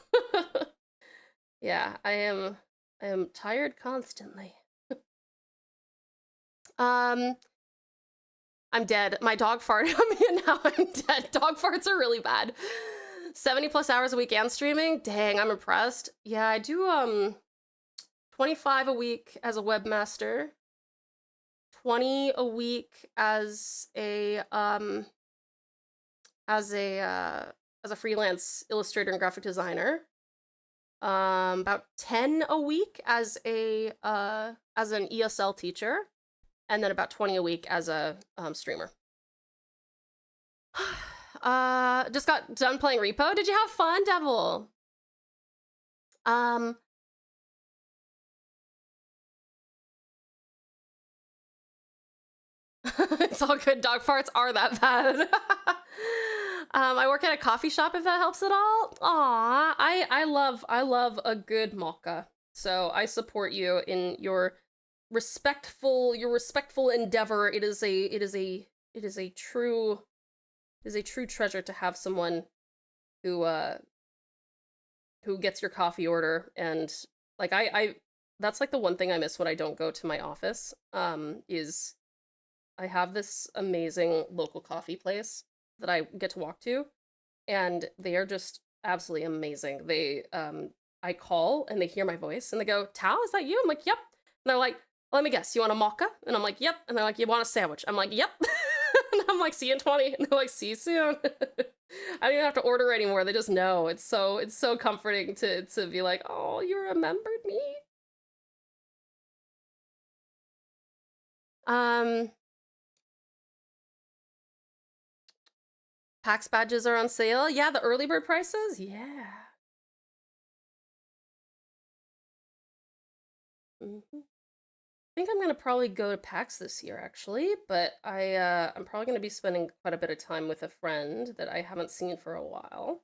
Yeah, I am tired constantly. I'm dead. My dog farted on me and now I'm dead. Dog farts are really bad. 70+ hours a week and streaming? Dang, I'm impressed. Yeah, I do 25 a week as a webmaster, 20 a week as a freelance illustrator and graphic designer. About 10 a week as an ESL teacher, and then about 20 a week as a streamer. Just got done playing Repo. Did you have fun, Devil? It's all good. Dog farts are that bad. I work at a coffee shop, if that helps at all. Aw, I love a good mocha. So I support you in your respectful endeavor. It is a true treasure to have someone who gets your coffee order. And like I that's like the one thing I miss when I don't go to my office, is I have this amazing local coffee place that I get to walk to, and they are just absolutely amazing. They I call and they hear my voice and they go, "Tao, is that you?" I'm like, "Yep." And they're like, "Let me guess, you want a mocha?" And I'm like, "Yep." And they're like, "You want a sandwich?" I'm like, "Yep." And I'm like, "See you in 20." And they're like, "See you soon." I don't even have to order anymore. They just know. It's so comforting to be like, "Oh, you remembered me." PAX badges are on sale. Yeah, the early bird prices. Yeah. I think I'm gonna probably go to PAX this year, actually, but I'm probably gonna be spending quite a bit of time with a friend that I haven't seen for a while.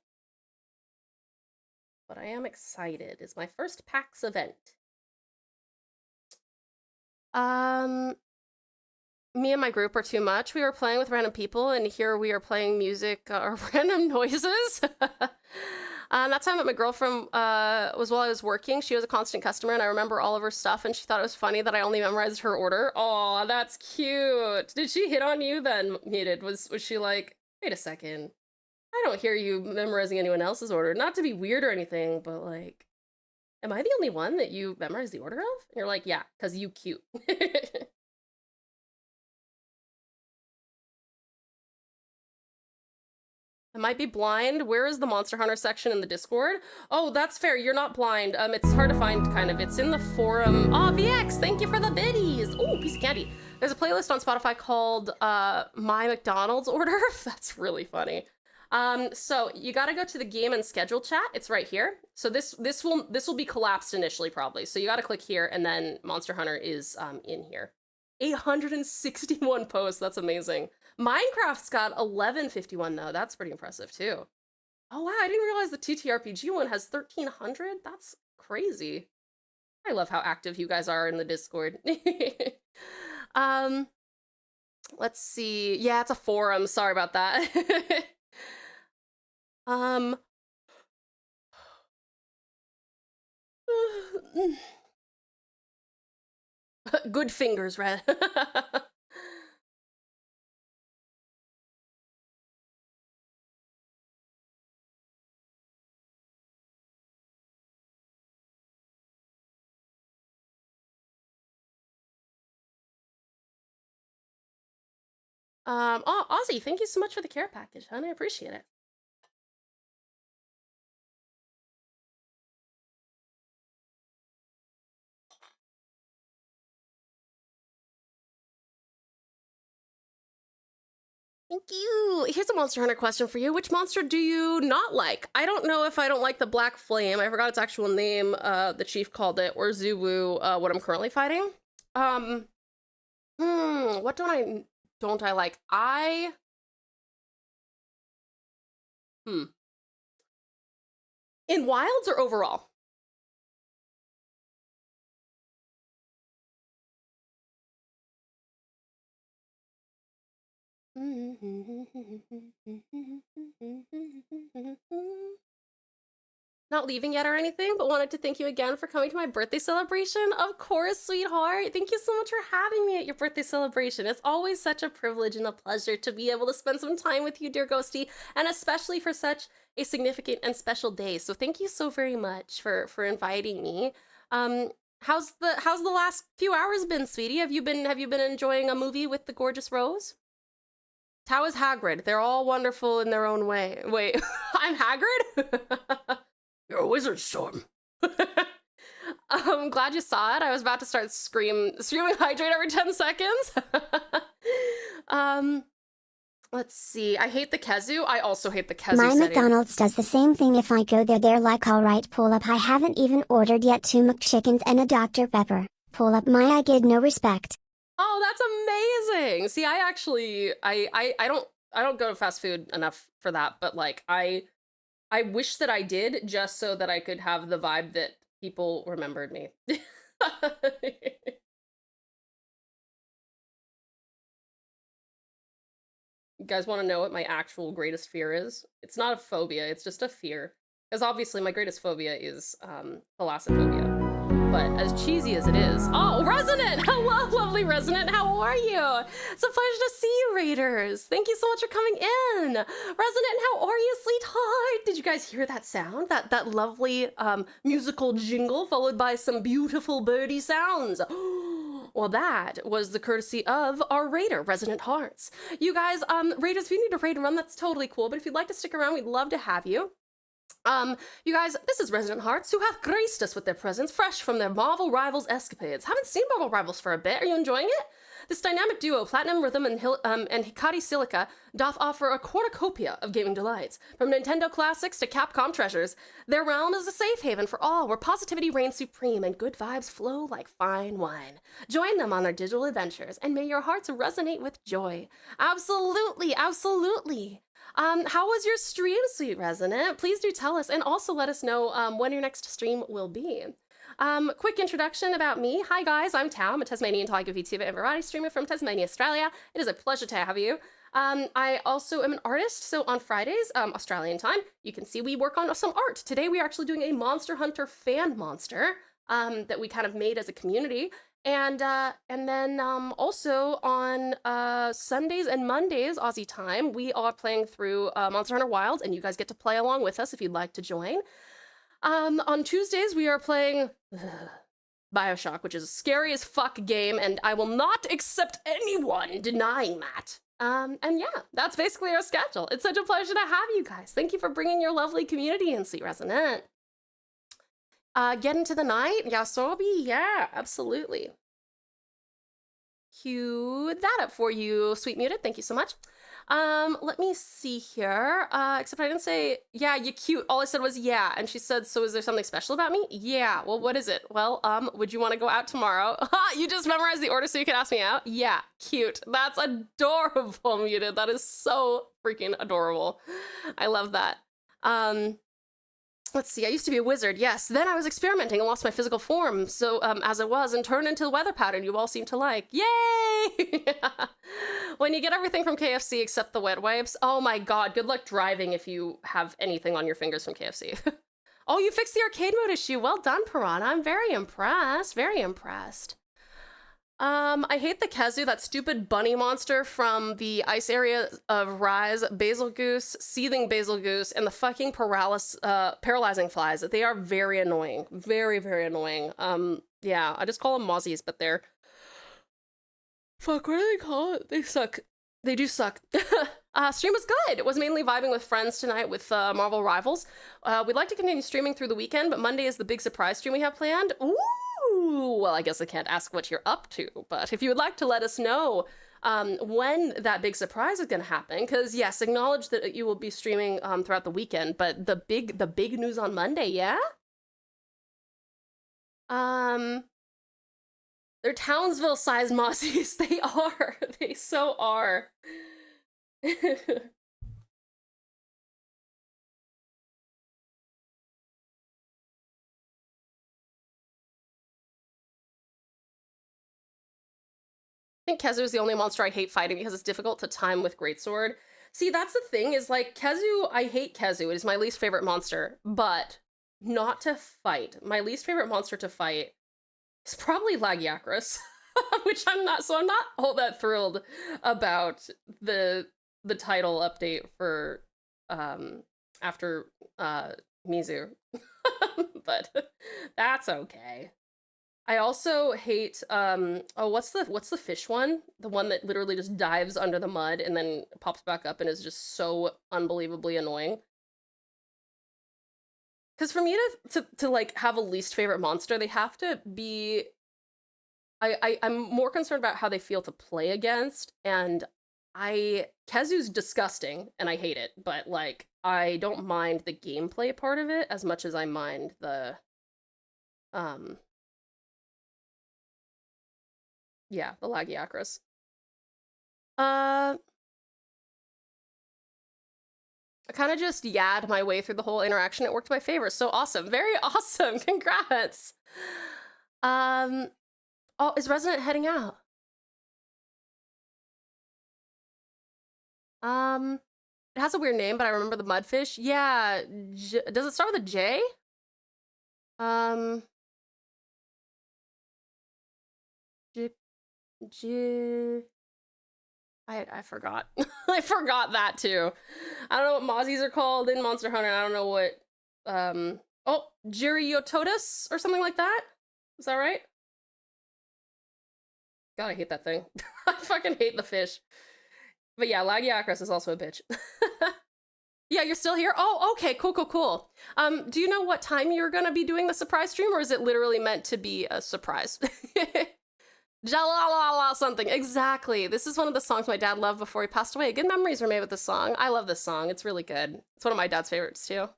But I am excited. It's my first PAX event. Me and my group are too much. We were playing with random people, and here we are playing music or random noises. That time that my girlfriend was while I was working. She was a constant customer, and I remember all of her stuff, and she thought it was funny that I only memorized her order. Oh, that's cute. Did she hit on you then, Muted? Was she like, wait a second, I don't hear you memorizing anyone else's order. Not to be weird or anything, but like, am I the only one that you memorize the order of? And you're like, yeah, because you cute. I might be blind. Where is the Monster Hunter section in the Discord? Oh, that's fair. You're not blind. It's hard to find, kind of. It's in the forum. Oh, VX, thank you for the biddies. Oh, piece of candy. There's a playlist on Spotify called My McDonald's Order. That's really funny. So you got to go to the game and schedule chat. It's right here. So this will be collapsed initially, probably. So you got to click here, and then Monster Hunter is in here. 861 posts. That's amazing. Minecraft's got 1151 though. That's pretty impressive too. Oh wow, I didn't realize the TTRPG one has 1300. That's crazy. I love how active you guys are in the Discord. Let's see. Yeah, it's a forum. Sorry about that. Good fingers, Red. Oh, Ozzy, thank you so much for the care package, hon. I appreciate it. Thank you. Here's a Monster Hunter question for you. Which monster do you not like? I don't know if I don't like the Black Flame. I forgot its actual name. The chief called it, or Zuwu, what I'm currently fighting. What don't I like? In wilds or overall? Not leaving yet or anything, but wanted to thank you again for coming to my birthday celebration. Of course, sweetheart. Thank you so much for having me at your birthday celebration. It's always such a privilege and a pleasure to be able to spend some time with you, dear Ghosty, and especially for such a significant and special day. So thank you so very much for inviting me. how's the last few hours been, sweetie? Have you been enjoying a movie with the gorgeous Rose? Tao is Hagrid. They're all wonderful in their own way. Wait, I'm Hagrid? You're a wizard, Storm. I'm glad you saw it. I was about to start screaming hydrate every 10 seconds. Let's see. I hate the Kezu. I also hate the Kezu My setting. McDonald's does the same thing. If I go there, they're like, alright, pull up. I haven't even ordered yet 2 McChickens and a Dr. Pepper. Pull up. I get no respect. Oh, that's amazing. See, I actually, I don't go to fast food enough for that, but like, I wish that I did, just so that I could have the vibe that people remembered me. You guys want to know what my actual greatest fear is? It's not a phobia, it's just a fear. Because obviously my greatest phobia is thalassophobia. But as cheesy as it is... Oh, Resonant! Hello, lovely Resonant! How are you? It's a pleasure to see you, Raiders! Thank you so much for coming in! Resonant, how are you, sweetheart? Did you guys hear that sound? That lovely musical jingle followed by some beautiful birdie sounds. Well, that was the courtesy of our raider, Resonant Hearts. You guys, Raiders, if you need a raid run, that's totally cool, but if you'd like to stick around, we'd love to have you. You guys, this is Resonant Hearts, who hath graced us with their presence, fresh from their Marvel Rivals escapades. Haven't seen Marvel Rivals for a bit. Are you enjoying it? This dynamic duo, Platinum Rhythm and Hikari Silica, doth offer a cornucopia of gaming delights. From Nintendo classics to Capcom treasures, their realm is a safe haven for all, where positivity reigns supreme and good vibes flow like fine wine. Join them on their digital adventures, and may your hearts resonate with joy. Absolutely, absolutely. How was your stream, sweet Resonant? Please do tell us, and also let us know when your next stream will be. Quick introduction about me. Hi guys, I'm Tao. I'm a Tasmanian Tiger Vtuber and variety streamer from Tasmania, Australia. It is a pleasure to have you. I also am an artist, so on Fridays, Australian time, you can see we work on some art. Today we are actually doing a Monster Hunter fan monster that we kind of made as a community. And then also on Sundays and Mondays, Aussie time, we are playing through Monster Hunter Wilds, and you guys get to play along with us if you'd like to join. On Tuesdays, we are playing Bioshock, which is a scary as fuck game, and I will not accept anyone denying that. And yeah, that's basically our schedule. It's such a pleasure to have you guys. Thank you for bringing your lovely community in, Sweet Resonant. Get into the night? Yasobi? Yeah, absolutely. Cue that up for you, Sweet Muted. Thank you so much. Let me see here. Except I didn't say, yeah, you're cute. All I said was, yeah. And she said, so is there something special about me? Yeah. Well, what is it? Well, would you want to go out tomorrow? You just memorized the order so you can ask me out? Yeah, cute. That's adorable, Muted. That is so freaking adorable. I love that. Let's see, I used to be a wizard, yes. Then I was experimenting and lost my physical form, so as it was, and turned into the weather pattern you all seem to like. Yay! When you get everything from KFC except the wet wipes, oh my god, good luck driving if you have anything on your fingers from KFC. Oh, you fixed the arcade mode issue. Well done, Piranha. I'm very impressed, very impressed. I hate the Kezu, that stupid bunny monster from the ice area of Rise, Basil Goose, Seething Basil Goose, and the fucking paralyzing flies. They are very annoying. Very, very annoying. Yeah, I just call them mozzies, but they're... Fuck, what do they call it? They suck. They do suck. Stream was good. It was mainly vibing with friends tonight with Marvel Rivals. We'd like to continue streaming through the weekend, but Monday is the big surprise stream we have planned. Ooh! Well, I guess I can't ask what you're up to, but if you would like to let us know when that big surprise is going to happen, because yes, acknowledge that you will be streaming throughout the weekend, but the big news on Monday, yeah? They're Townsville-sized mossies. They are. They so are. I think Kezu is the only monster I hate fighting because it's difficult to time with Greatsword. See, that's the thing, is like, Kezu, I hate Kezu. It is my least favorite monster, but not to fight. My least favorite monster to fight is probably Lagiacrus, which I'm not all that thrilled about the title update for after Mizu. But that's okay. I also hate oh, what's the fish one? The one that literally just dives under the mud and then pops back up and is just so unbelievably annoying. Because for me to like have a least favorite monster, they have to be I'm more concerned about how they feel to play against, and Kezu's disgusting and I hate it, but like I don't mind the gameplay part of it as much as I mind the yeah, the Lagiacrus. I kind of just yad my way through the whole interaction. It worked in my favor. So awesome. Very awesome. Congrats. Oh, is Resident heading out? It has a weird name, but I remember the mudfish. Yeah, does it start with a J? I forgot. I forgot that too. I don't know what Mozzies are called in Monster Hunter. I don't know what, oh, Gyrototus or something like that? Is that right? God, I hate that thing. I fucking hate the fish. But yeah, Lagiacrus is also a bitch. Yeah, you're still here? Oh, okay, cool. Do you know what time you're gonna be doing the surprise stream, or is it literally meant to be a surprise? Jalalala something. Exactly. This is one of the songs my dad loved before he passed away. Good memories were made with this song. I love this song. It's really good. It's one of my dad's favorites too.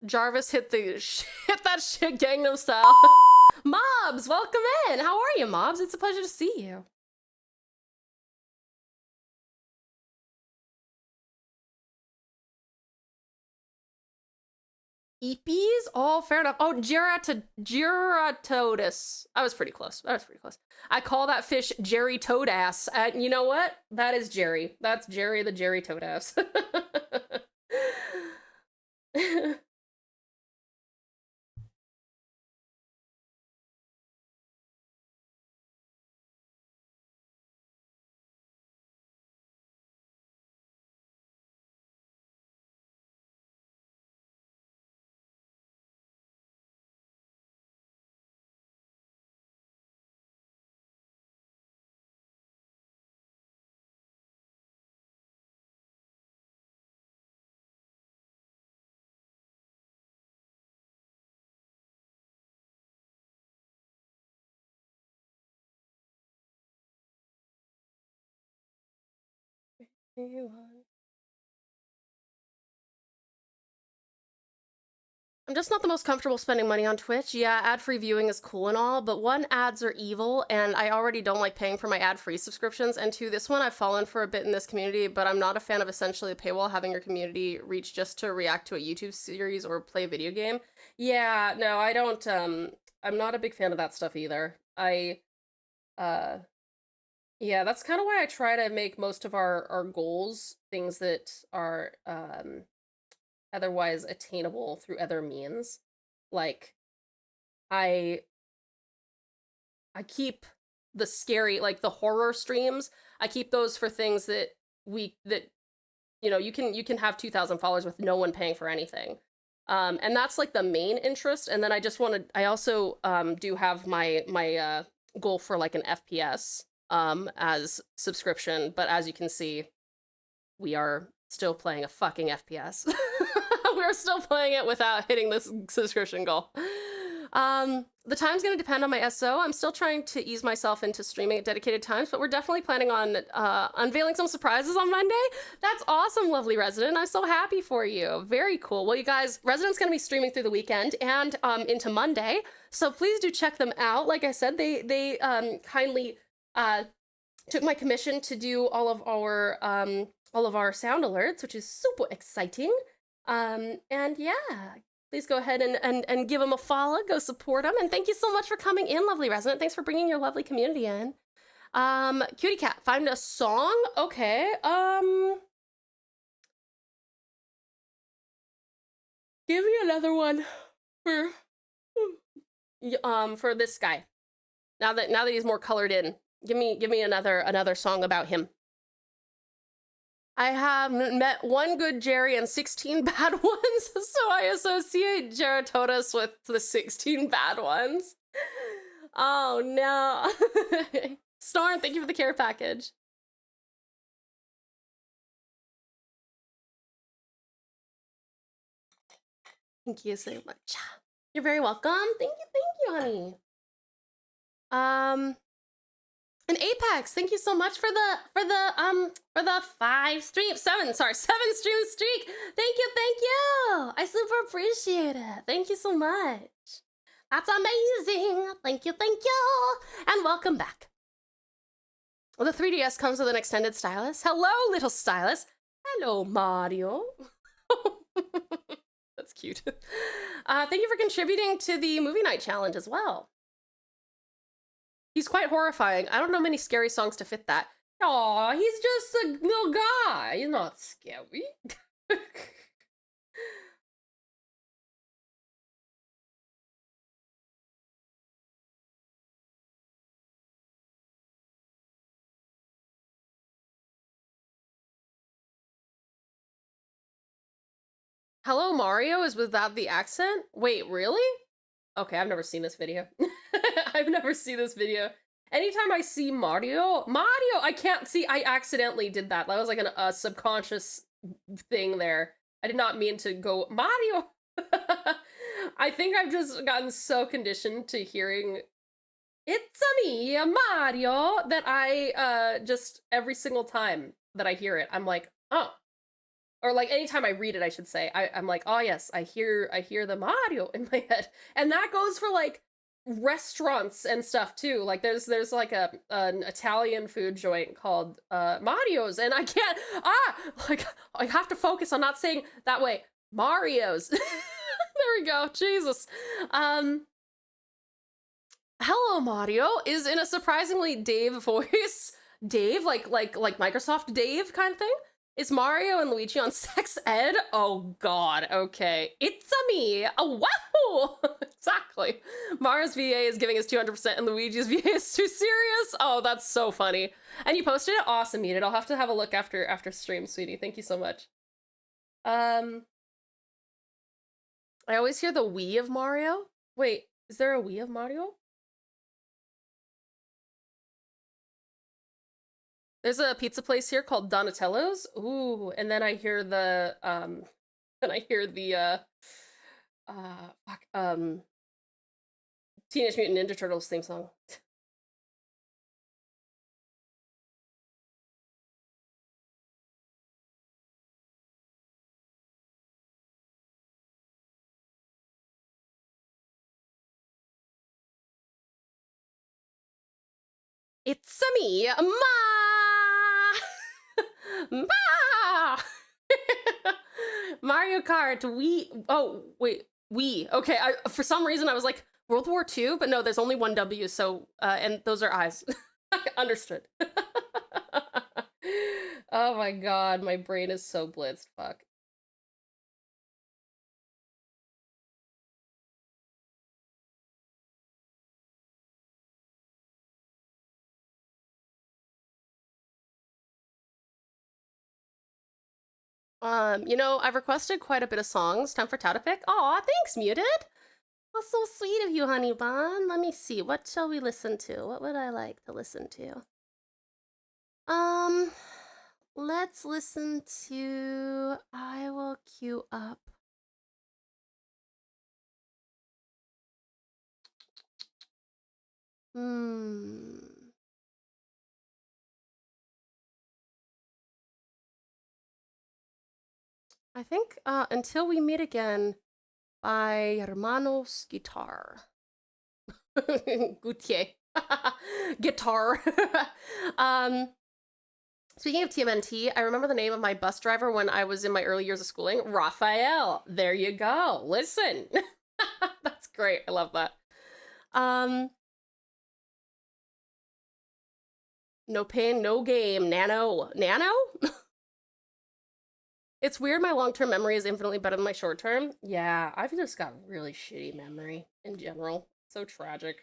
Jarvis hit that shit Gangnam Style. Mobs, welcome in. How are you, Mobs? It's a pleasure to see you. Eepies? Oh, fair enough. Oh, Gyratotus. I was pretty close. I call that fish Jerry Toadass. You know what? That is Jerry. That's Jerry the Jerry Toadass. I'm just not the most comfortable spending money on Twitch. Yeah, ad-free viewing is cool and all, but one, ads are evil, and I already don't like paying for my ad-free subscriptions, and two, this one I've fallen for a bit in this community, but I'm not a fan of essentially a paywall having your community reach just to react to a YouTube series or play a video game. Yeah, no, I don't, I'm not a big fan of that stuff either. Yeah, that's kind of why I try to make most of our goals things that are, otherwise attainable through other means. Like, I keep the scary, like the horror streams, I keep those for things that you know, you can have 2,000 followers with no one paying for anything. And that's like the main interest. And then I also do have my goal for like an FPS as subscription, but as you can see, we are still playing a fucking FPS. We're still playing it without hitting this subscription goal. The time's gonna depend on my SO. I'm still trying to ease myself into streaming at dedicated times, but we're definitely planning on unveiling some surprises on Monday. That's awesome, lovely Resident. I'm so happy for you. Very cool. Well, you guys, Resident's gonna be streaming through the weekend and into Monday, so please do check them out. Like I said, they kindly took my commission to do all of our sound alerts, which is super exciting. And yeah, please go ahead and give them a follow, go support them, and thank you so much for coming in, lovely Resident. Thanks for bringing your lovely community in. Cutie Cat, find a song? Okay, give me another one for this guy. Now that he's more colored in, give me another song about him. I have met one good Jerry and 16 bad ones, so I associate Geratotus with the 16 bad ones. Oh no. Storm, thank you for the care package. Thank you so much. You're very welcome. Thank you, honey. And Apex, thank you so much for the 7 stream streak. Thank you. I super appreciate it. Thank you so much. That's amazing. Thank you. And welcome back. Well, the 3DS comes with an extended stylus. Hello, little stylus. Hello, Mario. That's cute. Thank you for contributing to the movie night challenge as well. He's quite horrifying. I don't know many scary songs to fit that. Aw, he's just a little guy. He's not scary. Hello, Mario is without the accent? Wait, really? Okay, I've never seen this video. I've never seen this video. Anytime I see Mario, I can't see, I accidentally did that. That was like a subconscious thing there. I did not mean to go, Mario. I think I've just gotten so conditioned to hearing, it's me, Mario, that I just, every single time that I hear it, I'm like, oh. Or like anytime I read it, I should say, I'm like, oh yes, I hear the Mario in my head. And that goes for like restaurants and stuff too. Like there's like an Italian food joint called Mario's, and I can't like I have to focus on not saying that way. Mario's. There we go. Jesus. Hello, Mario is in a surprisingly Dave voice. Dave, like Microsoft Dave kind of thing. Is Mario and Luigi on sex ed? Oh god, okay. It's a me. Oh, wow! Exactly. Mario's VA is giving us 200% and Luigi's VA is too serious. Oh, that's so funny. And you posted it? Awesome, Muted. I'll have to have a look after stream, sweetie. Thank you so much. I always hear the Wii of Mario. Wait, is there a Wii of Mario? There's a pizza place here called Donatello's. Ooh, and then I hear the Teenage Mutant Ninja Turtles theme song. It's a me, Mario Kart, Wii. Oh, wait, Wii. Okay, for some reason I was like, World War II, but no, there's only one W, so, and those are eyes. Understood. Oh my god, my brain is so blitzed, fuck. You know, I've requested quite a bit of songs. Time for Tao to pick. Aw, thanks, Muted. That's so sweet of you, honey bun. Let me see. What shall we listen to? What would I like to listen to? Let's listen to... I will queue up. I think Until We Meet Again by Hermanos Guitar. Gutier. Guitar. Speaking of TMNT, I remember the name of my bus driver when I was in my early years of schooling. Raphael. There you go. Listen. That's great. I love that. No pain, no game. Nano. Nano? It's weird my long-term memory is infinitely better than my short-term. Yeah, I've just got really shitty memory in general. So tragic.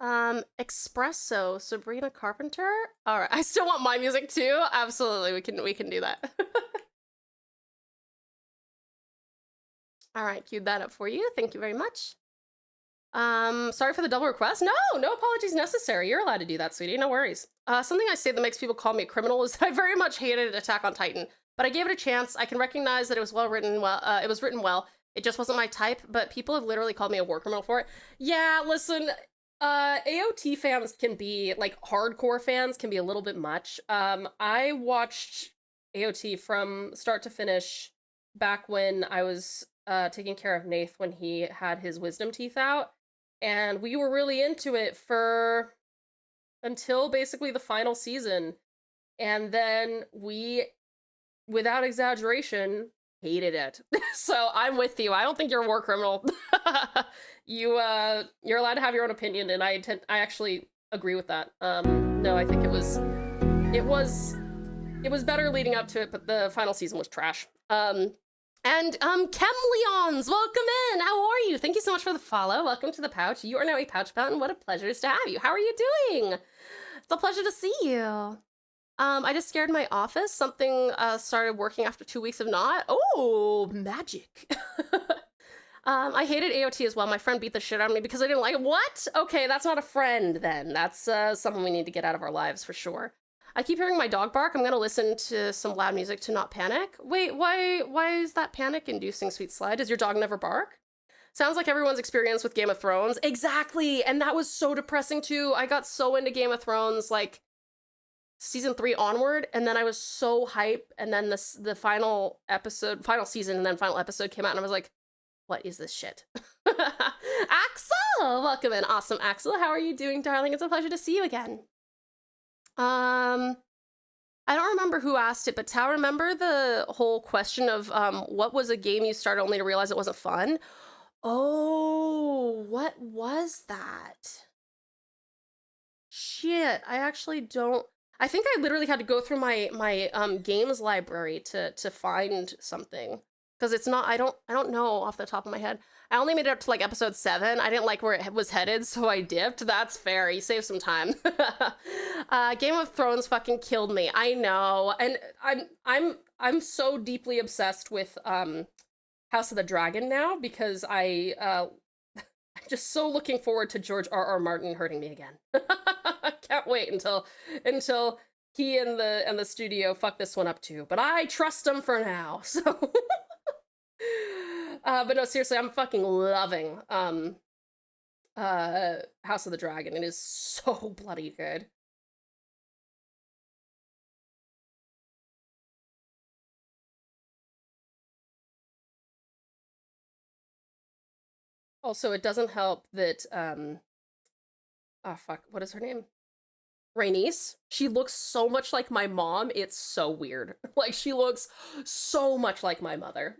Espresso, Sabrina Carpenter. All right, I still want my music too. Absolutely, we can do that. All right, queued that up for you. Thank you very much. Sorry for the double request. No apologies necessary. You're allowed to do that, sweetie. No worries. Something I say that makes people call me a criminal is that I very much hated Attack on Titan, but I gave it a chance. I can recognize that it was well written. It was written well. It just wasn't my type, but people have literally called me a war criminal for it. Yeah, listen, AOT fans can be, like, hardcore fans can be a little bit much. I watched AOT from start to finish back when I was taking care of Nath when he had his wisdom teeth out, and we were really into it for until basically the final season, and then we, without exaggeration, hated it. So I'm with you. I don't think you're a war criminal. You're allowed to have your own opinion, and I actually agree with that. No, I think it was better leading up to it, but the final season was trash. Chemleons, welcome in. How are you? Thank you so much for the follow. Welcome to the pouch. You are now a pouch button. What a pleasure to have you. How are you doing? It's a pleasure to see you. I just scared my office. Something started working after 2 weeks of not. Oh, magic. I hated AOT as well. My friend beat the shit out of me because I didn't like it. What? Okay, that's not a friend then. That's someone we need to get out of our lives for sure. I keep hearing my dog bark. I'm gonna listen to some loud music to not panic. Wait, why is that panic-inducing, Sweet Slide? Does your dog never bark? Sounds like everyone's experience with Game of Thrones. Exactly, and that was so depressing too. I got so into Game of Thrones, like, season 3 onward, and then I was so hype, and then the final season, and then final episode came out, and I was like, what is this shit? Axel! Welcome in. Awesome, Axel. How are you doing, darling? It's a pleasure to see you again. I don't remember who asked it, but Tao, remember the whole question of what was a game you started only to realize it wasn't fun? Oh, what was that? Shit, I actually don't. I think I literally had to go through my games library to find something, because it's not. I don't know off the top of my head. I only made it up to like episode 7. I didn't like where it was headed, so I dipped. That's fair. You saved some time. Game of Thrones fucking killed me. I know, and I'm so deeply obsessed with House of the Dragon now because I'm just so looking forward to George R.R. Martin hurting me again. Can't wait until he and the studio fuck this one up too. But I trust him for now. So. But no, seriously, I'm fucking loving House of the Dragon. It is so bloody good. Also, it doesn't help that oh fuck, what is her name? Rhaenys. She looks so much like my mom. It's so weird. Like, she looks so much like my mother.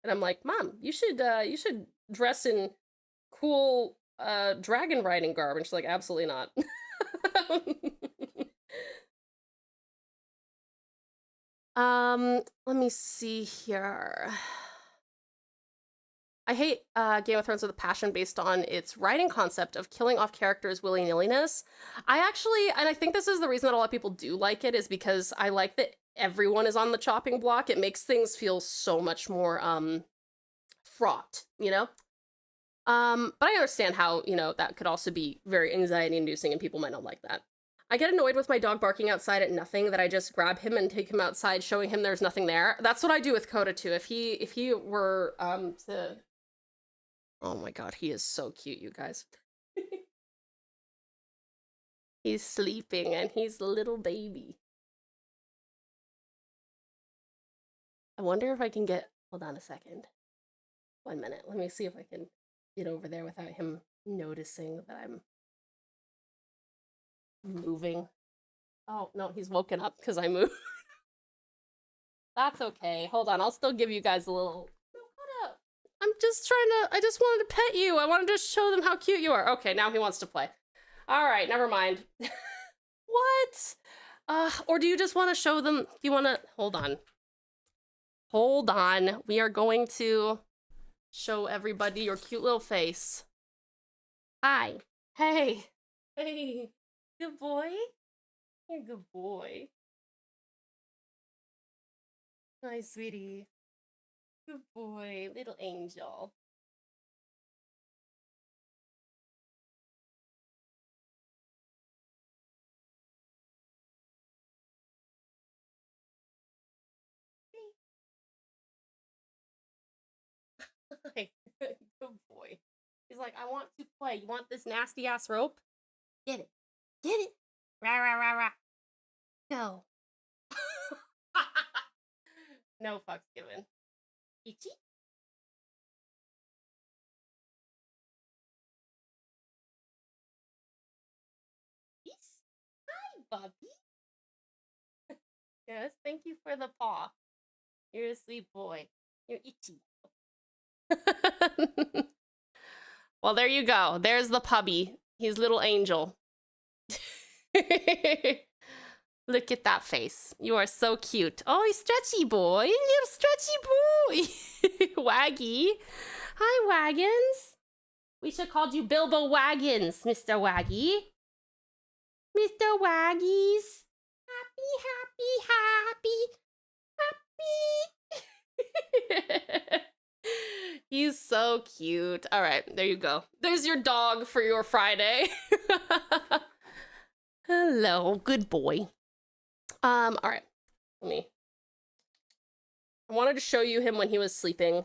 And I'm like, Mom, you should dress in cool dragon riding garb. And she's like, absolutely not. Let me see here. I hate Game of Thrones with a passion based on its writing concept of killing off characters willy-nilliness. And I think this is the reason that a lot of people do like it, is because I like that everyone is on the chopping block. It makes things feel so much more fraught, you know? But I understand how, you know, that could also be very anxiety-inducing and people might not like that. I get annoyed with my dog barking outside at nothing, that I just grab him and take him outside, showing him there's nothing there. That's what I do with Coda too. If he were to... Oh my god, he is so cute, you guys. He's sleeping and he's a little baby. I wonder if I can get... Hold on a second. 1 minute. Let me see if I can get over there without him noticing that I'm moving. Oh, no, he's woken up because I moved. That's okay. Hold on, I'll still give you guys a little... No, hold up. I just wanted to pet you. I wanted to show them how cute you are. Okay, now he wants to play. All right, never mind. What? Or do you just want to show them? Do you want to hold on? Hold on. We are going to show everybody your cute little face. Hi. Hey. Hey. Good boy. You're a good boy. Hi, sweetie. Good boy, little angel. Hi. Good boy. He's like, I want to play. You want this nasty ass rope? Get it. Get it. Rah, rah, rah, rah. Go. No fucks given. Itchy? Peace? Hi, Bubby. Yes, thank you for the paw. You're a sweet boy. You're itchy. Well, there you go. There's the puppy. He's little angel. Look at that face. You are so cute. Oh, he's stretchy boy. Little stretchy boy. Waggy. Hi, Wagons. We should have called you Bilbo Waggins, Mr. Waggy. Mr. Waggies. Happy, happy, happy. He's so cute. All right, there you go. There's your dog for your Friday. Hello, good boy. All right, I wanted to show you him when he was sleeping.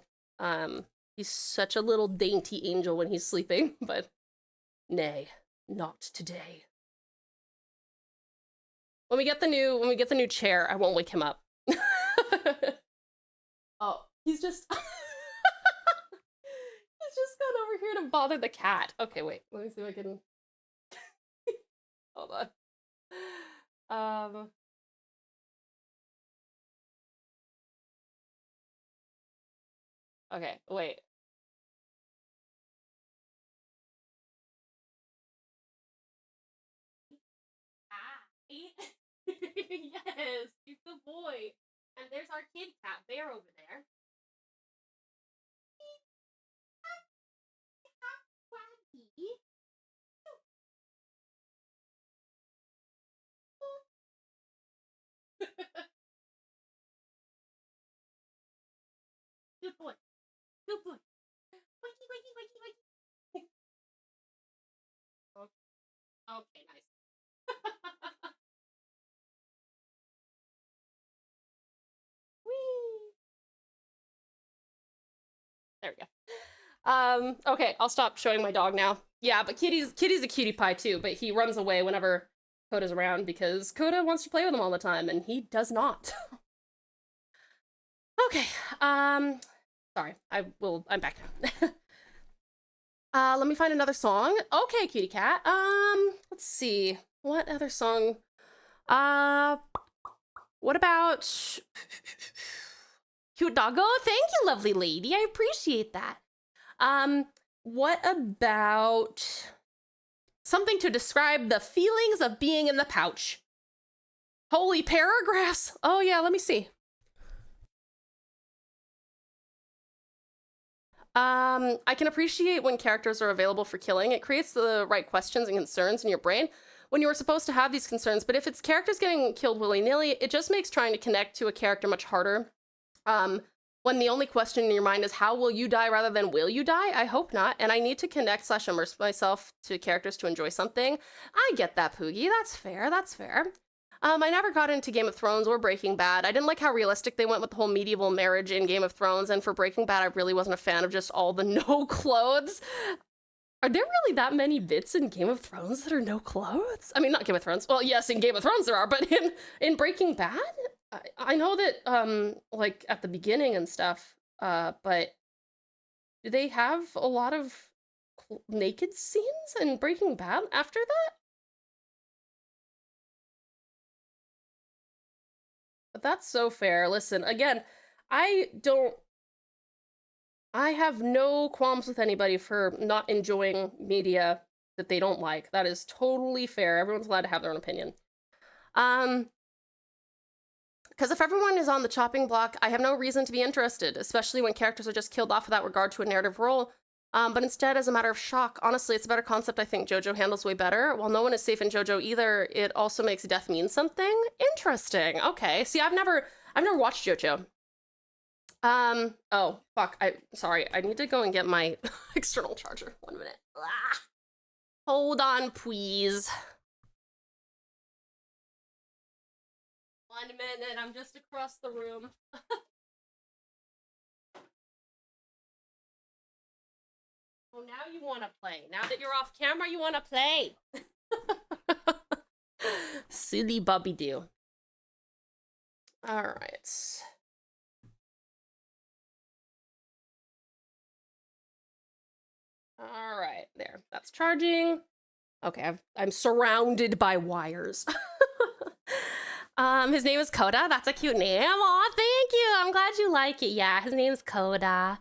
He's such a little dainty angel when he's sleeping, but nay, not today. When we get the new chair, I won't wake him up. Oh, he's just he's just gone over here to bother the cat. Okay, wait. Let me see if I can hold on. Okay, wait. Yes, you're a good boy. And there's our kid cat bear over there. Good boy. Good boy. Wakey, wakey, wakey, wakey. Okay, nice. Whee! There we go. Okay, I'll stop showing my dog now. Yeah, but Kitty's a cutie pie too, but he runs away whenever Coda's around because Coda wants to play with him all the time, and he does not. Okay, sorry, I'm back. Let me find another song. Okay, kitty cat. Let's see. What other song? What about Cute Doggo? Thank you, lovely lady. I appreciate that. What about something to describe the feelings of being in the pouch? Holy paragraphs. Oh yeah, let me see. I can appreciate when characters are available for killing. It creates the right questions and concerns in your brain when you were supposed to have these concerns. But if it's characters getting killed willy-nilly, it just makes trying to connect to a character much harder. When the only question in your mind is how will you die rather than will you die? I hope not. And I need to connect / immerse myself to characters to enjoy something. I get that, Poogie. That's fair. That's fair. I never got into Game of Thrones or Breaking Bad. I didn't like how realistic they went with the whole medieval marriage in Game of Thrones, and for Breaking Bad, I really wasn't a fan of just all the no clothes. Are there really that many bits in Game of Thrones that are no clothes? I mean, not Game of Thrones. Well, yes, in Game of Thrones there are, but in Breaking Bad? I know that, like, at the beginning and stuff, but do they have a lot of naked scenes in Breaking Bad after that? But that's so fair. Listen, again, I have no qualms with anybody for not enjoying media that they don't like. That is totally fair. Everyone's allowed to have their own opinion. Because if everyone is on the chopping block, I have no reason to be interested, especially when characters are just killed off without regard to a narrative role. But instead, as a matter of shock, honestly, it's a better concept I think JoJo handles way better. While no one is safe in JoJo either, it also makes death mean something. Interesting. Okay. See, I've never watched JoJo. Oh, fuck. Sorry. I need to go and get my external charger. 1 minute. Ah. Hold on, please. 1 minute. I'm just across the room. Oh, now you want to play. Now that you're off camera, you want to play. Silly Bubby Doo. All right. All right, there. That's charging. Okay, I'm surrounded by wires. His name is Coda. That's a cute name. Aw, thank you. I'm glad you like it. Yeah, his name's Coda.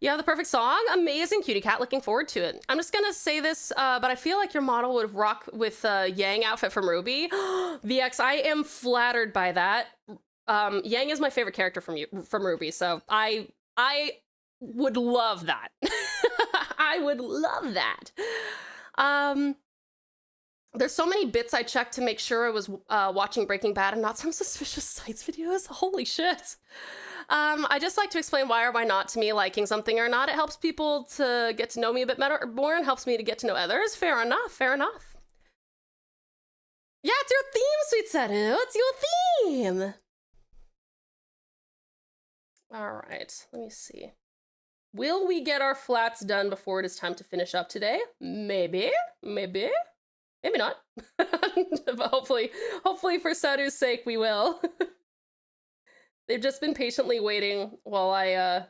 You have the perfect song. Amazing, cutie cat. Looking forward to it. I'm just gonna say this, but I feel like your model would rock with Yang outfit from Ruby. VX, I am flattered by that. Yang is my favorite character from Ruby, so I would love that. I would love that. There's so many bits I checked to make sure I was watching Breaking Bad and not some suspicious sites videos. Holy shit. I just like to explain why or why not to me liking something or not. It helps people to get to know me a bit better more and helps me to get to know others. Fair enough, fair enough. Yeah, it's your theme, Sweet Seru. It's your theme. All right, let me see. Will we get our flats done before it is time to finish up today? Maybe, maybe not. But hopefully for Saru's sake, we will. They've just been patiently waiting while I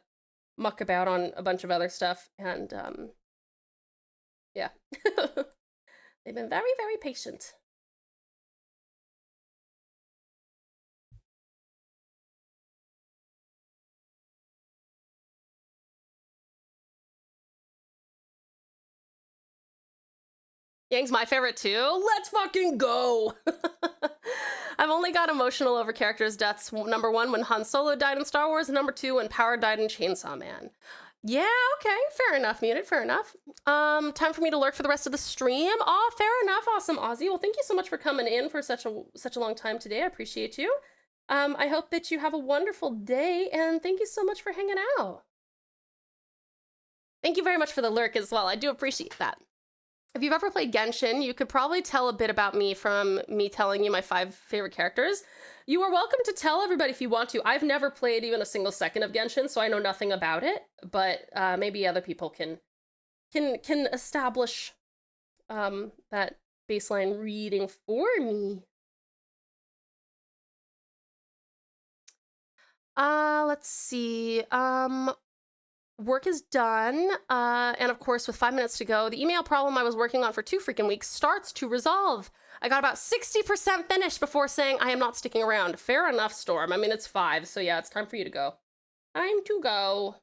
muck about on a bunch of other stuff, and yeah. They've been very, very patient. Yang's my favorite too. Let's fucking go! I've only got emotional over characters' deaths. Number 1, when Han Solo died in Star Wars, and number 2, when Power died in Chainsaw Man. Yeah, okay, fair enough, Muted, fair enough. Time for me to lurk for the rest of the stream. Oh, fair enough, awesome, Ozzy. Well, thank you so much for coming in for such a long time today. I appreciate you. I hope that you have a wonderful day, and thank you so much for hanging out. Thank you very much for the lurk as well. I do appreciate that. If you've ever played Genshin, you could probably tell a bit about me from me telling you my 5 favorite characters. You are welcome to tell everybody if you want to. I've never played even a single second of Genshin, so I know nothing about it, but maybe other people can establish that baseline reading for me. Let's see. Work is done, and of course, with 5 minutes to go, the email problem I was working on for 2 freaking weeks starts to resolve. I got about 60% finished before saying I am not sticking around. Fair enough, Storm. I mean, it's 5, so yeah, it's time for you to go. Time to go.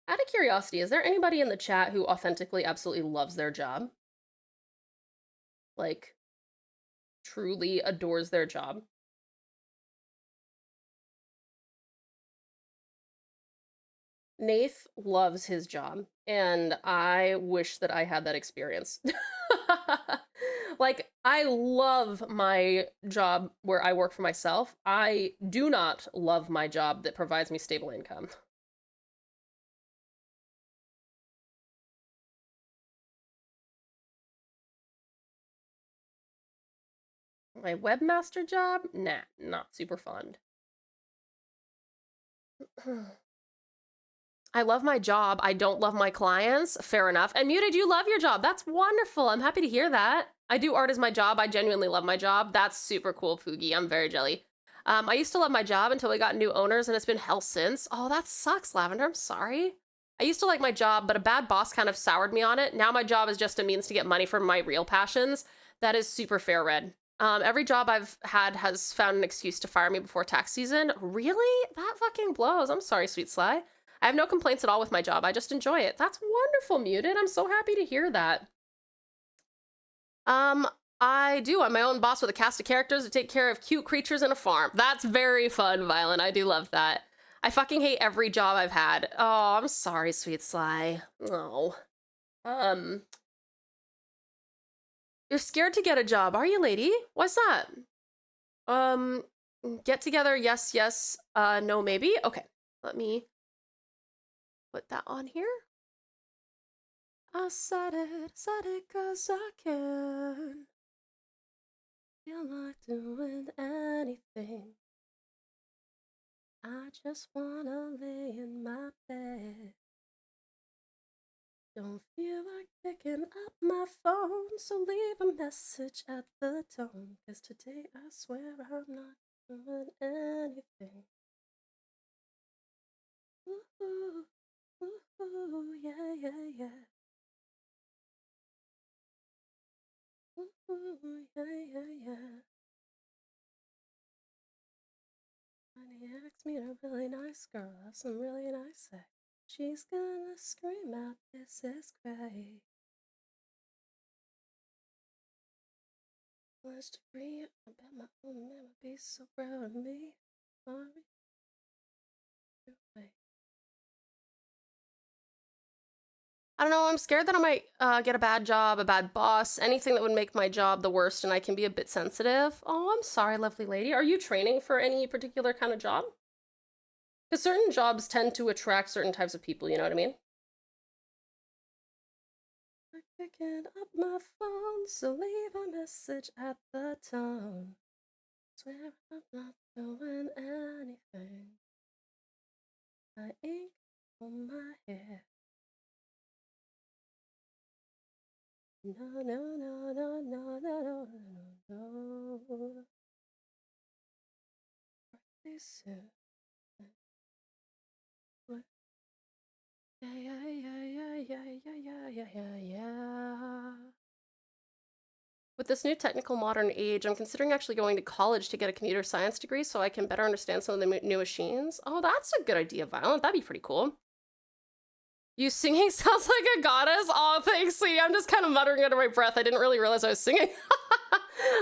Out of curiosity, is there anybody in the chat who authentically absolutely loves their job? Like, truly adores their job? Nath loves his job, and I wish that I had that experience. Like, I love my job where I work for myself. I do not love my job that provides me stable income. My webmaster job? Nah, not super fun. I love my job. I don't love my clients. Fair enough. And Muted, you love your job. That's wonderful. I'm happy to hear that. I do art as my job. I genuinely love my job. That's super cool, Fugi. I'm very jelly. I used to love my job until we got new owners, and it's been hell since. Oh, that sucks, Lavender. I'm sorry. I used to like my job, but a bad boss kind of soured me on it. Now my job is just a means to get money from my real passions. That is super fair, Red. Every job I've had has found an excuse to fire me before tax season. Really? That fucking blows. I'm sorry, Sweet Sly. I have no complaints at all with my job. I just enjoy it. That's wonderful, Muted. I'm so happy to hear that. I do. I'm my own boss with a cast of characters to take care of cute creatures in a farm. That's very fun, Violet. I do love that. I fucking hate every job I've had. Oh, I'm sorry, sweet Sly. Oh. You're scared to get a job, are you, lady? What's that? Get together, yes, yes, no, maybe? Okay, let me put that on here. I said it 'cause I can. Feel like doing anything. I just wanna lay in my bed. Don't feel like picking up my phone, so leave a message at the tone. 'Cause today I swear I'm not doing anything. Ooh, ooh, yeah, yeah, yeah. Ooh, yeah, yeah, yeah. Honey asked me a really nice girl, have some really nice sex. She's gonna scream out, this is great. Was to free, I bet my own man would be so proud of me. Sorry. I don't know, I'm scared that I might get a bad job, a bad boss, anything that would make my job the worst, and I can be a bit sensitive. Oh, I'm sorry, lovely lady. Are you training for any particular kind of job? Because certain jobs tend to attract certain types of people, you know what I mean? I'm picking up my phone, so leave a message at the tone. Swear I'm not doing anything. I ink on my hair. No, no, no, no, no, no, no, no. This yeah, yeah, yeah, yeah, yeah, yeah, yeah, yeah, yeah. With this new technical modern age, I'm considering actually going to college to get a computer science degree so I can better understand some of the new machines. Oh, that's a good idea, Violet. That'd be pretty cool. You singing sounds like a goddess. Oh, thanks, sweetie. I'm just kind of muttering under my breath. I didn't really realize I was singing.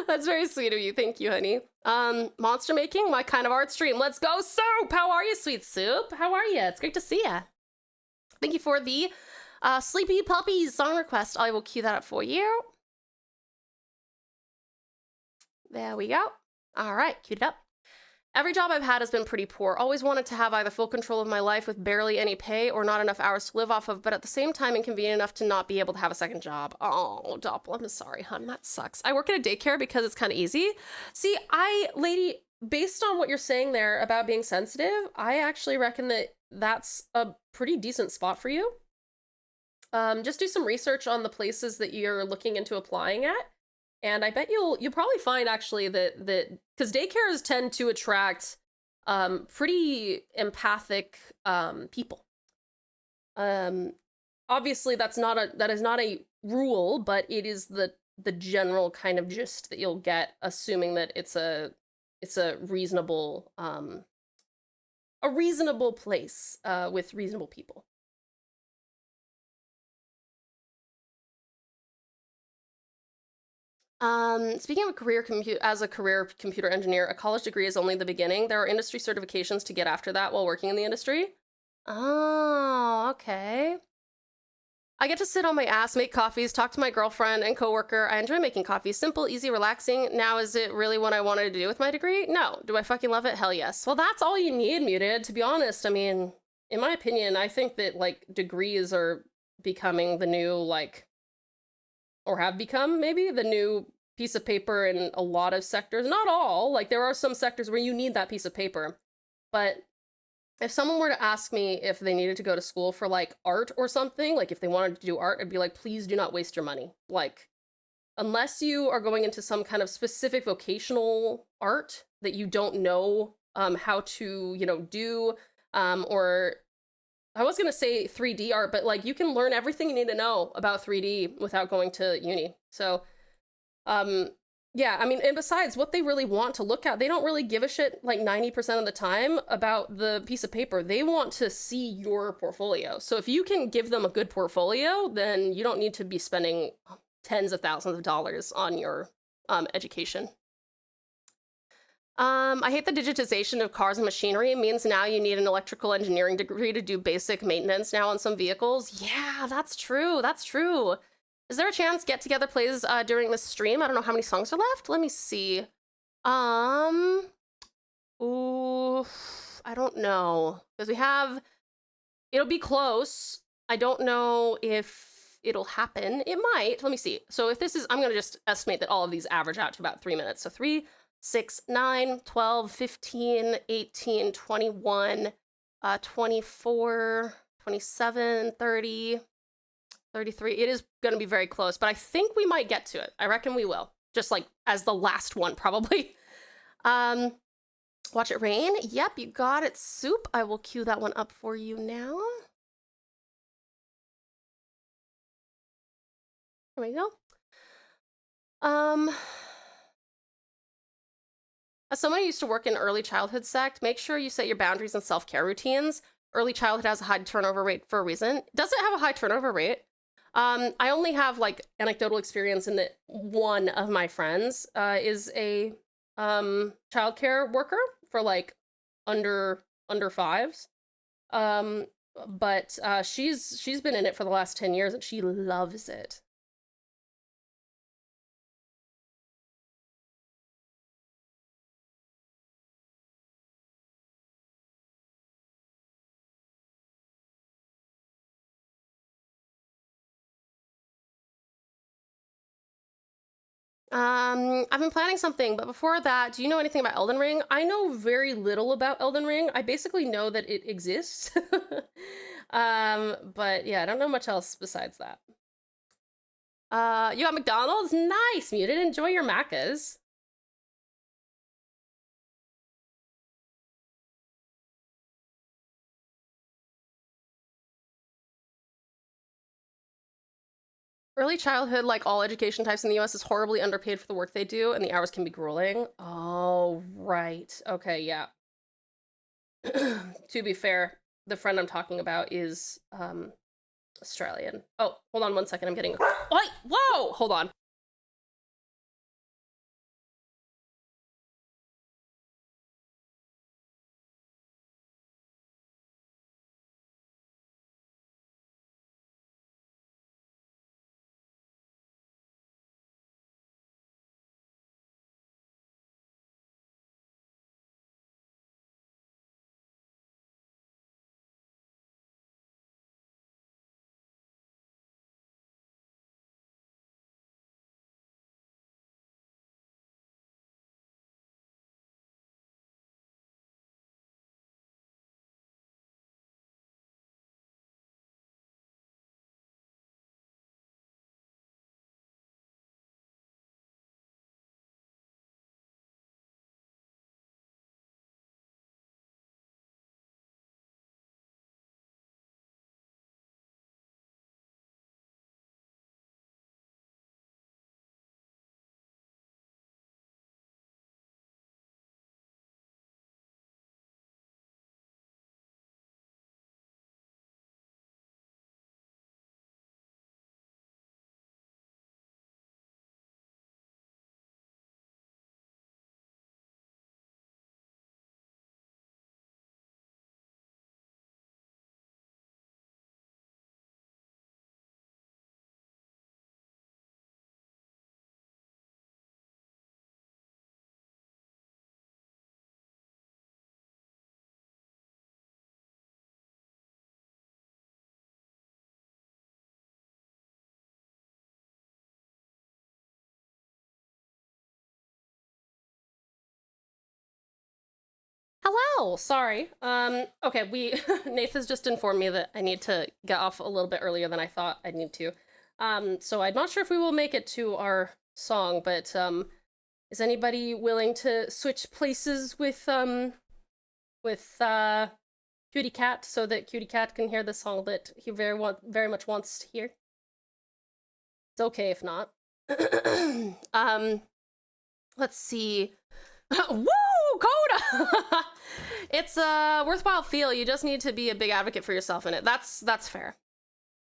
That's very sweet of you. Thank you, honey. Monster making, my kind of art stream. Let's go, Soup! How are you, sweet Soup? How are you? It's great to see you. Thank you for the Sleepy Puppies song request. I will cue that up for you. There we go. All right, queued it up. Every job I've had has been pretty poor. Always wanted to have either full control of my life with barely any pay or not enough hours to live off of, but at the same time inconvenient enough to not be able to have a second job. Oh, Doppel, I'm sorry, hun. That sucks. I work at a daycare because it's kind of easy. See, lady, based on what you're saying there about being sensitive, I actually reckon that that's a pretty decent spot for you. Just do some research on the places that you're looking into applying at. And I bet you'll probably find actually that because daycares tend to attract pretty empathic people. Obviously that is not a rule, but it is the general kind of gist that you'll get, assuming that it's a reasonable place with reasonable people. Speaking of as a career computer engineer, a college degree is only the beginning. There are industry certifications to get after that while working in the industry. Oh, okay. I get to sit on my ass, make coffees, talk to my girlfriend and coworker. I enjoy making coffees. Simple, easy, relaxing. Now, is it really what I wanted to do with my degree? No. Do I fucking love it? Hell yes. Well, that's all you need, Muted. To be honest, I mean, in my opinion, I think that, like, degrees are becoming the new, like, or have become maybe the new piece of paper in a lot of sectors. Not all, like there are some sectors where you need that piece of paper. But if someone were to ask me if they needed to go to school for like art or something, like if they wanted to do art, I'd be like, please do not waste your money. Like, unless you are going into some kind of specific vocational art that you don't know how to, do, or I was gonna say 3D art, but like you can learn everything you need to know about 3D without going to uni. So, yeah, I mean, and besides, what they really want to look at, they don't really give a shit like 90% of the time about the piece of paper. They want to see your portfolio. So if you can give them a good portfolio, then you don't need to be spending tens of thousands of dollars on your education. I hate the digitization of cars and machinery. It means now you need an electrical engineering degree to do basic maintenance now on some vehicles. Yeah, that's true. That's true. Is there a chance Get Together plays during the stream? I don't know how many songs are left. Let me see. Ooh, I don't know. Because we have, it'll be close. I don't know if it'll happen. It might. Let me see. So if this is, I'm going to just estimate that all of these average out to about 3 minutes. So 3, 6, 9, 12, 15, 18, 21, 24, 27, 30, 33. It is going to be very close, but I think we might get to it. I reckon we will. Just like as the last one, probably. Watch It Rain. Yep, you got it, Soup. I will cue that one up for you now. There we go. As someone who used to work in early childhood sect, make sure you set your boundaries and self-care routines. Early childhood has a high turnover rate for a reason. Does it have a high turnover rate? I only have like anecdotal experience in that one of my friends is a childcare worker for like under fives. But she's been in it for the last 10 years and she loves it. I've been planning something, but before that, do you know anything about Elden Ring? I know very little about Elden Ring. I basically know that it exists. But yeah, I don't know much else besides that. You got McDonald's? Nice, Muted. Enjoy your Maccas. Early childhood, like all education types in the US, is horribly underpaid for the work they do, and the hours can be grueling. Oh, right. Okay, yeah. To be fair, the friend I'm talking about is Australian. Oh, hold on 1 second. I'm getting. Wait, whoa! Hold on. Hello, sorry. Okay, Nathan's just informed me that I need to get off a little bit earlier than I thought I'd need to. So I'm not sure if we will make it to our song, but is anybody willing to switch places with Cutie Cat so that Cutie Cat can hear the song that he very much wants to hear? It's okay if not. Let's see. Woo, Coda! It's a worthwhile feel. You just need to be a big advocate for yourself in it. That's fair.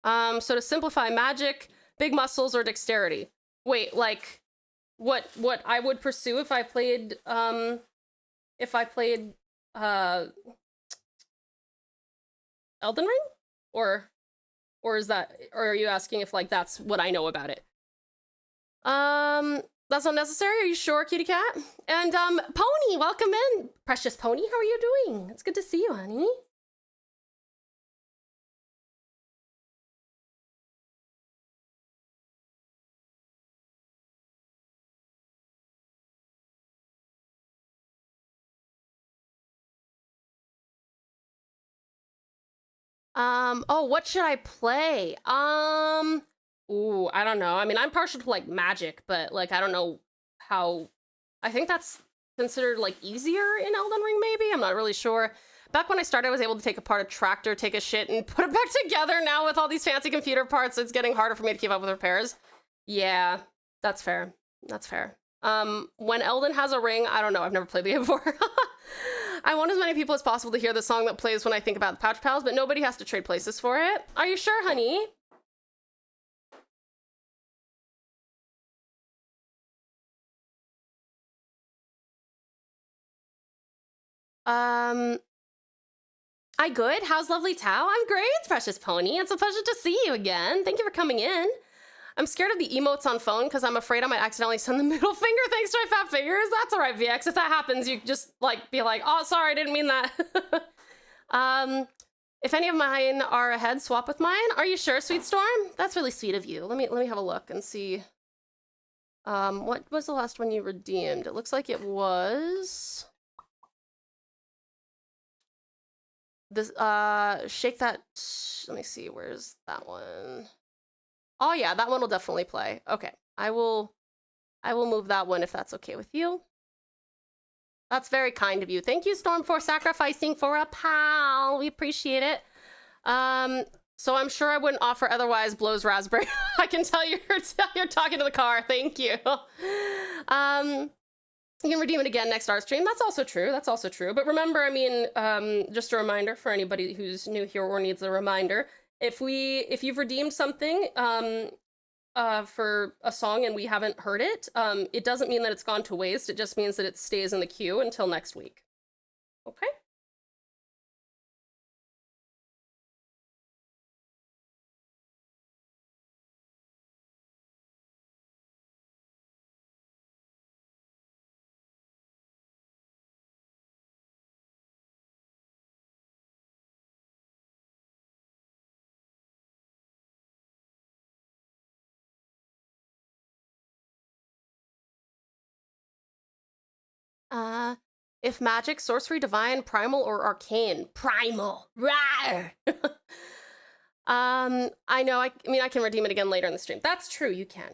So to simplify, magic, big muscles, or dexterity. Wait, like what I would pursue if I played Elden Ring? Or is that, or are you asking if like that's what I know about it? That's unnecessary. Are you sure, kitty cat? And Pony, welcome in. Precious Pony, how are you doing? It's good to see you, honey. Oh, what should I play? Ooh, I don't know. I mean, I'm partial to like magic, but like I don't know how. I think that's considered like easier in Elden Ring, maybe? I'm not really sure. Back when I started, I was able to take apart a tractor, take a shit, and put it back together. Now with all these fancy computer parts, it's getting harder for me to keep up with repairs. Yeah, that's fair. That's fair. When Elden has a ring, I don't know. I've never played the game before. I want as many people as possible to hear the song that plays when I think about the Pouch Pals, but nobody has to trade places for it. Are you sure, honey? I good? How's lovely Tao? I'm great, Precious Pony. It's a pleasure to see you again. Thank you for coming in. I'm scared of the emotes on phone because I'm afraid I might accidentally send the middle finger thanks to my fat fingers. That's all right, VX. If that happens, you just like be like, oh, sorry, I didn't mean that. If any of mine are ahead, swap with mine. Are you sure, Sweet Storm? That's really sweet of you. Let me have a look and see. What was the last one you redeemed? It looks like it was this. Shake that. Let me see. Where's that one? Oh yeah, that one will definitely play. Okay, I will move that one if that's okay with you. That's very kind of you. Thank you, Storm, for sacrificing for a pal. We appreciate it. So I'm sure I wouldn't offer otherwise. Blows raspberry. I can tell you're talking to the car. Thank you. You can redeem it again next art stream. That's also true. That's also true. But remember, I mean, just a reminder for anybody who's new here or needs a reminder. If you've redeemed something for a song and we haven't heard it, it doesn't mean that it's gone to waste. It just means that it stays in the queue until next week. Okay? If magic, sorcery, divine, primal, or arcane. Primal. Rawr! I know, I mean, I can redeem it again later in the stream. That's true, you can.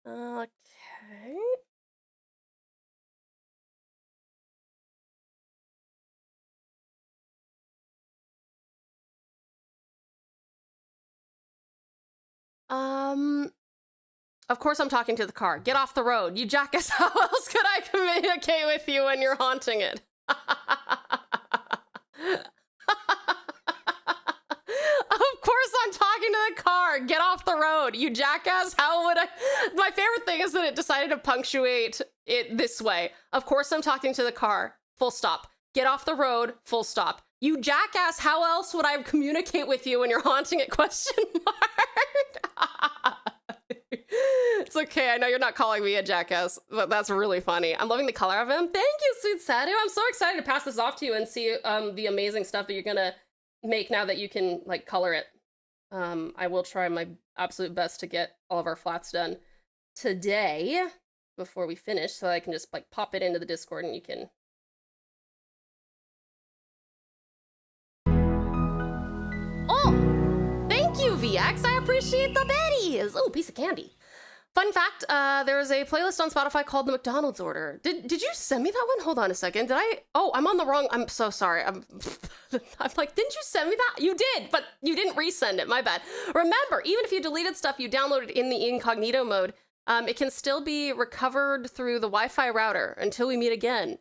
Okay. Of course I'm talking to the car. Get off the road. You jackass. How else could I communicate with you when you're haunting it? Of course I'm talking to the car. Get off the road. You jackass. How would I? My favorite thing is that it decided to punctuate it this way. Of course I'm talking to the car. Full stop. Get off the road. Full stop. You jackass. How else would I communicate with you when you're haunting it? Question mark. It's okay, I know you're not calling me a jackass, but that's really funny. I'm loving the color of him. Thank you, Sweet Sadu. I'm so excited to pass this off to you and see the amazing stuff that you're gonna make now that you can like color it. I will try my absolute best to get all of our flats done today before we finish, so I can just like pop it into the Discord and you can. Oh, thank you, VX. I appreciate the betties. Oh, piece of candy. Fun fact, there is a playlist on Spotify called The McDonald's Order. Did you send me that one? Hold on a second. Did I? Oh, I'm on the wrong. I'm so sorry. I'm like, didn't you send me that? You did, but you didn't resend it. My bad. Remember, even if you deleted stuff you downloaded in the incognito mode, it can still be recovered through the Wi-Fi router until we meet again.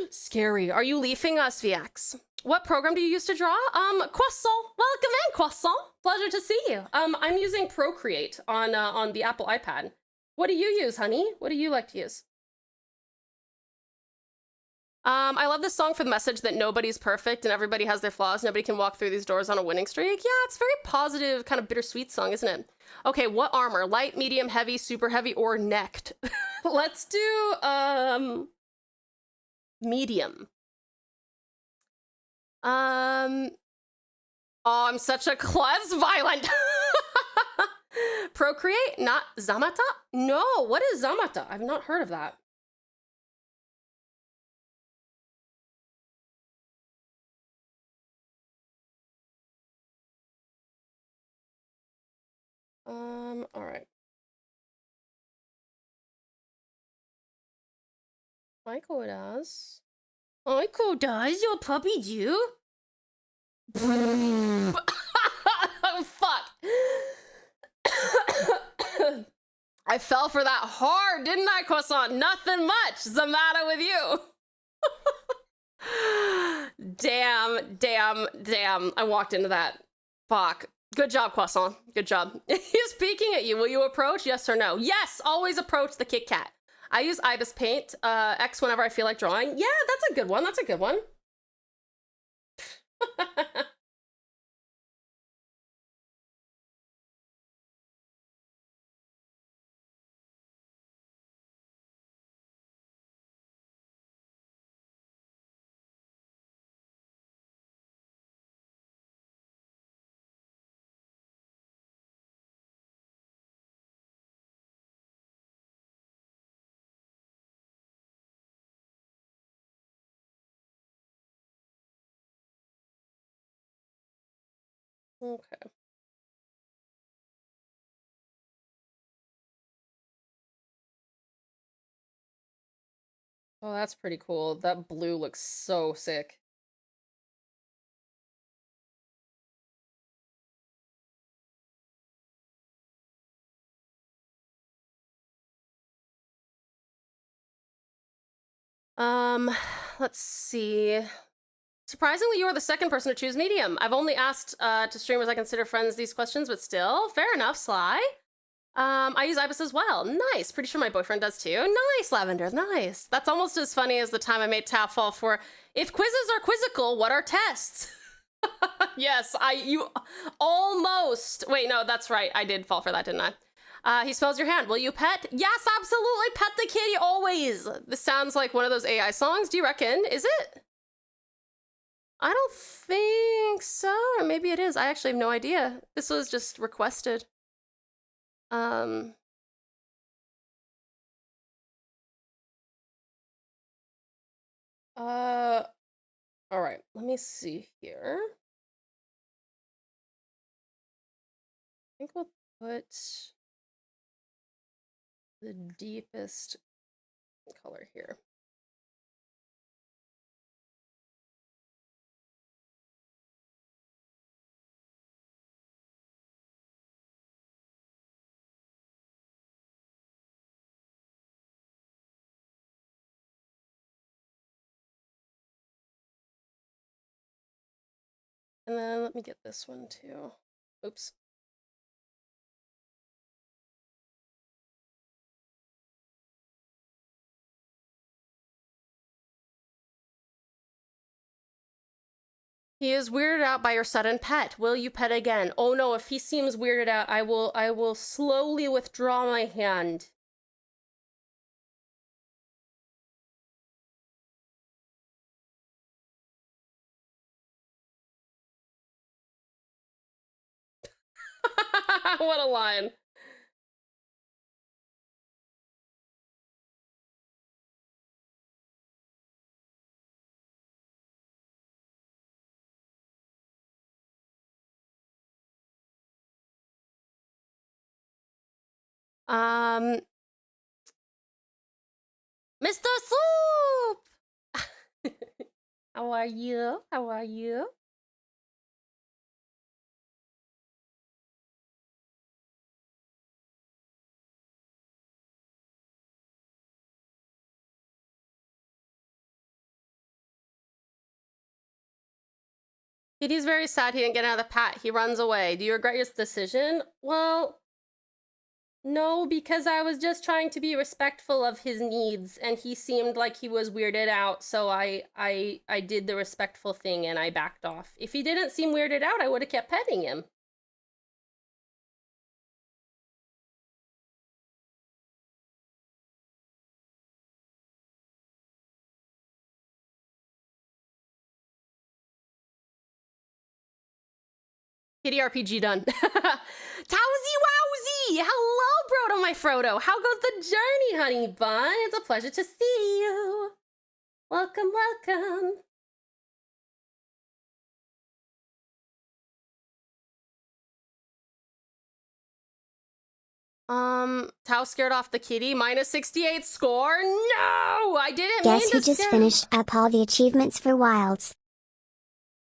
Scary. Are you leafing us, VX? What program do you use to draw? Croissant. Welcome in, Croissant. Pleasure to see you. I'm using Procreate on the Apple iPad. What do you use, honey? What do you like to use? I love this song for the message that nobody's perfect and everybody has their flaws. Nobody can walk through these doors on a winning streak. Yeah, it's a very positive, kind of bittersweet song, isn't it? Okay, what armor? Light, medium, heavy, super heavy, or necked? Let's do, medium. Oh, I'm such a klutz. Violent. Procreate, not Zamata? No, what is Zamata? I've not heard of that. All right. Michael does. Michael does? Your puppy do? Fuck. I fell for that hard, didn't I, Croissant? Nothing much. What's the matter with you? Damn. I walked into that. Fuck. Good job, Croissant. Good job. He's peeking at you. Will you approach? Yes or no? Yes! Always approach the Kit Kat. I use Ibis Paint X whenever I feel like drawing. Yeah, that's a good one. That's a good one. Okay. Oh, that's pretty cool. That blue looks so sick. Let's see. Surprisingly, you are the second person to choose medium. I've only asked to streamers I consider friends these questions, but still, fair enough, Sly. I use Ibis as well. Nice. Pretty sure my boyfriend does too. Nice, Lavender. Nice. That's almost as funny as the time I made tap fall for if quizzes are quizzical, what are tests? Yes, you almost. Wait, no, that's right. I did fall for that, didn't I? He smells your hand. Will you pet? Yes, absolutely. Pet the kitty always. This sounds like one of those AI songs. Do you reckon? Is it? I don't think so. Or maybe it is. I actually have no idea. This was just requested. All right. Let me see here. I think we'll put the deepest color here. And then let me get this one too. Oops. He is weirded out by your sudden pet. Will you pet again? Oh no, if he seems weirded out, I will slowly withdraw my hand. What a line. Mr. Soup! How are you? How are you? Kitty's very sad he didn't get another pat. He runs away. Do you regret your decision? Well, no, because I was just trying to be respectful of his needs, and he seemed like he was weirded out, so I did the respectful thing and I backed off. If he didn't seem weirded out, I would have kept petting him. Kitty RPG done. Towsy Wowsy! Hello, Brodo, my Frodo. How goes the journey, honey bun? It's a pleasure to see you. Welcome, welcome. Tao scared off the kitty. Minus 68 score? No! I didn't Guess mean who to just scare- finished up all the achievements for Wilds?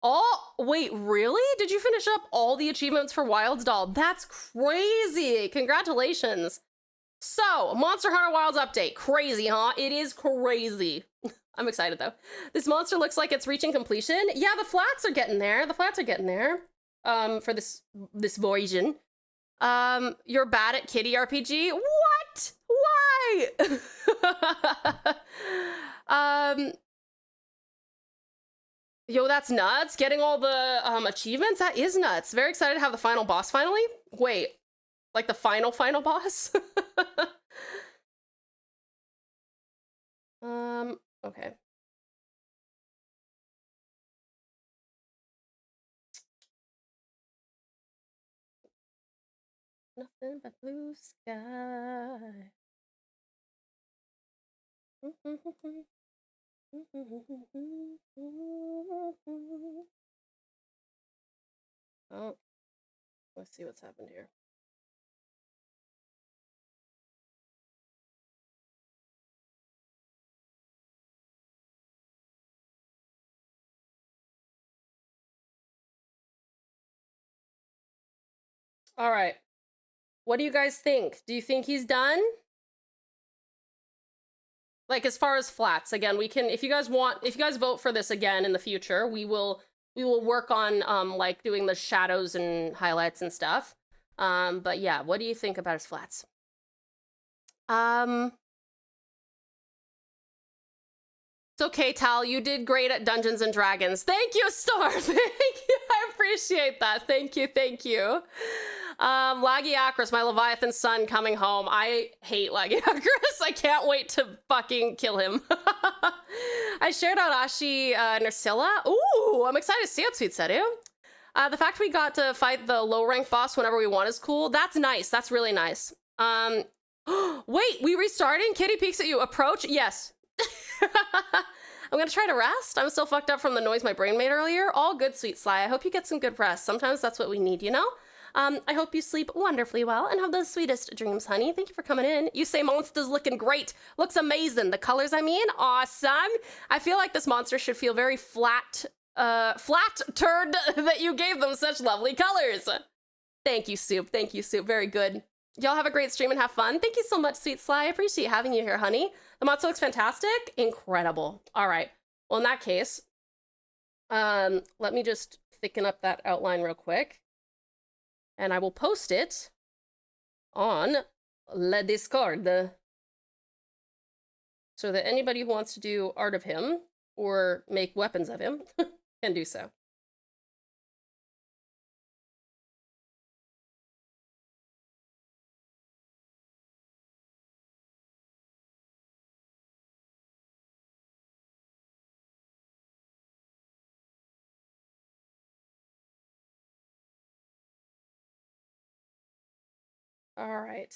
Oh, wait, really? Did you finish up all the achievements for Wilds Doll? That's crazy. Congratulations. So, Monster Hunter Wilds update. Crazy, huh? It is crazy. I'm excited, though. This monster looks like it's reaching completion. Yeah, the flats are getting there. The flats are getting there. For this version. You're bad at kitty RPG? What? Why? Yo, that's nuts. Getting all the achievements, that is nuts. Very excited to have the final boss finally. Wait, like the final boss? Okay. Nothing but blue sky. Oh, let's see what's happened here. All right. What do you guys think? Do you think he's done? Like, as far as flats, again, we can, if you guys vote for this again in the future, we will work on like doing the shadows and highlights and stuff. But yeah, what do you think about his flats? It's okay, Tal. You did great at Dungeons and Dragons. Thank you, Star. Thank you. I appreciate that. Thank you. Thank you. Lagiacrus, my Leviathan son coming home. I hate Lagiacrus. I can't wait to fucking kill him. I shared out Ashi Nursilla. Ooh, I'm excited to see it, Sweet Sedu. The fact we got to fight the low rank boss whenever we want is cool. That's nice. That's really nice. Wait, we restarting? Kitty peeks at you. Approach? Yes. I'm gonna try to rest. I'm still fucked up from the noise my brain made earlier. All good, Sweet Sly. I hope you get some good rest. Sometimes that's what we need, you know? I hope you sleep wonderfully well and have the sweetest dreams, honey. Thank you for coming in. You say monster's looking great. Looks amazing. The colors, I mean, awesome. I feel like this monster should feel very flat turd that you gave them such lovely colors. Thank you, Soup. Thank you, Soup. Very good. Y'all have a great stream and have fun. Thank you so much, Sweet Sly. I appreciate having you here, honey. The monster looks fantastic. Incredible. All right. Well, in that case, let me just thicken up that outline real quick. And I will post it on Le Discord. So that anybody who wants to do art of him or make weapons of him can do so. All right.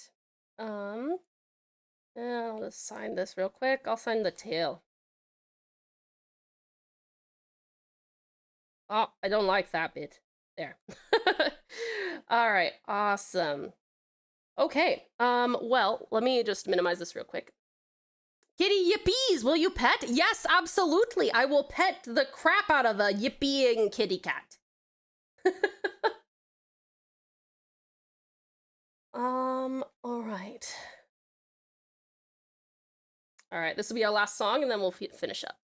And I'll just sign this real quick. I'll sign the tail. Oh, I don't like that bit. There. All right, awesome. Okay, well, let me just minimize this real quick. Kitty yippies, will you pet? Yes, absolutely. I will pet the crap out of a yippieing kitty cat. All right. All right, this will be our last song and then we'll finish up.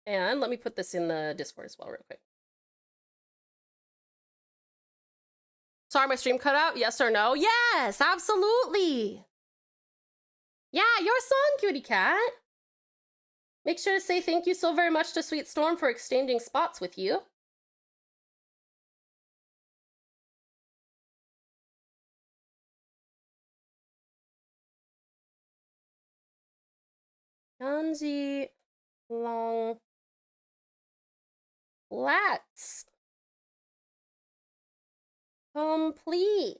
And let me put this in the Discord as well real quick. Sorry, my stream cut out? Yes or no? Yes, absolutely. Yeah, your song, cutie cat. Make sure to say thank you so very much to Sweet Storm for exchanging spots with you. Kanji long flats. Complete.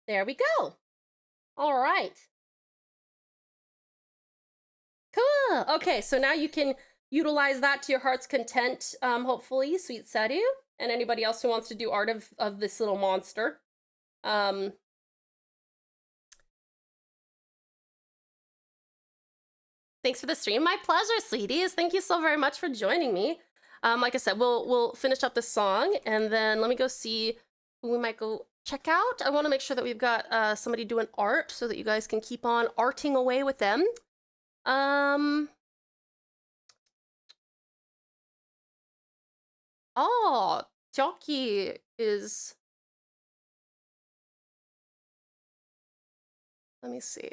There we go. All right. Cool. Okay, so now you can utilize that to your heart's content, hopefully, Sweet Seru, and anybody else who wants to do art of this little monster. Thanks for the stream. My pleasure, sweeties. Thank you so very much for joining me. Like I said, we'll finish up this song, and then let me go see who we might go check out. I want to make sure that we've got somebody doing art so that you guys can keep on arting away with them. Oh, Jockey is... Let me see.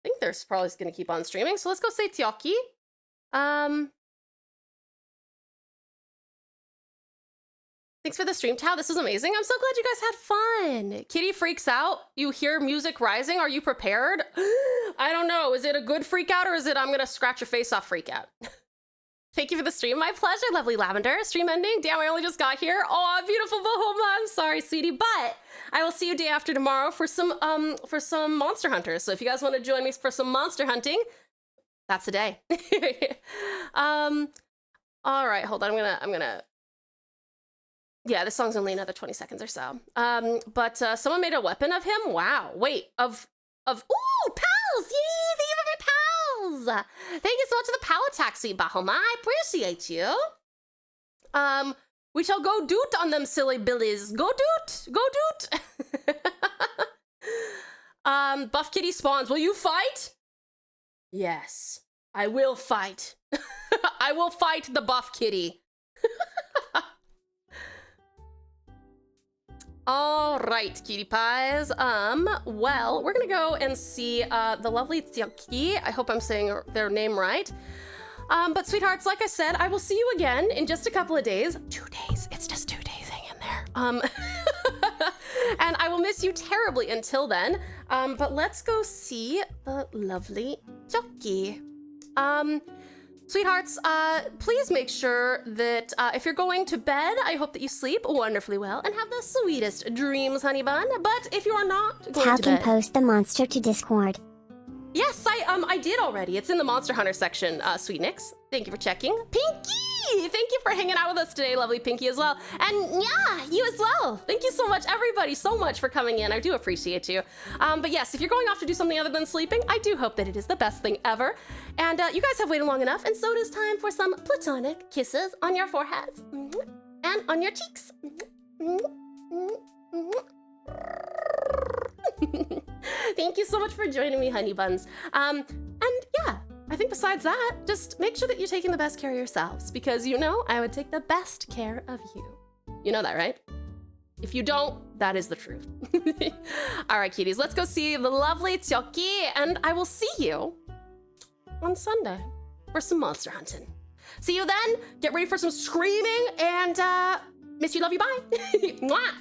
I think they're probably going to keep on streaming, so let's go say Tyoki. Thanks for the stream, Tao. This was amazing. I'm so glad you guys had fun. Kitty freaks out. You hear music rising. Are you prepared? I don't know. Is it a good freak out or is it I'm going to scratch your face off freak out? Thank you for the stream. My pleasure, lovely Lavender. Stream ending. Damn, I only just got here. Oh, beautiful Bahoma. I'm sorry, sweetie, but I will see you day after tomorrow for some monster hunters. So if you guys want to join me for some monster hunting, that's the day. All right, hold on. I'm gonna. Yeah, this song's only another 20 seconds or so. But someone made a weapon of him. Wow. Wait, of ooh, pals! Yay! Thank you for my pals. Thank you so much for the power taxi, Bahoma. I appreciate you. We shall go doot on them silly billies. Go doot! Go doot! Buff Kitty spawns. Will you fight? Yes, I will fight. I will fight the Buff Kitty. All right, cutie pies. Well, we're gonna go and see the lovely Tyoki. I hope I'm saying their name right. But sweethearts, like I said, I will see you again in just a couple of days. 2 days. It's just 2 days. Hang in there. And I will miss you terribly until then. But let's go see the lovely Tyoki. Sweethearts, please make sure that if you're going to bed, I hope that you sleep wonderfully well and have the sweetest dreams, honey bun. But if you are not going Tao to can bed... post the monster to Discord. Yes, I did already. It's in the Monster Hunter section, Sweet Nix. Thank you for checking. Pinky! Thank you for hanging out with us today, lovely Pinky as well. And yeah, you as well. Thank you so much, everybody, so much for coming in. I do appreciate you. But yes, if you're going off to do something other than sleeping, I do hope that it is the best thing ever. And you guys have waited long enough, and so it is time for some platonic kisses on your foreheads and on your cheeks. Thank you so much for joining me, honey buns. And yeah, I think besides that, just make sure that you're taking the best care of yourselves, because you know I would take the best care of you. You know that, right? If you don't, that is the truth. All right, cuties, let's go see the lovely Tyoki, and I will see you on Sunday for some monster hunting. See you then. Get ready for some screaming, and miss you, love you, bye. Mwah.